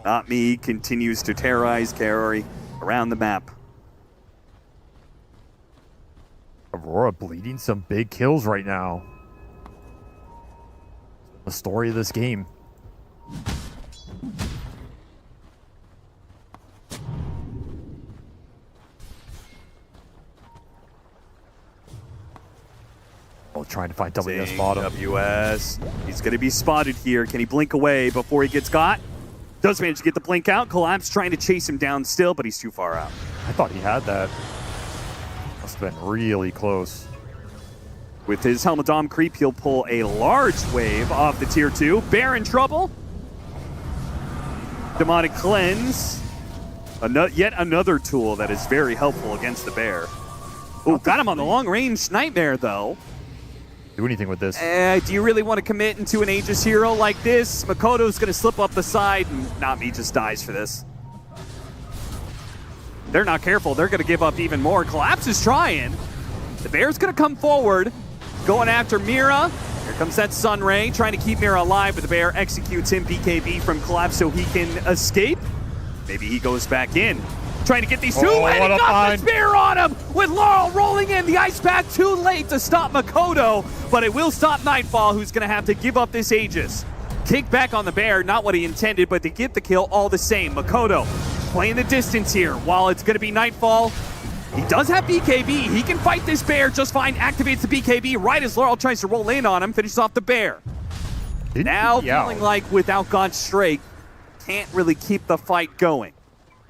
Not me continues to terrorize Carry around the map. Aurora bleeding some big kills right now. The story of this game. Trying to find WS bottom. WS. He's going to be spotted here. Can he blink away before he gets got? Does manage to get the blink out. Collapse trying to chase him down still, but he's too far out. I thought he had that. Must have been really close. With his Helmadom creep, he'll pull a large wave off the tier 2. Bear in trouble. Demonic Cleanse. Yet another tool that is very helpful against the bear. Oh, got him on the long range Nightmare, though. Do anything with this. Do you really want to commit into an Aegis hero like this? Makoto's going to slip up the side, and Not Me just dies for this. They're not careful. They're going to give up even more. Collapse is trying. The bear's going to come forward, going after Mira. Here comes that Sun Ray, trying to keep Mira alive, but the bear executes him BKB from Collapse so he can escape. Maybe he goes back in. Trying to get these two, Oh, and he what a got the find. spear on him with Laurel rolling in. The ice pack too late to stop Makoto, but it will stop Nightfall, who's going to have to give up this Aegis. Kick back on the bear, not what he intended, but to get the kill all the same. Makoto playing the distance here while it's going to be Nightfall. He does have BKB. He can fight this bear just fine. Activates the BKB right as Laurel tries to roll in on him. Finishes off the bear. Now feeling like without God's Strike, can't really keep the fight going.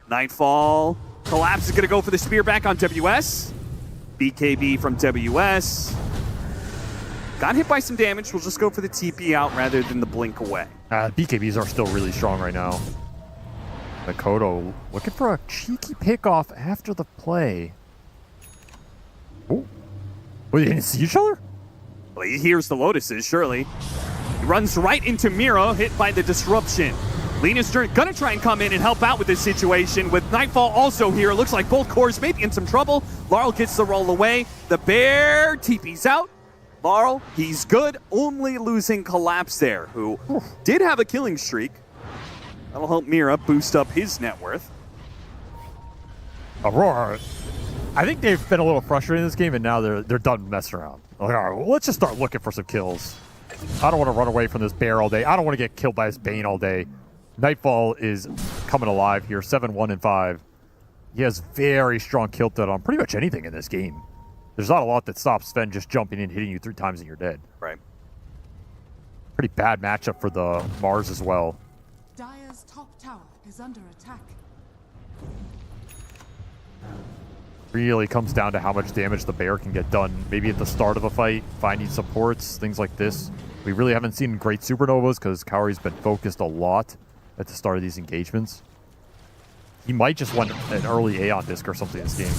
Nightfall. Collapse is going to go for the spear back on WS. BKB from WS. Got hit by some damage. We'll just go for the TP out rather than the blink away. BKBs are still really strong right now. Makoto looking for a cheeky pickoff after the play. Oh. Wait, they didn't see each other? Well, he hears the Lotuses, surely. He runs right into Mira, hit by the disruption. Lena's gonna try and come in and help out with this situation with Nightfall also here. It looks like both cores may be in some trouble. Laurel gets the roll away. The bear TP's out. Laurel, he's good, only losing Collapse there, who did have a killing streak. That'll help Mira boost up his net worth. Aurora, I think they've been a little frustrated in this game, and now they're done messing around. Like, all right, well, let's just start looking for some kills. I don't want to run away from this bear all day. I don't want to get killed by this Bane all day. Nightfall is coming alive here, 7-1 and 5. He has very strong kill threat on pretty much anything in this game. There's not a lot that stops Sven just jumping in, hitting you 3 times and you're dead. Right. Pretty bad matchup for the Mars as well. Dire's top tower is under attack. Really comes down to how much damage the bear can get done. Maybe at the start of a fight, finding supports, things like this. We really haven't seen great supernovas because Kaori's been focused a lot at the start of these engagements. He might just want an early Aeon disc or something in this game.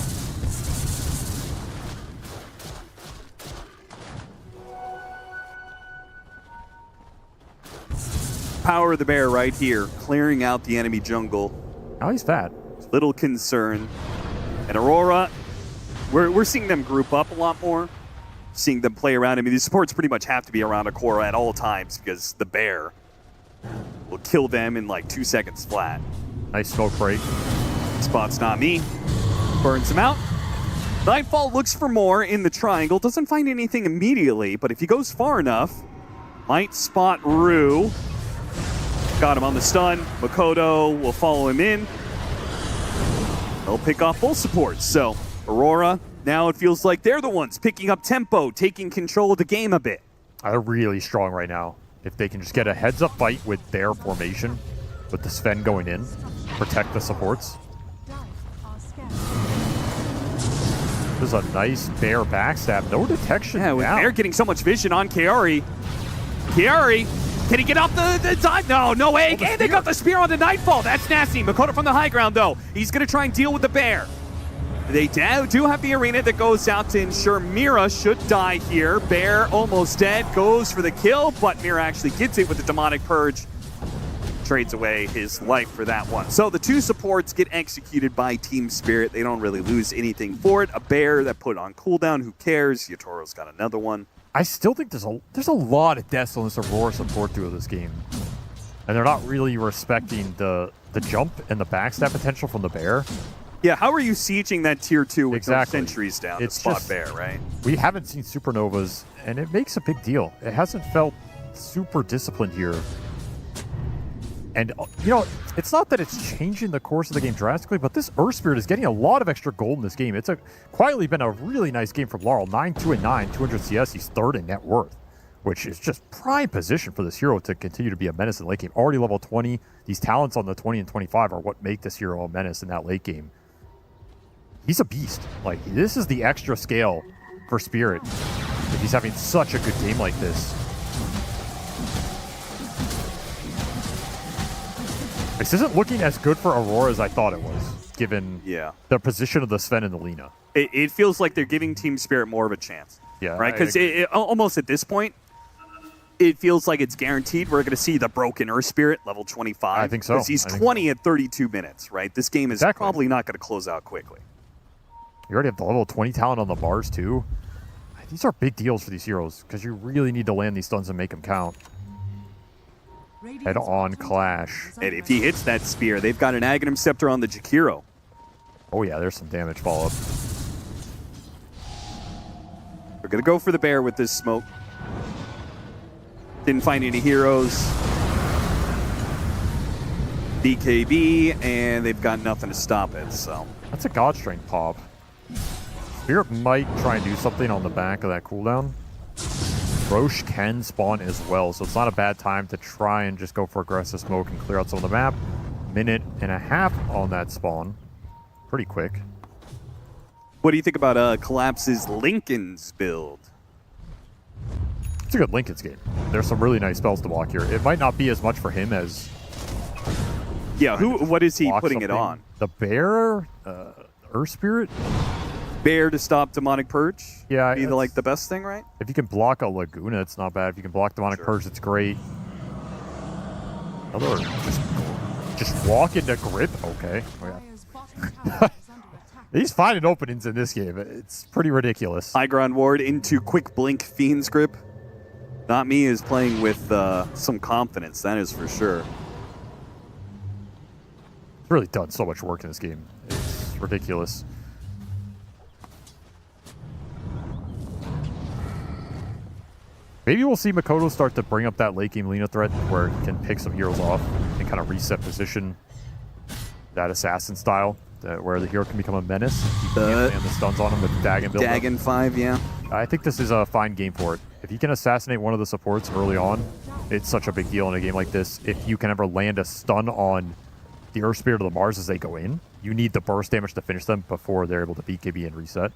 Power of the bear right here, clearing out the enemy jungle. Oh, he's fat. Little concern. And Aurora, we're seeing them group up a lot more. Seeing them play around. I mean, these supports pretty much have to be around Akora at all times because the bear will kill them in like 2 seconds flat. Nice smoke break. Spot's not me. Burns him out. Nightfall looks for more in the triangle. Doesn't find anything immediately, but if he goes far enough, might spot Rue. Got him on the stun. Makoto will follow him in. They'll pick off both supports. So Aurora, now it feels like they're the ones picking up tempo, taking control of the game a bit. They're really strong right now. If they can just get a heads-up fight with their formation, with the Sven going in, protect the supports. There's a nice bear backstab. No detection. Yeah, with Bear getting so much vision on Kaori. Kaori, can he get off the dive? No way. And they got the spear on the Nightfall. That's nasty. Makoto from the high ground, though. He's going to try and deal with the bear. They do have the arena that goes out to ensure Mira should die here. Bear almost dead. Goes for the kill, but Mira actually gets it with the Demonic Purge. Trades away his life for that one. So the 2 supports get executed by Team Spirit. They don't really lose anything for it. A bear that put on cooldown. Who cares? Yotoro's got another one. I still think there's a lot of deaths on this Aurora support through this game. And they're not really respecting the jump and the backstab potential from the bear. Yeah, how are you sieging that tier 2 with no sentries down? It's to spot just, bear, right? We haven't seen supernovas, and it makes a big deal. It hasn't felt super disciplined here. And, you know, it's not that it's changing the course of the game drastically, but this Earth Spirit is getting a lot of extra gold in this game. It's quietly been a really nice game from Laurel. 9-2 and 9, 200 CS. He's 3rd in net worth, which is just prime position for this hero to continue to be a menace in the late game. Already level 20. These talents on the 20 and 25 are what make this hero a menace in that late game. He's a beast. Like, this is the extra scale for Spirit if he's having such a good game like this. This isn't looking as good for Aurora as I thought it was, given the position of the Sven and the Lina. It feels like they're giving Team Spirit more of a chance. Yeah, right? Because almost at this point, it feels like it's guaranteed we're going to see the broken Earth Spirit level 25. I think so. Because he's 20 at 32 minutes, right? This game is probably not going to close out quickly. You already have the level 20 talent on the Mars, too. These are big deals for these heroes, because you really need to land these stuns and make them count. Head-on clash. And if he hits that spear, they've got an Aghanim Scepter on the Jakiro. Oh yeah, there's some damage follow-up. We're going to go for the bear with this smoke. Didn't find any heroes. BKB, and they've got nothing to stop it, so. That's a God Strength pop. Spirit might try and do something on the back of that cooldown. Roche can spawn as well, so it's not a bad time to try and just go for aggressive smoke and clear out some of the map. Minute and a half on that spawn. Pretty quick. What do you think about Collapse's Lincoln's build? It's a good Lincoln's game. There's some really nice spells to block here. It might not be as much for him as... Yeah, what is he putting it on? The bear? Earth Spirit? Bear to stop Demonic Purge? Yeah. Be the best thing, right? If you can block a Laguna, it's not bad. If you can block Demonic Purge, it's great. Another just walk into grip? Okay. Oh, yeah. He's finding openings in this game. It's pretty ridiculous. High ground ward into quick blink Fiend's Grip. Not me is playing with some confidence, that is for sure. It's really done so much work in this game. It's ridiculous. Maybe we'll see Makoto start to bring up that late game Lina threat where he can pick some heroes off and kind of reset position, that assassin style, where the hero can become a menace. And the stuns on him with Dagon build. Dagon 5, yeah. I think this is a fine game for it. If you can assassinate one of the supports early on, it's such a big deal in a game like this. If you can ever land a stun on the Earth Spirit or the Mars as they go in, you need the burst damage to finish them before they're able to BKB and reset.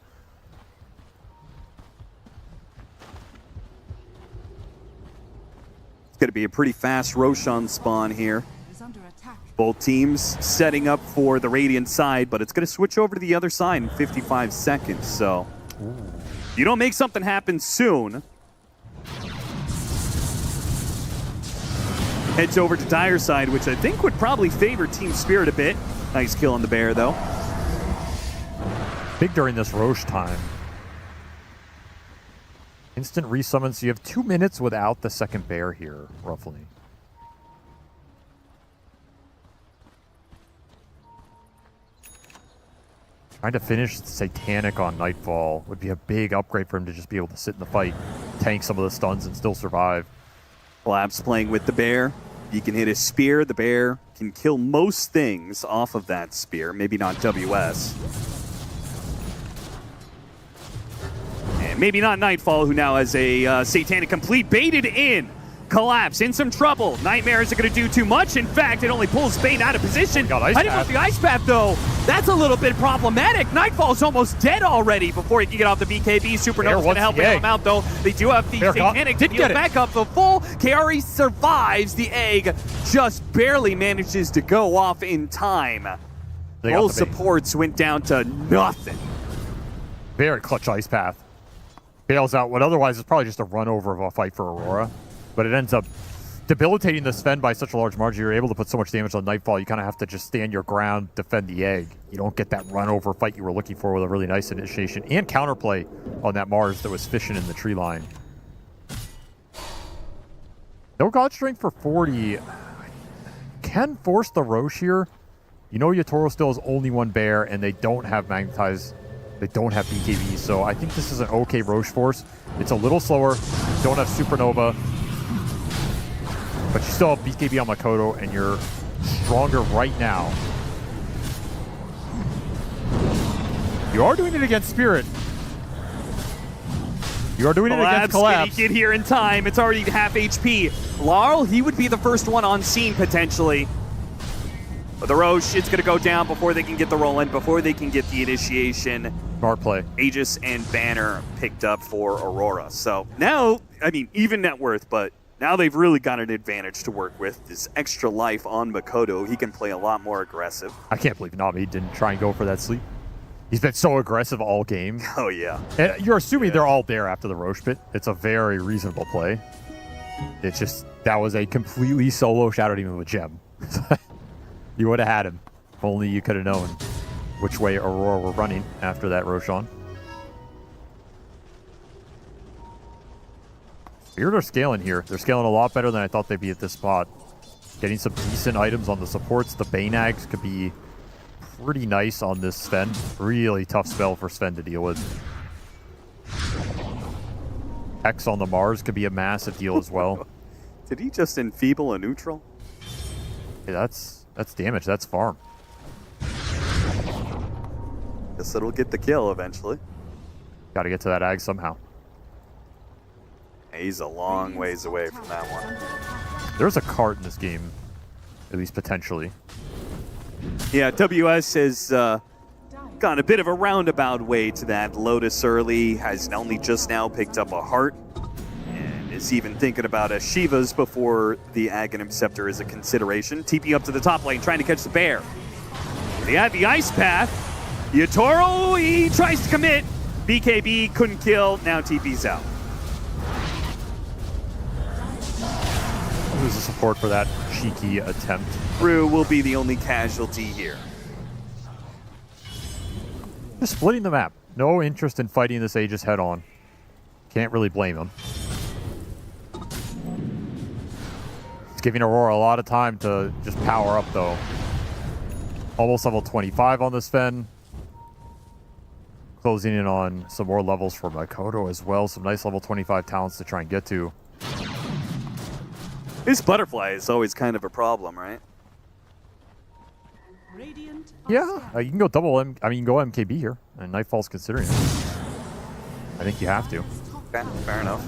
It's going to be a pretty fast Roshan spawn here. Both teams setting up for the Radiant side, but it's going to switch over to the other side in 55 seconds. So, you don't make something happen soon. Heads over to Dire side, which I think would probably favor Team Spirit a bit. Nice kill on the bear, though. Big during this Roche time. Instant resummon, so you have 2 minutes without the second bear here, roughly. Trying to finish Satanic on Nightfall would be a big upgrade for him to just be able to sit in the fight, tank some of the stuns, and still survive. Collapse playing with the bear. He can hit his spear. The bear can kill most things off of that spear. Maybe not WS. And maybe not Nightfall, who now has a Satanic complete. Baited in. Collapse in some trouble. Nightmare isn't going to do too much. In fact, it only pulls Bane out of position. I didn't want the Ice Path, though. That's a little bit problematic. Nightfall's almost dead already before he can get off the BKB. Supernova's going to help bail him out, though. They do have the Satanic to deal back up the full. KRE survives. The egg just barely manages to go off in time. Both supports went down to nothing. Very clutch Ice Path. Bails out what otherwise is probably just a run over of a fight for Aurora. But it ends up debilitating the Sven by such a large margin. You're able to put so much damage on Nightfall, you kind of have to just stand your ground, defend the egg. You don't get that run-over fight you were looking for with a really nice initiation and counterplay on that Mars that was fishing in the tree line. No God Strength for 40. Can force the Roche here. You know Yatoro still has only one bear, and they don't have Magnetize. They don't have BKB, so I think this is an okay Roche force. It's a little slower. Don't have Supernova. But you still have BKB on Makoto, and you're stronger right now. You are doing it against Spirit. You are doing it against Collapse. Can he get here in time? It's already half HP. Larl, he would be the first one on scene, potentially. But the Roche, it's going to go down before they can get the roll in, before they can get the initiation. Smart play. Aegis and Banner picked up for Aurora. So now, I mean, even net worth, but now they've really got an advantage to work with. This extra life on Makoto, he can play a lot more aggressive. I can't believe Nami didn't try and go for that sleep. He's been so aggressive all game. Oh, yeah. And you're assuming they're all there after the Roche pit. It's a very reasonable play. It's just, that was a completely solo Shadow Demon with Gem. You would have had him. If only you could have known which way Aurora were running after that Roshan. Spirit are scaling here. They're scaling a lot better than I thought they'd be at this spot. Getting some decent items on the supports. The Bane Ags could be pretty nice on this Sven. Really tough spell for Sven to deal with. Hex on the Mars could be a massive deal as well. Did he just enfeeble a neutral? Yeah, that's damage. That's farm. Guess it'll get the kill eventually. Got to get to that Ag somehow. He's a long ways away from that one. There's a cart in this game, at least potentially. Yeah, WS has gone a bit of a roundabout way to that. Lotus early has only just now picked up a heart and is even thinking about a Shiva's before the Aghanim Scepter is a consideration. TP up to the top lane, trying to catch the bear. They had the Ice Path. Yatoro, he tries to commit. BKB couldn't kill, now TP's out. Who's the support for that cheeky attempt? Rue will be the only casualty here. Just splitting the map. No interest in fighting this Aegis head on. Can't really blame him. It's giving Aurora a lot of time to just power up though. Almost level 25 on this Fen. Closing in on some more levels for Makoto as well. Some nice level 25 talents to try and get to. This butterfly is always kind of a problem, right? Yeah, you can go double M. I mean, you can go MKB here, and Nightfall's considering it. I think you have to. Okay, fair enough.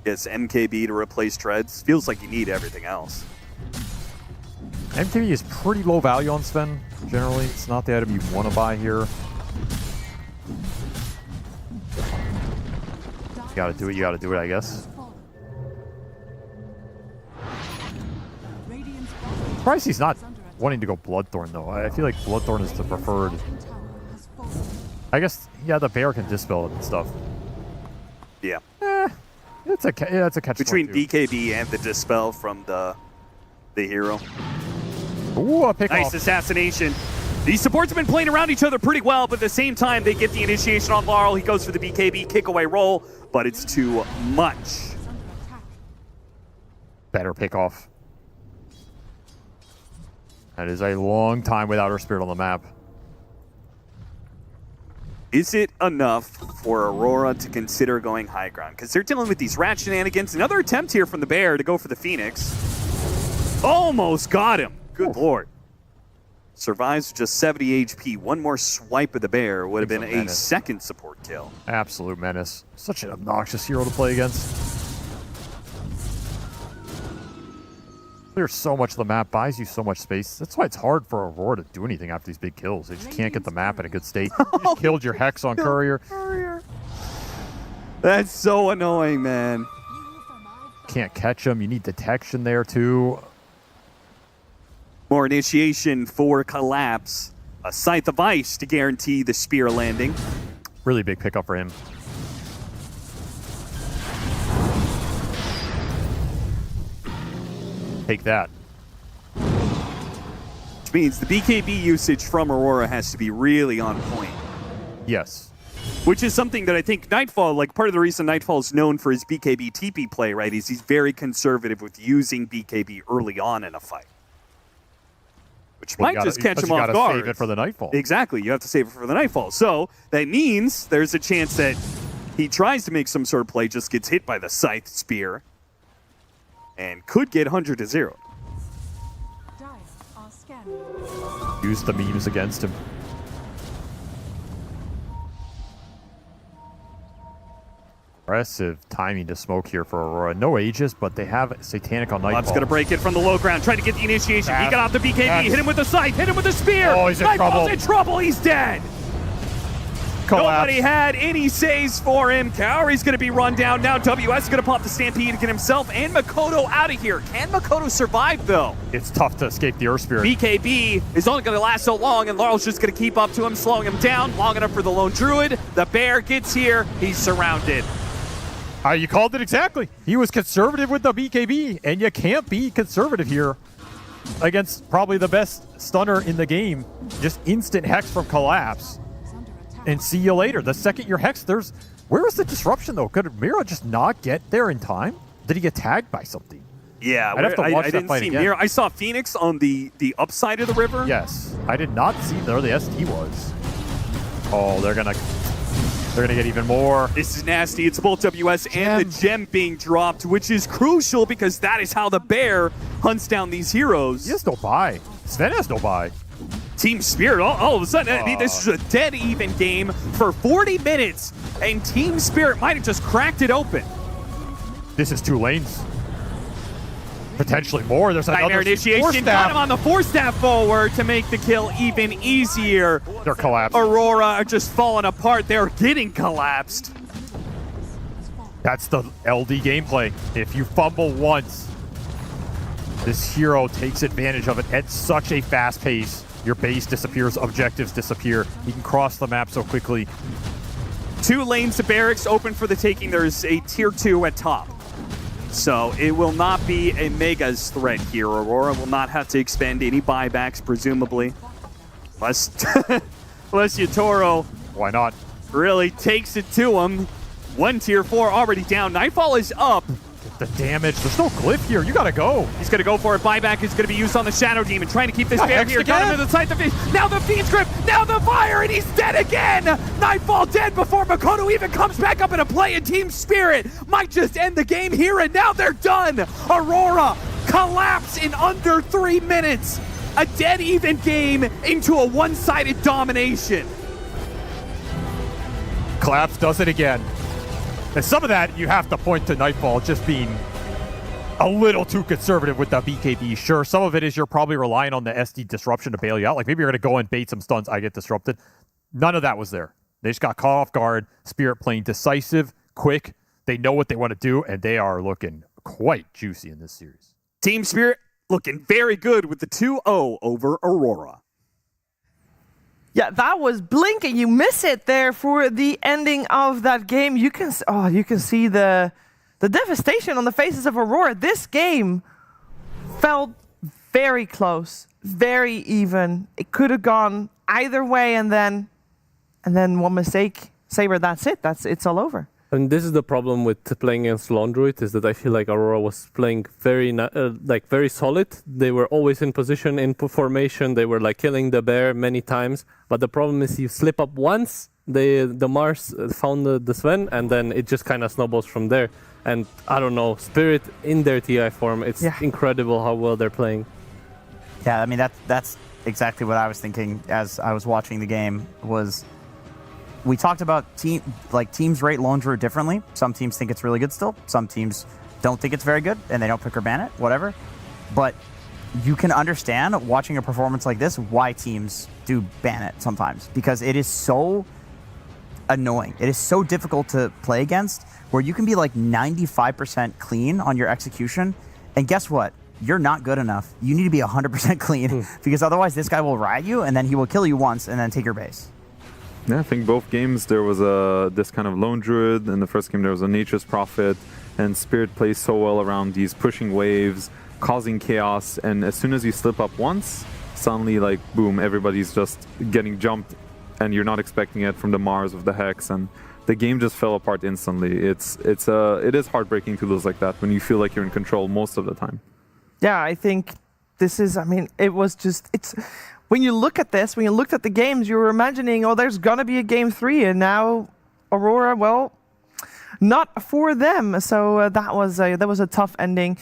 Yes, MKB to replace Treads. Feels like you need everything else. MKB is pretty low value on Sven, generally. It's not the item you want to buy here. You gotta do it, I guess. Surprised he's not wanting to go Bloodthorn, though. I feel like Bloodthorn is the preferred. I guess, yeah, the bear can dispel it and stuff. Yeah. It's a catch. Between BKB and the dispel from the hero. Ooh, a pick nice off. Assassination. These supports have been playing around each other pretty well, but at the same time, they get the initiation on Laurel. He goes for the BKB kick away roll, but it's too much. Better pick off. That is a long time without her spirit on the map. Is it enough for Aurora to consider going high ground? Because they're dealing with these rat shenanigans. Another attempt here from the bear to go for the Phoenix. Almost got him. Good lord. Survives just 70 HP. One more swipe of the bear would have been a second support kill. Absolute menace. Such an obnoxious hero to play against. Clears so much of the map, buys you so much space. That's why it's hard for Aurora to do anything after these big kills. They just can't get the map in a good state. You just killed your Hex on Courier. That's so annoying, man. Can't catch him. You need detection there, too. More initiation for Collapse. A Scythe of Ice to guarantee the spear landing. Really big pickup for him. Take that. Which means the BKB usage from Aurora has to be really on point. Yes. Which is something that I think Nightfall, like part of the reason Nightfall is known for his BKB TP play, right, is he's very conservative with using BKB early on in a fight. Which might just catch him off guard. You gotta save it for the Nightfall. Exactly, you have to save it for the Nightfall. So that means there's a chance that he tries to make some sort of play, just gets hit by the Scythe Spear, and could get 100 to 0. Use the memes against him. Impressive timing to smoke here for Aurora. No Aegis, but they have Satanic on Nightfall. Bob's going to break it from the low ground, trying to get the initiation. He got off the BKB, hit him with the Scythe, hit him with the Spear. Oh, he's in trouble. Nightfall's in trouble, he's dead. Collapse. Nobody had any saves for him. Kaori's going to be run down. Now WS is going to pop the Stampede to get himself and Makoto out of here. Can Makoto survive, though? It's tough to escape the Earth Spirit. BKB is only going to last so long, and Laurel's just going to keep up to him, slowing him down long enough for the lone Druid. The bear gets here. He's surrounded. You called it exactly. He was conservative with the BKB, and you can't be conservative here against probably the best stunner in the game. Just instant Hex from Collapse. And see you later. The second you're Hex, where was the disruption, though? Could Mira just not get there in time? Did he get tagged by something? Yeah, I'd have to watch I that didn't fight see again. Mirror. I saw Phoenix on the upside of the river. Yes, I did not see where the ST was. Oh, they're gonna get even more. This is nasty. It's both WS and the gem being dropped, which is crucial because that is how the bear hunts down these heroes. He has no buy. Sven has no buy. Team Spirit, all of a sudden, I mean, this is a dead even game for 40 minutes, and Team Spirit might have just cracked it open. This is 2 lanes. Potentially more. There's Nightmare another initiation. Got him on the 4-staff forward to make the kill even easier. They're collapsed. Aurora are just falling apart. They're getting collapsed. That's the LD gameplay. If you fumble once, this hero takes advantage of it at such a fast pace. Your base disappears, objectives disappear. You can cross the map so quickly. 2 lanes to barracks open for the taking. There's a tier 2 at top. So it will not be a Mega's threat here. Aurora will not have to expend any buybacks, presumably. Unless Yatoro, why not, really takes it to him. 1 tier 4 already down. Nightfall is up. The damage. There's no glyph here. You gotta go. He's gonna go for it. Buyback is gonna be used on the Shadow Demon, trying to keep this bear here. Got him to the side. Now the Fiend's Grip. Now the fire, and he's dead again. Nightfall dead before Makoto even comes back up into play. And Team Spirit might just end the game here, and now they're done. Aurora collapse in under 3 minutes. A dead even game into a one-sided domination. Collapse does it again. And some of that you have to point to Nightfall just being a little too conservative with the BKB. Sure, some of it is you're probably relying on the SD disruption to bail you out. Like maybe you're going to go and bait some stuns, I get disrupted. None of that was there. They just got caught off guard. Spirit playing decisive, quick. They know what they want to do, and they are looking quite juicy in this series. Team Spirit looking very good with the 2-0 over Aurora. Yeah, that was blinking. You miss it there for the ending of that game. You can see the devastation on the faces of Aurora. This game felt very close, very even. It could have gone either way, and then one mistake, Saber. That's it. It's all over. And this is the problem with playing against Laundroid, is that I feel like Aurora was playing very solid. They were always in position, in formation. They were like killing the bear many times. But the problem is you slip up once, the Mars found the Sven, and then it just kind of snowballs from there. And I don't know, Spirit in their TI form, it's incredible how well they're playing. Yeah, I mean, that's exactly what I was thinking as I was watching the game. We talked about teams rate Lone Druid differently. Some teams think it's really good still. Some teams don't think it's very good, and they don't pick or ban it, whatever. But you can understand, watching a performance like this, why teams do ban it sometimes. Because it is so annoying. It is so difficult to play against, where you can be like 95% clean on your execution, and guess what? You're not good enough. You need to be 100% clean, because otherwise this guy will ride you, and then he will kill you once, and then take your base. Yeah, I think both games there was this kind of lone druid. In the first game there was a nature's prophet, and Spirit plays so well around these pushing waves, causing chaos, and as soon as you slip up once, suddenly like boom, everybody's just getting jumped, and you're not expecting it from the Mars of the Hex, and the game just fell apart instantly. It is heartbreaking to lose like that when you feel like you're in control most of the time. Yeah, I think this is. I mean, it's. When you look at this, when you looked at the games, you were imagining, oh, there's going to be a game 3, and now Aurora, well, not for them. So that was a tough ending.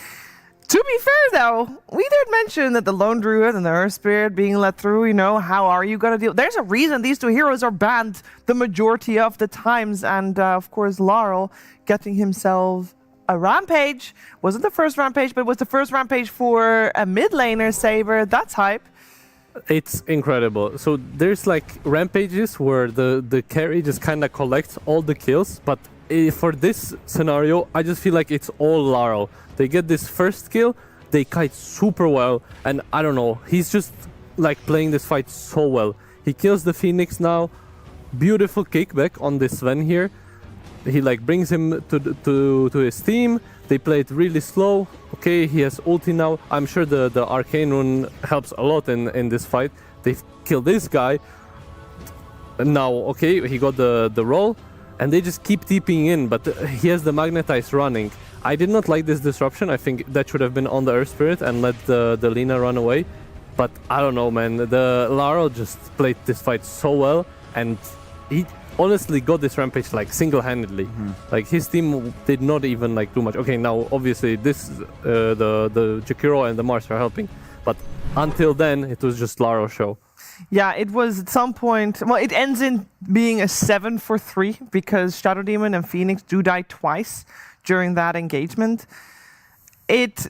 To be fair, though, we did mention that the Lone Druid and the Earth Spirit being let through, how are you going to deal? There's a reason these two heroes are banned the majority of the times, and of course, Laurel getting himself a rampage. Wasn't the first rampage, but it was the first rampage for a mid laner, Saber. That's hype. It's incredible. So there's like rampages where the carry just kind of collects all the kills, but for this scenario, I just feel like it's all Laurel. They get this first kill, they kite super well, and I don't know, he's just like playing this fight so well. He kills the Phoenix now, beautiful kickback on this Sven here. He like brings him to his team. They play it really slow. Okay, he has ulti now. I'm sure the Arcane Rune helps a lot in this fight. They kill this guy. And now, okay, he got the roll. And they just keep TPing in, but he has the Magnetize running. I did not like this disruption. I think that should have been on the Earth Spirit and let the Lina run away. But I don't know, man. The Laro just played this fight so well, and he honestly got this rampage like single-handedly. Like his team did not even like do much. Okay, now obviously this the Jakiro and the Mars are helping, but until then it was just Laro show. Yeah, it was at some point. Well, it ends in being a 7-for-3 because Shadow Demon and Phoenix do die twice during that engagement. It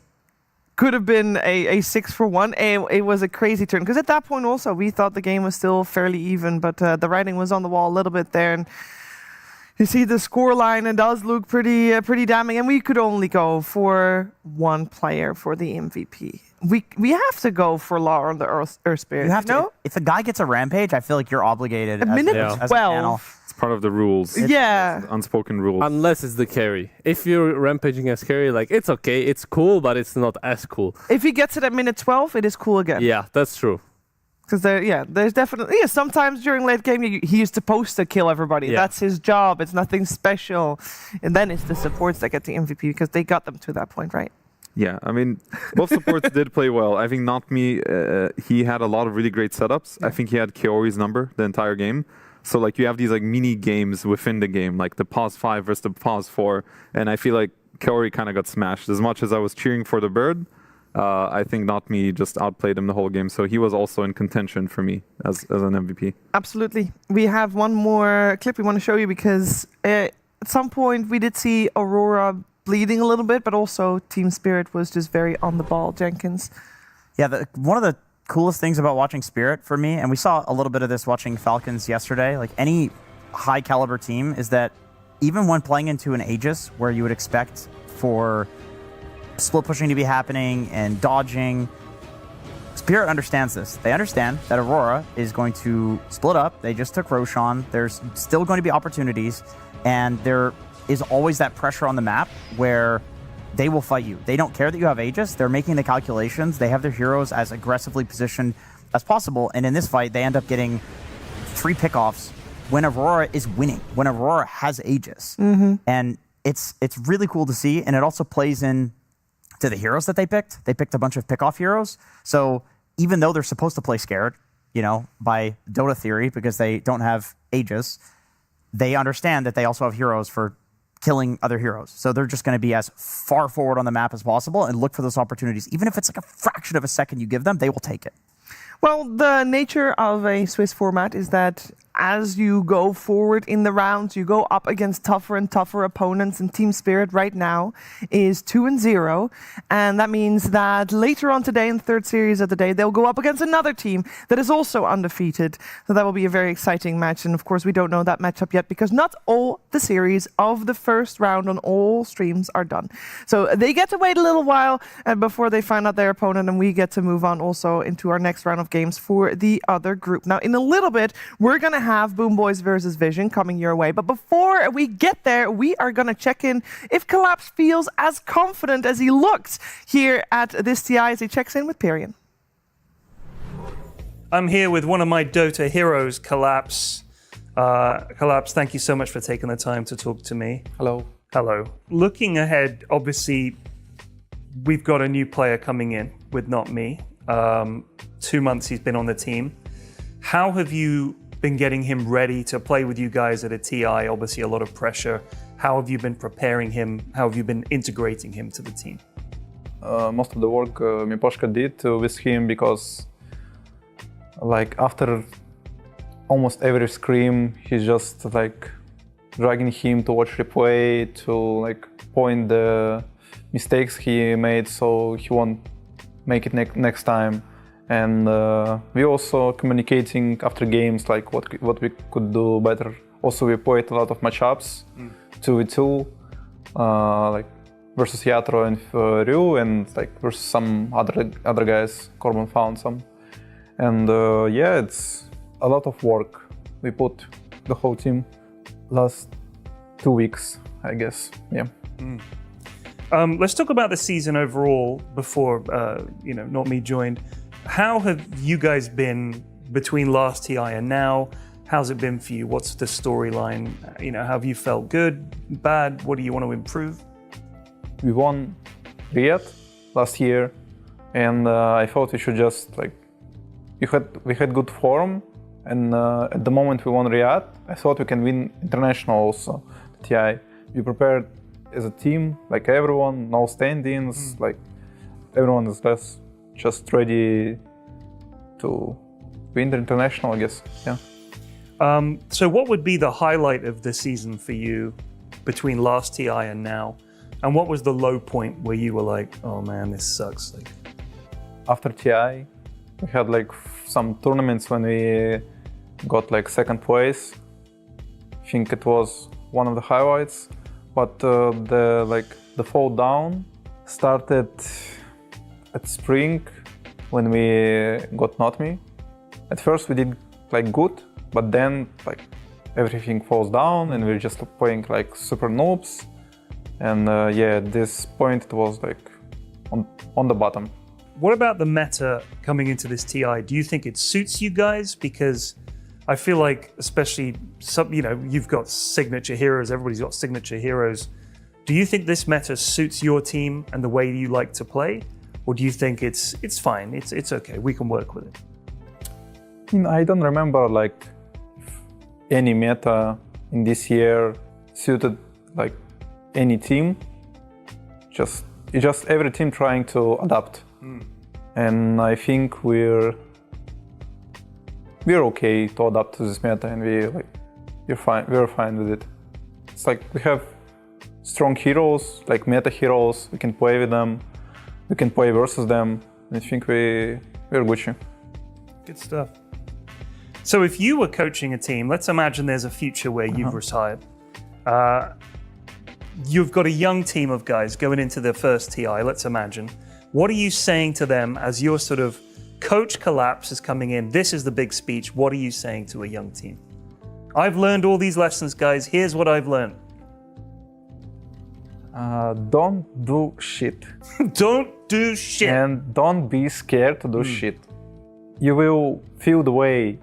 could have been a 6-for-1. It was a crazy turn because at that point also we thought the game was still fairly even, but the writing was on the wall a little bit there, and you see the scoreline. It does look pretty damning, and we could only go for one player for the MVP. We have to go for Law on the Earth Spirit. You have to. If a guy gets a rampage, I feel like you're obligated. A minute as a panel. 12. It's part of the rules. Yeah. Unspoken rules. Unless it's the carry. If you're rampaging as carry, like it's okay, it's cool, but it's not as cool. If he gets it at minute 12, it is cool again. Yeah, that's true. Because there's definitely sometimes during late game he is supposed to kill everybody. Yeah. That's his job. It's nothing special. And then it's the supports that get the MVP because they got them to that point, right? Yeah, I mean, both supports did play well. I think Not Me, he had a lot of really great setups. I think he had Kiori's number the entire game. So like you have these like mini games within the game, like the pause 5 versus the pause 4, and I feel like Kiori kind of got smashed. As much as I was cheering for the bird, I think Not Me just outplayed him the whole game. So he was also in contention for me as an MVP. Absolutely. We have one more clip we want to show you because at some point we did see Aurora bleeding a little bit, but also Team Spirit was just very on the ball. Jenkins. Yeah, one of the coolest things about watching Spirit for me, and we saw a little bit of this watching Falcons yesterday, like any high caliber team, is that even when playing into an Aegis where you would expect for split pushing to be happening and dodging, Spirit understands this. They understand that Aurora is going to split up. They just took Roshan. There's still going to be opportunities, and there is always that pressure on the map where they will fight you. They don't care that you have Aegis. They're making the calculations. They have their heroes as aggressively positioned as possible. And in this fight, they end up getting 3 pickoffs when Aurora is winning, when Aurora has Aegis. And it's really cool to see. And it also plays in to the heroes that they picked. They picked a bunch of pickoff heroes. So even though they're supposed to play scared, by Dota theory, because they don't have Aegis, they understand that they also have heroes for killing other heroes. So they're just going to be as far forward on the map as possible and look for those opportunities. Even if it's like a fraction of a second you give them, they will take it. Well, the nature of a Swiss format is that as you go forward in the rounds, you go up against tougher and tougher opponents, and Team Spirit right now is 2-0. And that means that later on today, in the third series of the day, they'll go up against another team that is also undefeated. So that will be a very exciting match. And of course, we don't know that matchup yet because not all the series of the first round on all streams are done. So they get to wait a little while before they find out their opponent, and we get to move on also into our next round of games for the other group. Now, in a little bit, we're going to have Boom Boys versus Vision coming your way. But before we get there, we are going to check in if Collapse feels as confident as he looked here at this TI as he checks in with Pyrian. I'm here with one of my Dota heroes, Collapse. Collapse, thank you so much for taking the time to talk to me. Hello. Hello. Looking ahead, obviously, we've got a new player coming in with Not Me. 2 months he's been on the team. How have you been getting him ready to play with you guys at a TI? Obviously a lot of pressure. How have you been preparing him? How have you been integrating him to the team? Most of the work Miposhka did with him, because like after almost every scrim, he's just like dragging him to watch replay, to like point the mistakes he made so he won't make it next time. And we also communicating after games, like what we could do better. Also, we played a lot of matchups, 2v2, like versus Yatro and Ryu, and like versus some other guys. Corbin found some, and yeah, it's a lot of work. We put the whole team last 2 weeks, I guess. Yeah. Let's talk about the season overall before Not Me joined. How have you guys been between last TI and now? How's it been for you? What's the storyline? Have you felt good, bad? What do you want to improve? we won Riyadh last year, and I thought we should just like we had good form, and at the moment we won Riyadh, I thought we can win international also. TI, we prepared as a team, like everyone, no stand-ins, like everyone is just ready to win the international, I guess. Yeah. So what would be the highlight of the season for you between last TI and now? And what was the low point where you were like, oh man, this sucks? Like, after TI, we had like some tournaments when we got like second place. I think it was one of the highlights. But the fall down started at spring when we got not me. At first we did like good, but then like everything falls down and we're just playing like super noobs. And yeah, at this point it was like on the bottom. what about the meta coming into this TI? Do you think it suits you guys? Because I feel like, especially you've got signature heroes. Everybody's got signature heroes. Do you think this meta suits your team and the way you like to play, or do you think it's fine? It's okay. We can work with it. I don't remember like any meta in this year suited like any team. Just every team trying to adapt, and I think we're okay to adapt to this meta, and we're fine with it. It's like we have strong heroes, like meta heroes. We can play with them. We can play versus them. I think we're Gucci. Good stuff. So if you were coaching a team, let's imagine there's a future where you've retired. You've got a young team of guys going into their first TI, let's imagine. What are you saying to them as your sort of coach collapse is coming in? This is the big speech. What are you saying to a young team? I've learned all these lessons, guys. Here's what I've learned. Don't do shit. Don't do shit. And don't be scared to do shit. You will feel the way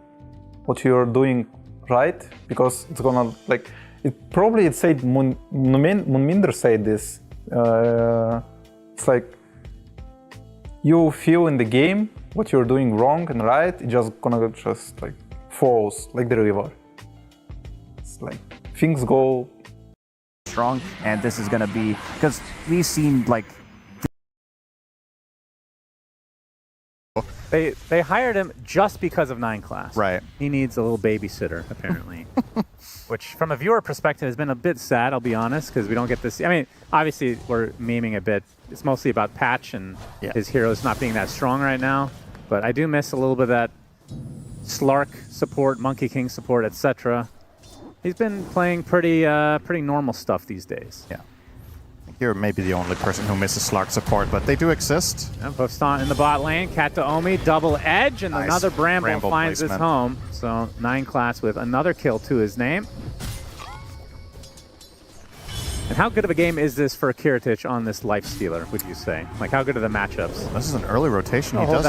what you're doing right, because it's gonna like it said Moonminder said this. It's like you feel in the game what you're doing wrong and right. It's just gonna like falls like the river. It's like things go strong, and this is gonna be because we've seen like. They hired him just because of 9 class. Right. He needs a little babysitter, apparently. Which, from a viewer perspective, has been a bit sad, I'll be honest, because we don't get this. I mean, obviously, we're memeing a bit. It's mostly about Patch and his heroes not being that strong right now. But I do miss a little bit of that Slark support, Monkey King support, etc. He's been playing pretty normal stuff these days. Yeah. You're maybe the only person who misses Slark support, but they do exist. Yeah, Buffston in the bot lane, Kataomi, double edge, and another Bramble finds his home. So 9 class with another kill to his name. And how good of a game is this for Kiritich on this Lifestealer, would you say? Like, how good are the matchups? This is an early rotation. He does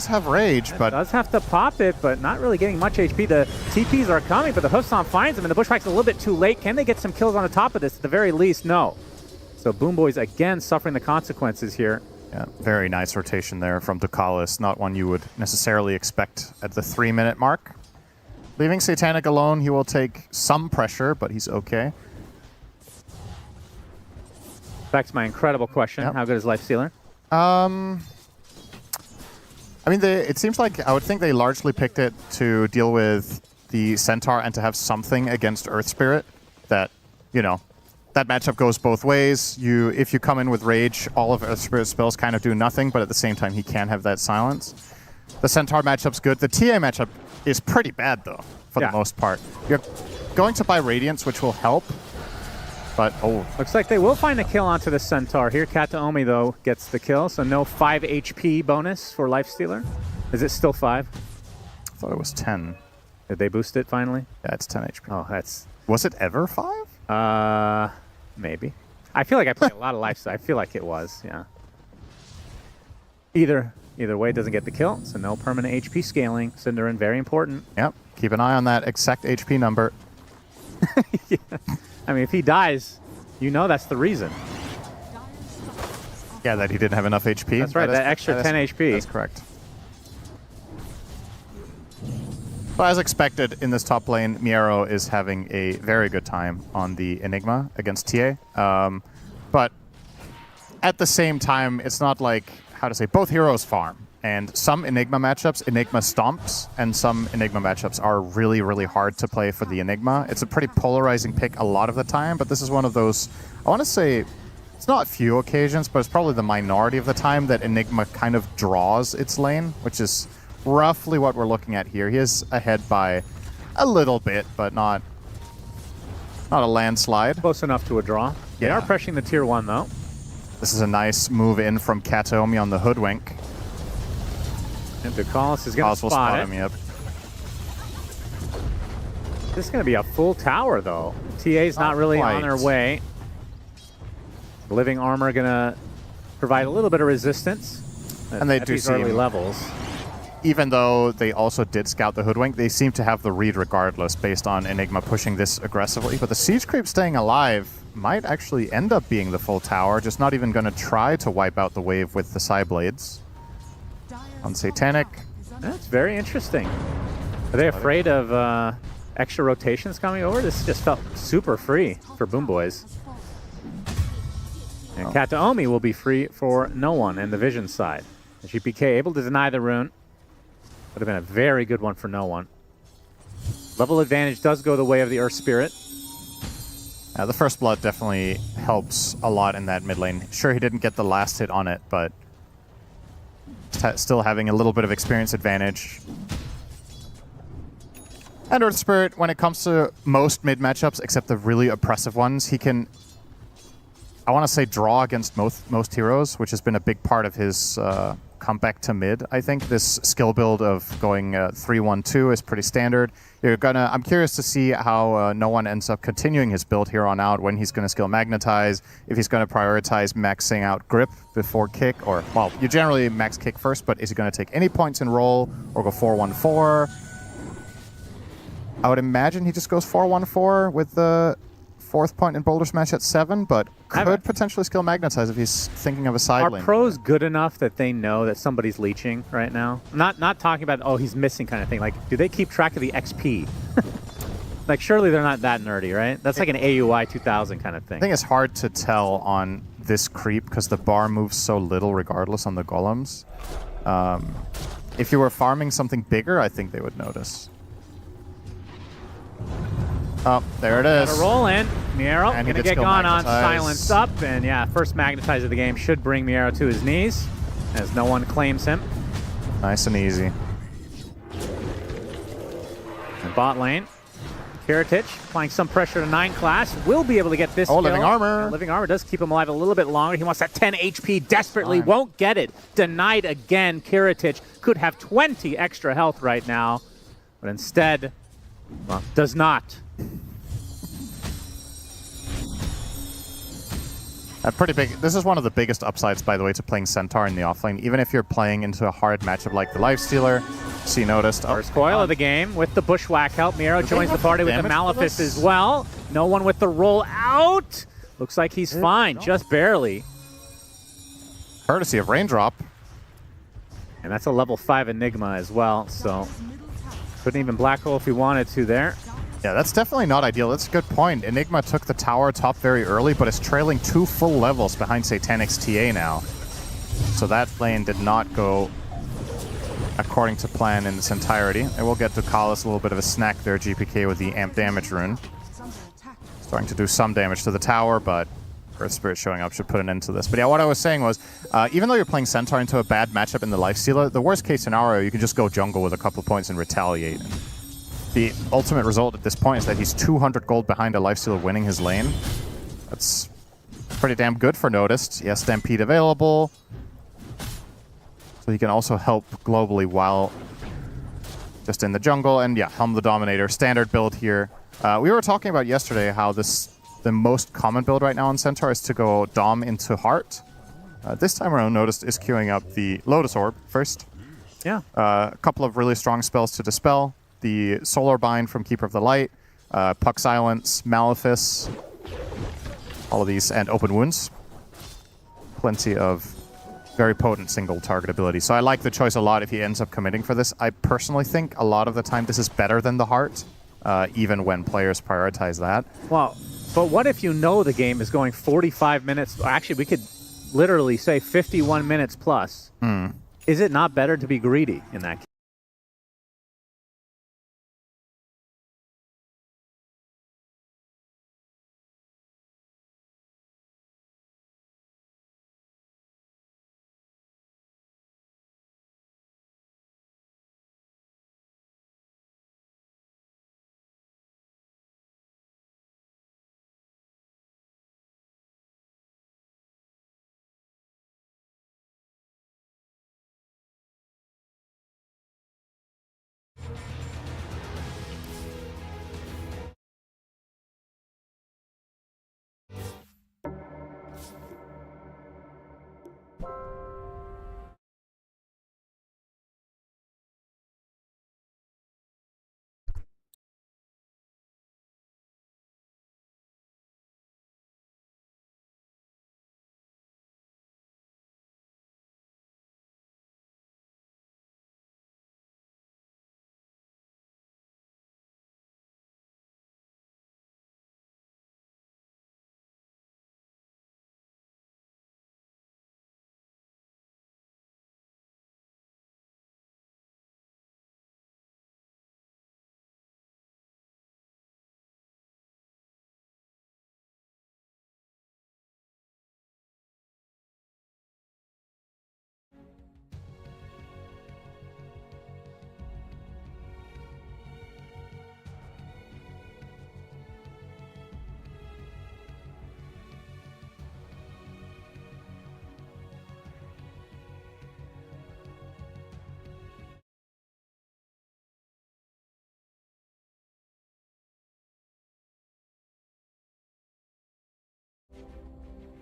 have rage, but does have to pop it, but not really getting much HP. The TPs are coming, but the Hoofstomp finds him, and the Bushwhack's a little bit too late. Can they get some kills on the top of this? At the very least, no. So Boomboys again suffering the consequences here. Yeah, very nice rotation there from Ducalis. Not one you would necessarily expect at the 3-minute mark. Leaving Satanic alone, he will take some pressure, but he's okay. Back to my incredible question. How good is Lifestealer? I mean, it seems like I would think they largely picked it to deal with the Centaur and to have something against Earth Spirit that, that matchup goes both ways. If you come in with Rage, all of Earth Spirit's spells kind of do nothing, but at the same time, he can have that silence. The Centaur matchup's good. The TA matchup is pretty bad, though, for the most part. You're going to buy Radiance, which will help, but looks like they will find a kill onto the Centaur here. Kataomi, though, gets the kill, so no 5 HP bonus for Lifestealer. Is it still 5? I thought it was 10. Did they boost it finally? Yeah, it's 10 HP. Oh, that's... Was it ever 5? Maybe. I feel like I played a lot of Lifestealer. I feel like it was, yeah. Either way, doesn't get the kill, so no permanent HP scaling. Cinderin, very important. Yep. Keep an eye on that exact HP number. I mean, if he dies, that's the reason. Yeah, that he didn't have enough HP. That's right, that extra 10 HP. That's correct. So as expected in this top lane, Miero is having a very good time on the Enigma against TA. But at the same time, it's not like, how to say, both heroes farm. And some Enigma matchups, Enigma stomps, and some Enigma matchups are really, really hard to play for the Enigma. It's a pretty polarizing pick a lot of the time, but this is one of those, I want to say, it's not few occasions, but it's probably the minority of the time that Enigma kind of draws its lane, which is roughly what we're looking at here. He is ahead by a little bit, but not a landslide. Close enough to a draw. They are pressuring the tier 1, though. This is a nice move in from Kataomi on the Hoodwink. And Ducalis is going to spot him. Yep. This is going to be a full tower, though. TA's not really on their way. Living armor going to provide a little bit of resistance. And they do these early levels. Even though they also did scout the Hoodwink, they seem to have the read regardless based on Enigma pushing this aggressively. But the Siege Creep staying alive might actually end up being the full tower, just not even going to try to wipe out the wave with the Psyblades. On Satanic. That's very interesting. Are they afraid of extra rotations coming over? This just felt super free for Boom Boys. And Kataomi will be free for no one in the Vision side. The GPK able to deny the rune. Would have been a very good one for no one. Level advantage does go the way of the Earth Spirit. The First Blood definitely helps a lot in that mid lane. Sure, he didn't get the last hit on it, but still having a little bit of experience advantage. And Earth Spirit, when it comes to most mid matchups, except the really oppressive ones, he can, I want to say, draw against most heroes, which has been a big part of his comeback to mid. I think this skill build of going 3-1-2 is pretty standard. I'm curious to see how no one ends up continuing his build here on out, when he's going to skill magnetize, if he's going to prioritize maxing out grip before kick, or, well, you generally max kick first, but is he going to take any points in roll or go 4-1-4? I would imagine he just goes 4-1-4 with the 4th point in Boulder Smash at 7, but could potentially skill magnetize if he's thinking of a side lane. Are pros good enough that they know that somebody's leeching right now? Not talking about, oh, he's missing kind of thing. Like, do they keep track of the XP? Like, surely they're not that nerdy, right? That's like an AUI 2000 kind of thing. I think it's hard to tell on this creep because the bar moves so little regardless on the golems. If you were farming something bigger, I think they would notice. Oh, there it is. Got a roll in. Miero And gonna get gone on, silence up, and yeah, first magnetize of the game should bring Miero to his knees, as no one claims him. Nice and easy. And bot lane, Kiritich applying some pressure to 9 class, will be able to get this kill. Living armor. And living armor does keep him alive a little bit longer. He wants that 10 HP desperately, won't get it. Denied again. Kiritich could have 20 extra health right now, but instead, well, does not. Pretty big. This is one of the biggest upsides, by the way, to playing Centaur in the offlane. Even if you're playing into a hard matchup like the Lifestealer, so you noticed. First coil of the game with the Bushwhack help. Miero joins the party with the Malefice as well. No one with the roll out. Looks like he's fine, just barely. Courtesy of Raindrop. And that's a level 5 Enigma as well, so couldn't even black hole if he wanted to there. Yeah, that's definitely not ideal. That's a good point. Enigma took the tower top very early, but is trailing 2 full levels behind Satanic's TA now. So that lane did not go according to plan in its entirety. And we'll get Ducalis a little bit of a snack there, GPK with the amp damage rune. Starting to do some damage to the tower, but Earth Spirit showing up should put an end to this. But yeah, what I was saying was, even though you're playing Centaur into a bad matchup in the Lifestealer, the worst case scenario, you can just go jungle with a couple points and retaliate. And the ultimate result at this point is that he's 200 gold behind a Lifestealer winning his lane. That's pretty damn good for Noticed. He has Stampede available. So he can also help globally while just in the jungle. And yeah, Helm the Dominator, standard build here. We were talking about yesterday how the most common build right now on Centaur is to go Dom into Heart. This time around, Noticed is queuing up the Lotus Orb first. Yeah. A couple of really strong spells to dispel. The Solar Bind from Keeper of the Light, Puck Silence, Malefice, all of these, and Open Wounds. plenty of very potent single target ability. So I like the choice a lot if he ends up committing for this. I personally think a lot of the time this is better than the heart, even when players prioritize that. Well, but what if you know the game is going 45 minutes? Actually, we could literally say 51 minutes plus. Is it not better to be greedy in that case?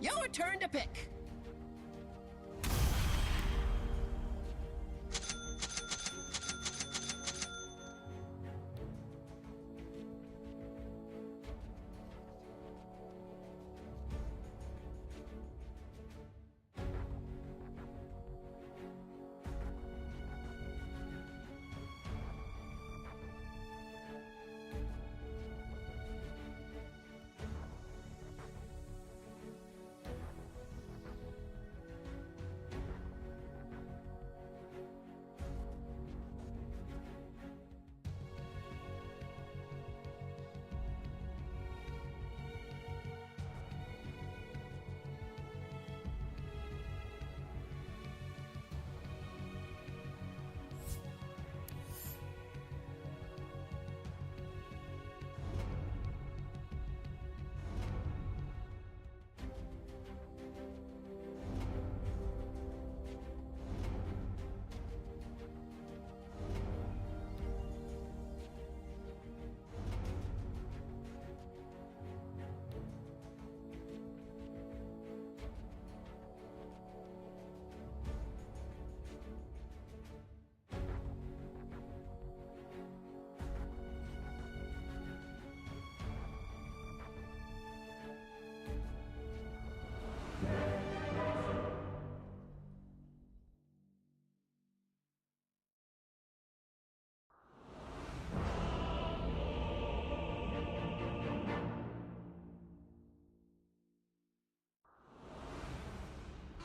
Your turn to pick.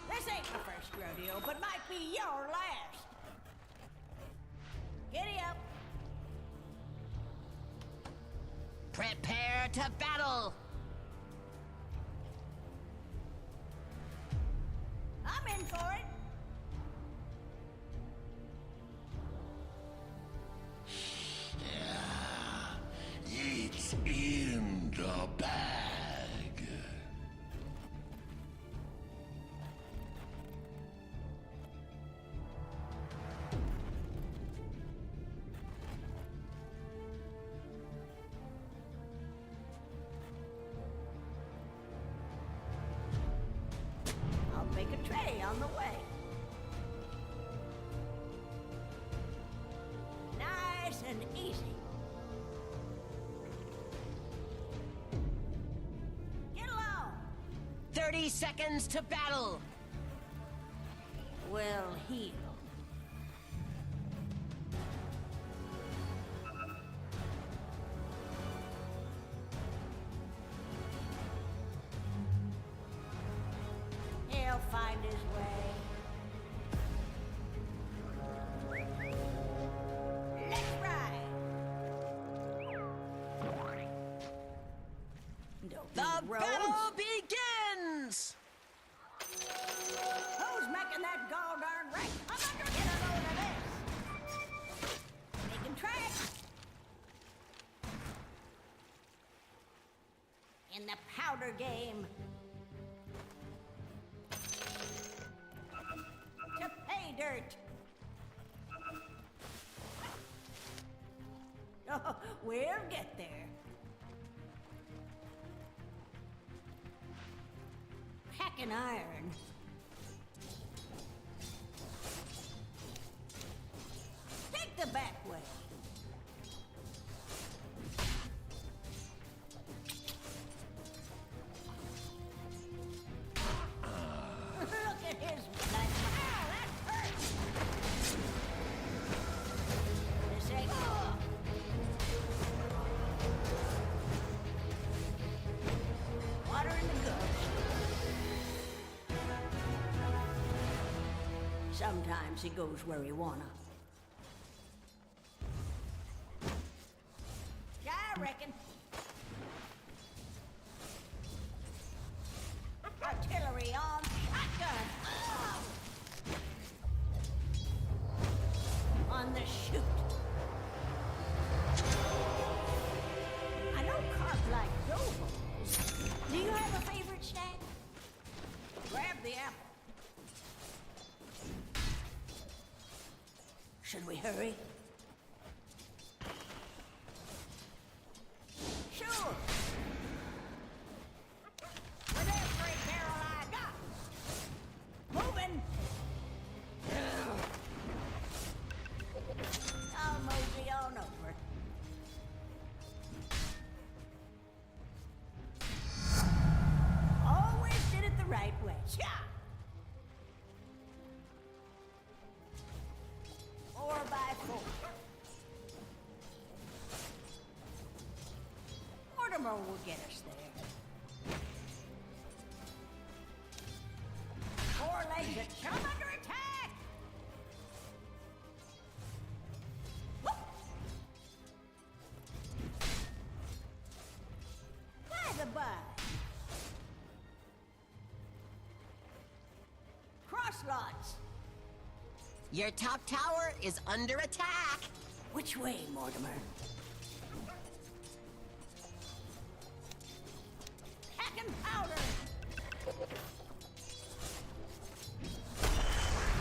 This ain't my first rodeo, but might be your last. Giddy up. Prepare to battle. I'm in for it. It's in the bag. I'll make a tray on the way. Nice and easy. Get along. 30 seconds to battle. well healed. He'll find his way. Let's ride. The battle begins! Who's making that gall darn wreck? I'm under get a load of this. Making tracks. In the powder game. To pay dirt. Oh, we'll get there. Hacking iron. Take the back way. Look at his blood. Ow, that hurts. This ain't water in the guts. Sometimes he goes where he wanna. Yeah, I reckon. Artillery on shotgun. On the shoot. I know carp like dough balls. Do you have a favorite snack? Grab the apple. Should we hurry? Sure. With every barrel I got. Moving. I'll mosey on over. Always did it the right way. Yeah. 4x4. Mortimer will get us there. 4 legs that come under attack! Whoop. By the by. Crosslots. Your top tower is under attack. Which way, Mortimer? Hack and powder!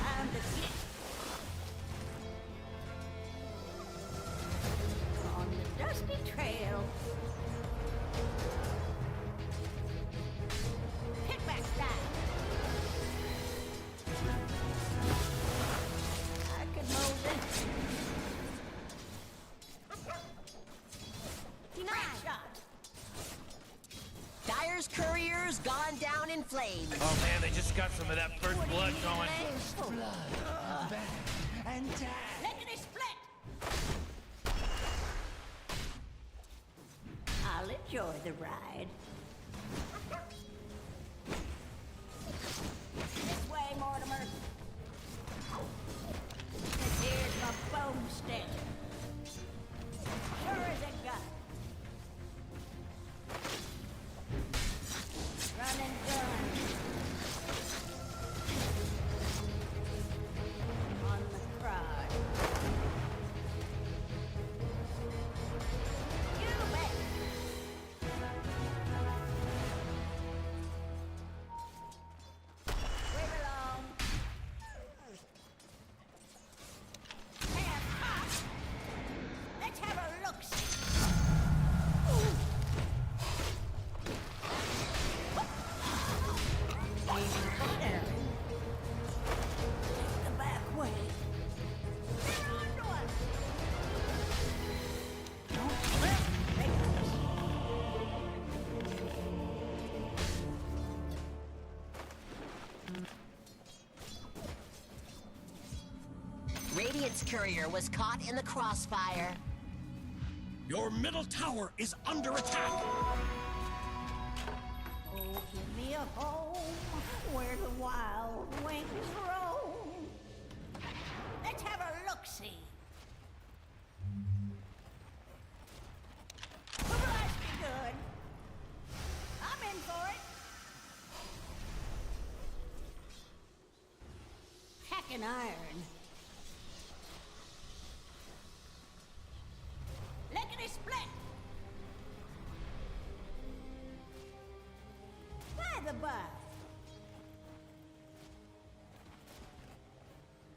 Time to get on the dusty trail. Kickback style. I could mold it. Nice shot. Dire's courier's gone down in flames. Oh man, they just got some of that first blood going. And lickety split. I'll enjoy the ride. This way, Mortimer. This here's my bone stick. Sure as a gun. Run and gun. On the crowd. You bet. Radiant's courier was caught in the crossfire. Your middle tower is under attack. Oh, give me a home where the wild wings roam. Let's have a look-see. Must be good. I'm in for it. Hacking iron. Lickety split. By the by.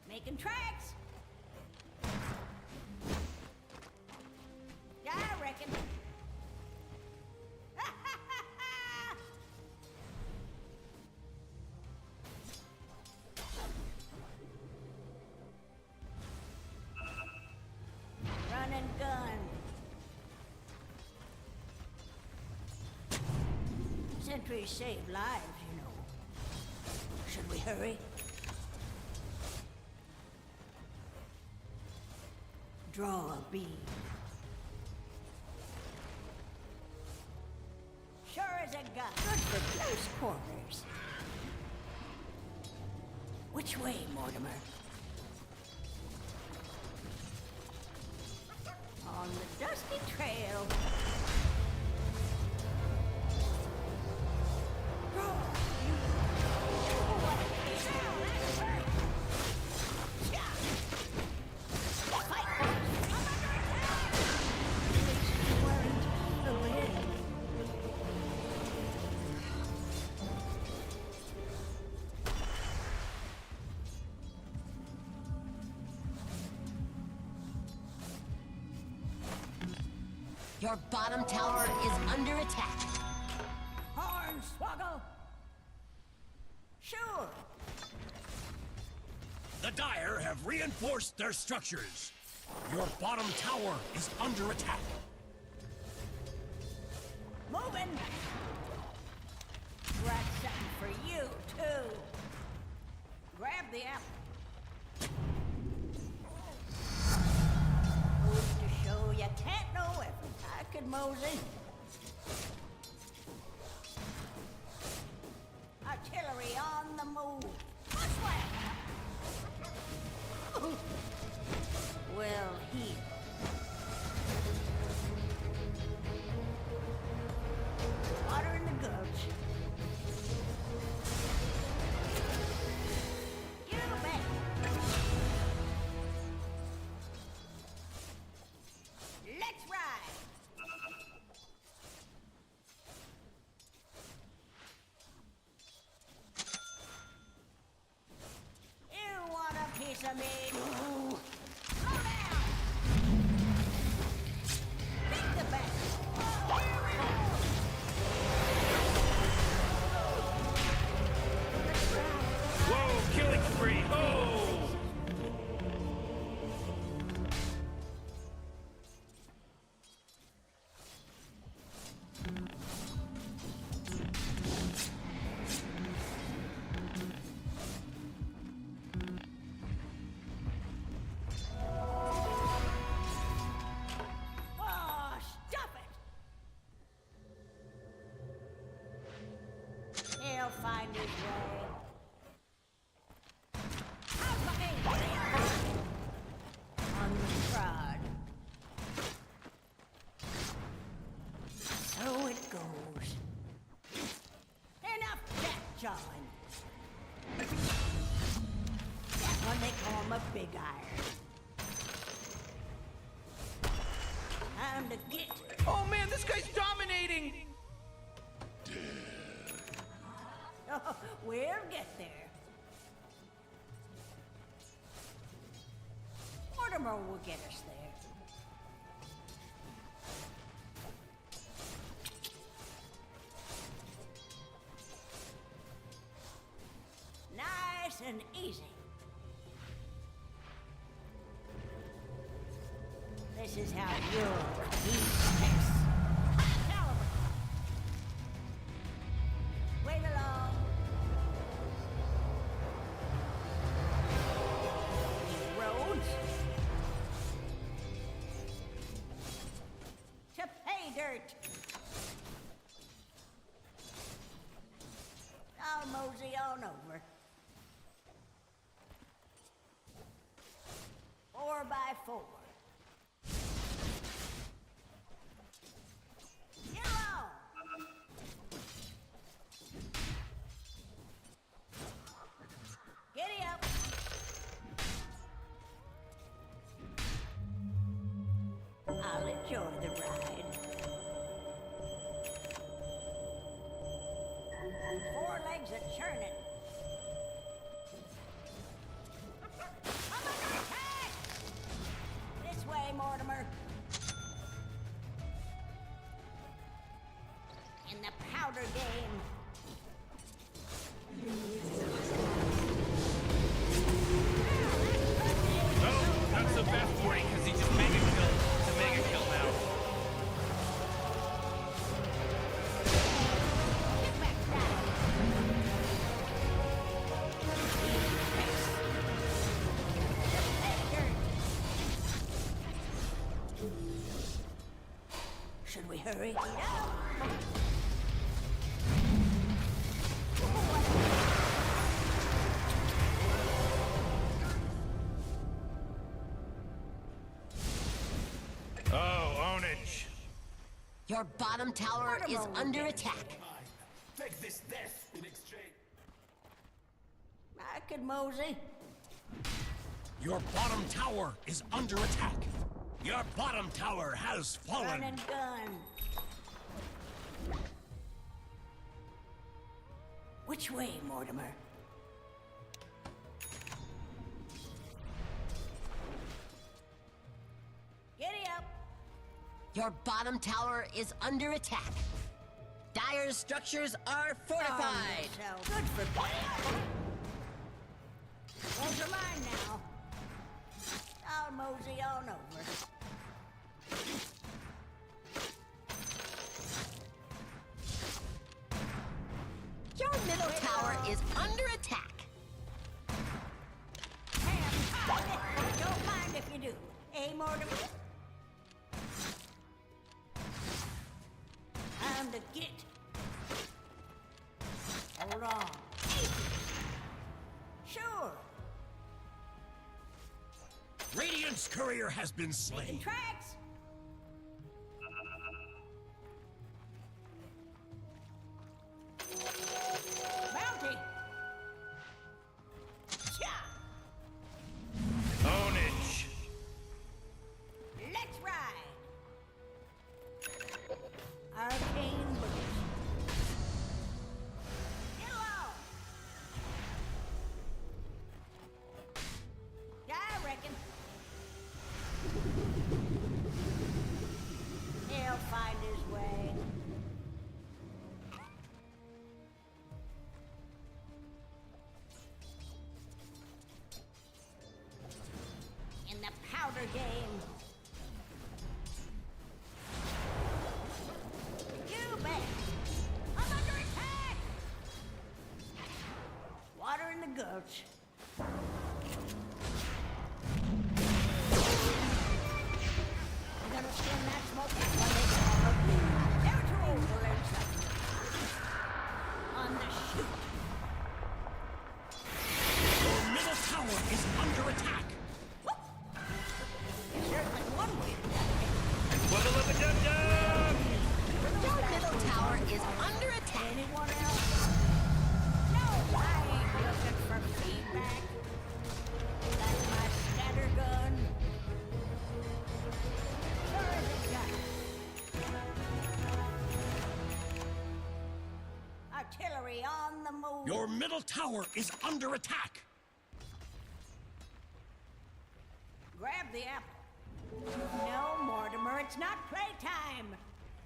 Making tracks. Yeah, I reckon. Run and gun. Sentries save lives, you know. Should we hurry? Draw a bead. Sure as a gun. Good for close quarters. Which way, Mortimer? On the dusty trail. Your bottom tower is under attack. Hornswoggle! Sure. The Dire have reinforced their structures. Your bottom tower is under attack. Moving! Got something for you, too. Grab the apple. Goes to show you can't know everything. I could mosey. Artillery on the move. What's left? Well, here. Water in the gulch. You bet. Let's ride. You want a piece of me? Slow down. Take the back. Here we go. Whoa, killing spree! Oh! Oh, stop it! He'll find his way. On the prod. So it goes. Enough that jawing. That one they call him a big iron. Time to get. Oh man, this guy's dominating! Oh, we'll get there. Mortimer will get us there. Nice and easy. This is how you'll eat this. High caliber. Wait along. Roads. drive forward. Get along. Giddy up. I'll enjoy the ride. 4 legs are churning. I'm under attack! This way, Mortimer. In the powder game. Oh, not so fast for him because he just mega killed. It's a mega kill now. Should we hurry? Oh, ownage. Your bottom tower is under attack. Take this death in exchange. I could mosey. Your bottom tower is under attack. Your bottom tower has fallen. Run and gun. Which way, Mortimer? Giddy up. Your bottom tower is under attack. Dire's structures are fortified. Oh, so good for Bam. Those are mine now. I'll mosey on over. Your middle tower is under attack. Don't mind if you do. Eh, Mortimer? Time to get. Hold on. Sure. Radiant's courier has been slain. Tracks. Bounty. Cha. Ownage. Let's ride. Arcane boots. Get along. Yeah, I reckon. He'll find his way. In the powder game. You bet. I'm under attack. Water in the gulch. I'm gonna skin that smoke Never too old to learn something. On the shoot. Your middle tower is under attack. There's certainly one way to do Wubba lubba dub dub! Your middle tower is under attack. Anyone else? No, I ain't looking for feedback. That's my scatter gun. Where is it got? Artillery on the move. Your middle tower is under attack. Grab the apple. No, Mortimer, it's not playtime.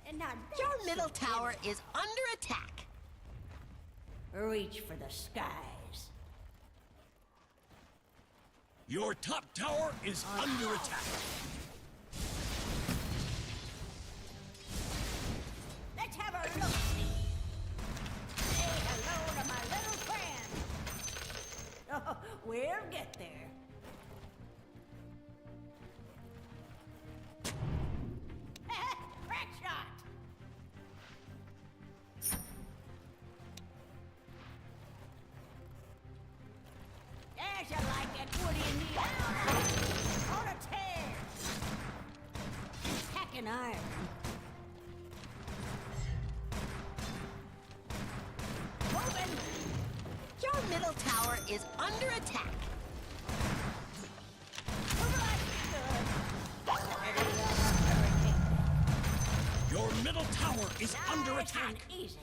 And not Your middle tower is under attack. Reach for the skies. Your top tower is under attack. Let's have a look-see. Say hello to my little friend. Oh, we'll get there. Crack shot. As you like it. What do you need? On a tear. iron. Moving. Your middle tower is under attack. Your middle tower is under Nice attack. and easy.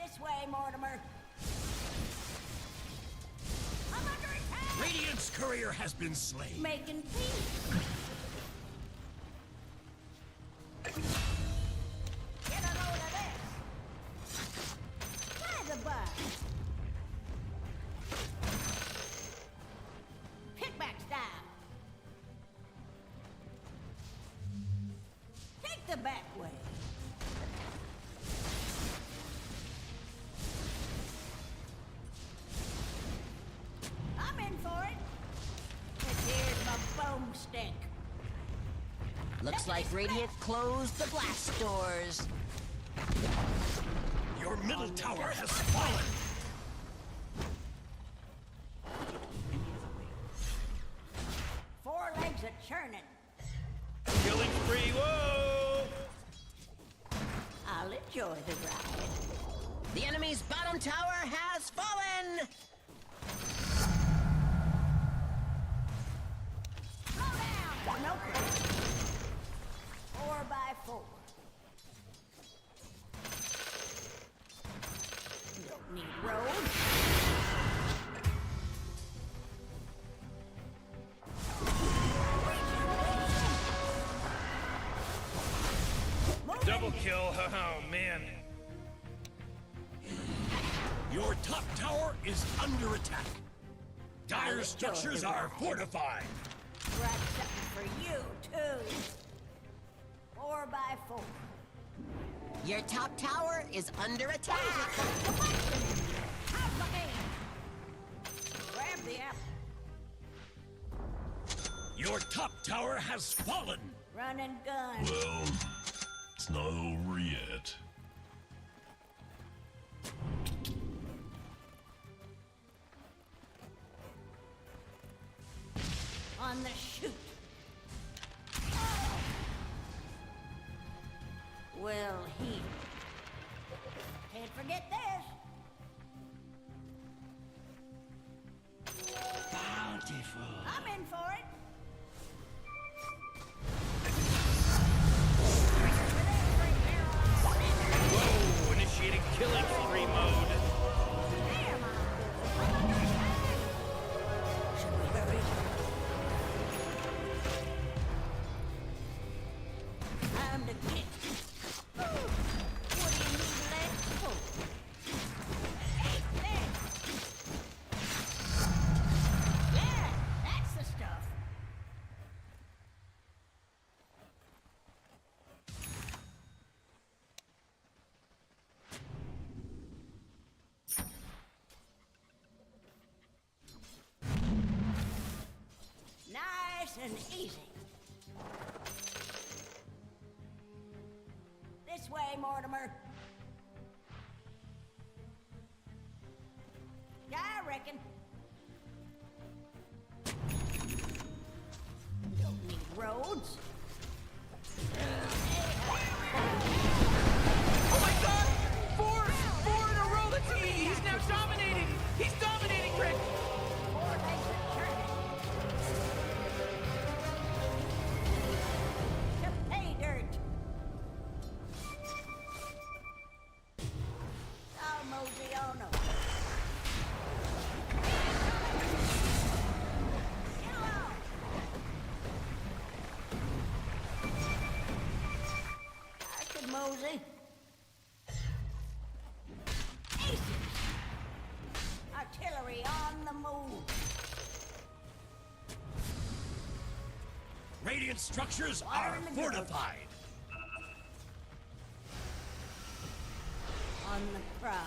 This way, Mortimer. I'm under attack. Radiant's courier has been slain. Making peace. Get a load of this. Try the bug. Kickback style. Take the back way. I'm in for it. And here's my boomstick. Looks like Radiant closed the blast doors. Your middle tower has fallen. Four legs a churning. Killing spree, whoa! I'll enjoy the ride. The enemy's bottom tower has fallen! Slow down! No problem. 4x4. Don't need roads. Double kill, oh man. Your top tower is under attack. Dire structures are fortified. Got something for you, too. 4x4. Your top tower is under attack. How's the game? Grab the apple. Your top tower has fallen. Run and gun. Well, it's not over yet. On the shoot. Well, here. Can't forget this. Bountiful. I'm in for it. Whoa, initiating killing spree mode. Time to kick. What do you need legs for? Eat this. Yeah, that's the stuff. Nice and easy. This way, Mortimer. Yeah, I reckon. Don't need roads. Oh my god! Four in a row, that's he's now dominating! He's dominating, Rick! Four legs are turning. To pay dirt. I'll mosey on over. Get along. I could mosey. Aces. Artillery on the move. Radiant structures are fortified. On the prod.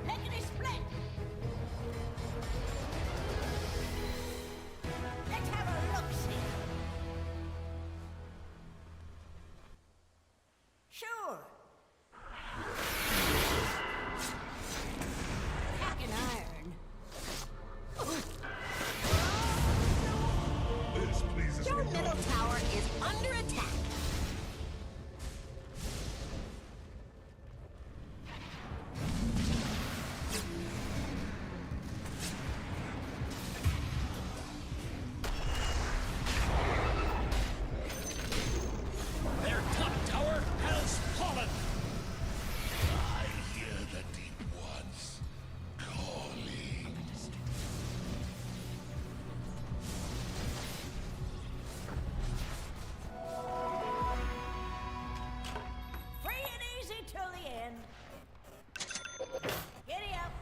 Lickety split. Let's have a look-see. Your middle tower is under attack. Their top tower has fallen. I hear the deep ones calling. Free and easy till the end. Giddy up.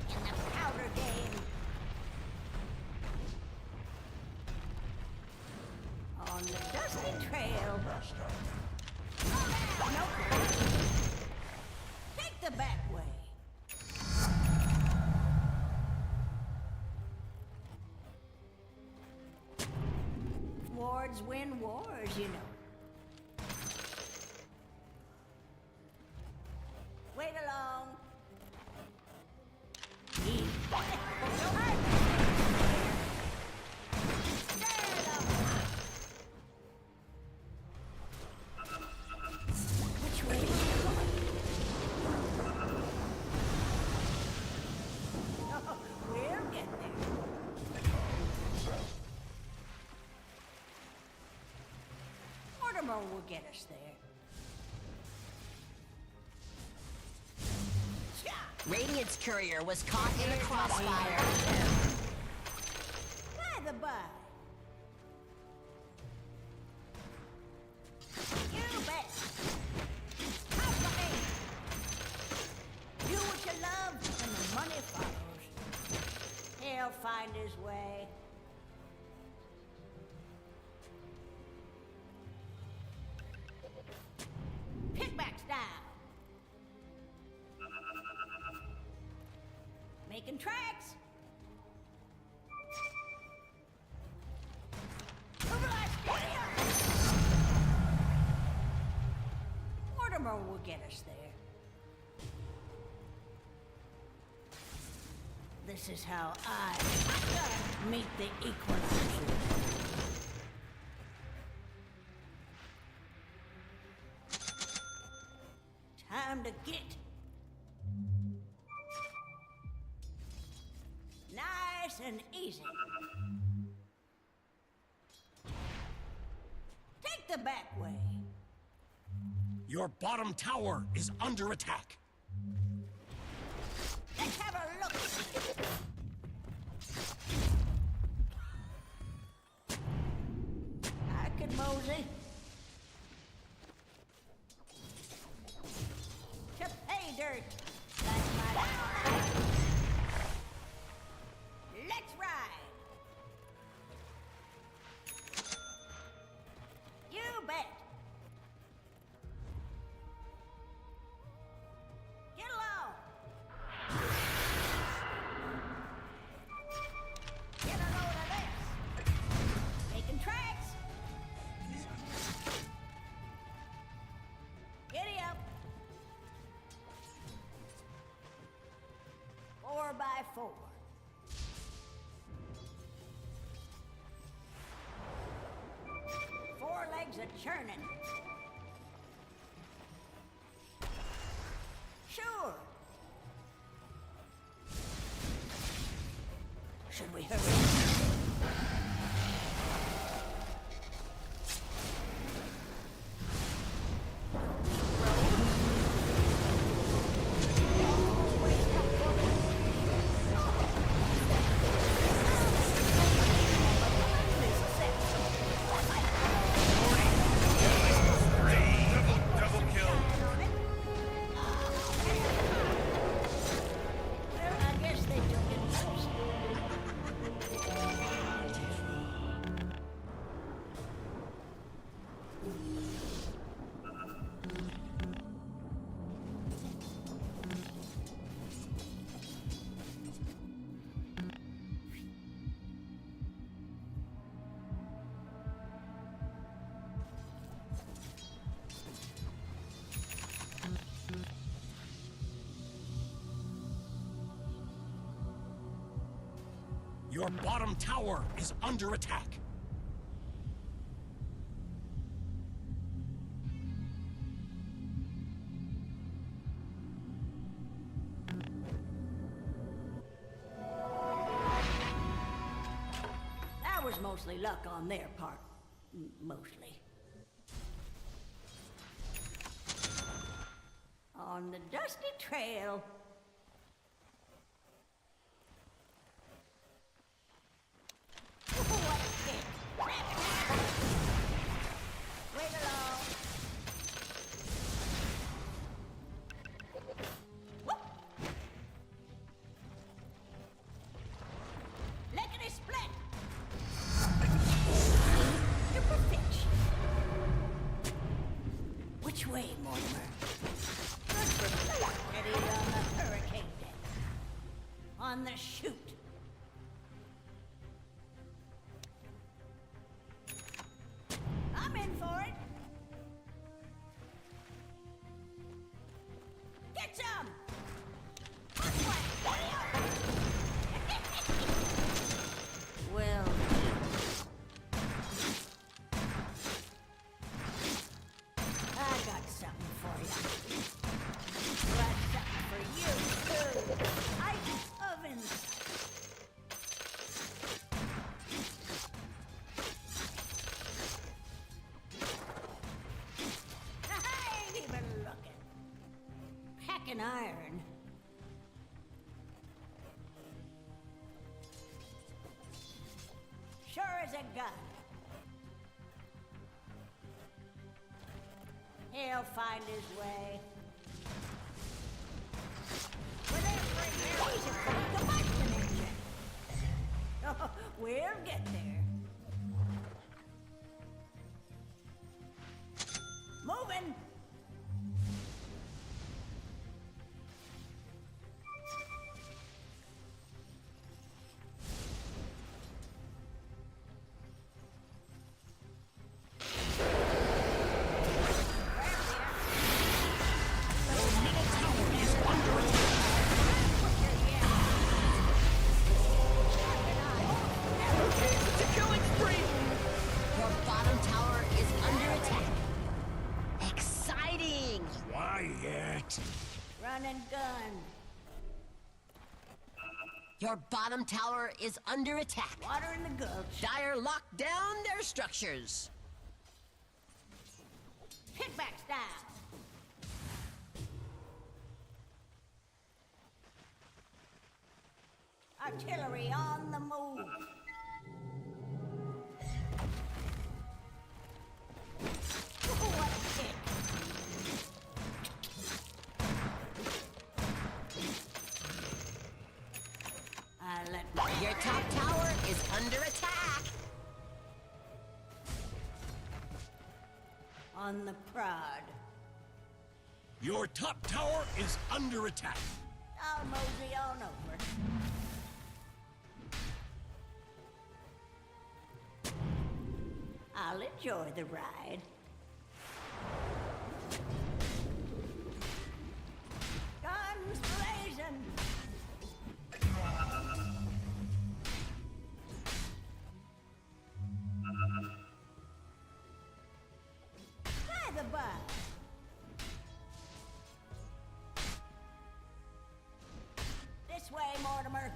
In the powder game. On the dusty trail. No. Take the back way. Wards win wars, you know. Wait along. Which way? We'll get there. Mortimer will get us there. Radiant's courier was caught in the crossfire. By the by. You bet. Come for me. Do what you love and the money follows. He'll find his way. Pickbacks down. Making tracks. Mortimer will get us there. This is how I meet the equalizer. Time to get. Nice and easy. Take the back way. Your bottom tower is under attack. Let's have a look. I can mosey. To pay dirt. That's my Let's ride. You bet. Get along. Get a load of this. Making tracks. Giddy up. 4x4. Four legs a churning. Sure. Should we hurry? Your bottom tower is under attack. That was mostly luck on their part. Mostly. On the dusty trail. What a kick! Wait along. Lickety split! To perfection. Which way, Mortimer? Good for me. Ready on the hurricane deck. On the chute. I'm in for it. Get some. Well. I got something for you. Got something for you, too. Ice oven. I ain't even looking. Packing iron. Sure as a gun. He'll find his way. With every year, he's a combustion engine. Oh, we'll get there. Moving. Run and gun. Your bottom tower is under attack. Water in the gulch. Dire locked down their structures. Kickback style. Artillery on the move. What a kick. Your top tower is under attack. On the prod. Your top tower is under attack. I'll mosey on over. I'll enjoy the ride. Guns blazing. By the by. This way, Mortimer.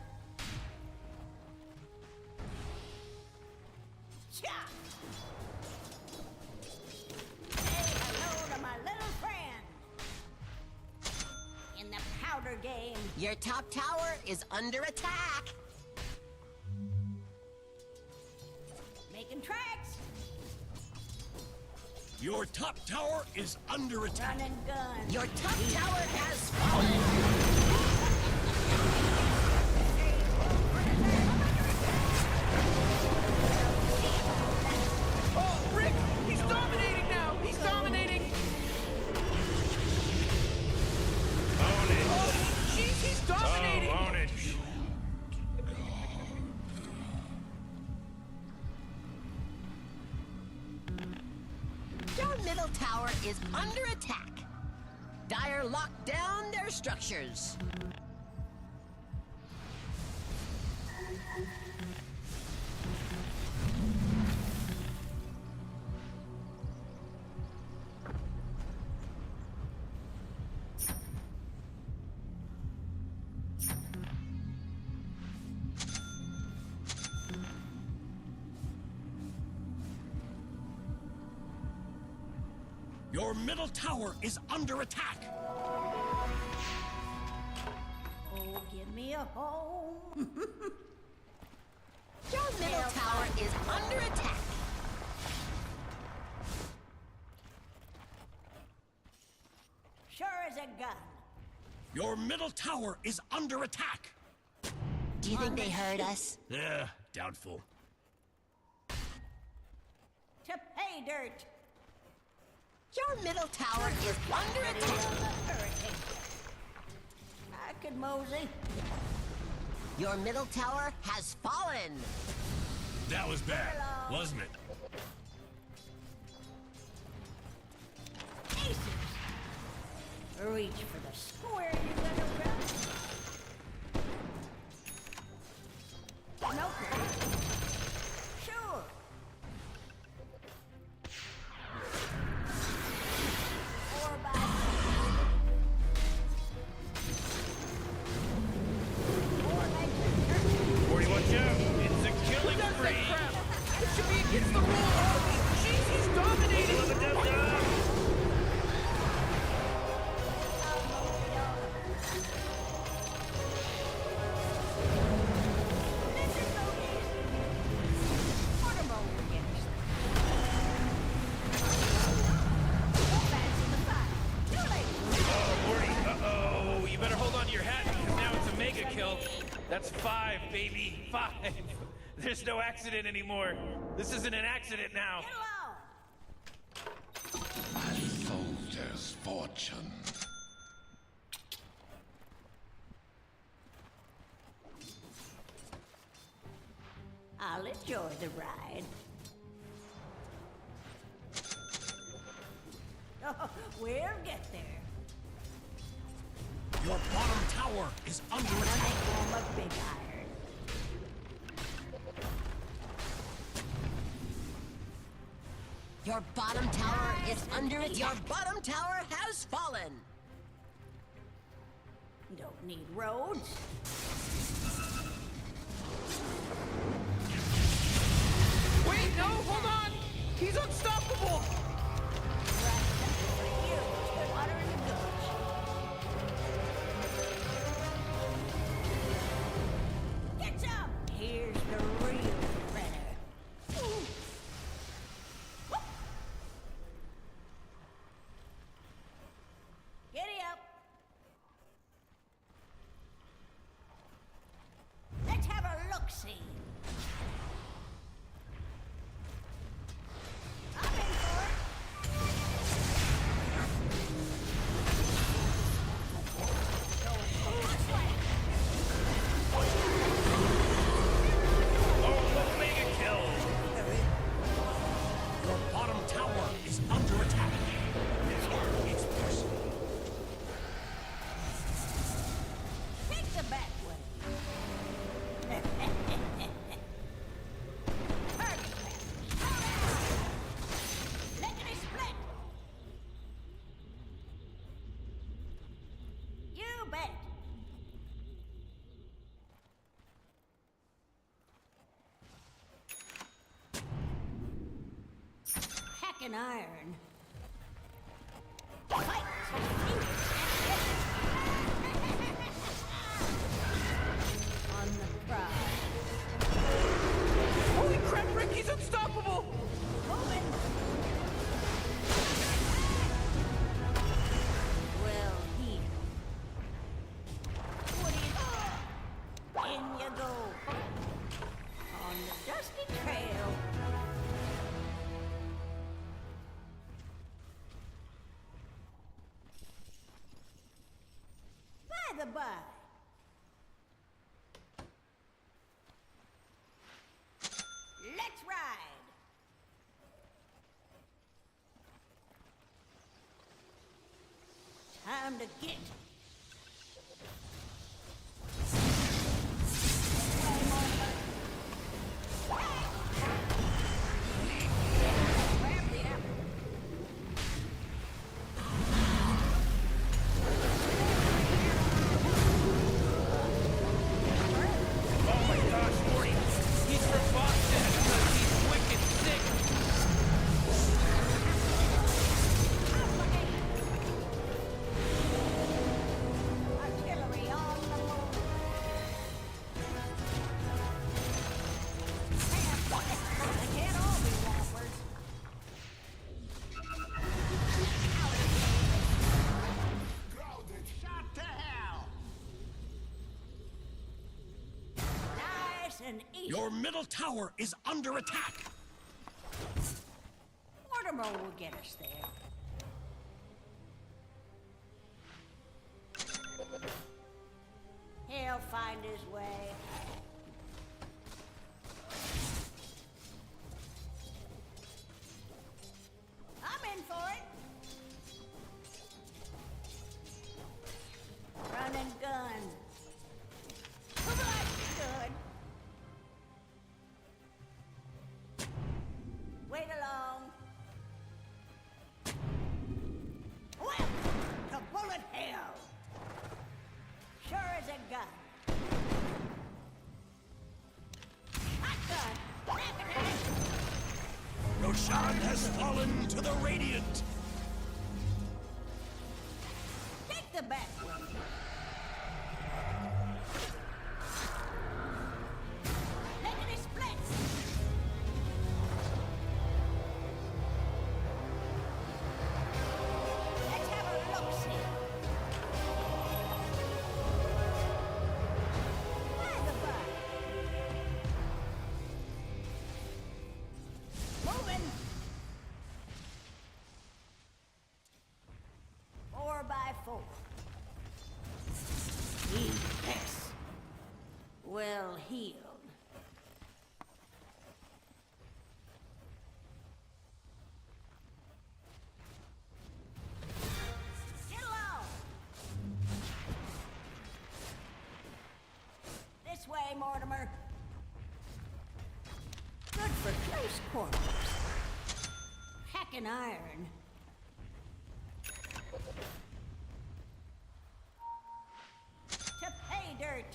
Cha! Say hello to my little friend. In the powder game. Your top tower is under attack. Making tracks. Your top tower is under attack. Run and gun. Your top tower has fallen. Oh, Rick! He's dominating now! He's dominating! Own it. Oh, jeez, he's dominating! Oh, own it. Your middle tower is under attack. Dire locked down their structures. Your middle tower is under attack. Oh, give me a home. Your middle tower is under attack. Sure as a gun. Your middle tower is under attack. Do you think they heard us? Doubtful. To pay dirt. Your middle tower is under attack. I could mosey. Your middle tower has fallen. That was bad, wasn't it? Aces. Reach for the square you're gonna run. No credit. Sure. Watch out! It's a killing spree! It should be against the wall! Jeez, he's dominating! Uh-oh, you better hold on to your hat because now it's a mega kill. That's 5, baby. 5. There's no accident anymore. This isn't an accident now. A soldier's fortune. I'll enjoy the ride. Oh, we'll get there. Your bottom tower is under attack. I'm a big iron. Your bottom tower is under attack. Your bottom tower has fallen. Don't need roads. Wait, no, hold on! He's unstoppable! Water in the village. Get some! Here's the real threader. Giddy up! Let's have a look-see. I'm in for it. Oh, mega kill! Your bottom tower is under attack. It's personal. Take the back way. Lickety split. You bet. Hacking iron. Fight. On the prize. Holy crap, Ricky's unstoppable! Moving. Well, here. What in you go. On the dusty trail. By the by. Let's ride. Time to get. Grab the apple. Oh my gosh, Morty! He's from Boston because he's wicked sick! Nothing easy. Your middle tower is under attack. Mortimer will get us there. He'll find his way. I'm in for it. Run and gun. Who likes the good? Wait along. Welcome to bullet hell. Sure as a gun. Shotgun. Roshan has fallen to the Radiant. Take the back one. Lickety splits. Let's have a look-see. By the by. Moving. 4x4. Yes. Well healed. Get along. This way, Mortimer. Good for close quarters. Hacking iron. To pay dirt.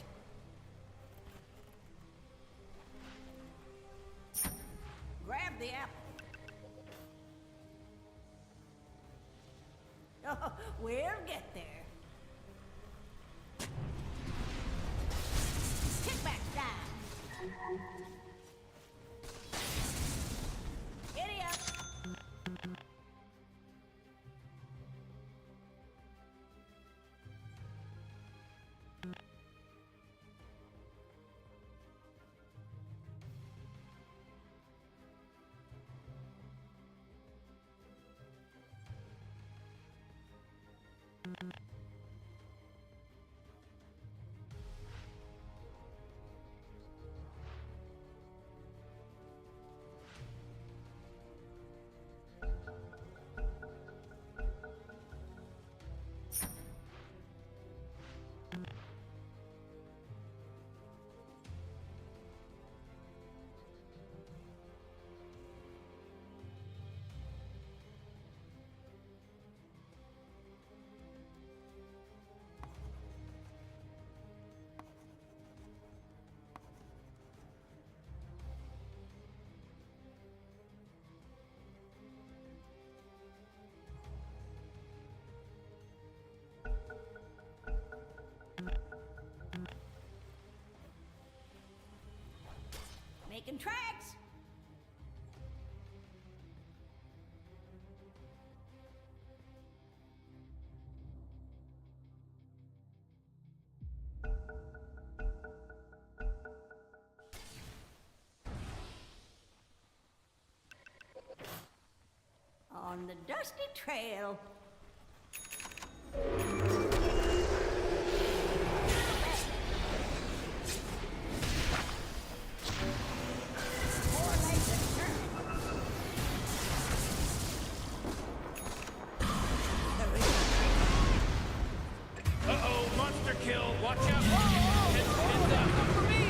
Grab the apple. Oh, we'll get there. Kickback down. Giddy up. Making tracks. On the dusty trail. Uh-oh, monster kill. Watch out. Heads up. For me.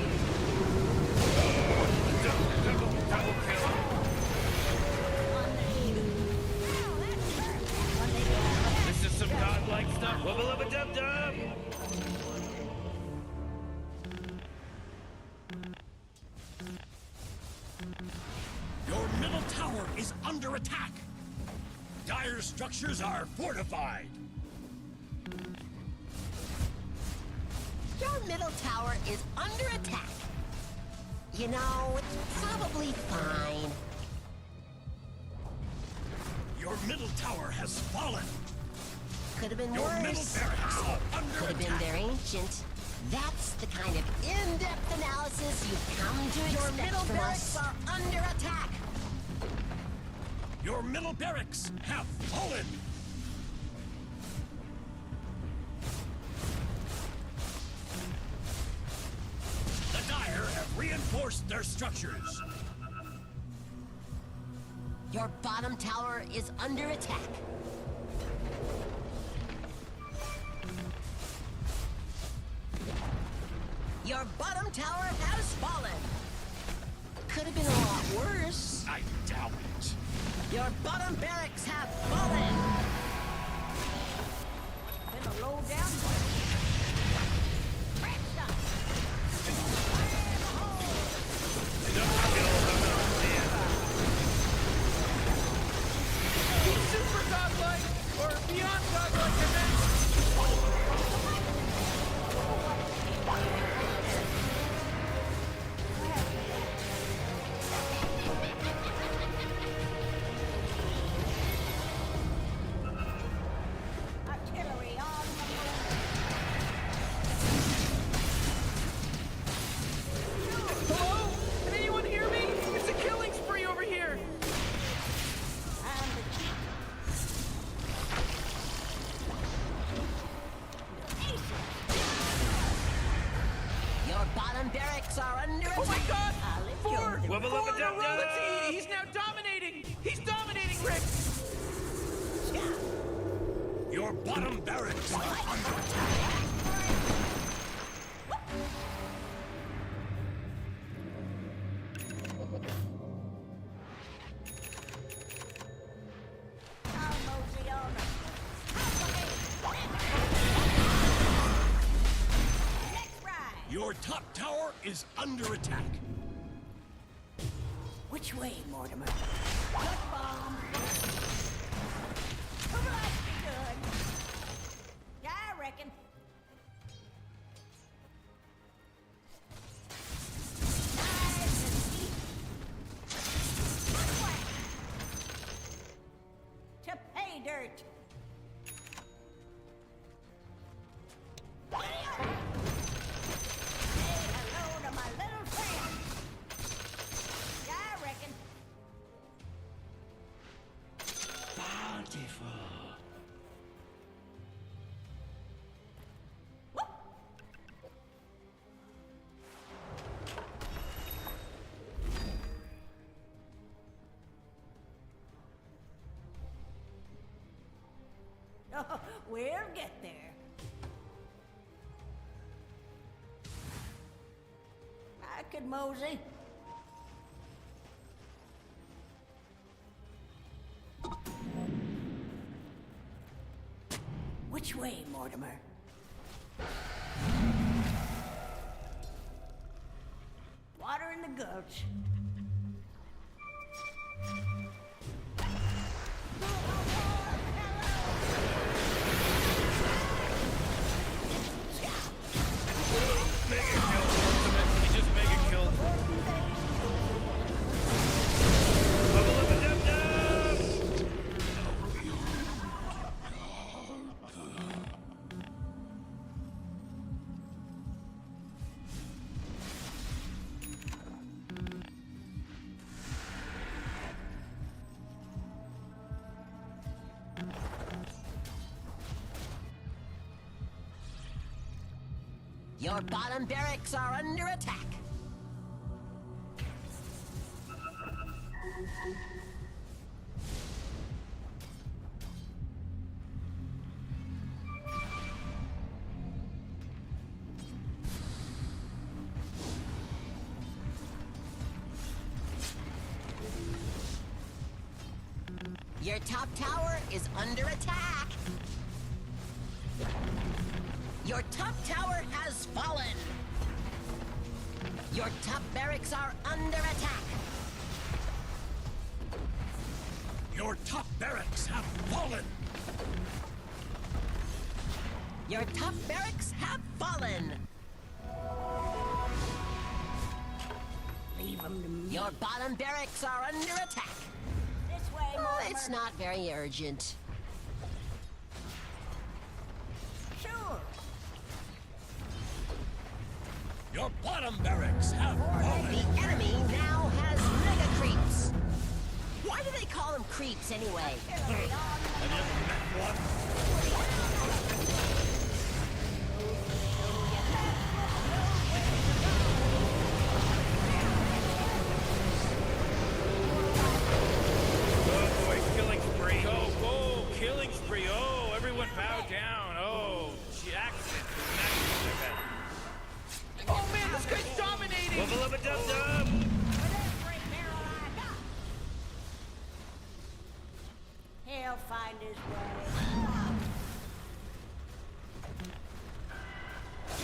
Double kill. This is some godlike stuff. Wubba lubba dub dub. Your middle tower is under attack. Dire structures are fortified. Your middle tower is under attack. You know, it's probably fine. Your middle tower has fallen. Could have been Your middle worse. barracks are under Could have been attack. very ancient. That's the kind of in-depth analysis you've come to expect from us. Your middle barracks are under attack. Your middle barracks have fallen. The Dire have reinforced their structures. Your bottom tower is under attack. Your bottom tower has fallen. Could have been a lot worse. I doubt it. Your bottom barracks have fallen. Been a low down. He's super godlike, or beyond godlike, I meant. Artillery on the move. Hello? Can anyone hear me? It's a killing spree over here. And the Your bottom barracks are under attack. Oh my god! Four! Four in a row! He's now dominating! He's dominating, Rick! Your bottom barracks are under attack. Your top tower is under attack. Which way, Mortimer? Good bomb. Come on, be good. Yeah, I reckon. Nice and deep. To pay dirt. Hello to my little friend. Yeah, I reckon. Bountiful. Oh, we'll get there. I could mosey. Which way, Mortimer? Water in the gulch. He just mega killed. Level up the Your bottom barracks are under attack. Your top tower is under attack. Your top tower has fallen. Your top barracks are under attack. Your top barracks have fallen. Your top barracks have fallen. Leave them to me. Your bottom barracks are under attack. This way, Mortimer. It's not very urgent. Sure. Your bottom barracks have fallen. The enemy now has mega creeps. Why do they call them creeps anyway? Have you ever met one? Oh boy, killing spree. Go, killing spree. Oh, everyone bow down. Oh, accident. Oh man, this guy's dominating! Wubba lubba dub dub. He'll find his way.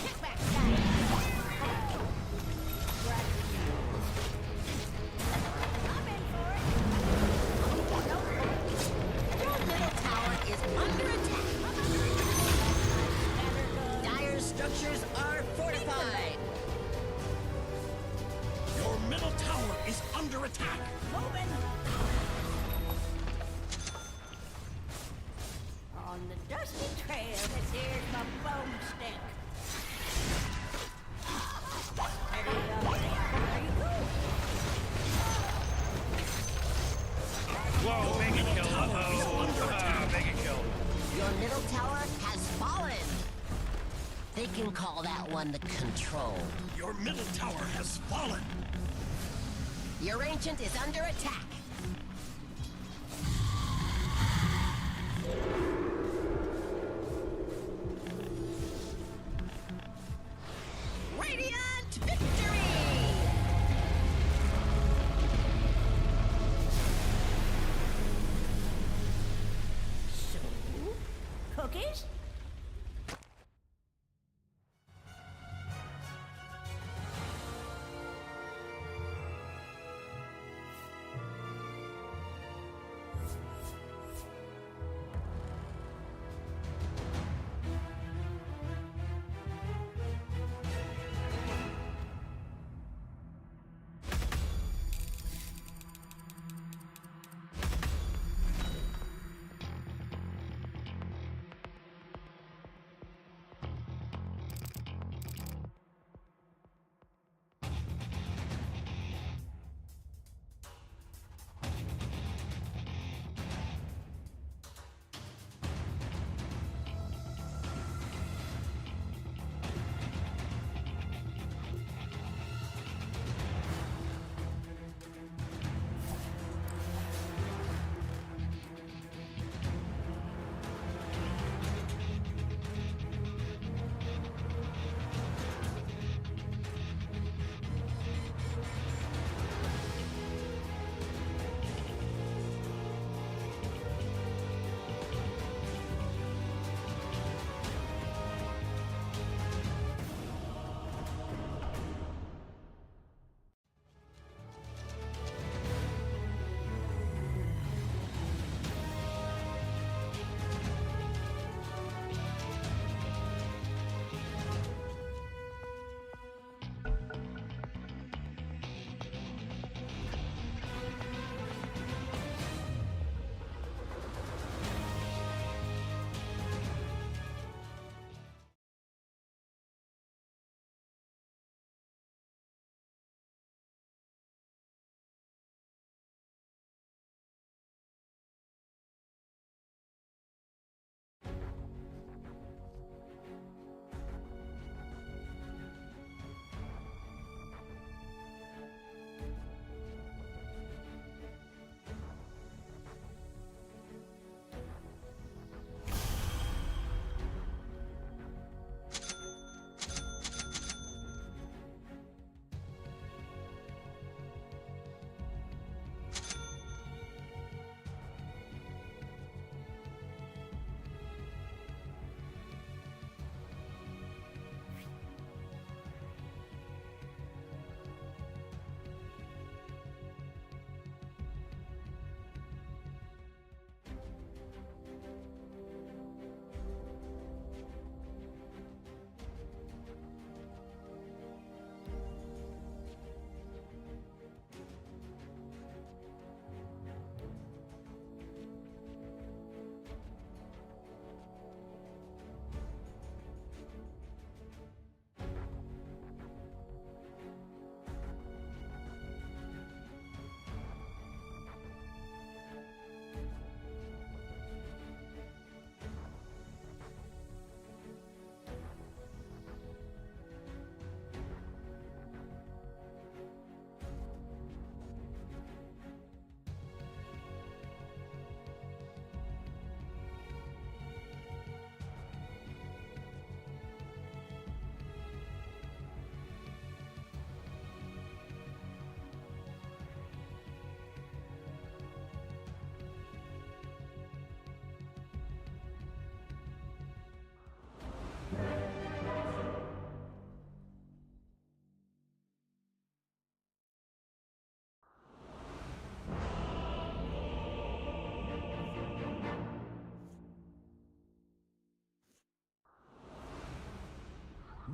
Kick back, guys. I'm in for it. Your middle tower is under attack. Dire's structures are fortified. Your middle tower is under attack. Moving. On the dusty trail, this here's my boomstick. Ready up there you go. Whoa, mega kill. Uh-oh. Mega kill. Your middle tower has fallen. They can call that one the control. Your middle tower has fallen. Your ancient is under attack. Radiant victory! So, cookies?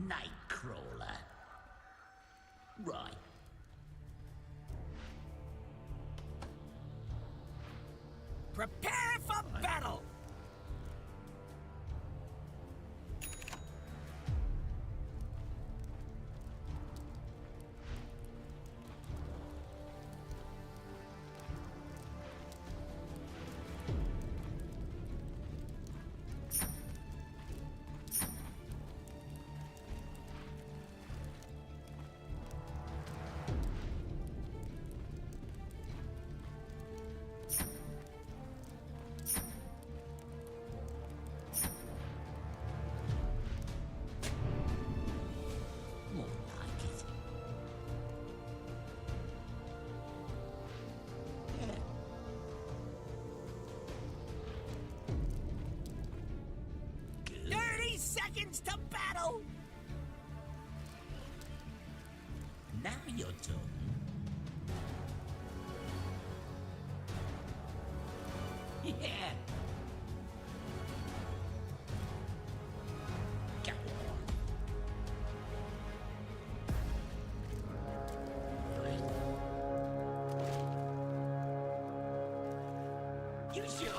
Nightcrawler. Right. Prepare for battle! Seconds to battle! Now your turn. Yeah. Go on. You sure?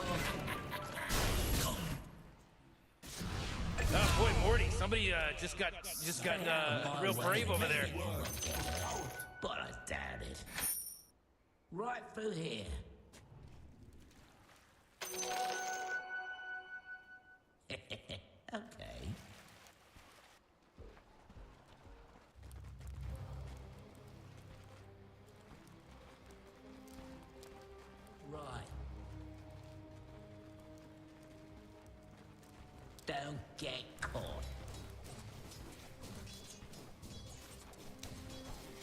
Oh boy, Morty! Somebody just got real brave over there. But I doubt it. Right through here. Okay. Right. Don't get caught.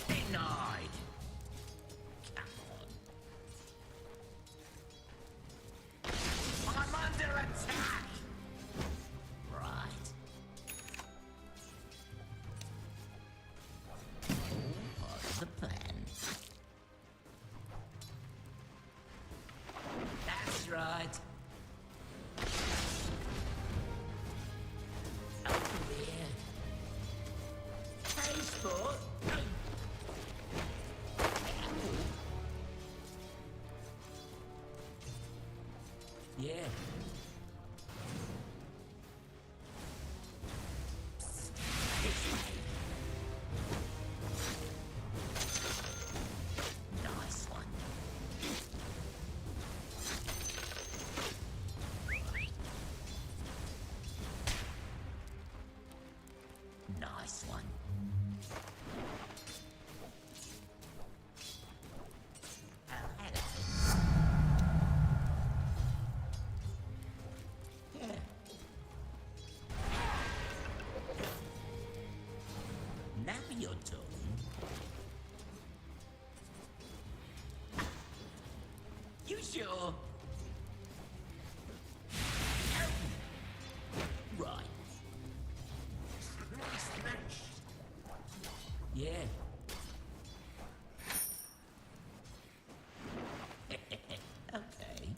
Denied. Come on. I'm under attack. Right. What's the plan? That's right. Over here. Hey, sport. Yeah. Nice one. Nice one. Oh, hello. Yeah. Now your turn. You sure? Right. Yeah. Okay.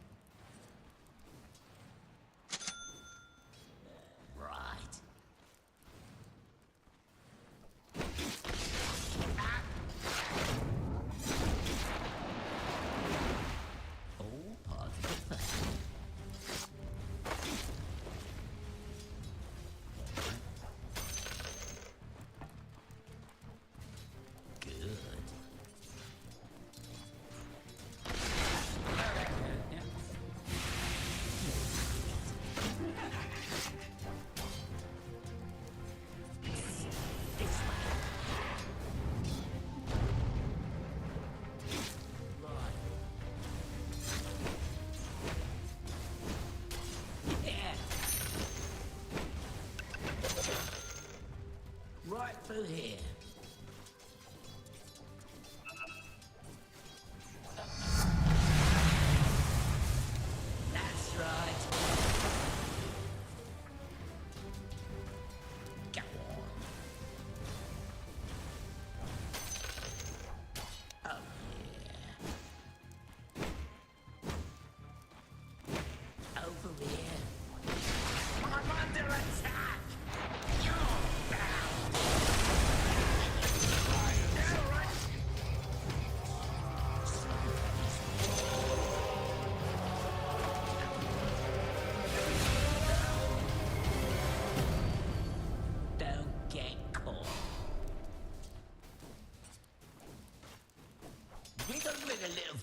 Right. All part of the plan. Good. This way. Right. Yeah. Right through here. That's right. Go on. Oh yeah. Over here. I'm under attack. You're bound.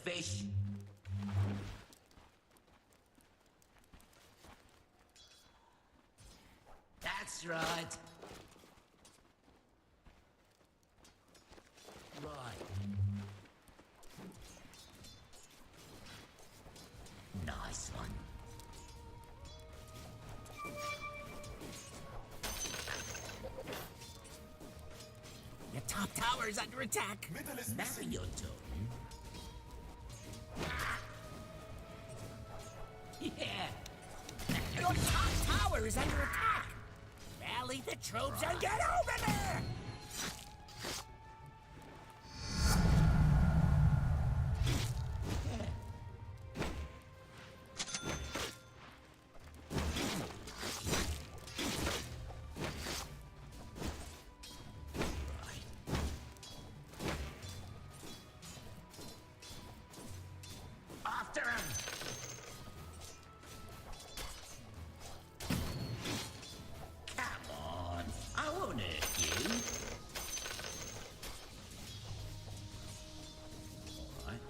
fish. That's right. Right. Nice one. Your top tower is under attack. Now your turn. Yeah. Your top tower is under attack. Rally the troops and get over there. After him! Come on, I won't hurt you. Alright.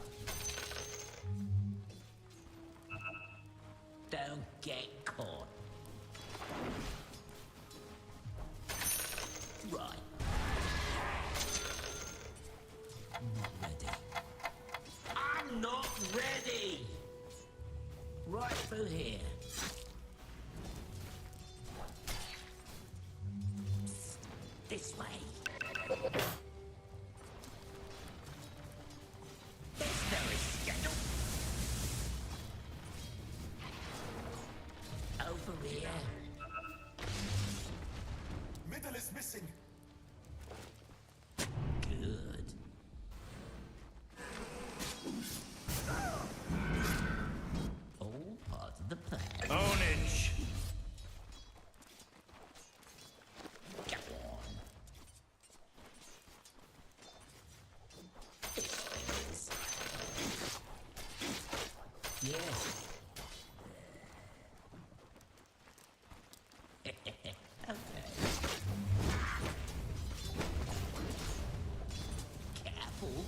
Don't get caught. Right. Not ready. I'm not ready! Right through here. This way. There's no escape. Over here. Middle is missing. Good. All part of the plan. Ownage. Go on. This is. Yes. Okay. Careful.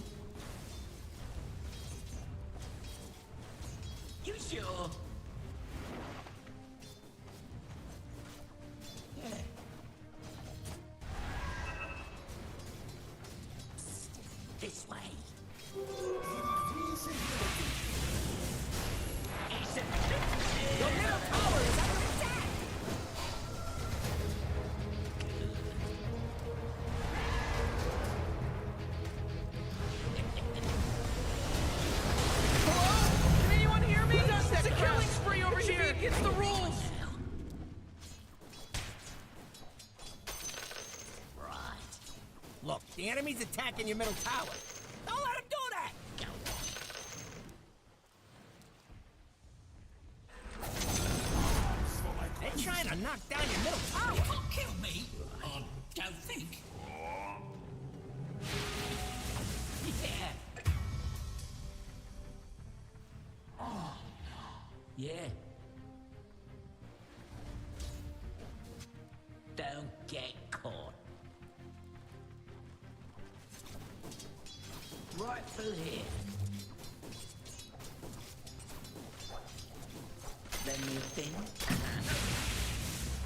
You sure? Yeah. This way. Your middle tower is under attack. Can anyone hear me? It's a killing spree over here. Against the rules. Right. Look, the enemy's attacking your middle tower. Don't let him do that. They're trying to knock down your middle tower. You can't kill me. I don't think. Yeah. Oh. Yeah. Don't get caught. Right through here. Then you think?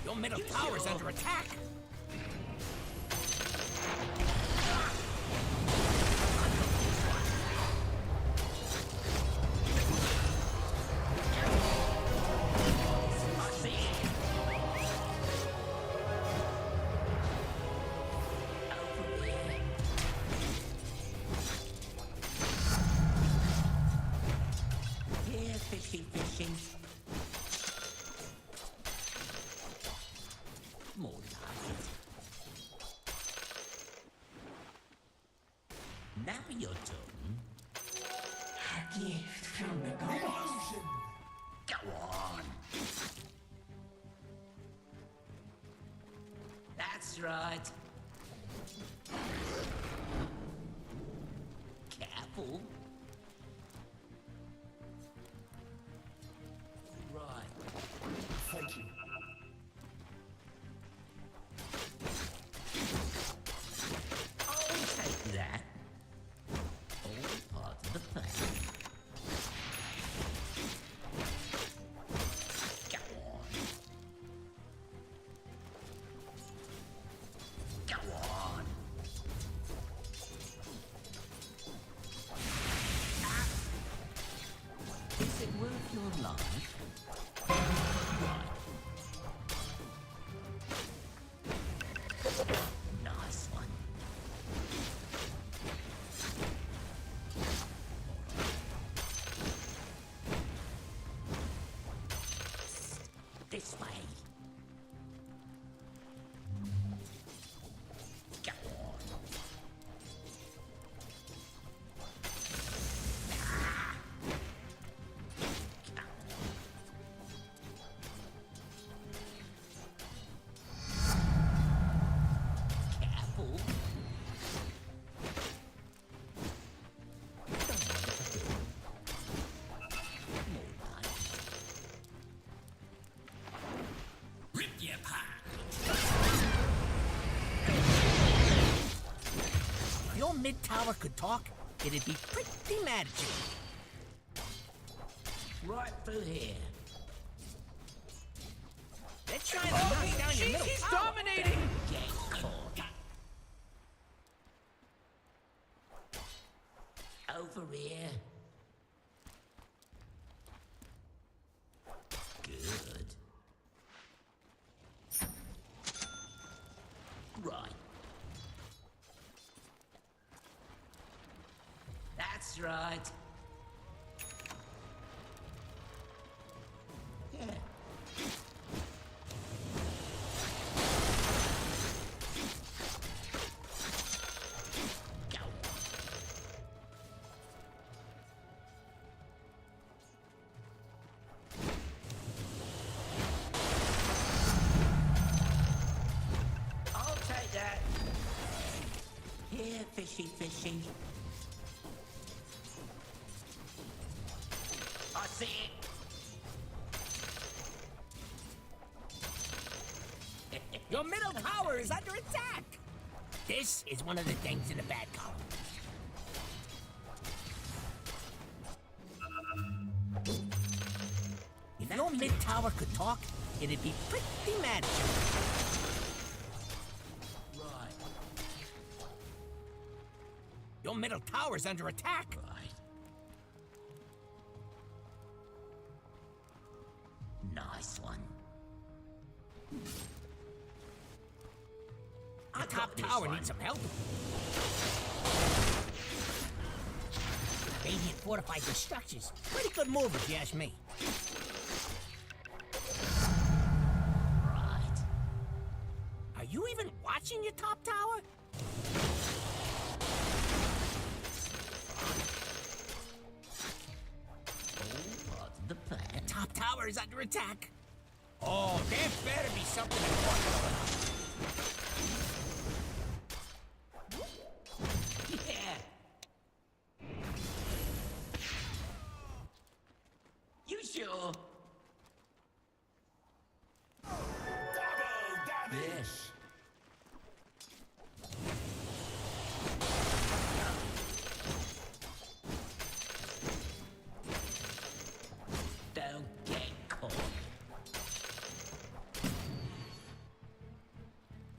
Your middle tower's under attack. Yeah, fishy, fishy. More like it. Now your turn. A gift from the gods. Go on. That's right. Careful. Right. Thank you. I'll take that. All part of the plan. mid tower could talk, it'd be pretty mad at you. Right through here. They're trying to knock down your middle He's tower. dominating! Get caught. Over here. Good. Right. That's right. Yeah. I'll take that. Here, fishy, fishy. I see it. Your middle tower is under attack. This is one of the things in the bad column. If your mid tower could talk, it'd be pretty mad at you. Right. Your middle tower's under attack. Right. Nice one. Our top tower needs some help. Radiant fortified the structures. Pretty good move if you ask me. Right. Are you even watching your top tower? The top tower is under attack. Oh, there better be something important. Yeah. You sure? Yes. Don't get caught.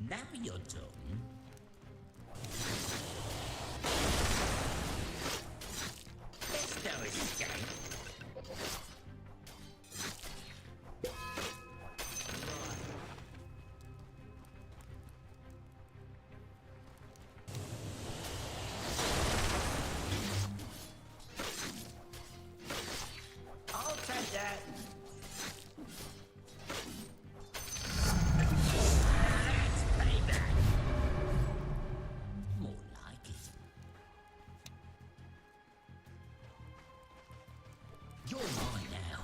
Now you're done. There's no escape. I'll take that. That's payback. More like it. You're mine now.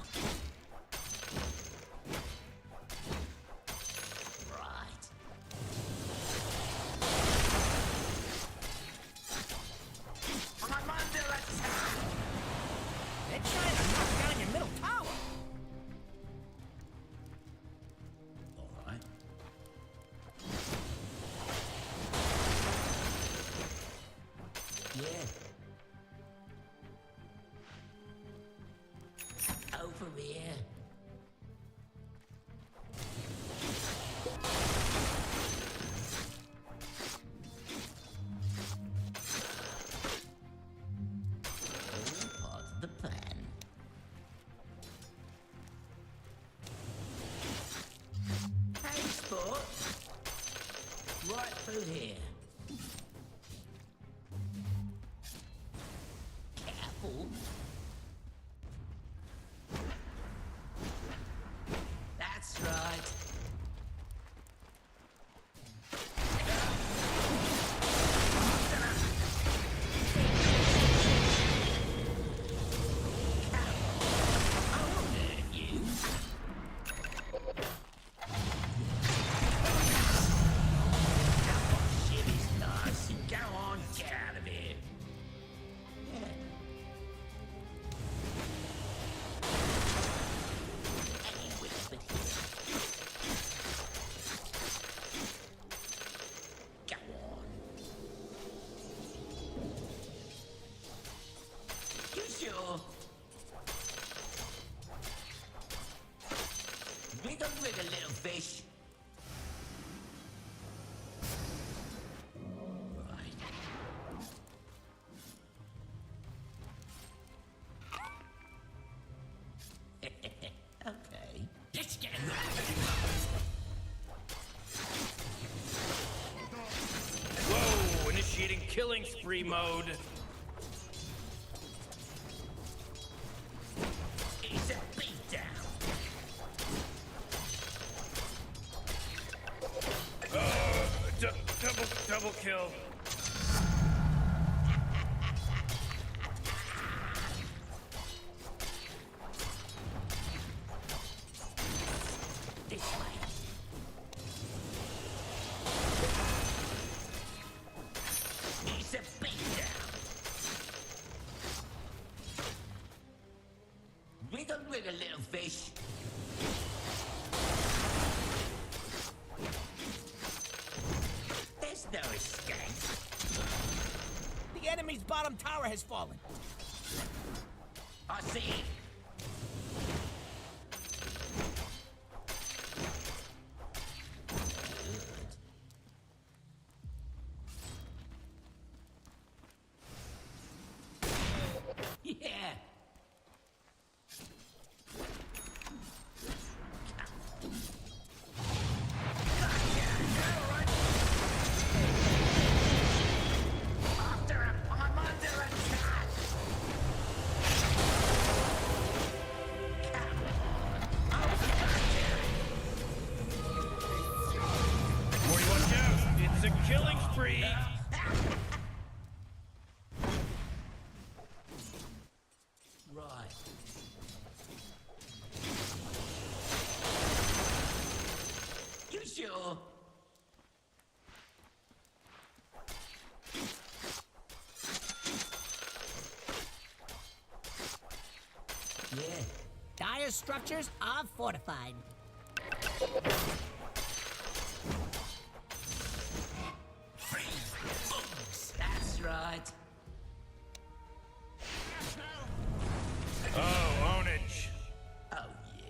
Right. I'm under attack. They're trying to knock down your middle tower. All right. Yeah. Over here. All part of the plan. Hey, sport. Right through here. Careful. That's right. Shit is nice. activating killing spree mode. It's a beatdown. Double kill. This way. It's a beatdown. Wiggle, wiggle, little fish. There's no escape. The enemy's bottom tower has fallen. I see it. Good. Yeah. It's a killing spree. Right. You sure? Yeah. Dire structures are fortified. That's right. Oh, ownage. Oh, yeah.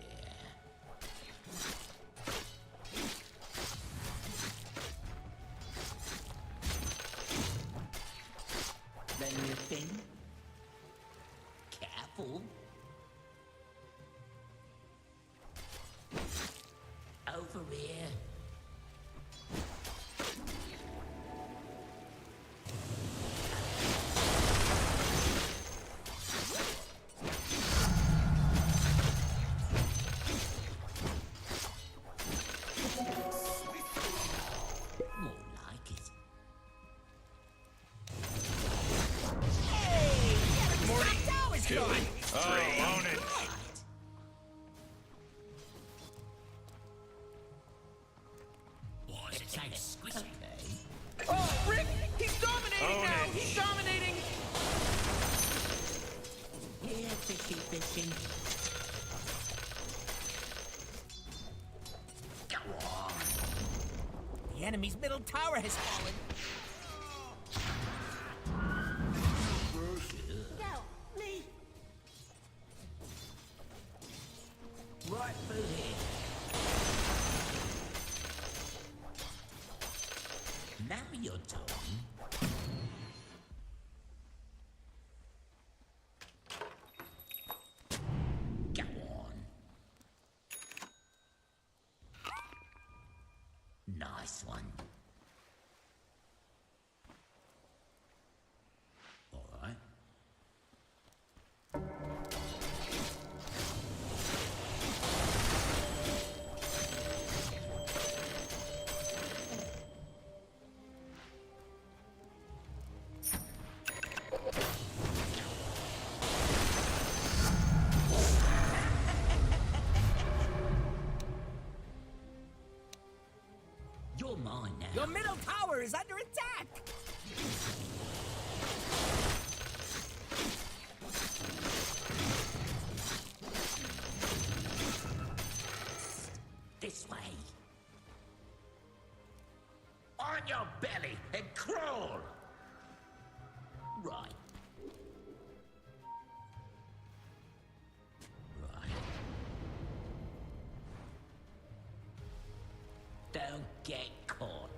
Then you think? Careful. Over here. More like it. Morty. Tower's gone. Oh, ownage. Boys, it's exquisite. Okay. Oh, Rick! He's dominating now! He's dominating! Yeah, fishy, fishing. Go on. The enemy's middle tower has fallen. Go, me. Right through here. Now you're talking. Go on. Nice one. All right. You're mine now. Your middle tower is under attack. This way. On your belly and crawl. Right. Right. Don't get caught.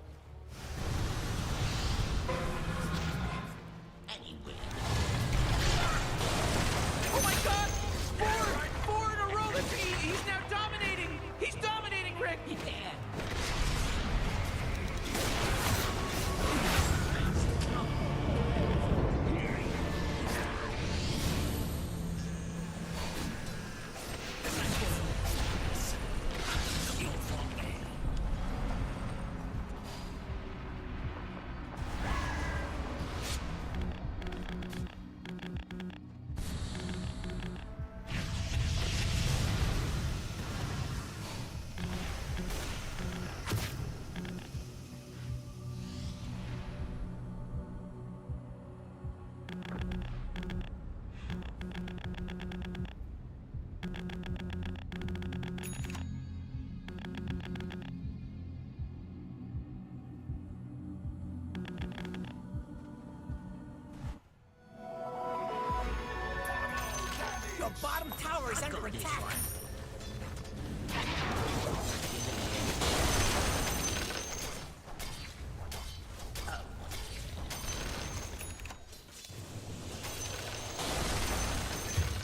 bottom tower is under attack.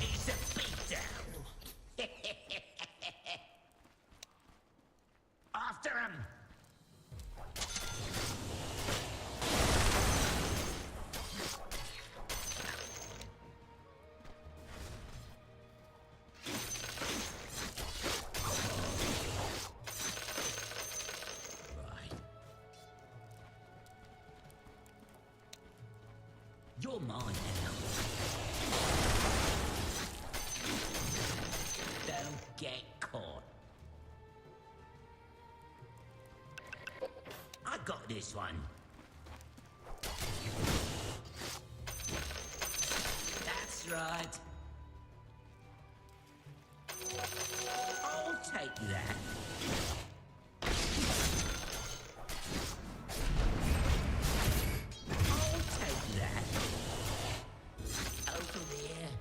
It's a beatdown. After him. You're mine now. Don't get caught. I got this one. That's right. I'll take that. Over there.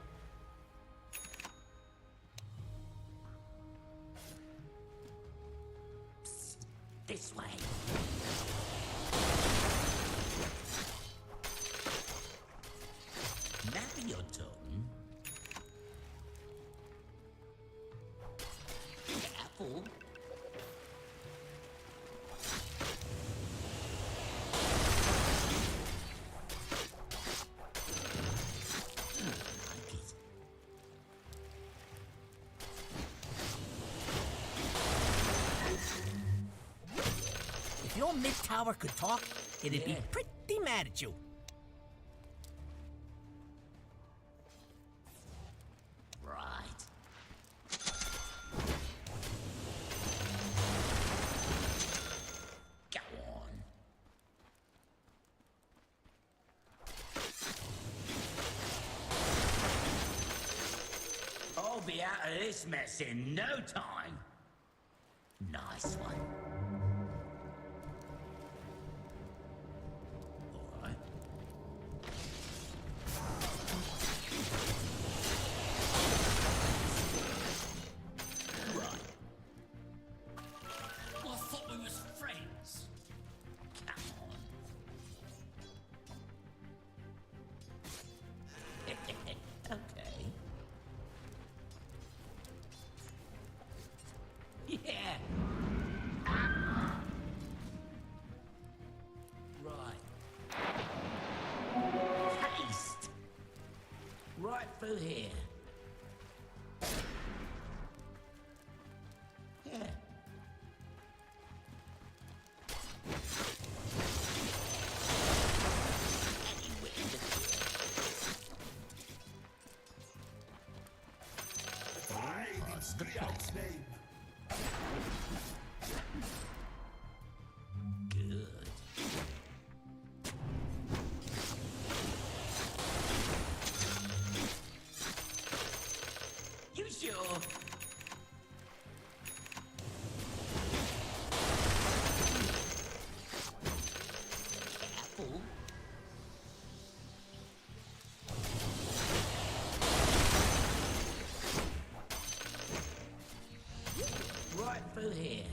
Psst, this way. Now your turn. Careful. If your mid tower could talk, it'd be pretty mad at you. Right. Go on. I'll be out of this mess in no time. Nice one. Okay. Yeah. Right. Haste. Right through here. Yeah. The Xtreme. Good. You sure? Careful. Right through here.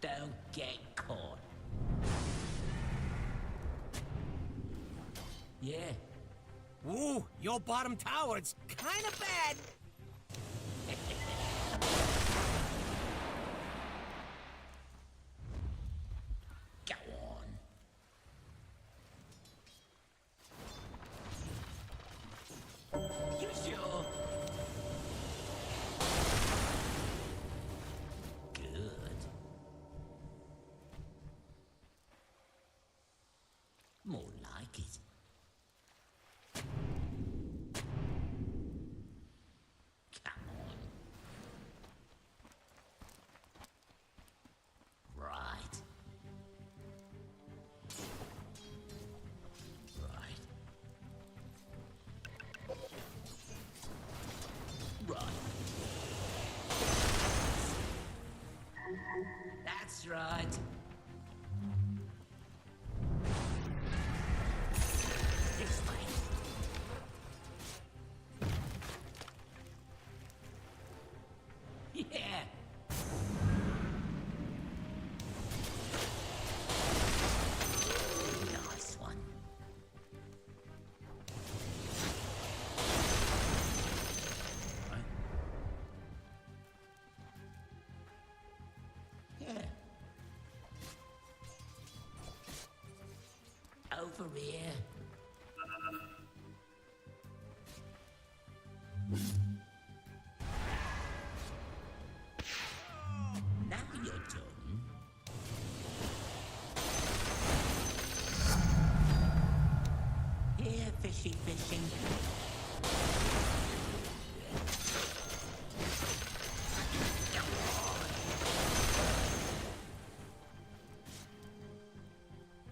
Don't get caught. Yeah. Ooh, your bottom tower, it's kind of bad. Go on. You sure? Good. More like it. Come on. Right. Right. Right. That's right. This way. Over here. Now you're done. Here, fishy, fishy.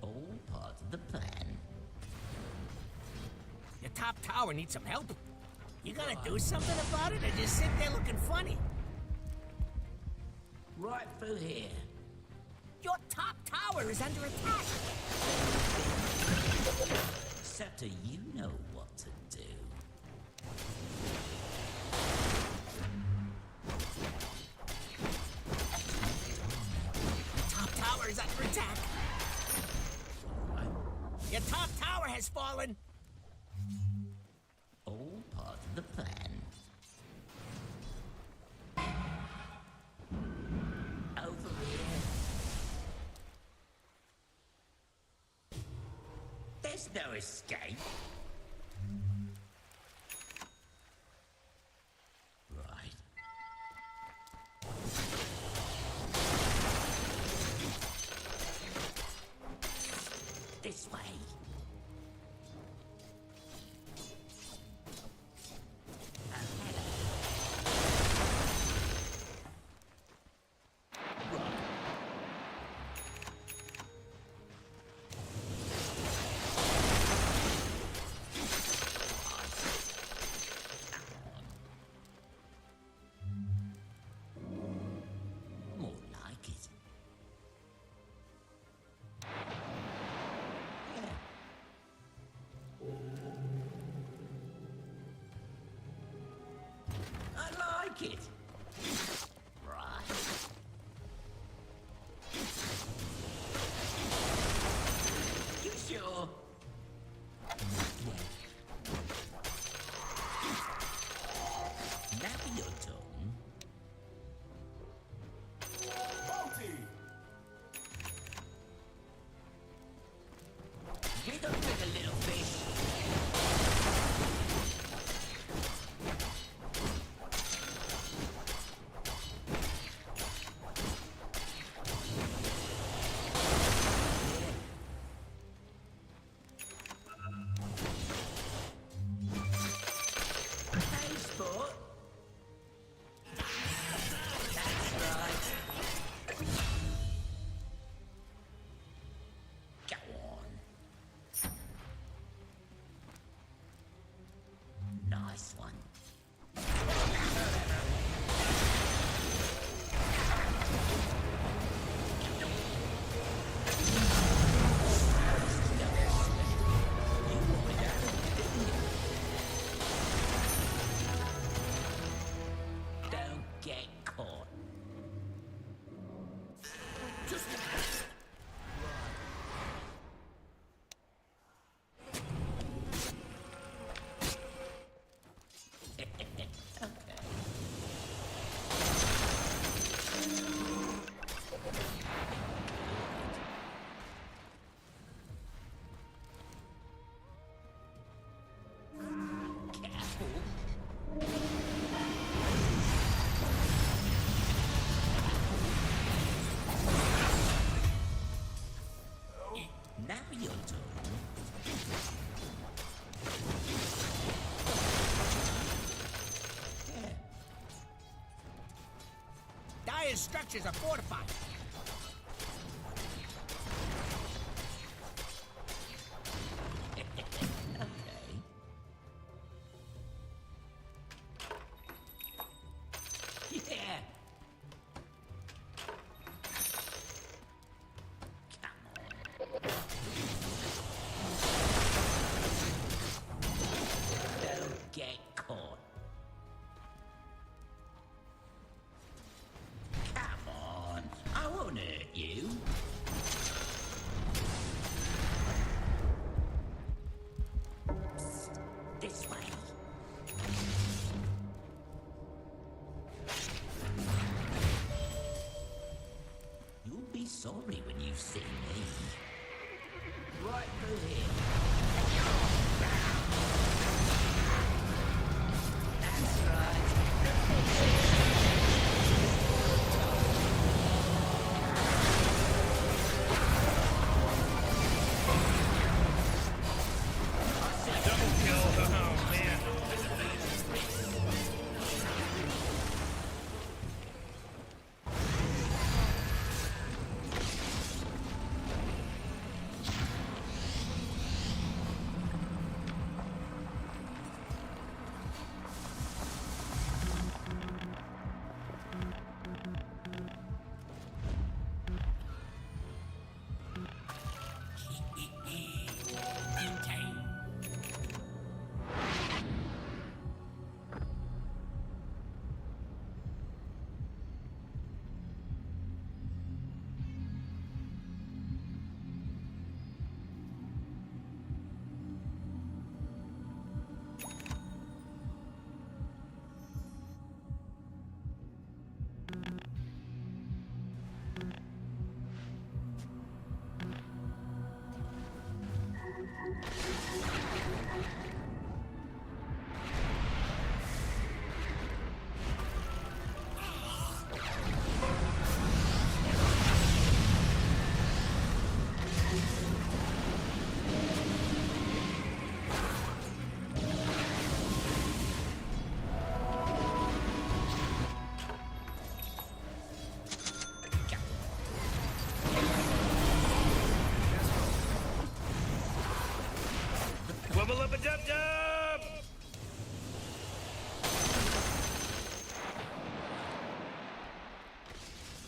All part of the plan. Your top tower needs some help. You gonna do something about it or just sit there looking funny? Right through here. Your top tower is under attack. Scepter, you know what to do. Top tower is under attack. Your top tower has fallen. All part of the plan. Over here. There's no escape. Right. This way. More like it. Yeah. I like it. Right. You sure? Now you're done. Get up with a little fish. Hey, sport. That's right. Go on. Nice one. Don't get caught. Just okay. Now you're done. Yeah. Dire's structures are fortified. Okay. Yeah. Don't get caught. Come on, I won't hurt you. Psst, this way. You'll be sorry when you see me. right through here. That's right. Double kill. Oh, man. Wubba lubba dub dub!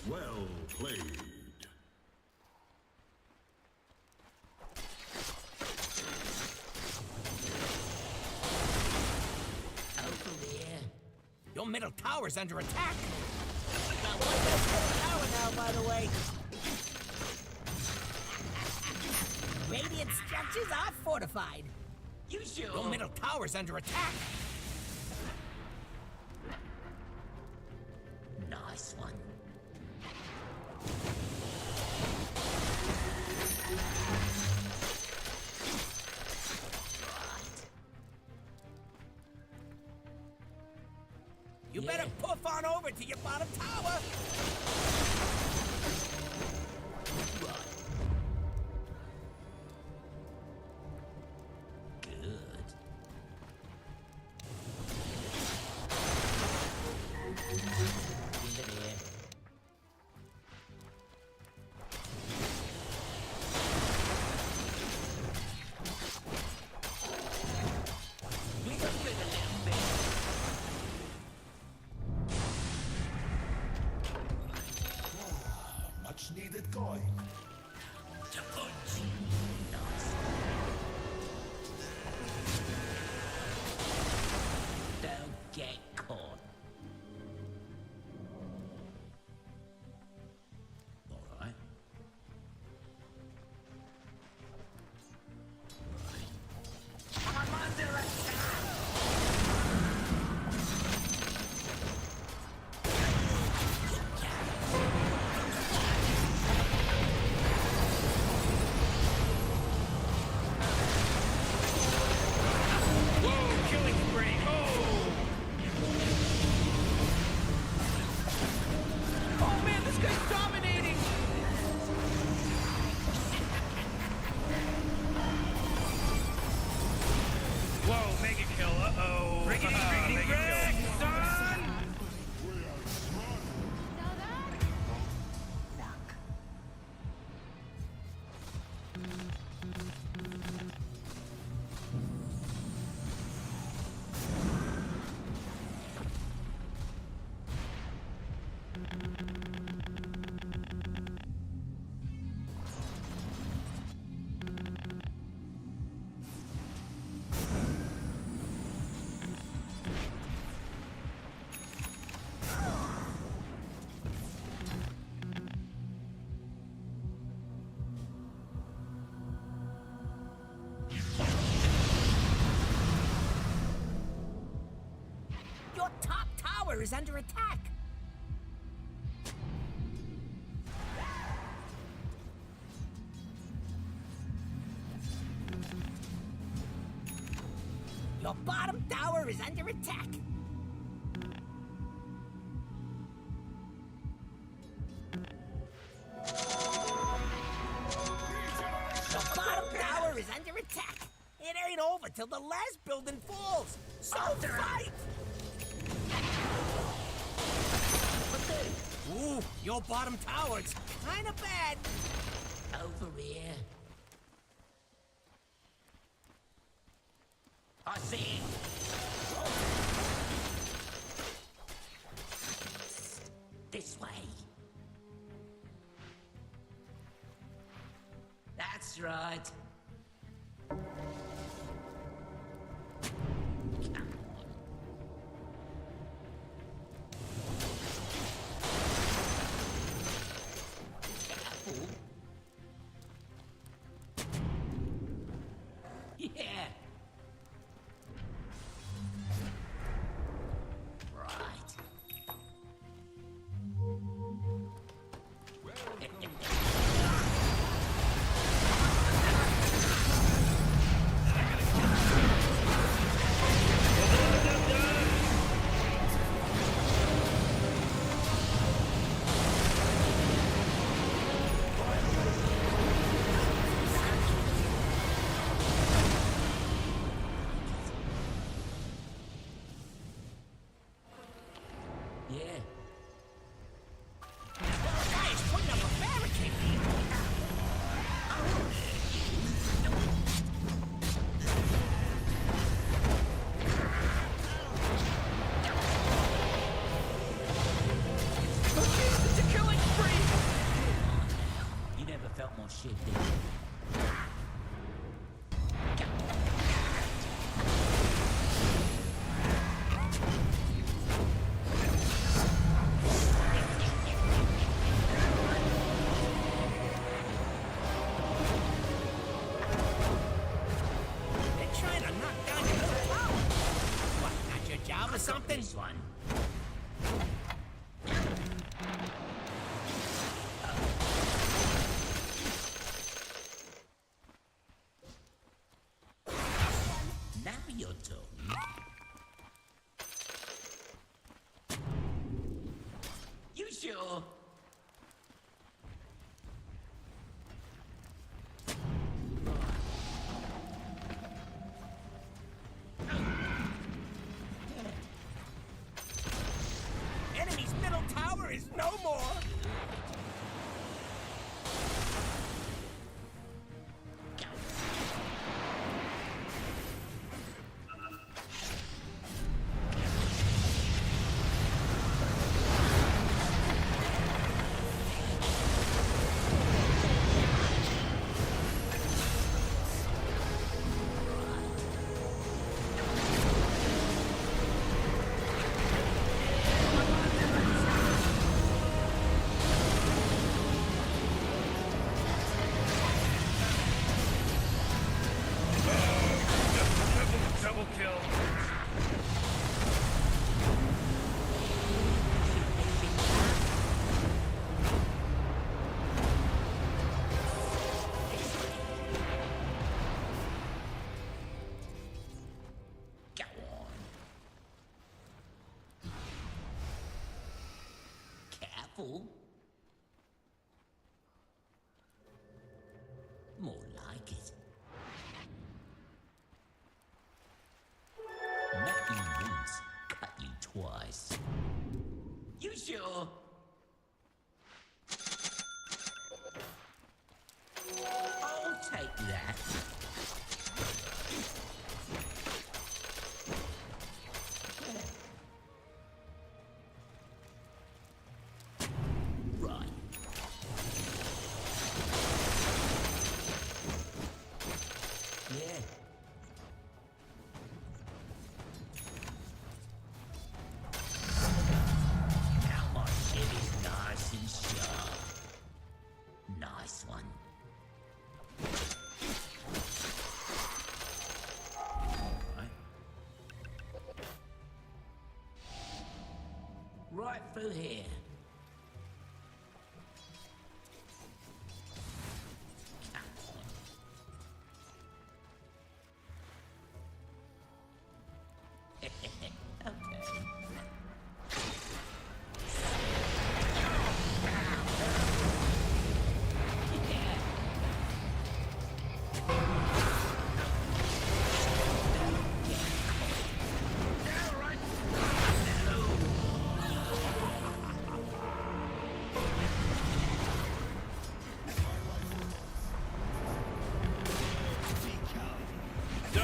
Well played. Over here. Your middle tower's under attack. Got one less middle tower now, by the way. Radiant structures are fortified. You sure? Your middle tower's under attack. Nice one. Right. You better puff on over to your bottom tower. Right. Good. Leave it here. We can live a little bit. Much needed coin. To punch. Don't get caught. All right. I'm under attack. Whoa, killing spree. Oh man, this guy's dominating. Whoa, mega kill. Uh-oh. Riggedy, wreck, son! Your top tower is under attack. Your bottom tower is under attack. Your bottom tower is under attack. It ain't over till the last building falls. So fight! Ooh, your bottom tower's kinda bad. Over here. I see. This way. That's right. Yeah. Right. Yeah. Guys, putting up a barricade. It's a killing spree. You never felt more shit, did you? They're trying to knock down your little tower. What, not your job or something? This one. Now your turn. You sure? Enemy's middle tower is no more. Double kill. Go on. Careful. More like it. Met you once, cut you twice. You sure? I'll take that. Right. Yeah. Now my shit is nice and sharp. Nice one. Right through here.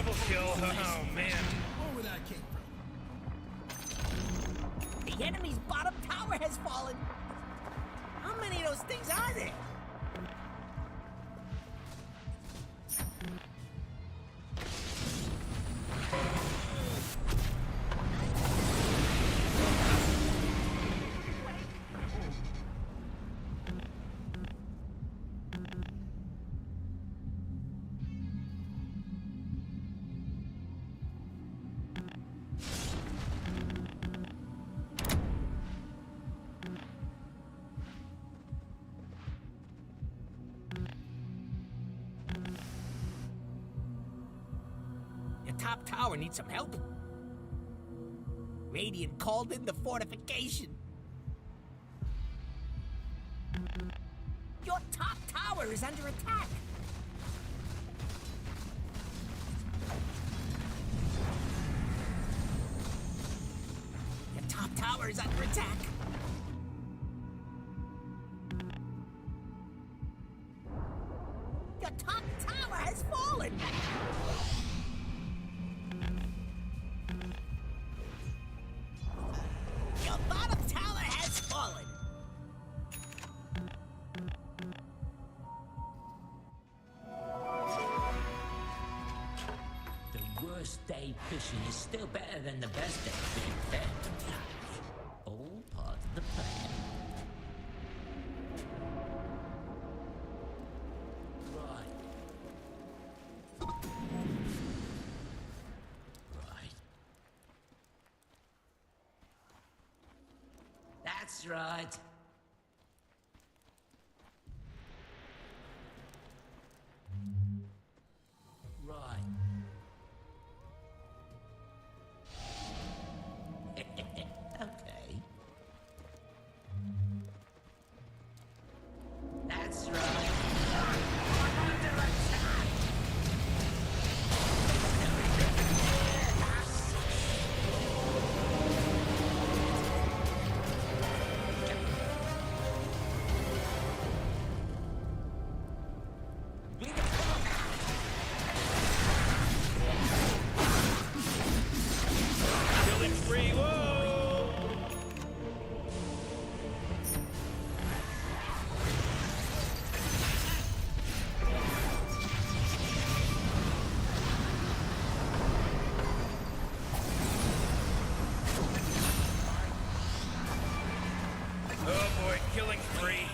Double kill. Oh, man. Where that came from? The enemy's bottom tower has fallen. How many of those things are there? Your top tower needs some help. Radiant called in the fortification. Your top tower is under attack. Your top tower is under attack. Your top tower has fallen. Your bottom tower has fallen. The worst day fishing is still better than the best day being fair. All part of the plan. Right. Right. That's right. Right. Okay. That's right. I'm under attack. Killing spree. Whoa! Oh boy, killing spree.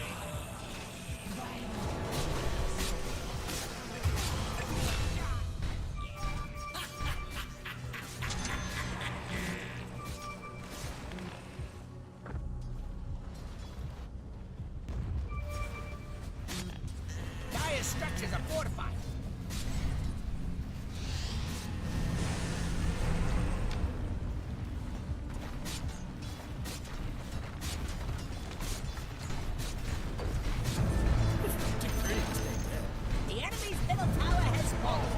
Dire structures are fortified. The enemy's middle tower has fallen.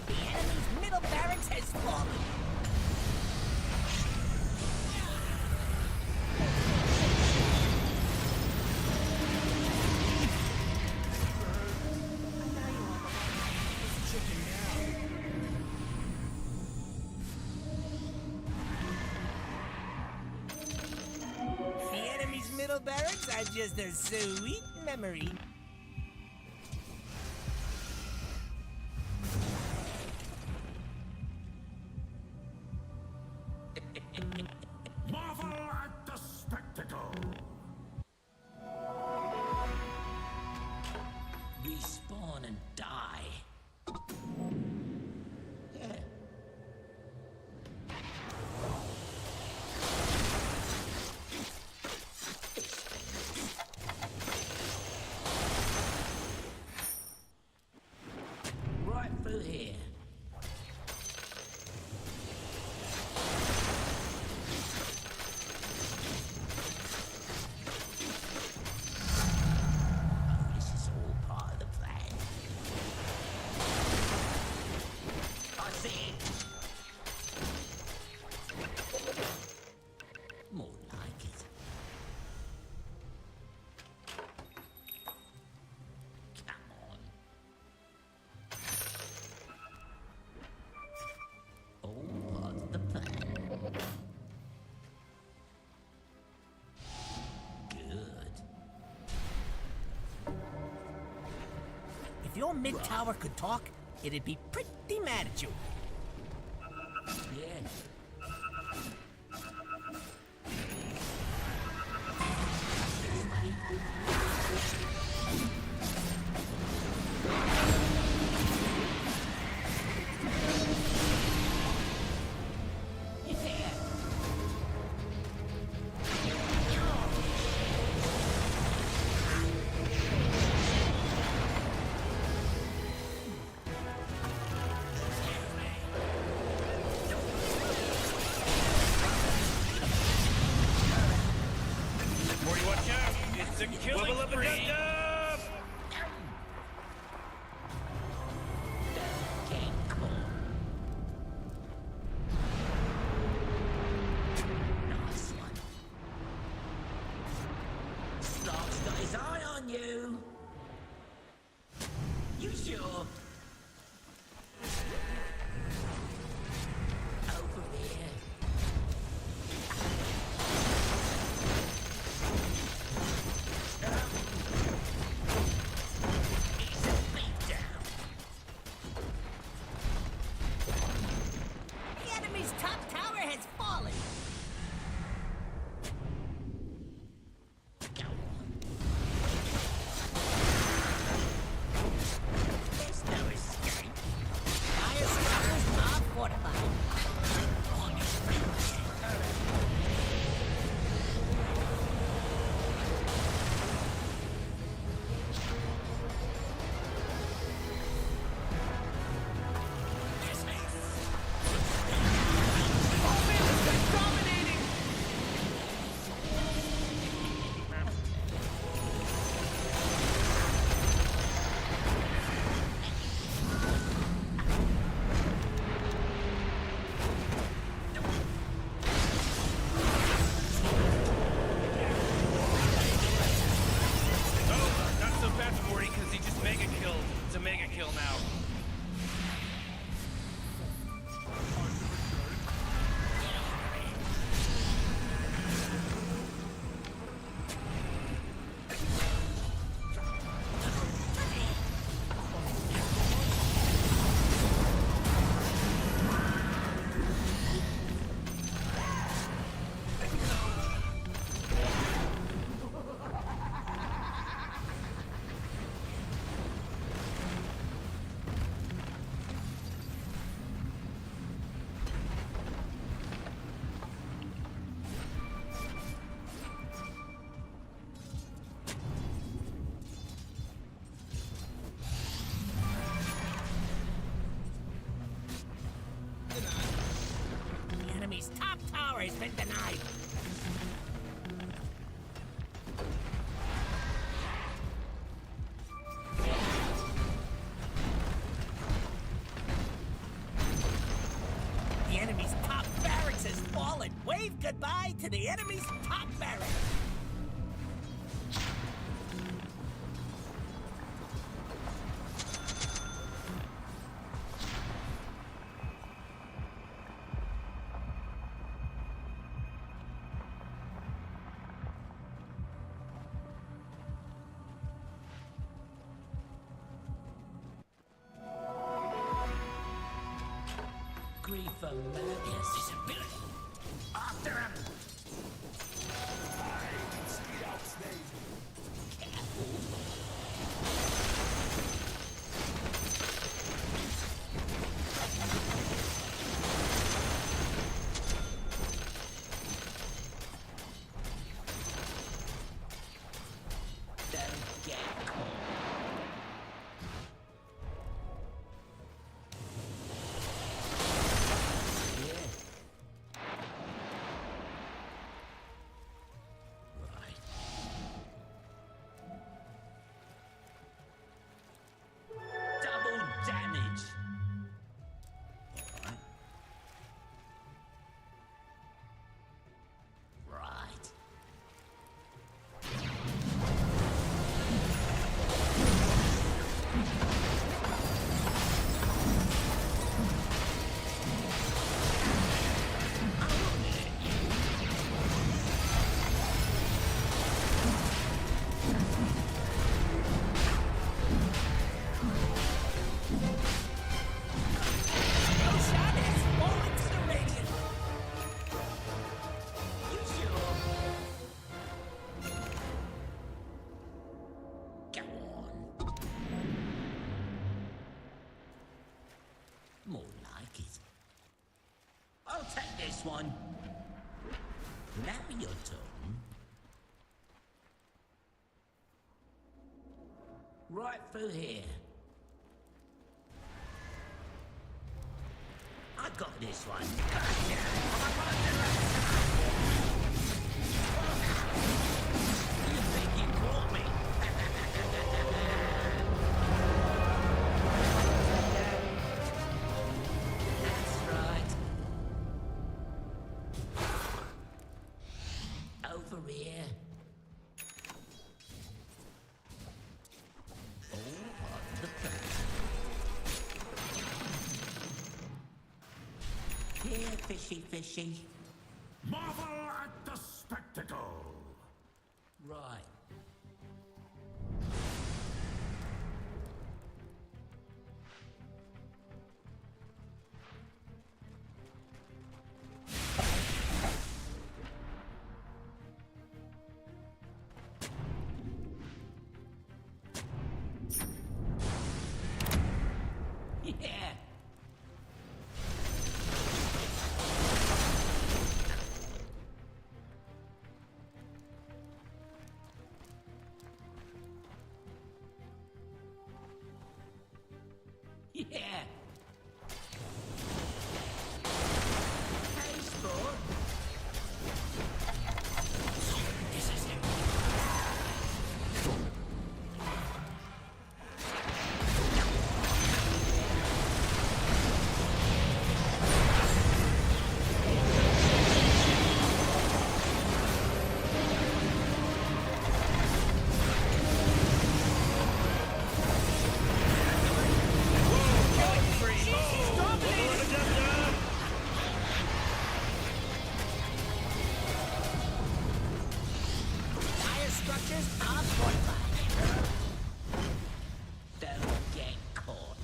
The enemy's middle barracks has fallen. The enemy's middle barracks are just a sweet memory. Marvel at the spectacle. Respawn and die. Yeah. your mid tower could talk, it'd be pretty mad at you. Yeah. Morty, watch out! It's a killing spree! Nice one. Stark's got his eye on you. You sure? Over here. The enemy's top tower has fallen. There's no escape. Dire structures are fortified. Oh, not so fast, Morty, because he just mega killed. It's a mega kill now. The enemy's top tower has been denied. The enemy's top barracks has fallen. Wave goodbye to the enemy's top barracks. Grief for Murder's disability. After him! Don't get caught. this one. Now your turn. Right through here. I got this one. You think you caught me? That's right. Over here. Here, fishy, fishy. Marvel at the spectacle. Right. Yeah. Yeah. Hey, sport. This is it. Fire structures are fortified. Don't get caught.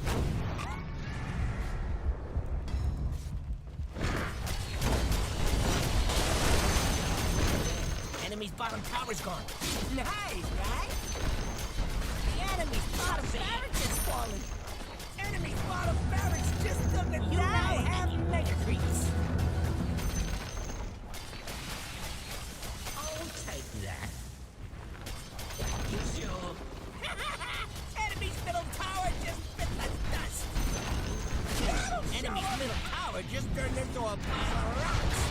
Enemy's bottom tower's gone. Nice, right? The enemy's bottom barracks is falling. Enemy's bottom barracks just took it down. You now have mega creeps. I'll take that. You sure? Enemy's middle tower just bit the dust. Enemy's middle tower just turned into a pile of rocks.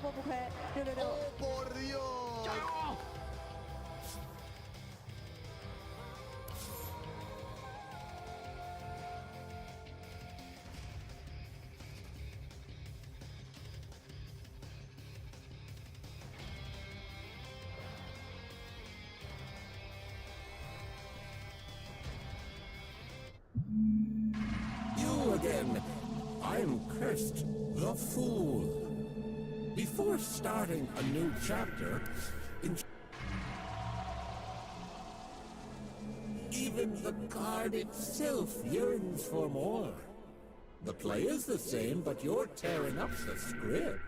Double bouquet. No, no, no. ¡Oh, por Dios! You again. I'm Cursed, the Fool. Before starting a new chapter, even the card itself yearns for more. The play is the same, but you're tearing up the script.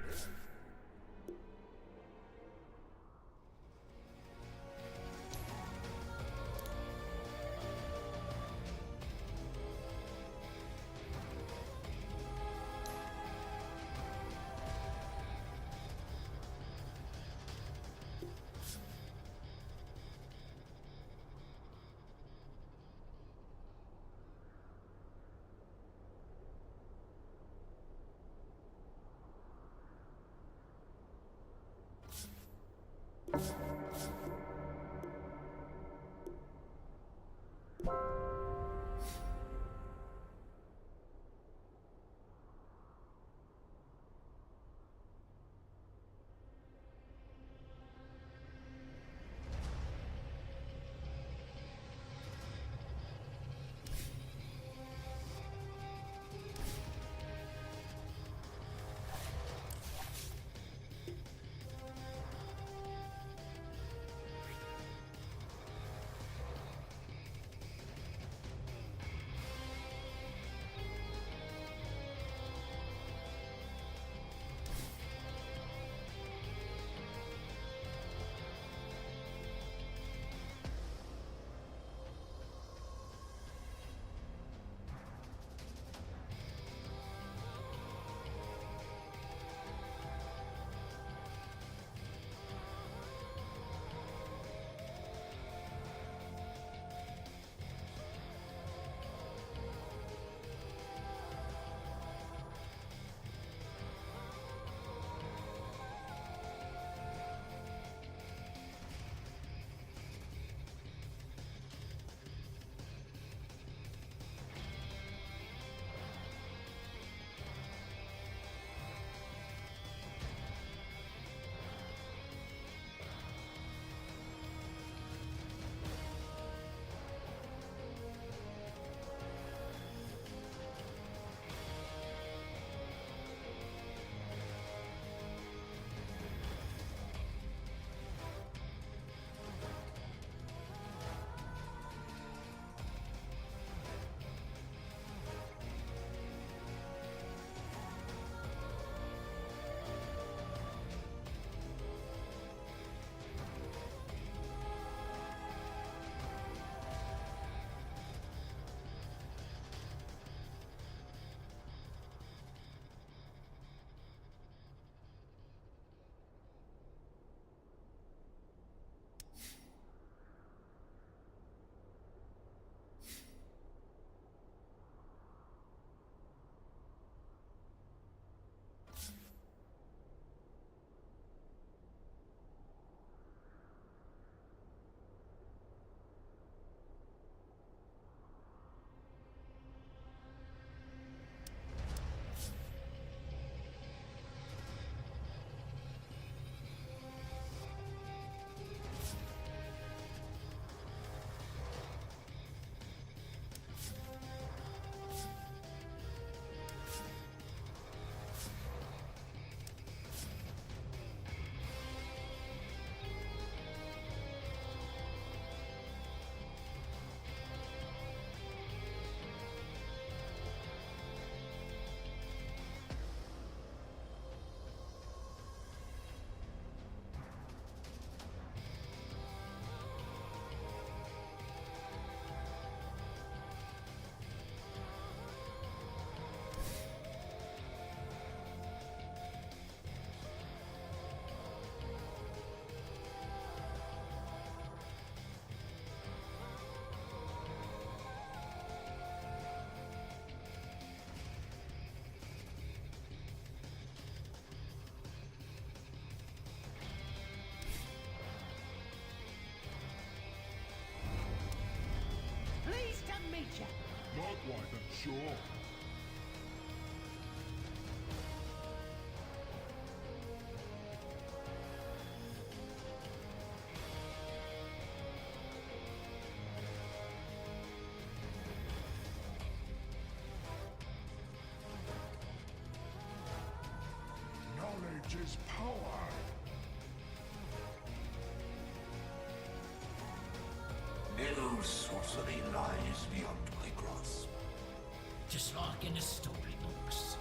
Why then sure. Knowledge is power. No sorcery lies beyond my grasp. Just like in the storybooks.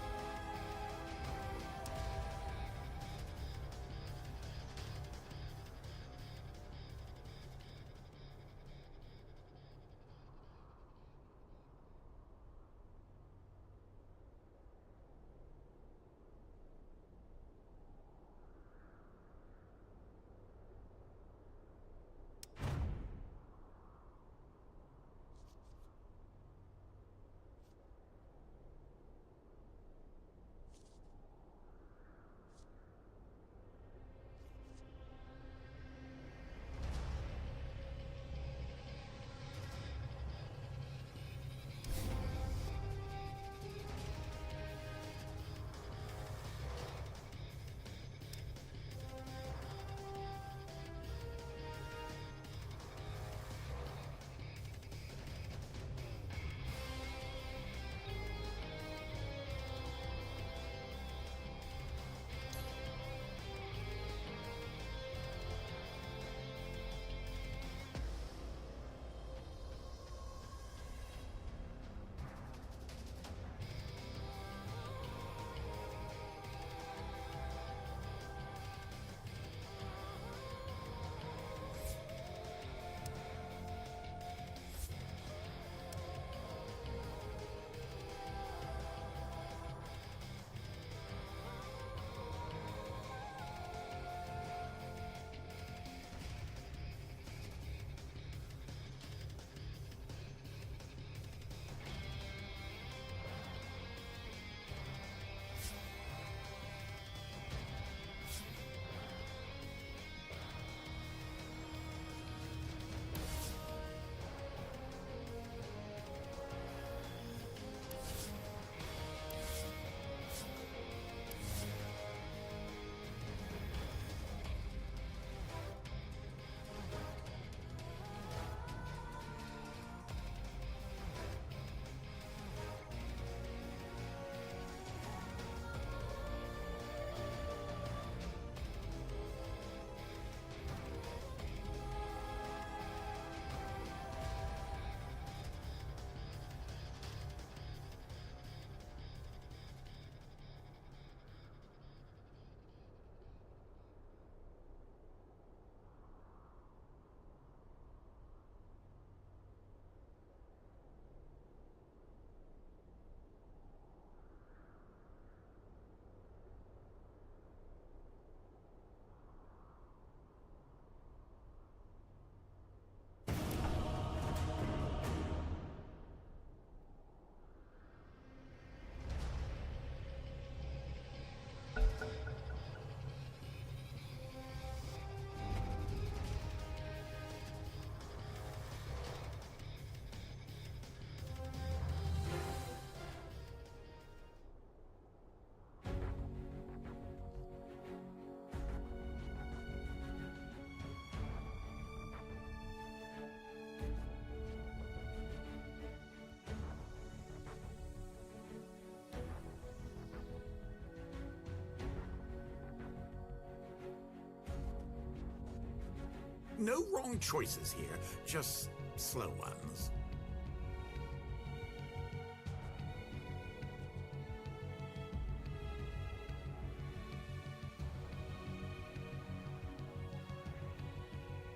No wrong choices here, just slow ones.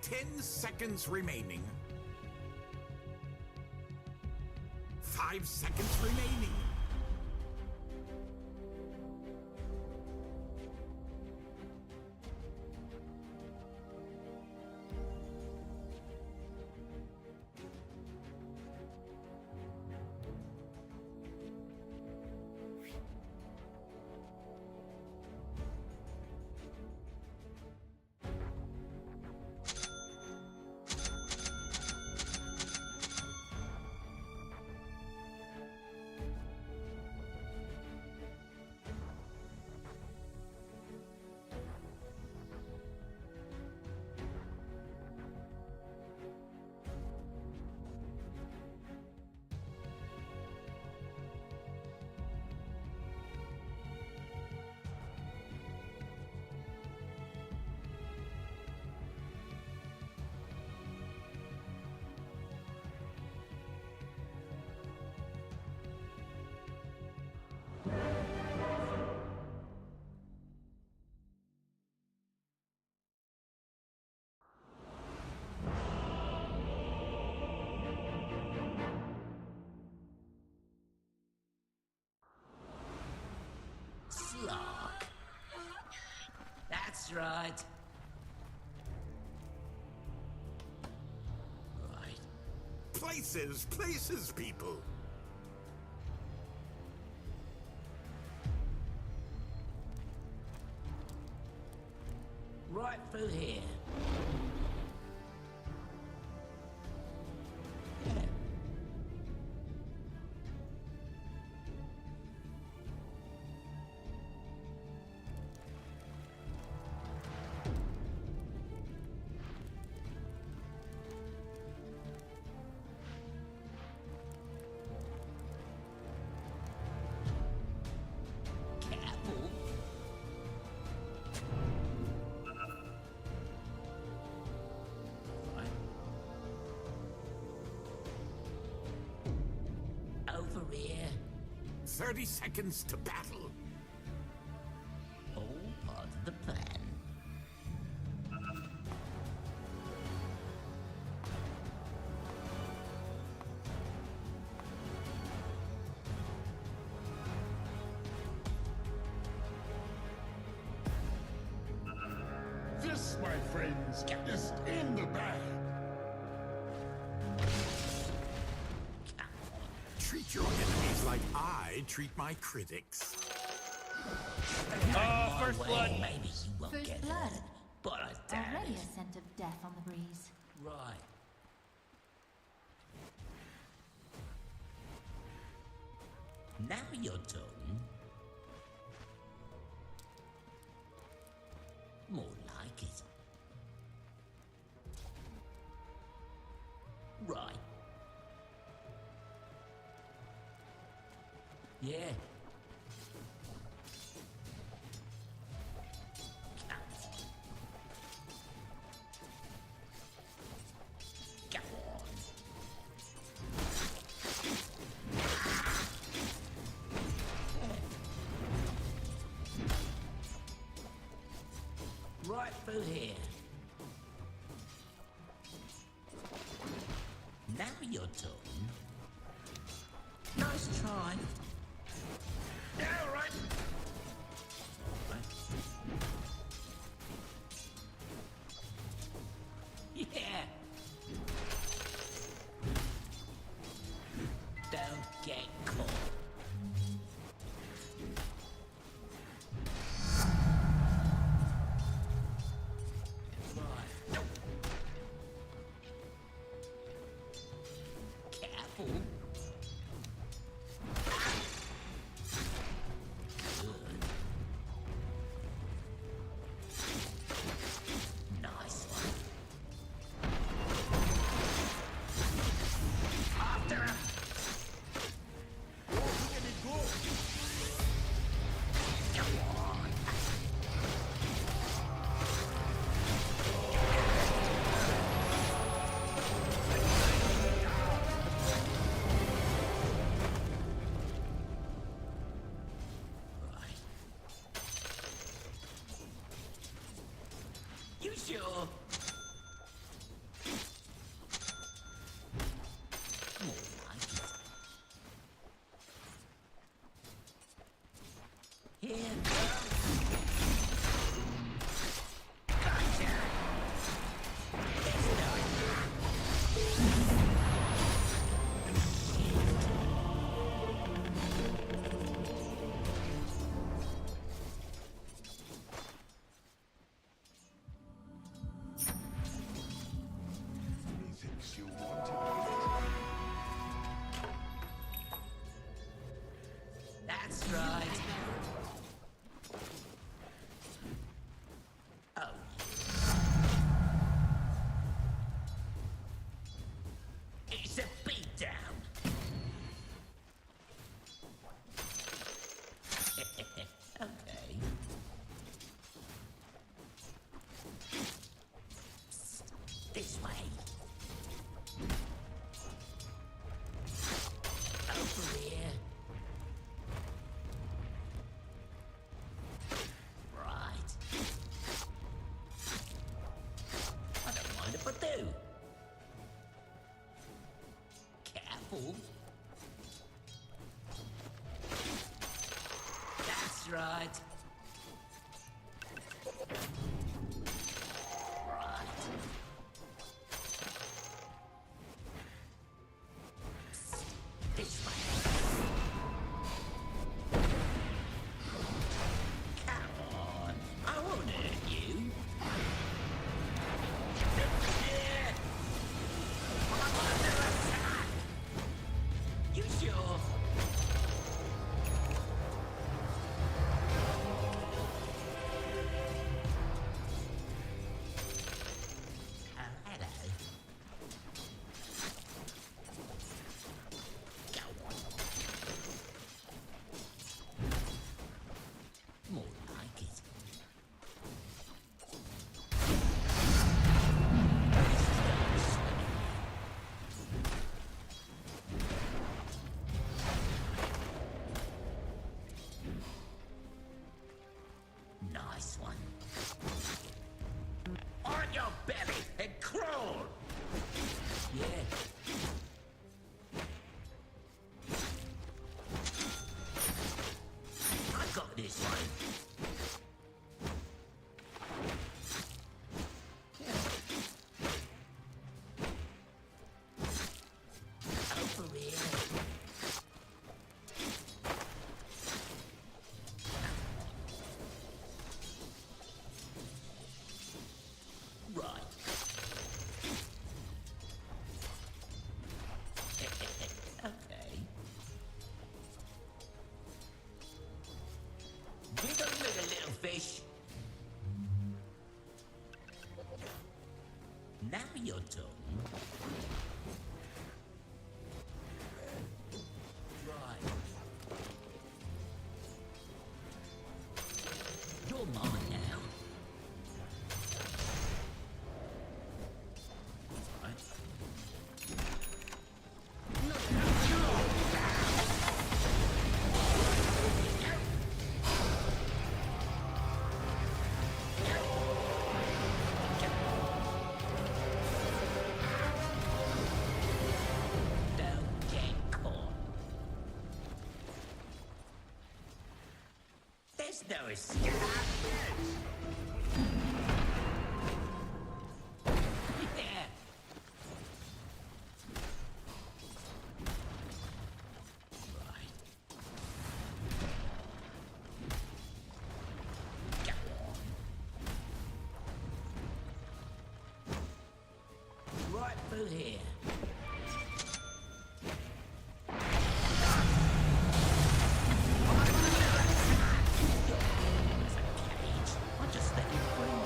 Ten seconds remaining. 5 seconds remaining. right. Right. Places, places, people. Right through here. Yeah. Careful. Over here. 30 seconds to battle. All part of the plan. This, my friends, is in the bag. Treat your enemies like I treat my critics. Oh, first blood. Maybe you won't First get blood. hurt, but I doubt Already a it. scent of death on the breeze. Right. Now you're talking. More like it. Right. Yeah. Come on. Go on. Right through here. Now you're talking. Nice try. Yeah, all right. Yeah. Don't get caught. Right. Careful. Good. Nice one. After him. Come on. Right. You sure? More like it. Here goes. Gotcha. Let's do it. Methinks you want to. That's right. Oh. It's a beatdown. Okay. Psst. This way. Over here. Right. I don't mind if I do. Careful. That's right. electrifying. Over here. Right. Okay. Wiggle, wiggle, little fish. Now your tongue. Right. You're mine now. Right. Don't get caught. There's no escape. Yeah. Right. Right through here. I'll just let you free.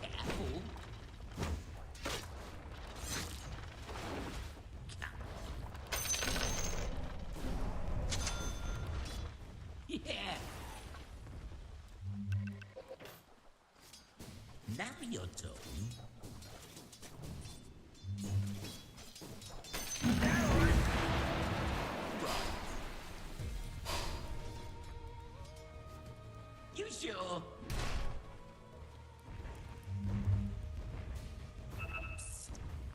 Careful. Yeah. Now your turn. You sure? Psst,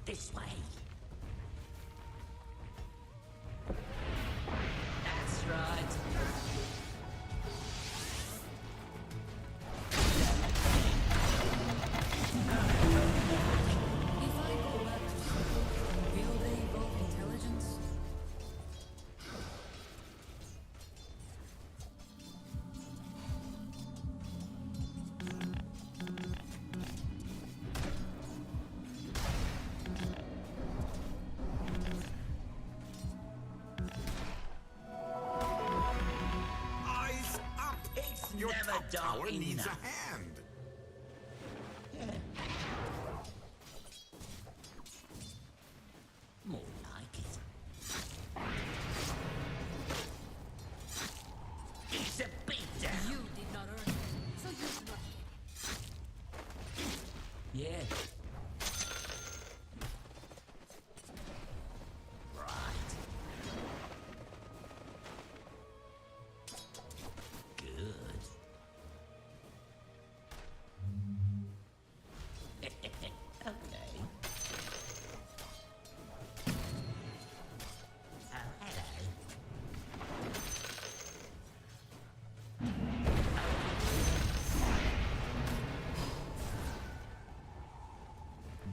this way. That's right. If I go back to school, will they evolve intelligence? Eyes up! It's Your never top dark tower needs a enough. hand. More like it. It's a beatdown. You did not earn it, so you should not get it. Yeah. Right. Good. Okay. Oh, hello.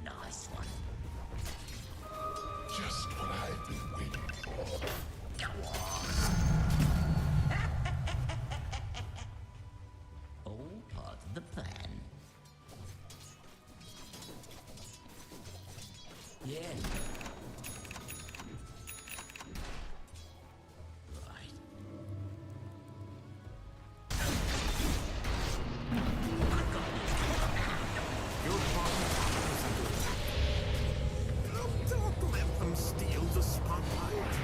Nice one. Just what I've been waiting for. Go on. All part of the plan. Yeah. Right. Your bottom tower is under attack. Don't let them steal the spotlight.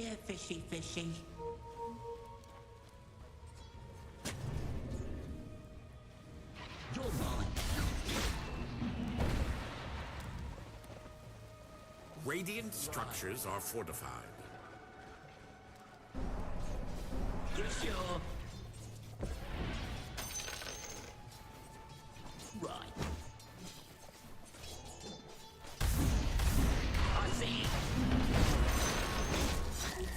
here, fishy, fishy. You're mine. Radiant structures are fortified. You sure? Right. I see it.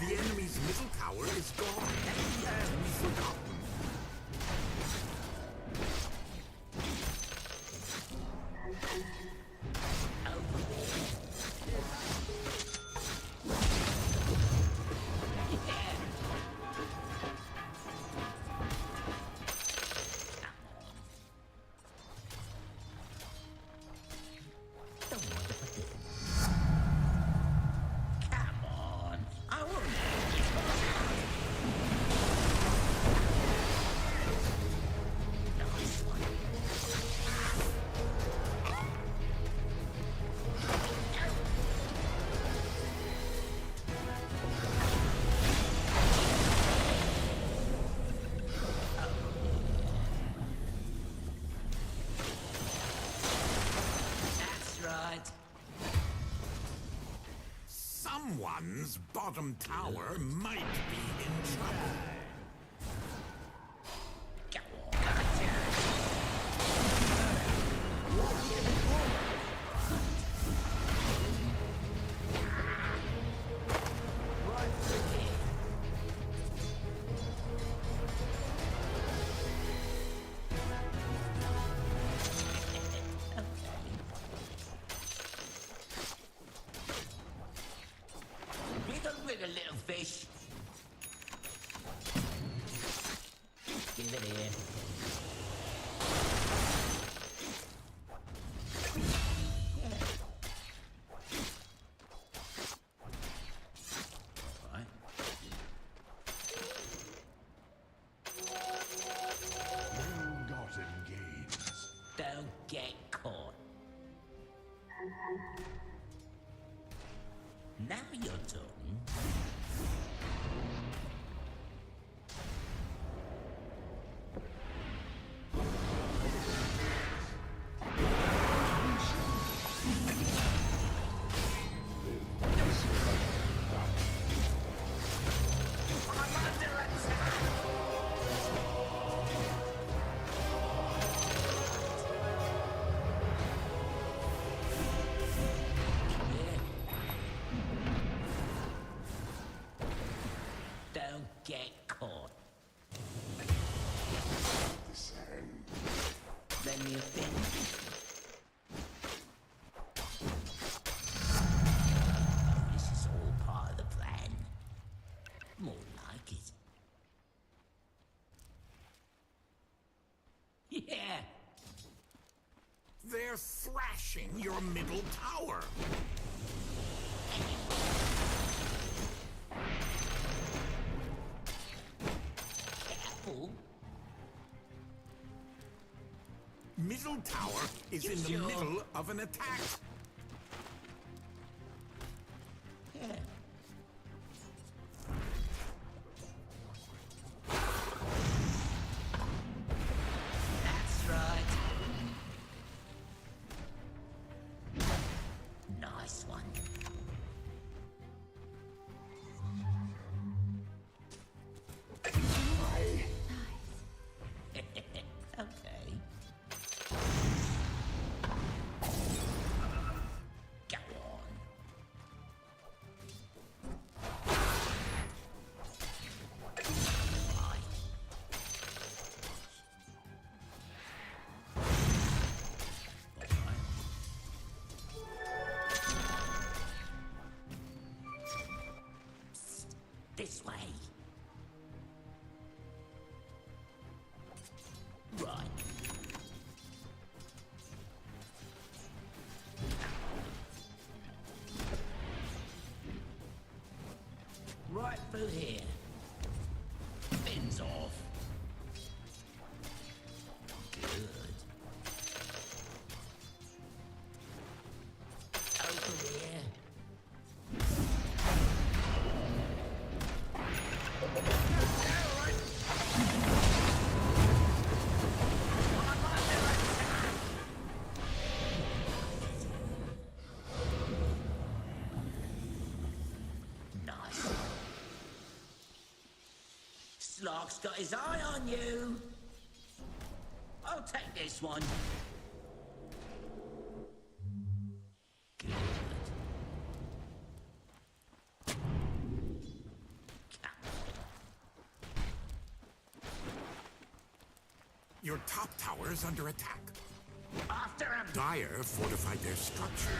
The enemy's middle tower is gone and forgotten. Come on. I won't. Nice one. That's right. Someone's bottom tower might be in trouble. Wiggle, wiggle, little fish. Give it here. Right. Ill-gotten gains. Don't get caught. Now you're talking. Don't get caught. Lend me a pin. Oh, this is all part of the plan. More like it. Yeah. They're thrashing your middle tower. Careful. Middle tower is You in the sure? middle of an attack. Yeah. That's right. Nice one. Okay. Go on. Right. This way. Right. Right through here. Fins off. Good. Over here. Slark's got his eye on you. I'll take this one. Your top tower is under attack. After him! Dire fortified their structures.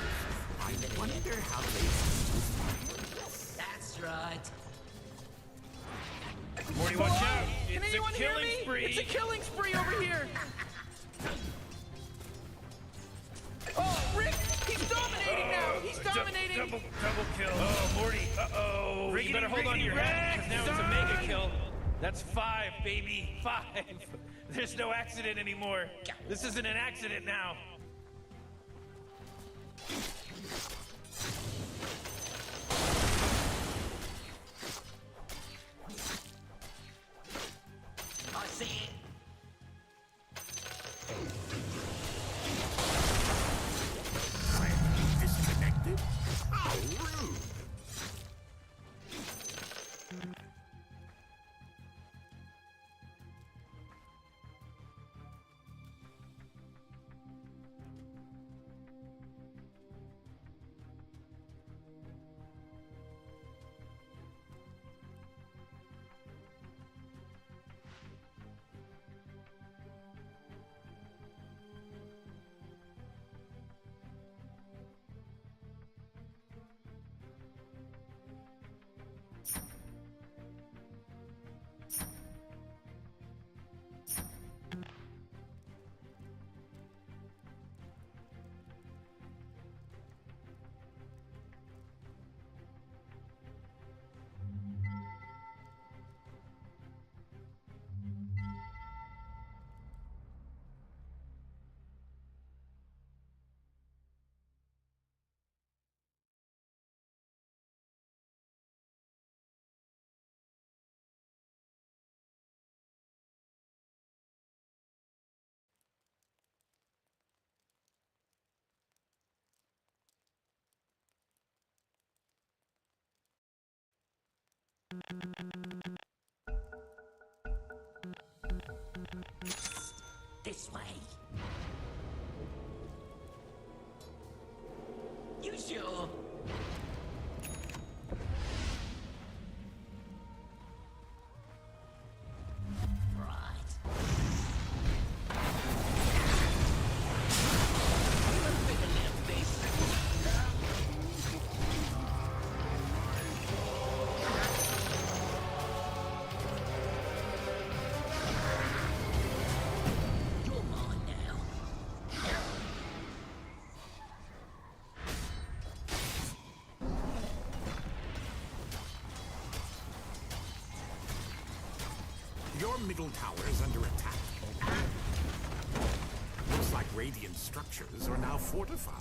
I wonder how they... That's right. Morty, watch out! Can It's anyone a hear killing me? spree! It's a killing spree over here. Oh, Rick! He's dominating now. He's dominating. Double kill. Oh, Morty. Uh-oh. You better hold on to your hat, because now it's a mega kill. That's 5, baby. 5. There's no accident anymore. This isn't an accident now. I see it. Disconnected? How rude! This way. You sure? Your middle tower is under attack. Looks like radiant structures are now fortified.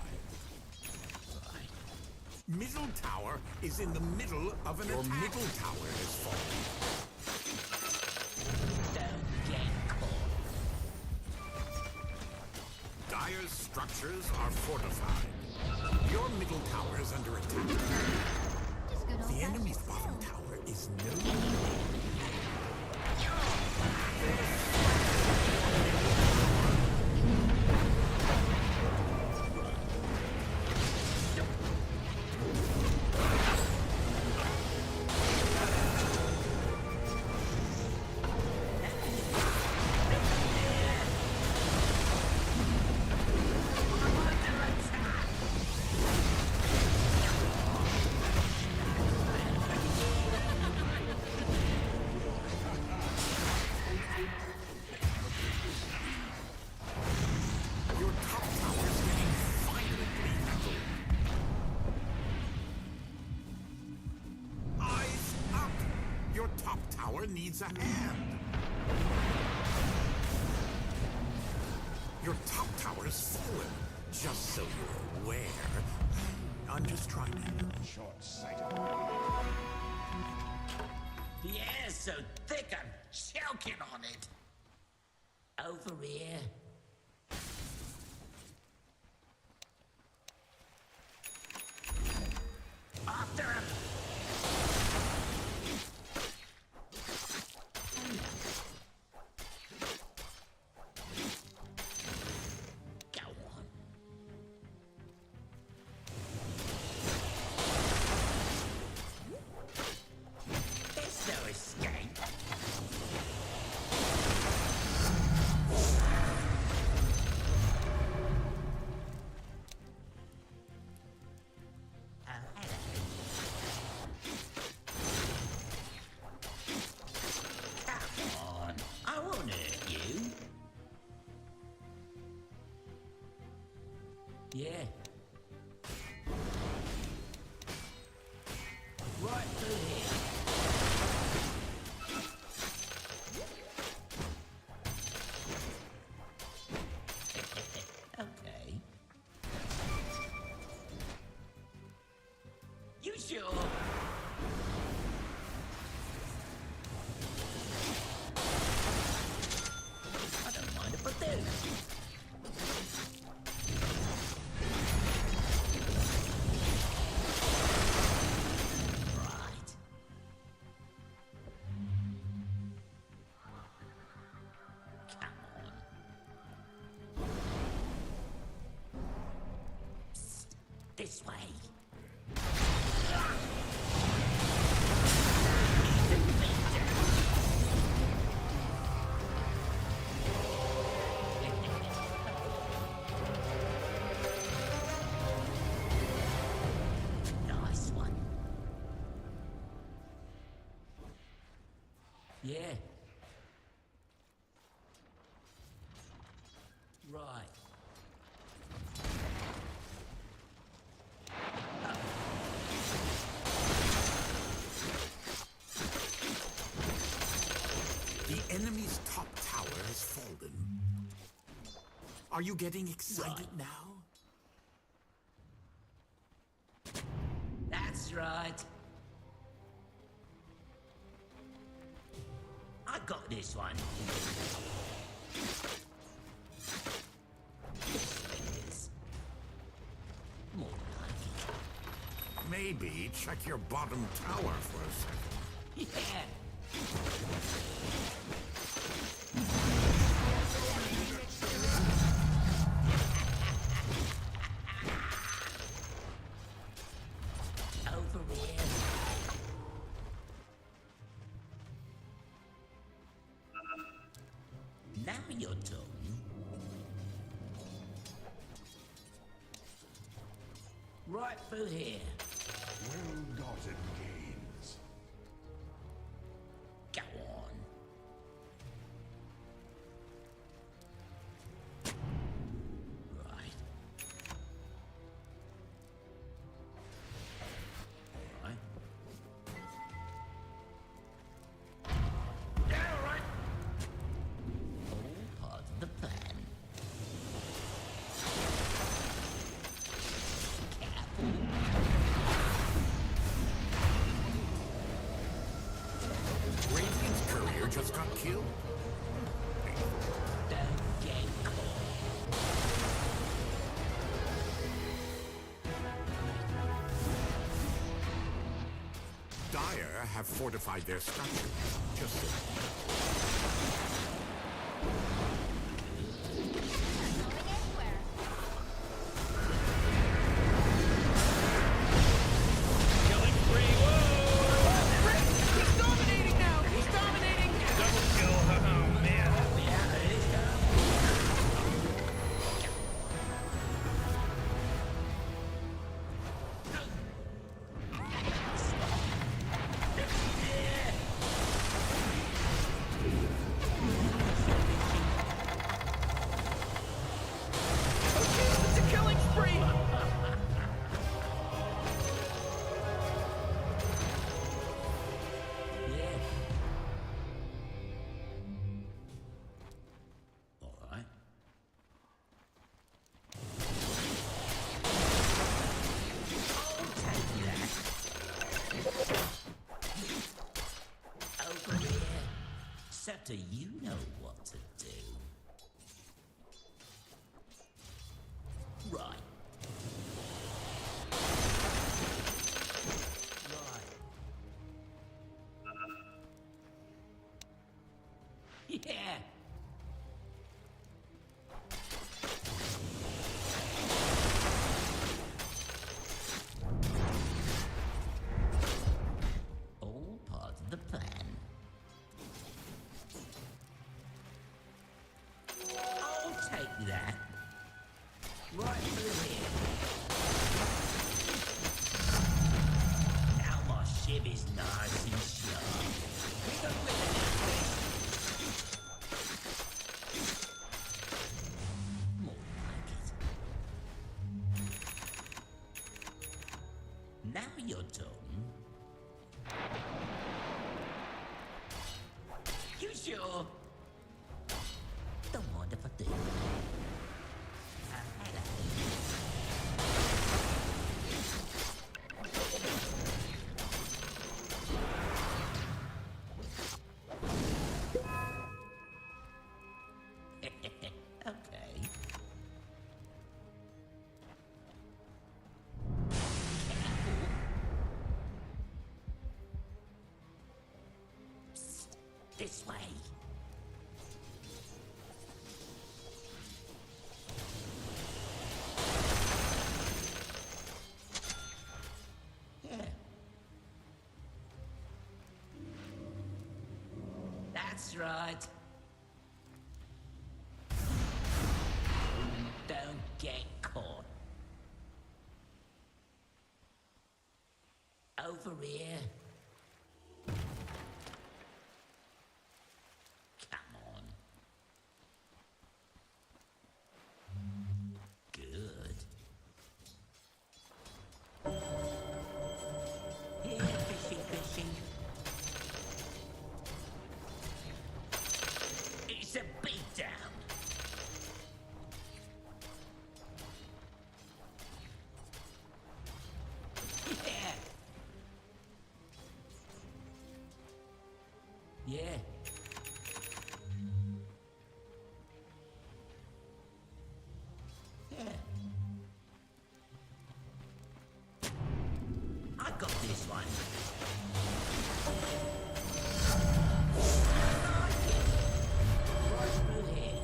Middle tower is in the middle of an attack. Your middle tower has fallen. Don't get caught. Dire's structures are fortified. Your middle tower is under attack. The enemy's bottom tower is no... needs a hand. Your top tower is fallen, just so you're aware. I'm just trying to... Short-sighted. The air's so thick I'm choking on it. Over here. After him! Yeah. Right through here. Okay. You sure? I don't mind if I do. Right. Come on. Psst. This way. Nice one. Yeah. Right. The enemy's top tower has fallen. Are you getting excited now? That's right. I got this one. This. More like Maybe check your bottom tower for a second. it. Yeah. Over here. Now you're done. Right through here. Well-gotten gains. Go on. Right. Right. Yeah, all right. All part of the plan. Radiant's courier just got killed. Don't get Dire have fortified their structure. Just so. Killing spree. Whoa! He's dominating now. He's dominating. Double kill. Oh man. It's a killing spree. Yeah. All right. I'll take that. Over here. Scepter, you know what to do. Right. Right. Yeah. All part of the plan. Now you're done. You sure? Don't mind if I do. Okay. Psst, this way. Yeah. That's right. Don't get caught. Over here. Come on. Good. Here, fishing, fishing. It's a beatdown. Yeah. Yeah. Yeah. I got this one. Right through here.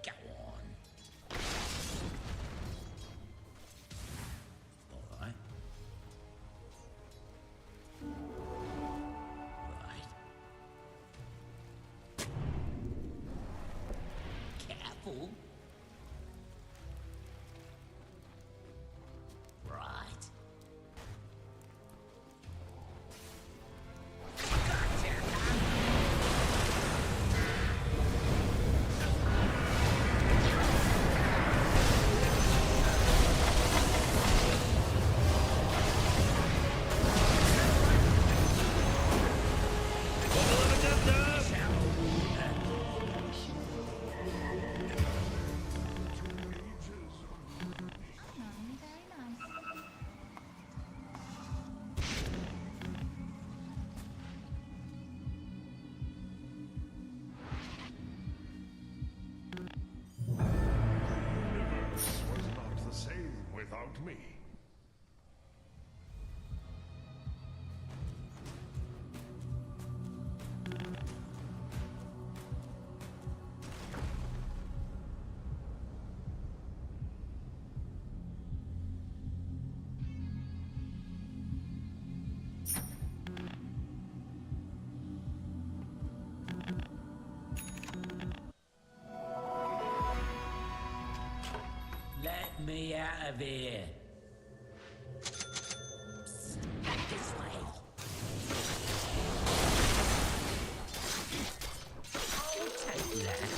Go on. All right. Right. Careful. Right. Was not the same without me. Let me out of here. Psst, this way. I'll take that.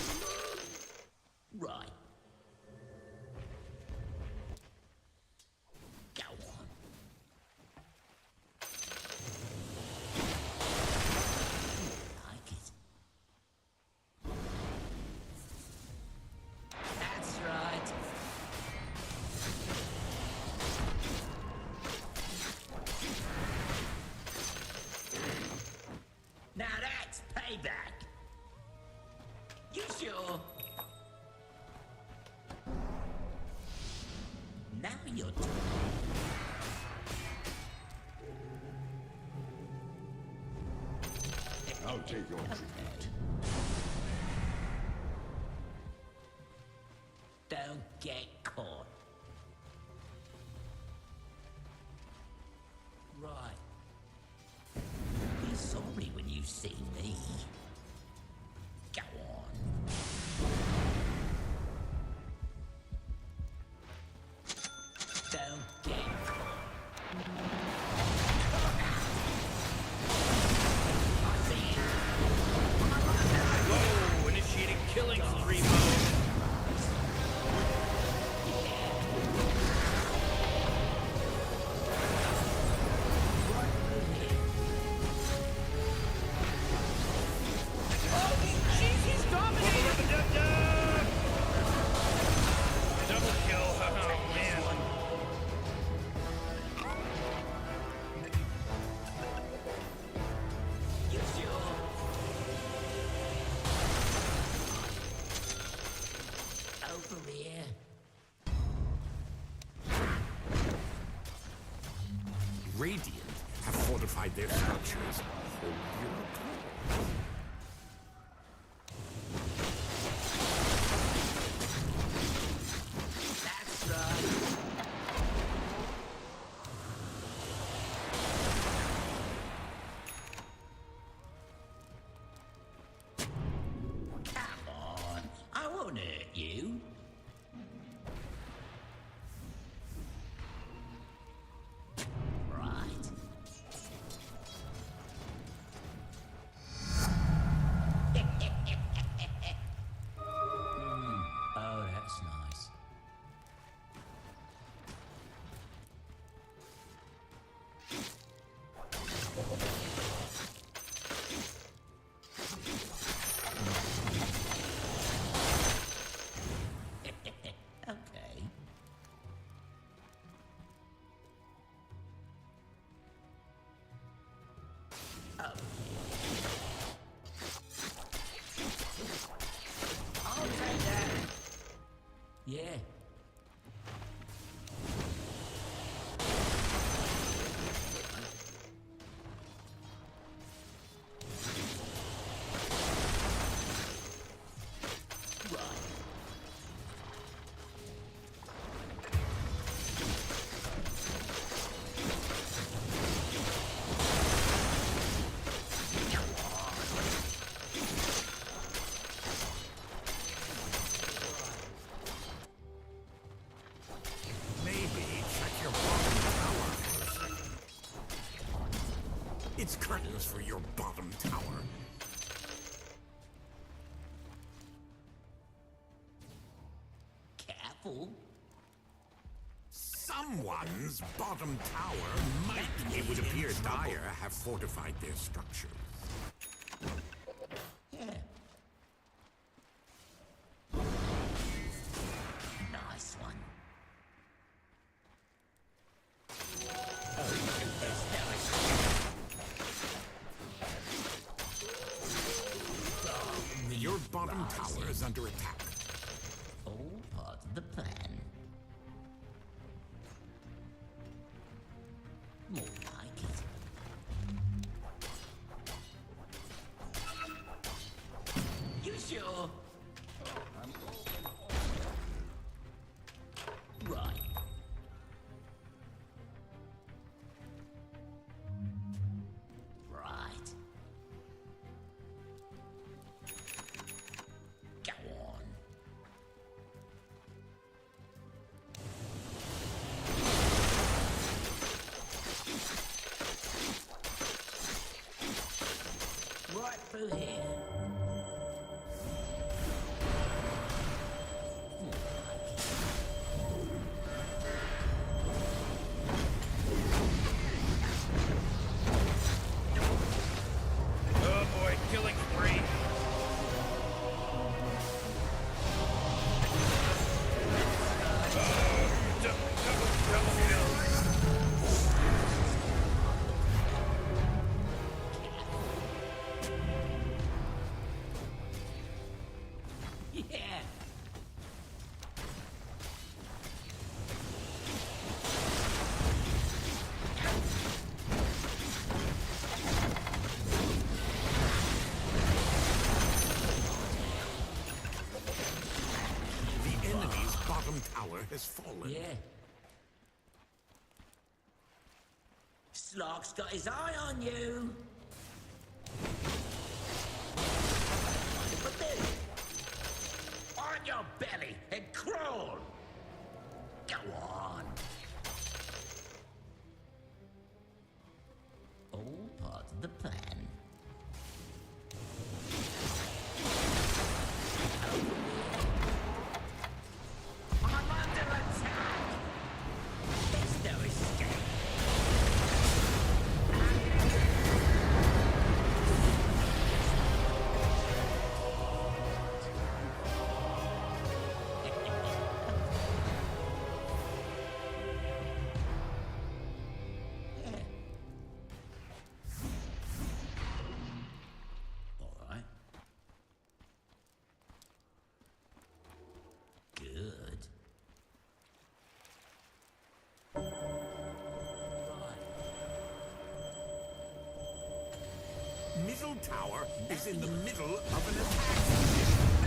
Right. Go on. Like it. That's right. Now that's payback. You sure? Now you're done. I'll take your tribute. Don't get caught. Right. Be sorry when you see me. Go on. Don't get caught. I see it. Whoa, initiating killing spree mode. Yeah. Yeah. Radiant have fortified their structures. Hold your cool. That's right. Come on, I won't hurt you. Right. Oh, that's nice. Okay. Oh. I'll take that. Yeah. Maybe check your bottom tower for a second. It's curtains for your bottom tower. Careful. Someone's bottom tower might. It would appear Dire have fortified their structures. Yeah. Nice one. Your bottom tower is under attack. All part of the plan. More like it. You sure? Right. Right. Go on. Right through here. Oh boy, killing spree. Yeah. The enemy's bottom tower has fallen. Yeah. Slog's got his eye on you. Put this on your belly and crawl. Go on. All part of the plan. I'm under attack. There's no escape. tower is in the middle of an attack.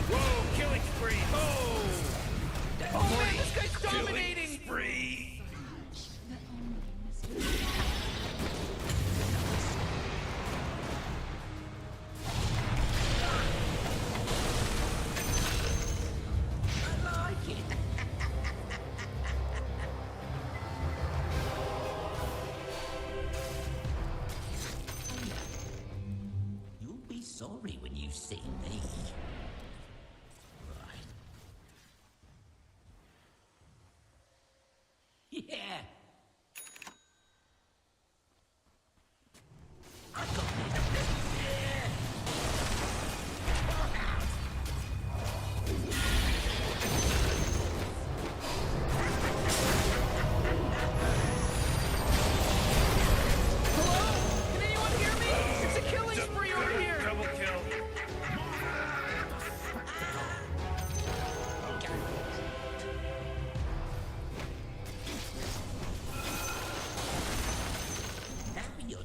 Whoa, killing spree. Oh man, this guy's dominating. Spree. I like it. You'll be sorry when you see me. Right. Yeah. Can anyone hear me? It's a killing spree over here. Double kill. Now you're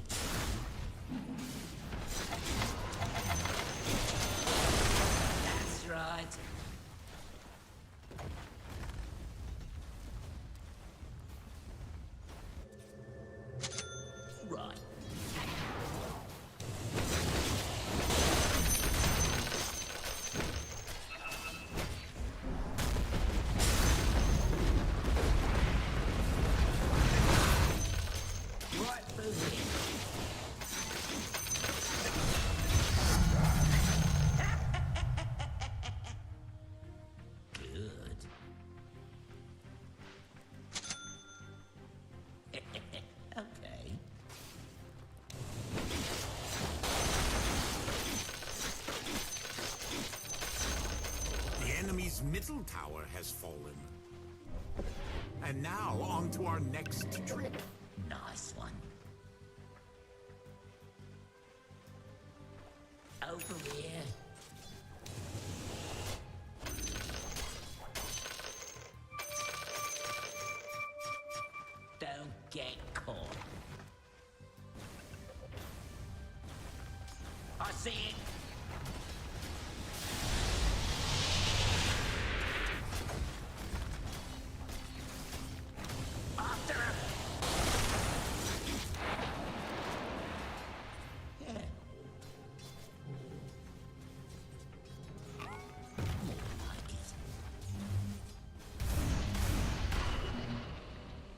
That's right. Right. Right through here. Good. Okay. The enemy's middle tower has fallen. And now on to our next trip. Nice one. Over here. Don't get caught. I see it. After him. Yeah. Like it.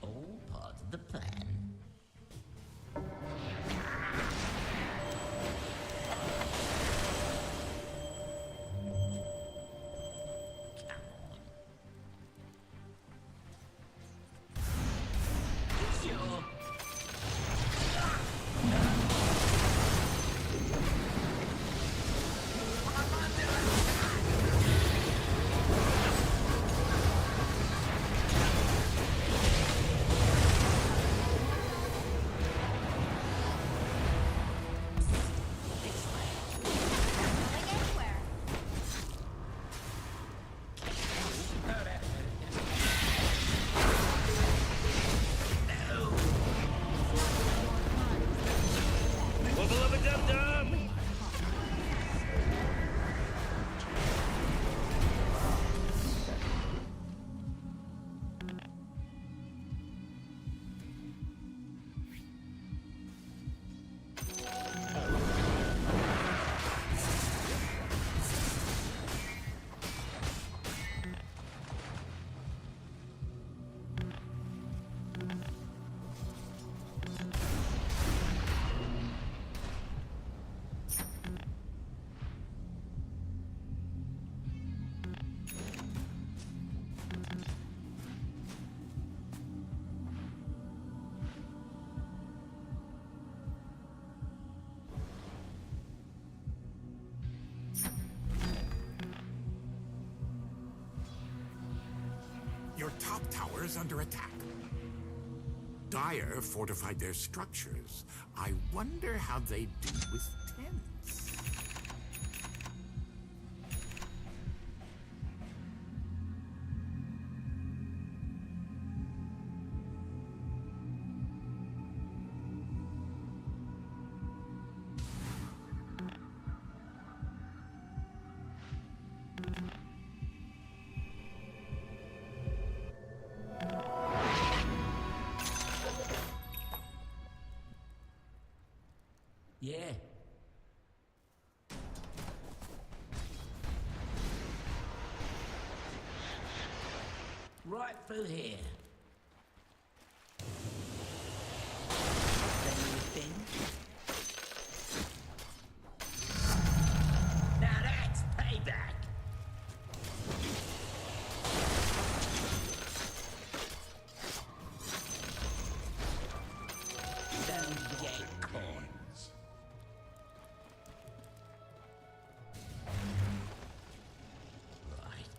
All part of the plan. Sure. Wubba lubba dub dub. Your top tower is under attack. Dire fortified their structures. I wonder how they do with tents. Yeah. Right through here. Anything? Now that's payback. Don't get coins. Right.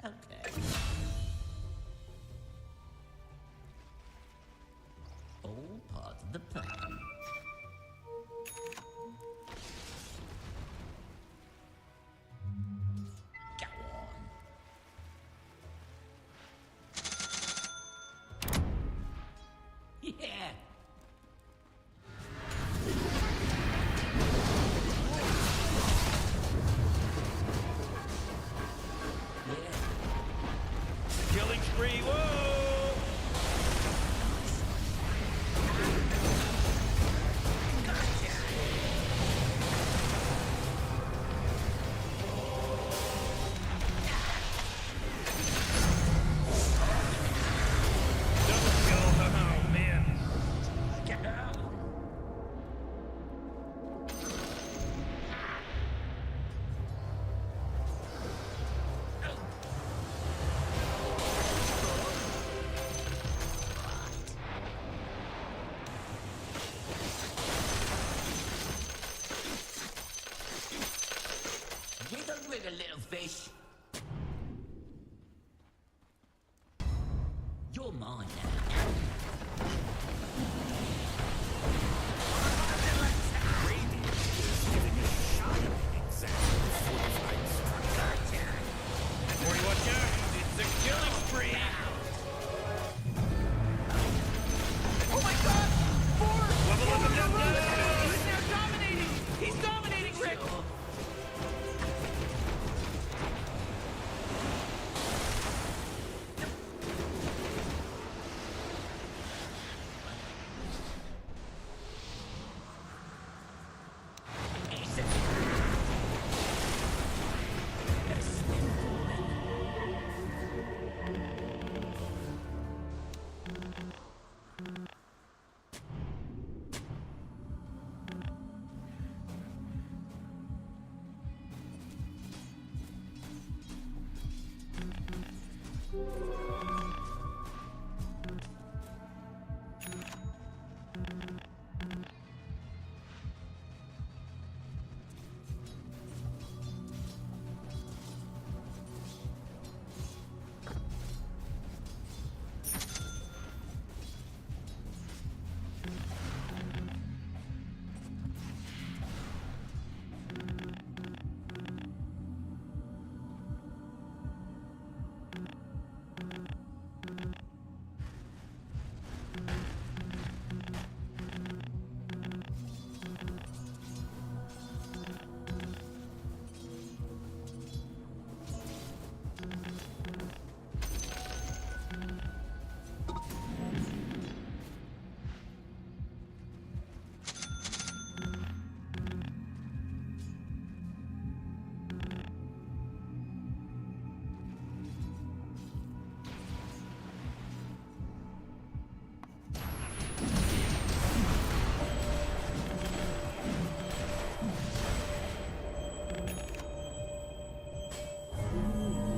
Okay. All part of the plan. Go on. Yeah. Killing spree, whoa! Double kill, oh man. Wiggle, wiggle, little fish. You're mine now. Morty, watch out! It's a killing spree! Oh my god! Level up, level up, level up. He's now dominating! He's dominating, Rick!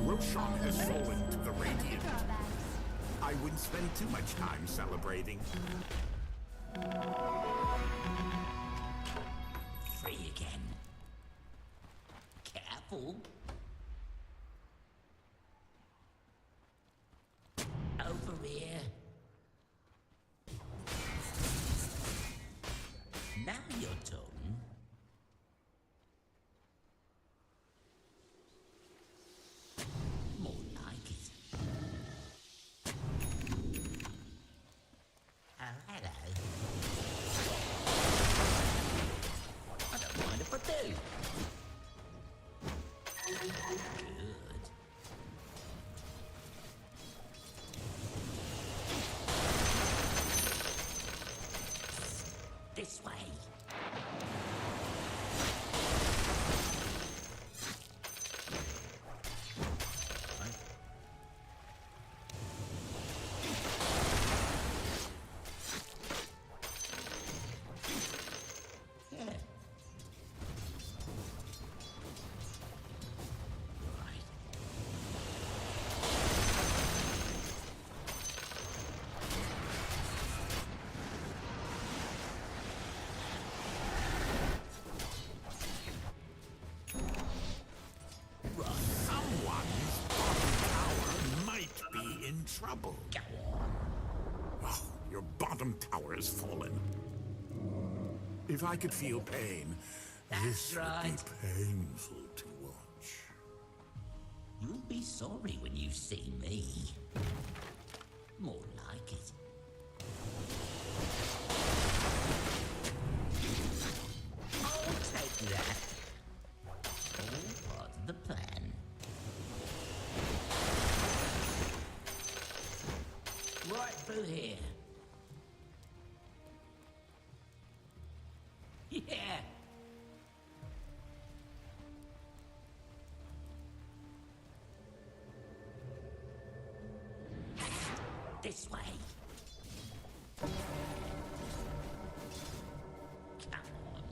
Roshan has fallen to the Radiant. I wouldn't spend too much time celebrating. Free again. Careful. Over here. Now your turn. More like it. Oh, hello. I don't mind if I do. trouble. Oh, your bottom tower has fallen. If I could feel pain, this would be painful to watch. You'll be sorry when you see me. More like it. I'll take that. All part of the plan. Right through here. Yeah. This way. Come on.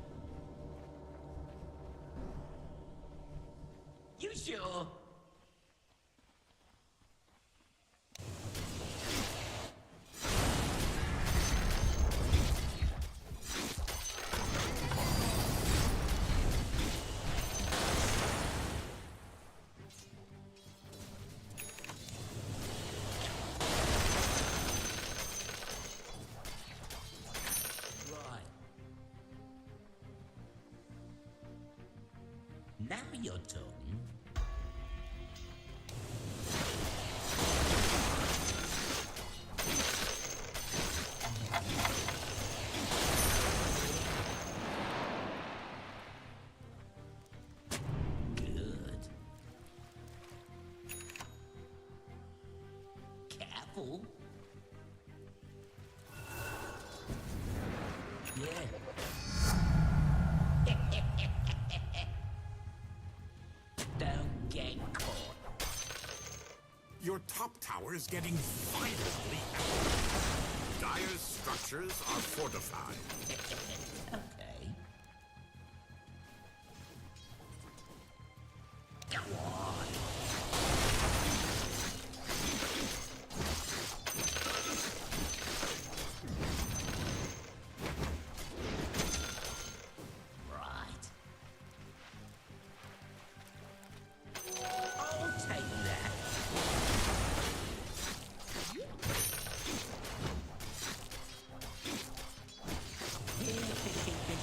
You sure? Now you're talking. Good. Careful. Yeah. Don't get caught. Your top tower is getting violently active. Dire's structures are fortified. Okay. Go on. Right. I'll take that. Here, fishing.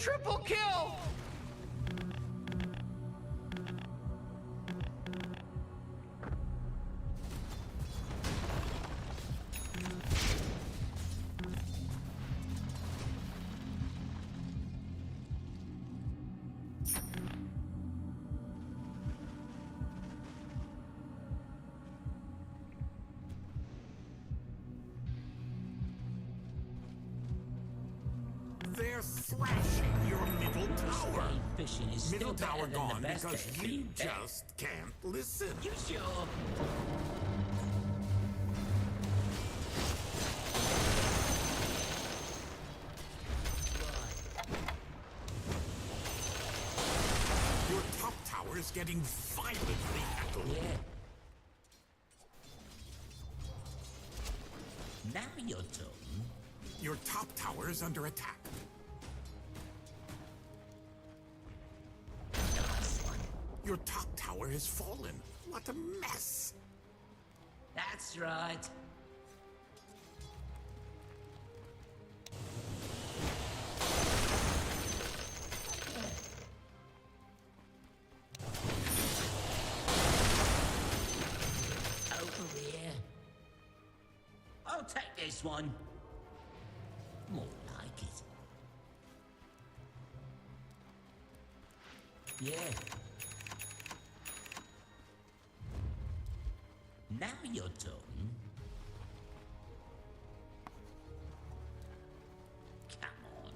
Triple kill! They're thrashing your middle tower. Fishing is Middle still tower better than the gone best because at you being better. just can't listen. You sure? Your top tower is getting violently handled. Yeah. Now your turn. Your top tower is under attack. Nice one. Your top tower has fallen. What a mess. That's right. Over here. I'll take this one. More like it. Yeah. Now you're done. Come on.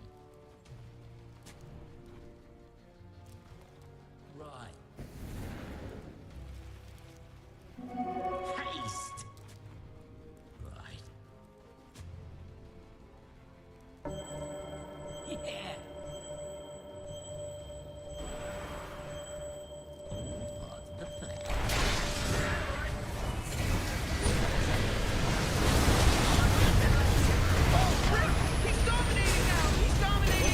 Right. Haste. Right. Yeah. All part of the plan. He's dominating now! He's dominating!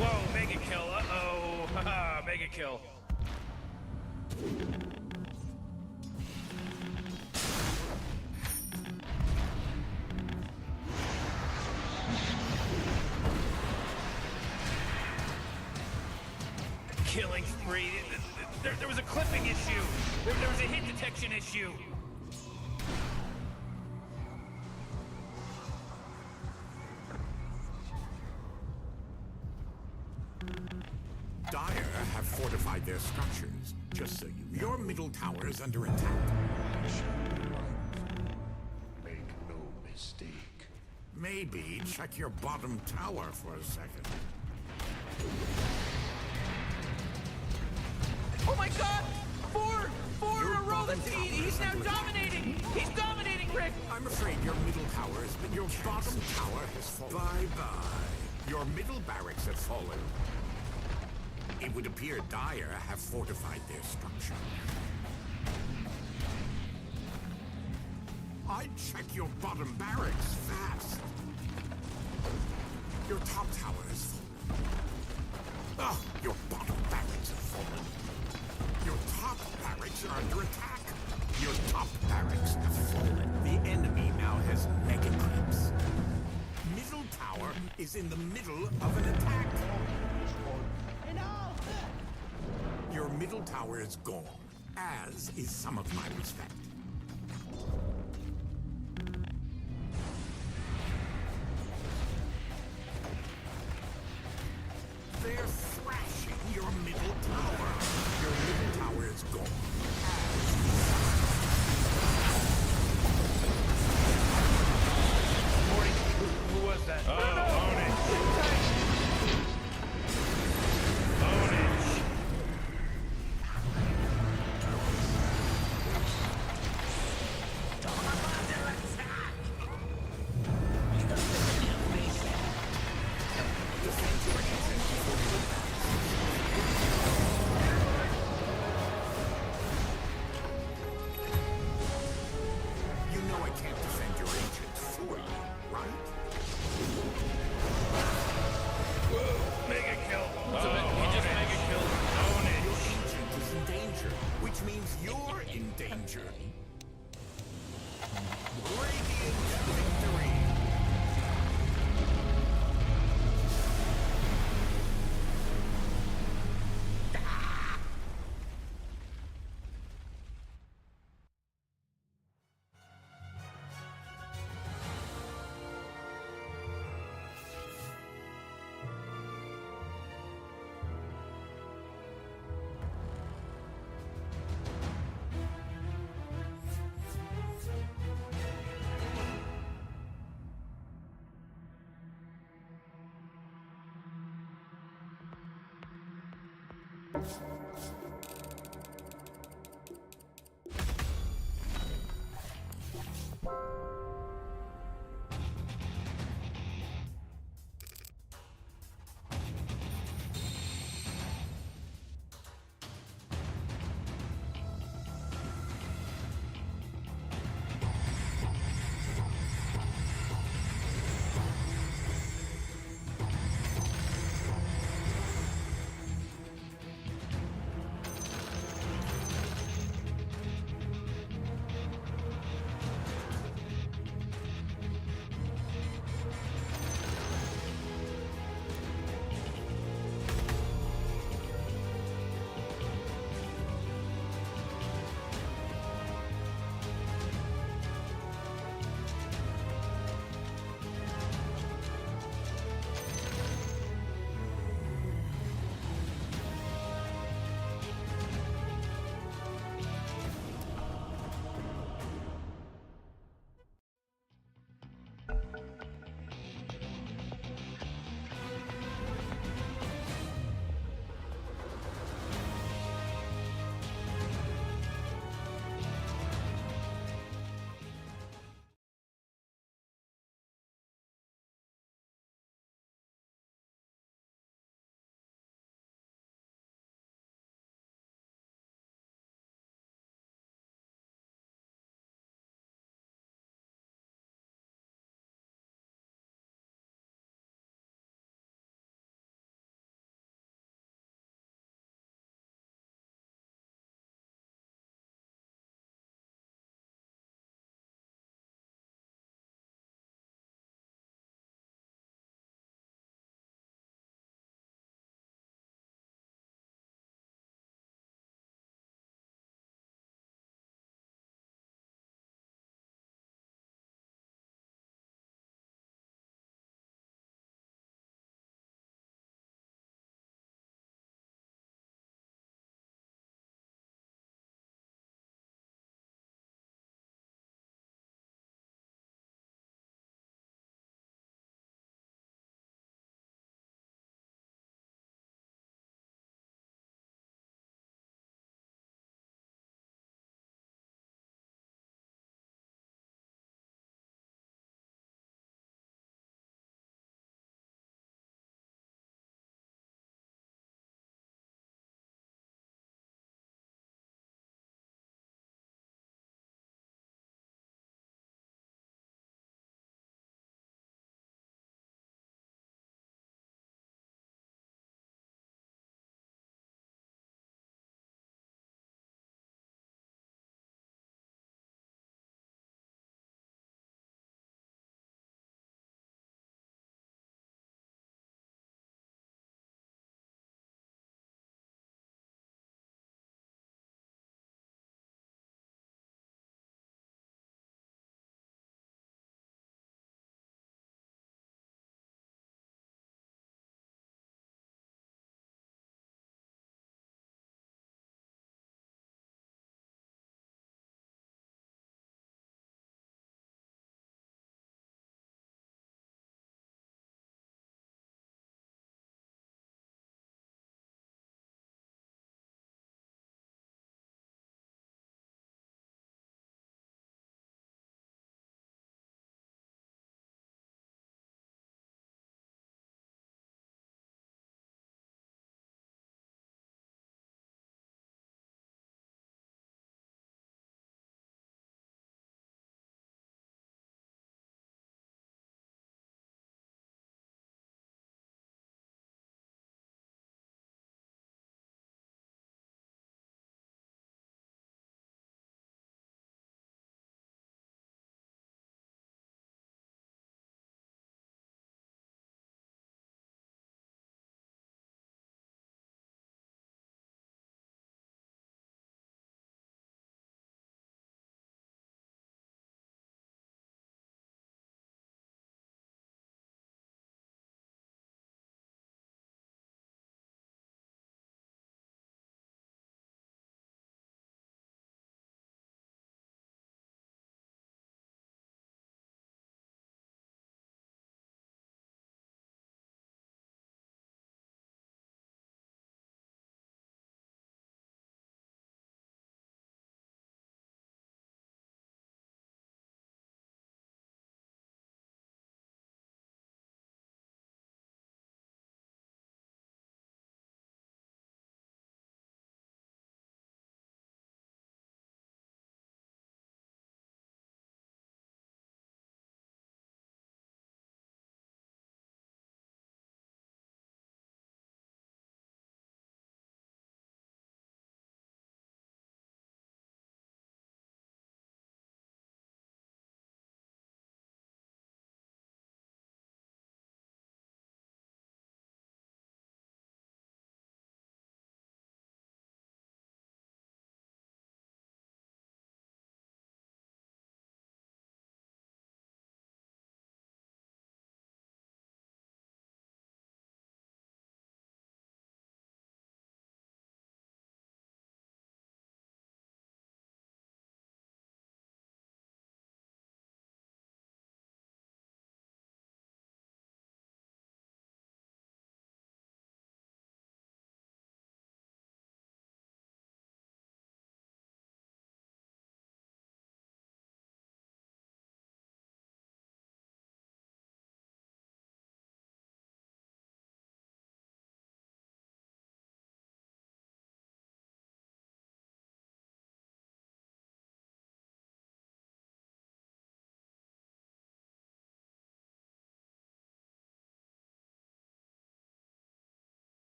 Whoa, mega kill. Uh-oh. Haha, mega kill. Killing spree. There was a clipping issue. There was a hit detection issue. Dire have fortified their structures. Just so you know, your middle tower is under attack. Make no mistake. Maybe check your bottom tower for a second. Oh my god! Four in a row. He's now dominating. He's dominating, Rick. I'm afraid your middle tower has been. Your bottom tower has fallen. Bye-bye. Your middle barracks have fallen. It would appear Dire have fortified their structure. I'd check your bottom barracks fast. Your top tower has fallen. Oh, your bottom barracks have fallen. Your top barracks are under attack. Your top barracks have fallen. The enemy now has mega creeps. Middle tower is in the middle of an attack. Your middle tower is gone, as is some of my respect. They're thrashing your middle tower. Your middle tower is gone, as Morty, who was that?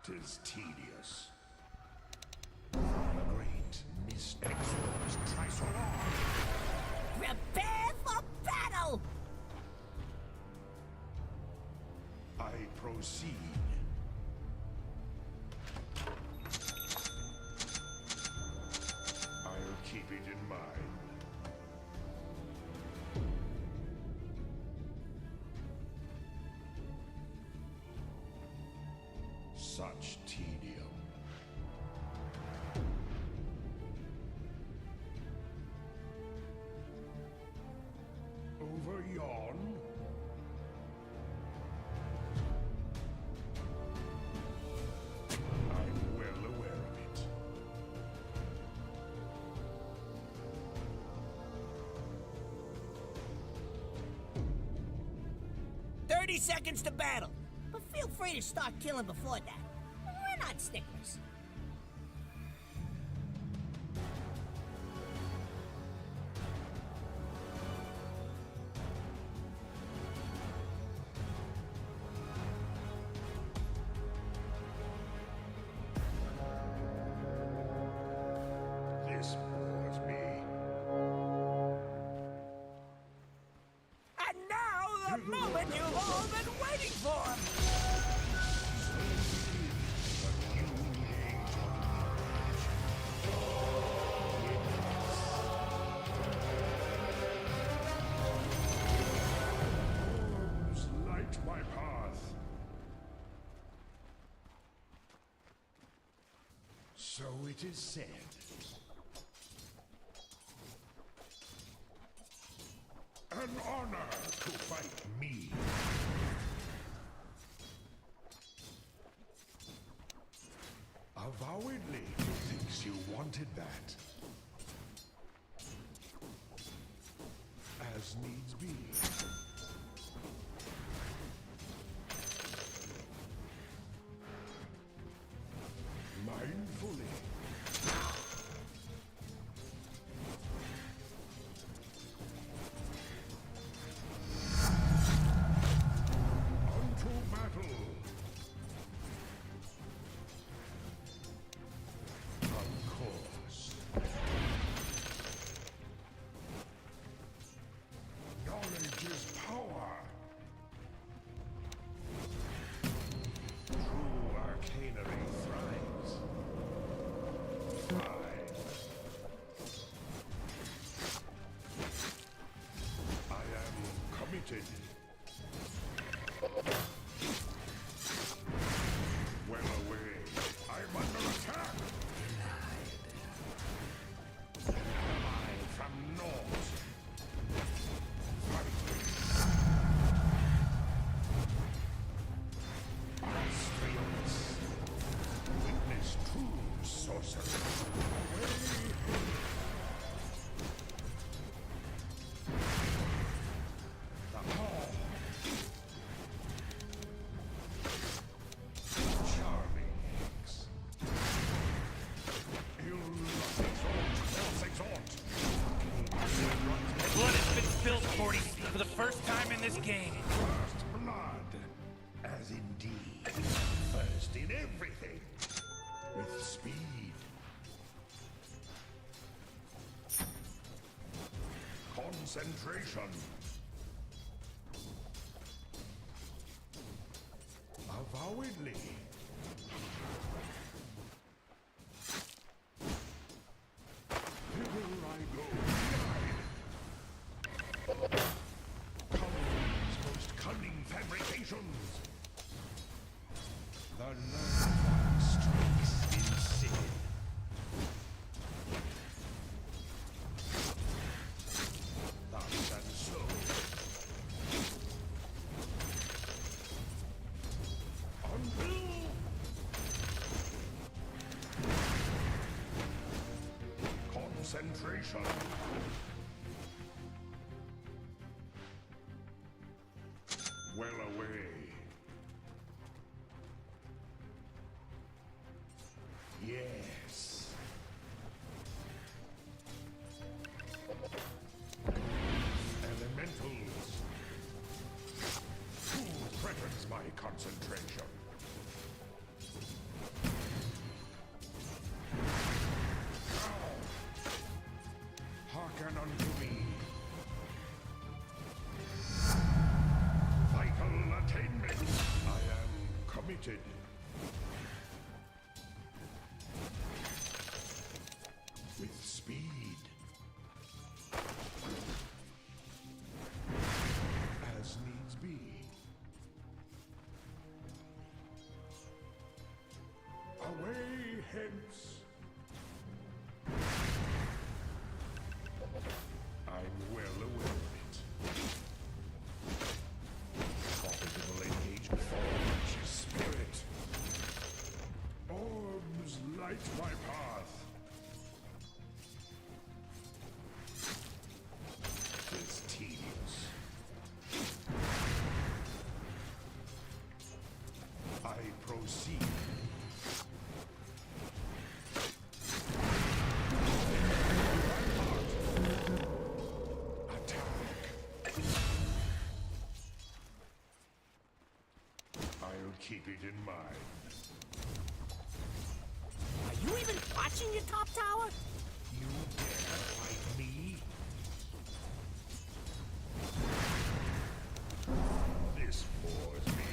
'Tis tedious. The great mist exorcs try so long. Prepare for battle! I proceed. I'll keep it in mind. Such tedium. Over yon? I'm well aware of it. "30 seconds to battle, but feel free to start killing before that. We're not sticklers." This bores me. And now the moment you've all been waiting for! Worms light my path. So it is said. An honor to fight me. Avowedly, thinks you wanted that. As needs be. Mindfully. Unto battle. Of course. Knowledge is power. True arcanery thrives. I am committed. Well away. I'm under attack. Am I from north? Austrians. Witness true sorcery. Away. The hall. Charming eggs. Blood has been spilled, 40, for the first time in this game. First blood. As indeed. First in everything. With speed. Concentration. Avowedly. Hither I go. Cunnings's most cunning fabrications. The learned one strikes in sin. Thus and so. Until concentration. Well away. Yes. Elementals. Who threatens my concentration? Noted. With speed. As needs be. Away hence. I'm well aware of it. Profitable engagement for spirit. Orbs light my path. Tis tedious. I proceed. I'll keep it in mind. Are you even watching your top tower? You dare fight me? This bores me.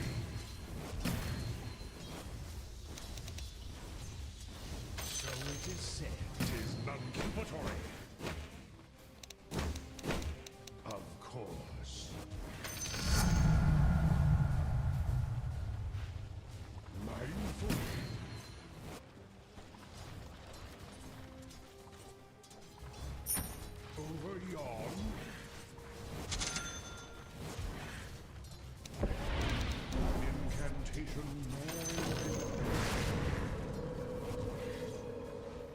So it is said. 'Tis non-compulsory. Of course. Mindful. Over yon. Incantation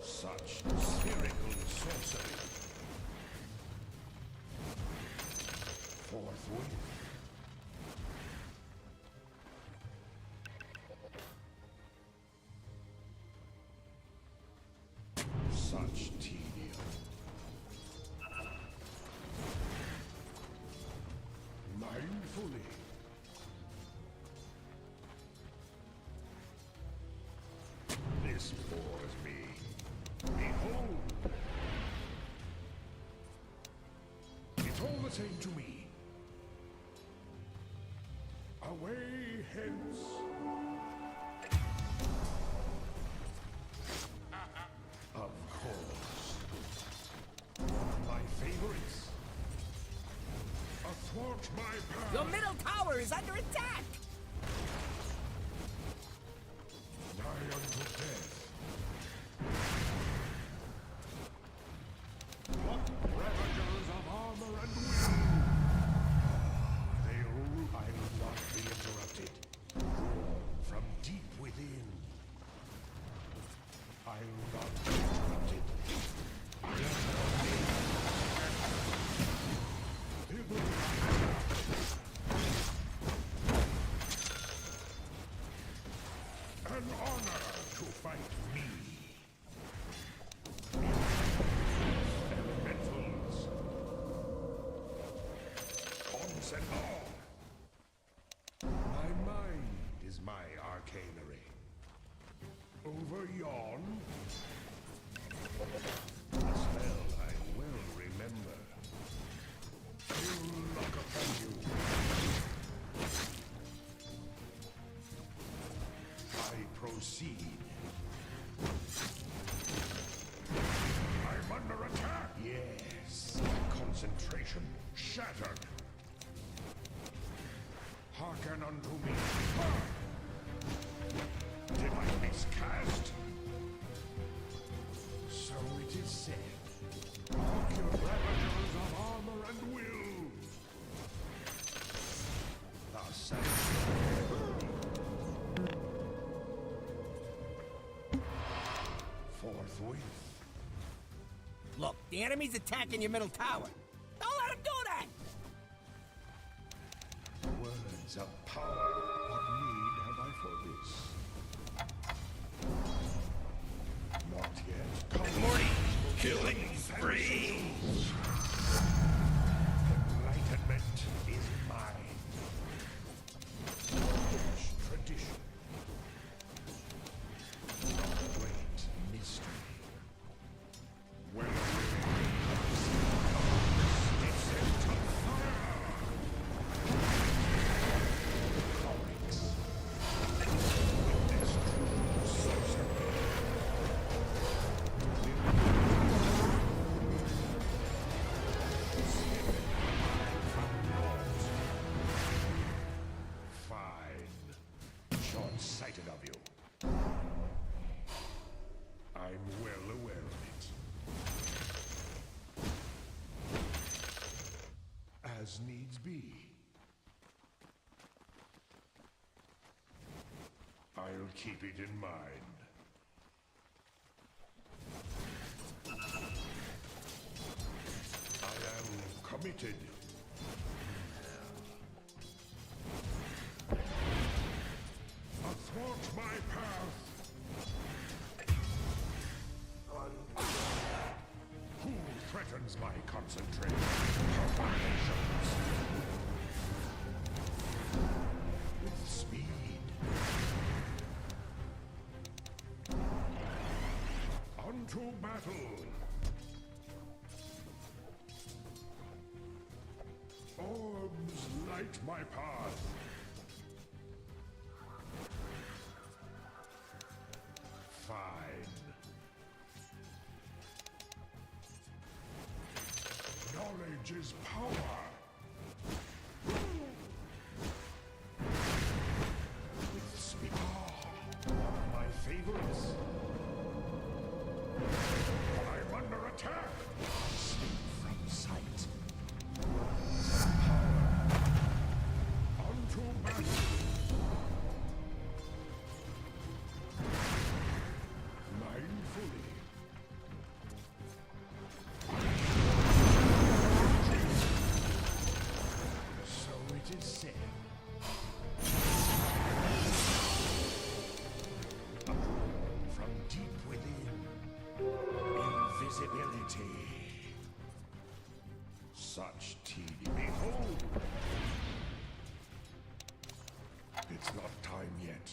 such spherical sorcery. Forthwith. Such tedium. Mindfully. This bores me. Behold! It's all the same to me. Away hence. Of course. My favorites. Athwart my path. Your middle tower is under attack. Nigh unto death. What ravagers of armor and will! I will not be interrupted. Roar from deep within. I will not be interrupted. An honor to fight me. Elementals. Once and all. My mind is my arcanery. Over yon. A spell I well remember. Will lock upon you. I proceed. I'm under attack. Yes. Concentration shattered. Hearken unto me. Did I miscast? So it is said. Mark your ravagers of armor and will. Thus I forthwith. Look, the enemy's attacking your middle tower. Don't let him do that! Words of power. What need have I for this? Not yet. Come Morty, killing spree. Enlightenment is mine. Rich tradition. Great mystery. Well aware. sighted of you. I'm well aware of it. As needs be. I'll keep it in mind. I am committed. Athwart my path. Who threatens my concentration? With speed. Unto battle. Orbs light my path. Fine. Knowledge is power. With speed. My favorites. I'm under attack. Sleep from sight. Onto battle. Mindfully. So it is said. From deep within. Invisibility. Such tedium. Behold! It's not time yet.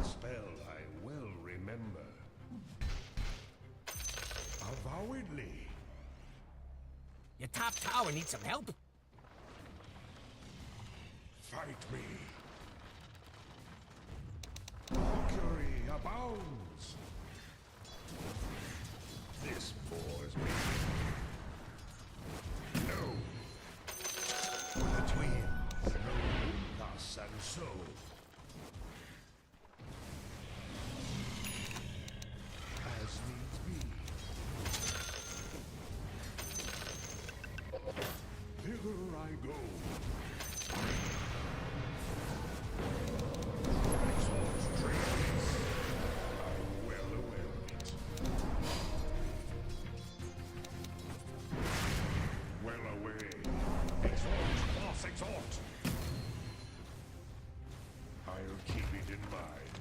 A spell I well remember. Avowedly. Your top tower needs some help. Fight me. Mercury abounds. This bores me. No. The twins know thus and so. As needs be. Thither I go. Exalt dreams. I'm well aware of it. Well away. Exalt, boss, exalt. I'll keep it in mind.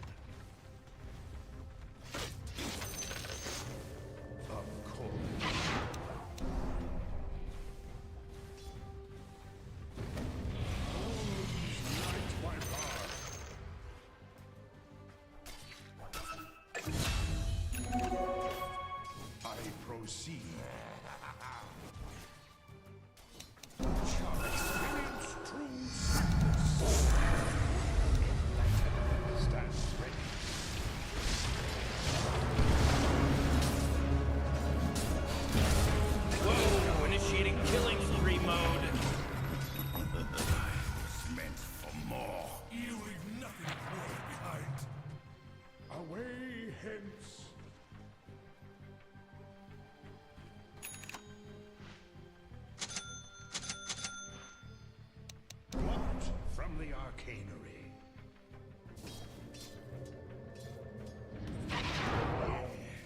Of course. Light my path. I proceed. Shall experience true sadness. Stand ready. Whoa, initiating killing spree mode. Meant for more. You leave nothing more behind. Away hence. Plucked from the arcanery.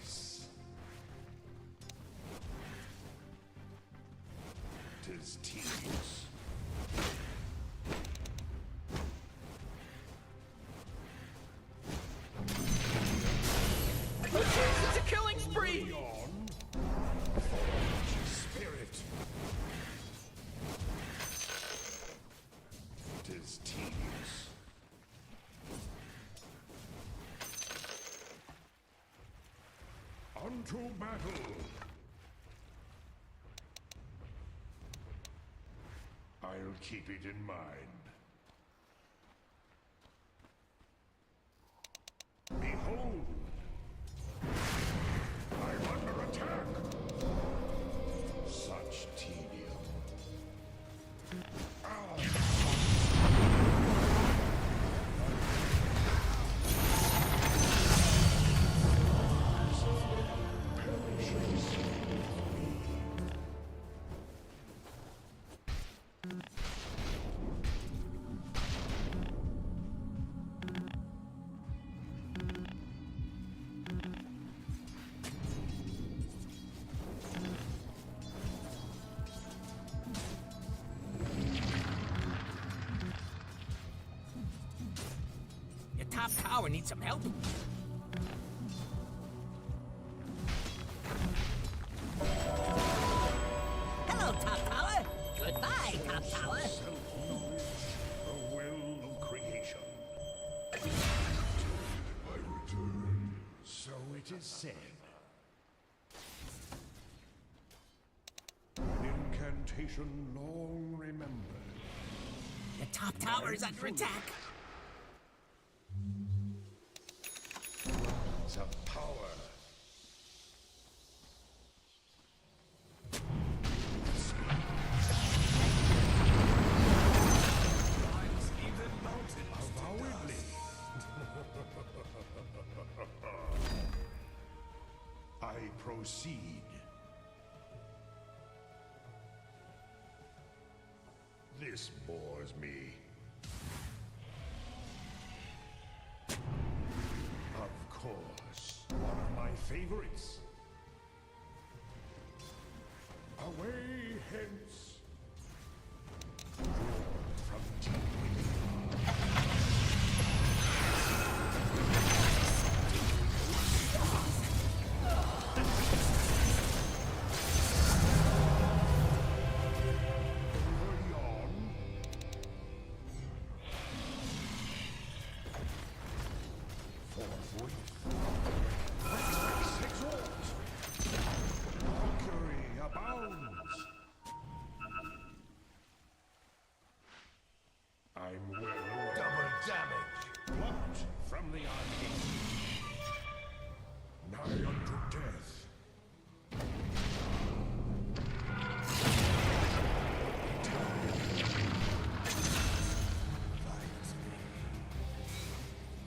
Yes. 'Tis tedious. It's a killing spree! Spirit. 'Tis tedious. Unto battle. I'll keep it in mind. Behold! I'm under attack! Such tedium. Ow. top tower needs some help. Hello, top tower. Goodbye, top tower. The will of creation. I return. So it is said. An incantation long remembered. The top tower is under attack. Some power. Even mounted avowedly. I proceed. This bores me. Of course, one of my favorites. Away hence. From deep I'm well aware. Double damage. Plucked from the arcane. Nigh unto death.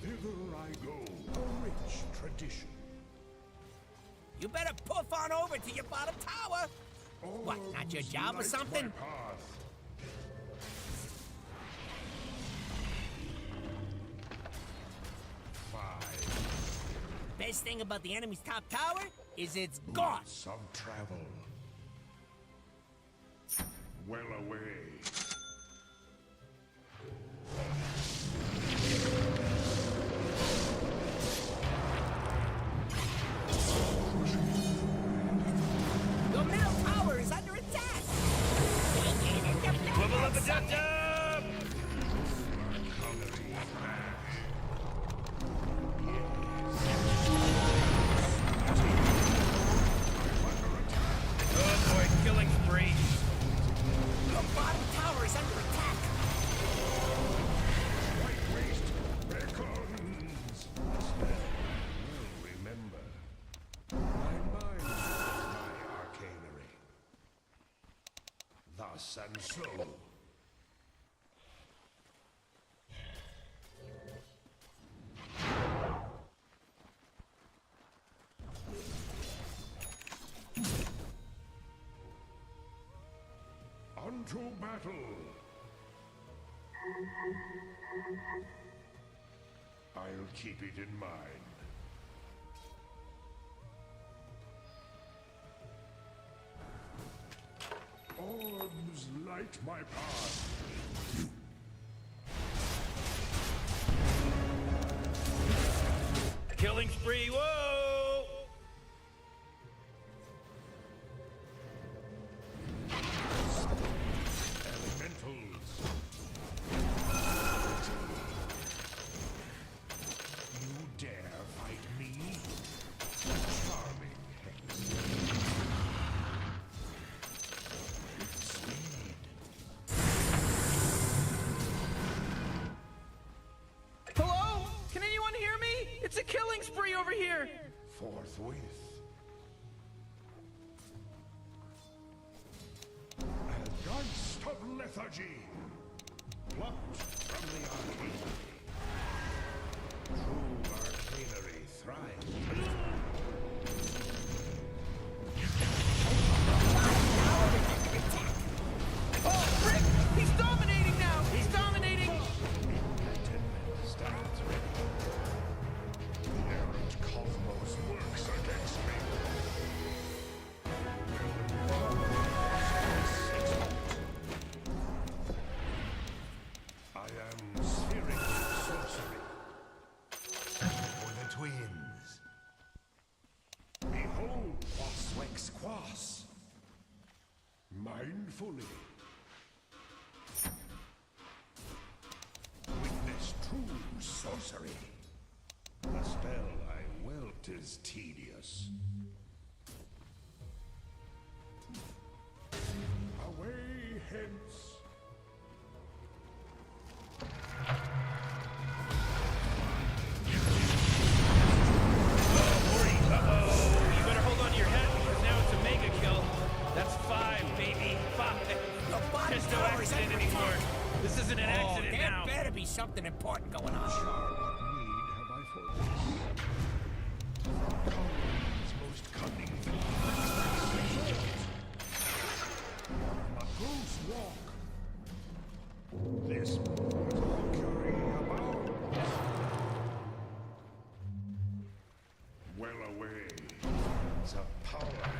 Thither I go. A rich tradition. You better puff on over to your bottom tower. What, not your job or something? Best thing about the enemy's top tower is it's gone. Some travel. Well away. Your middle tower is under attack. Level up the dub-dub! Oh boy, killing spree. Your bottom tower is under attack. White waste beckons. Will remember. My mind is my arcanery. Thus and so. Unto battle! I'll keep it in mind. Orbs light my path. Killing spree, whoa! Elementals. You dare fight me? Charming hex. Speed. Hello? Can anyone hear me? It's a killing spree over here! Forthwith. A geist of lethargy. Plucked from the arcane. True arcanery thrives. Oh, Rick! He's dominating now! He's dominating! Stands ready. The errant cosmos works against me. I am spheric. Mine fully. Witness true sorcery. The spell I wilt is tedious. Away hence. You better hold on to your head because now it's a mega kill. That's 5, baby. 5. There's no accident anymore. This isn't an accident there now. better be something important going on. Most cunning. A goose walk. This Mercury abounds. Well away. It's a power.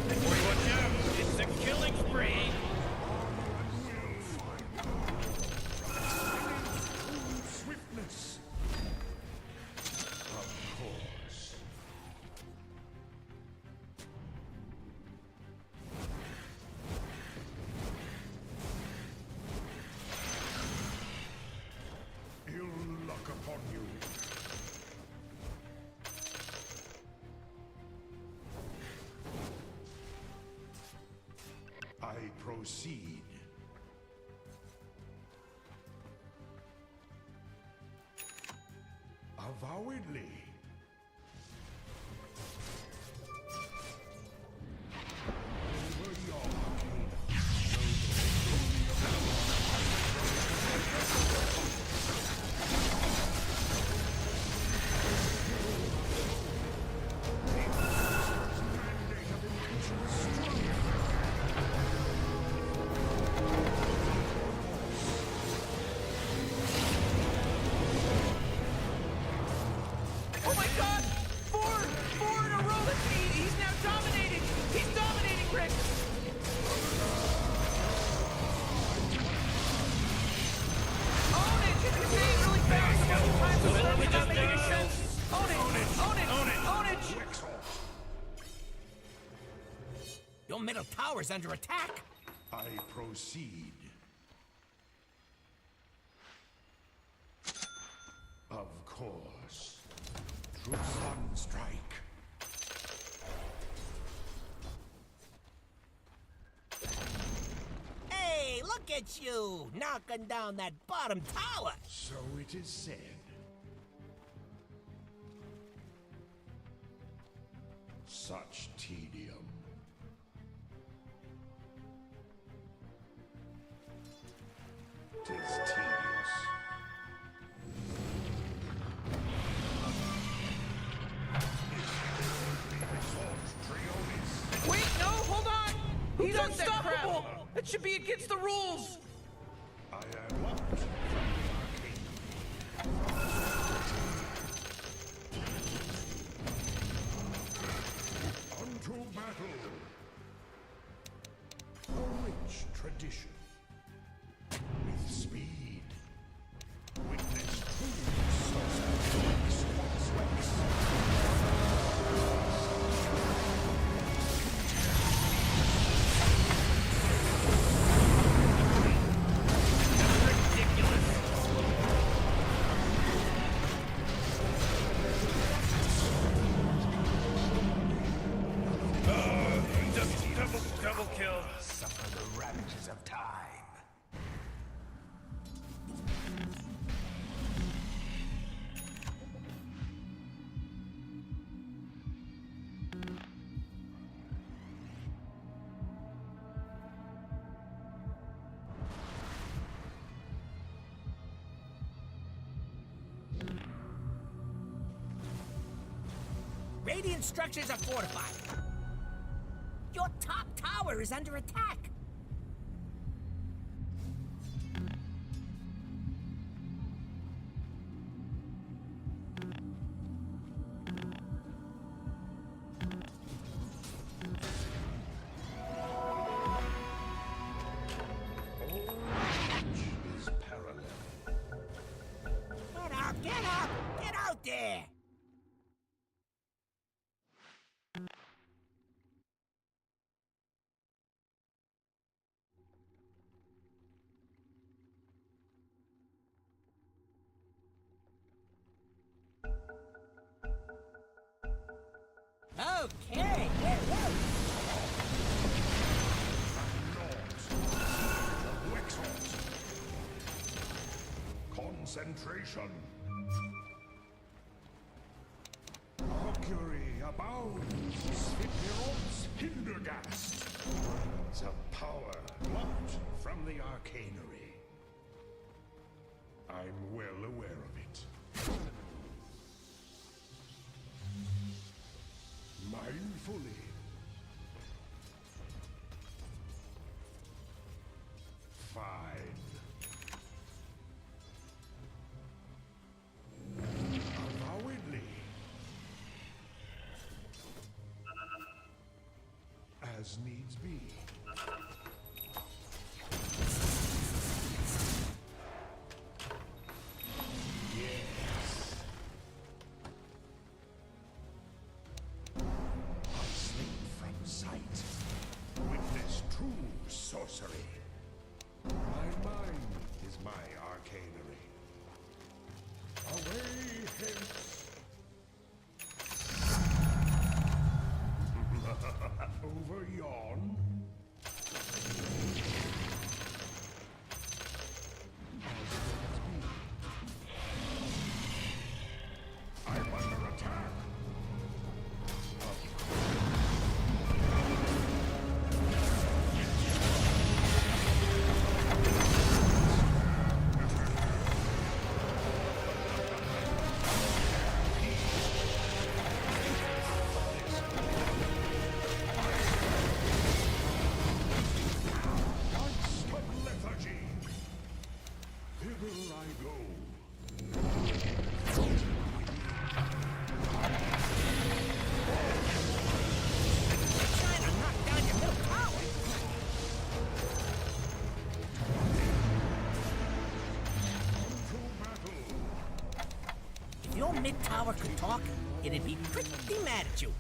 Boy, watch out. It's a killing spree. Swiftness. Of course. Ill luck upon you. I proceed. Avowedly. Over your Oh my god! Four in a row. He's now dominating. He's dominating, Rick. Own it. It's a game really fast. A bunch of times the slow is not making sense. Own it. Own it. Own it. Own it. Your middle tower's under attack. I proceed. Of course. True sun strike. Hey, look at you, knocking down that bottom tower. So it is said. Such tedium. Tis tedious. Wait, no, hold on. He's unstoppable. That should be against the rules. I am locked. Unto battle. A rich tradition. With speed. Witness true sorcery. Double kill. Suffer the ravages of time. Radiant structures are fortified. Your top tower is under attack. Is parallel. Get up! Get up! Get out there! Okay, woo, woo. Concentration. Mercury abounds. Sphirops hindergast. Winds of power locked from the arcanery. I'm well aware of it. Mindfully. Fine. Avowedly. As needs be. Yes. Slip from sight. Witness true sorcery. My mind is my arcanery. Away hence. Over yon. I'm under attack. Lethargy. Hither I go. Trying to knock down your middle tower. If your mid tower could talk, it'd be pretty mad at you.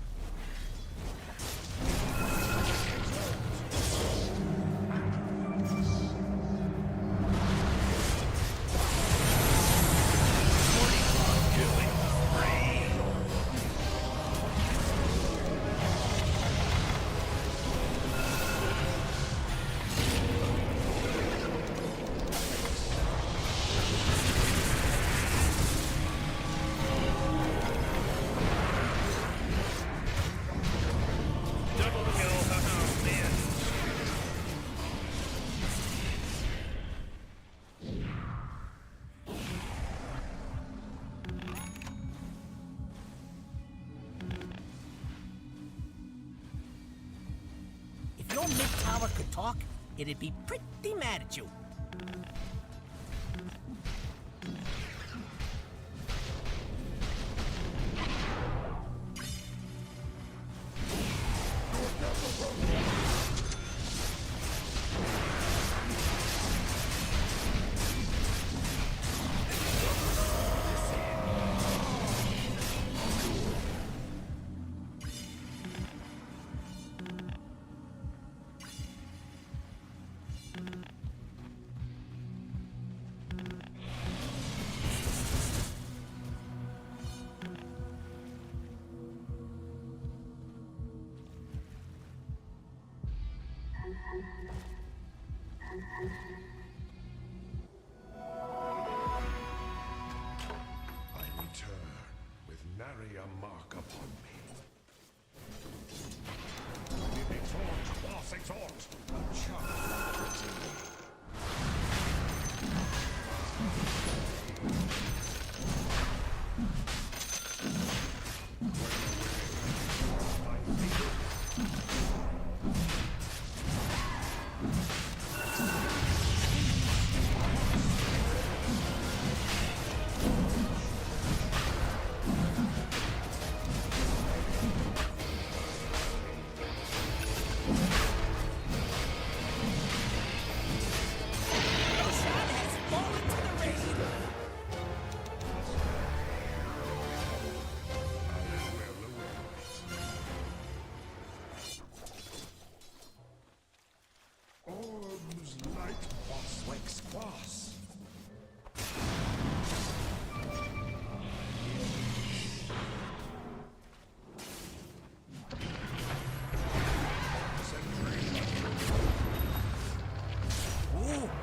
Double kill. Oh, man. If your mid tower could talk, it'd be pretty mad at you. I return with nary a mark upon me. Exhort, boss, exhort! A child.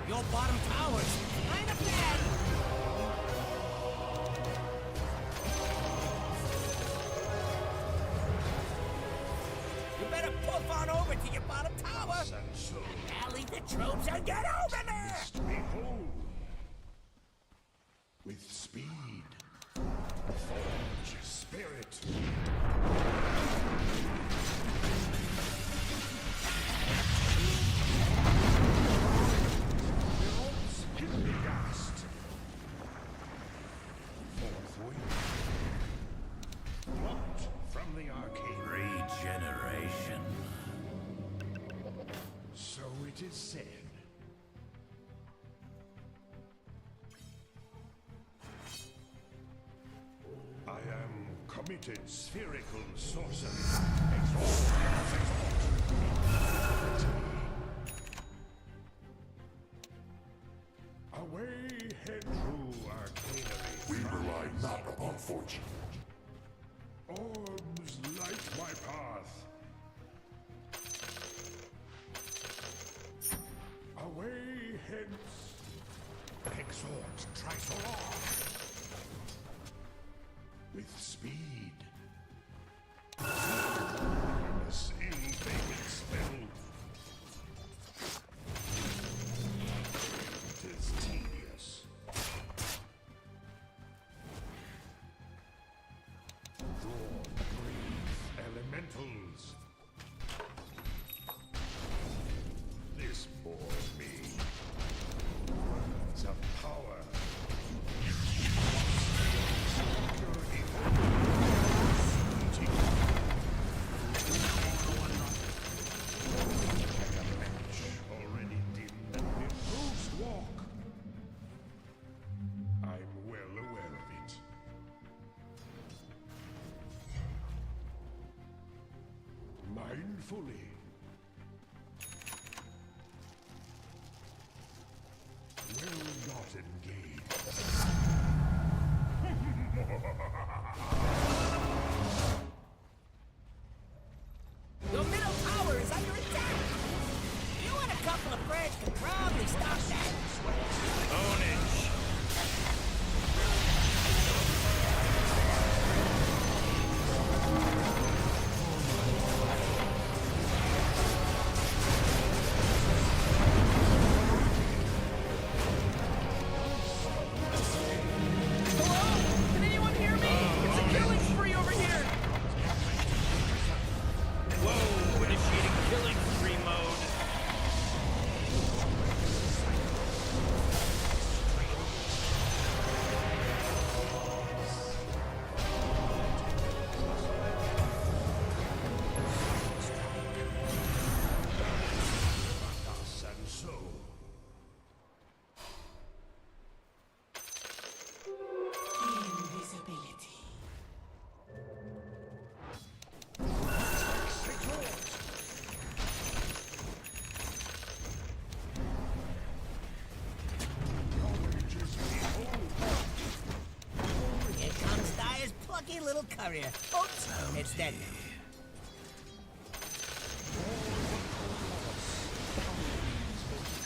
Your bottom tower's kind of bad. You better poof on over to your bottom tower. Rally the troops and get over there. Behold, with speed, forge spirit. Gast. Fourth wing. Plucked from the arcane. Regeneration. So it is said. I am committed spherical sorcery. Exalt. Away head through arcanery. We rely not upon fortune. Orbs light my path. Away hence. Exalt Trisolar. With speed. This ill-fated spell. It is tedious. Draw, breathe, elementals. This bores me. Words of power. Already dim and imposed walk. I'm well aware of it. Mindfully. Well-gotten gain. Your middle tower is under attack. You and a couple of friends can probably stop that. Ownage. Hello? Can anyone hear me? It's a killing spree over here. Whoa, initiating killing spree mode. And so. Invisibility. Here comes Dyer's plucky little courier. Oops, it's dead now.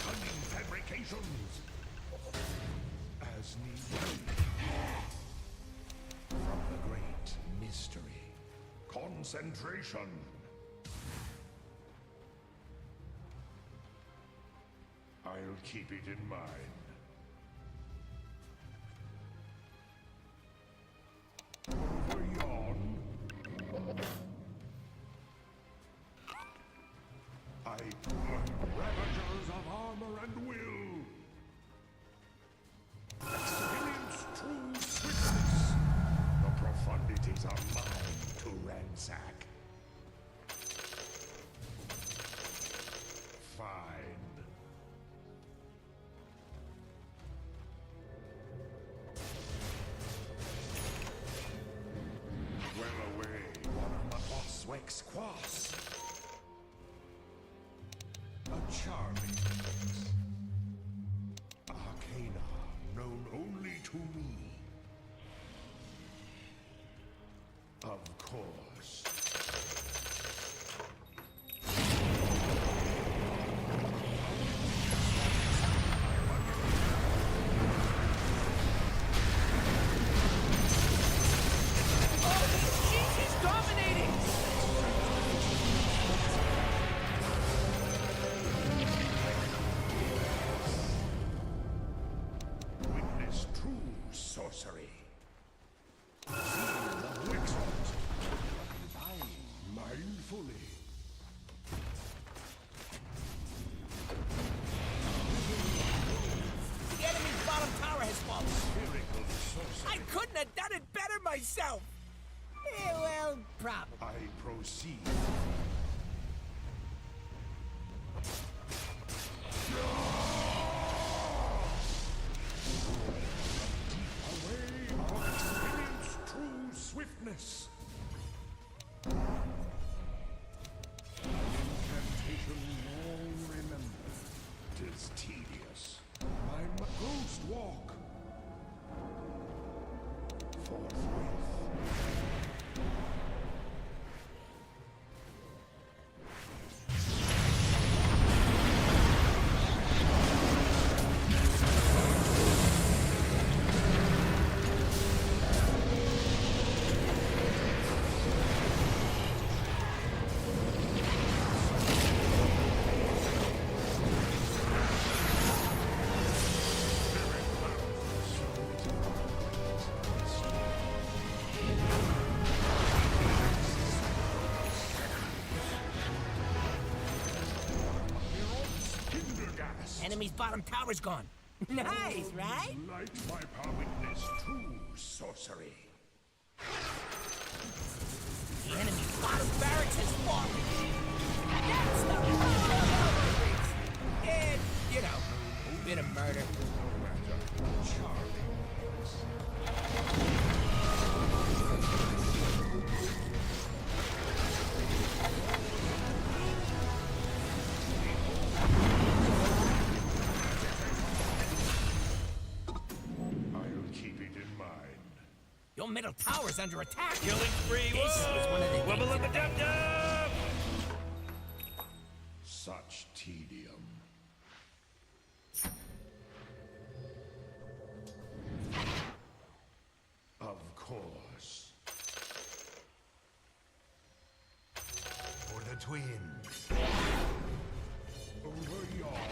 Cunning fabrications. As need be. From the great mystery. Concentration. I'll keep it in mind. Over yon. I ravagers of armor and will. Experience true swiftness. The profundities are mine to ransack. Fine. Well away, one of my boss wax quas. A charming mix. Arcana known only to me. Of course. I couldn't have done it better myself. Well, probably. I proceed. Away on experience true swiftness. Incantation long remembered. 'Tis tedious. My ghost walk. Forthwith. Enemy's bottom tower's gone. Nice, right? Light my power witness true sorcery. The enemy's bottom barracks has fallen. That's the power. And, you know, a bit of murder. Your middle tower's under attack. Killing spree. This is one of the Wubble up a dub dub. Such tedium. Of course. For the twins. Over yon,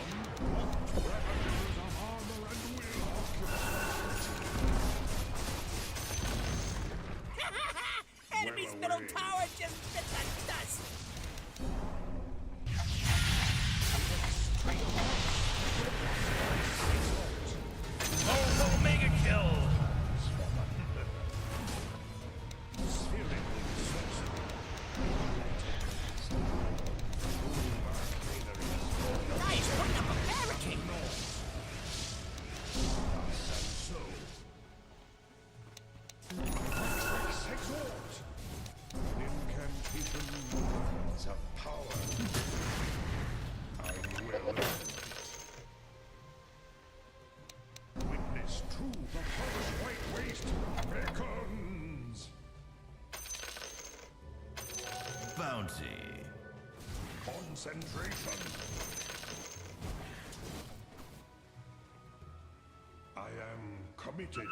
weapons of armor and will occupy. Enemy's middle tower just bit the dust. Oh, mega kill. Nice, putting up a barricade. Exhort! Incantation words of power. I will witness true the forest white waste beckons. Bounty. Concentration. I am committed.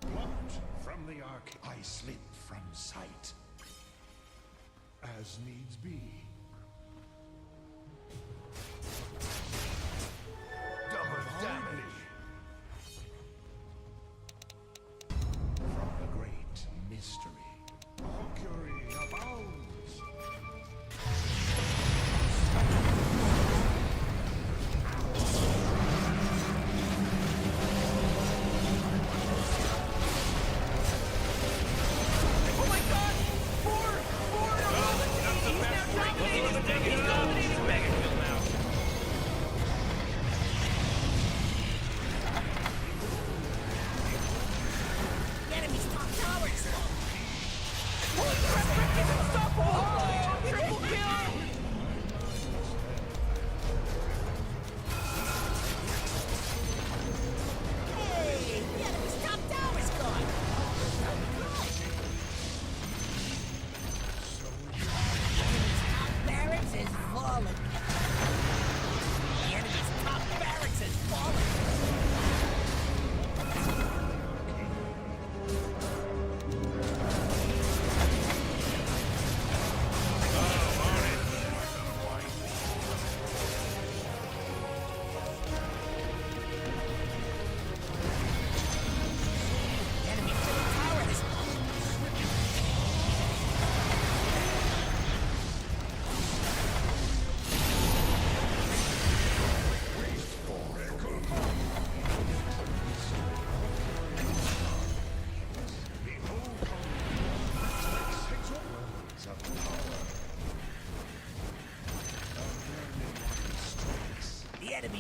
Plucked from the arc, I slip from sight. As needs be. Double damage. From the great mystery, augury abounds. Oh my god! Four! He's now dragging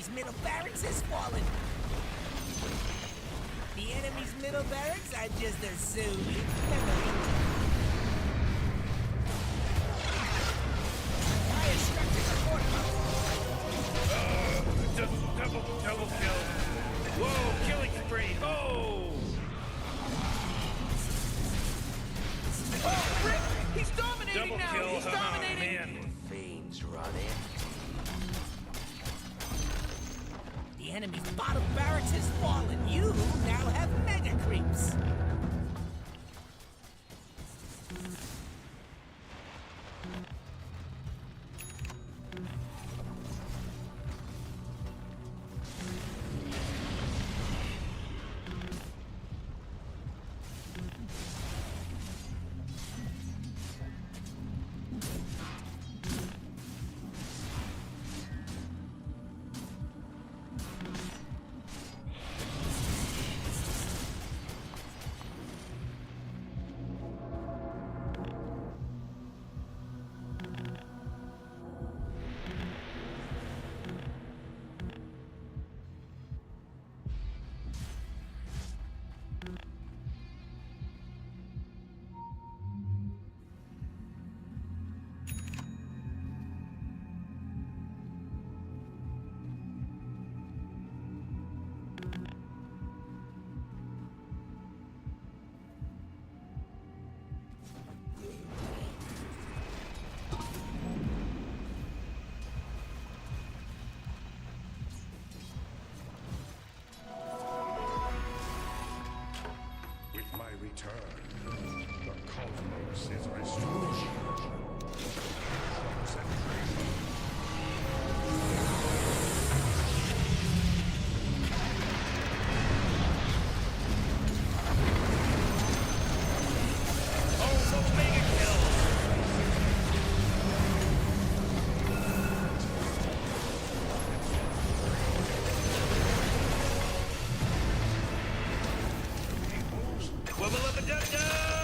enemy's middle barracks has fallen. The enemy's middle barracks are just a soothing memory. Fire structures are fortified. Double kill. Whoa, killing spree. Oh! Oh, Rick! He's dominating Double now! kill. He's dominating! Man. Veins running. The enemy's bottom barracks has fallen. You now have mega creeps. Wubba lubba dub dub!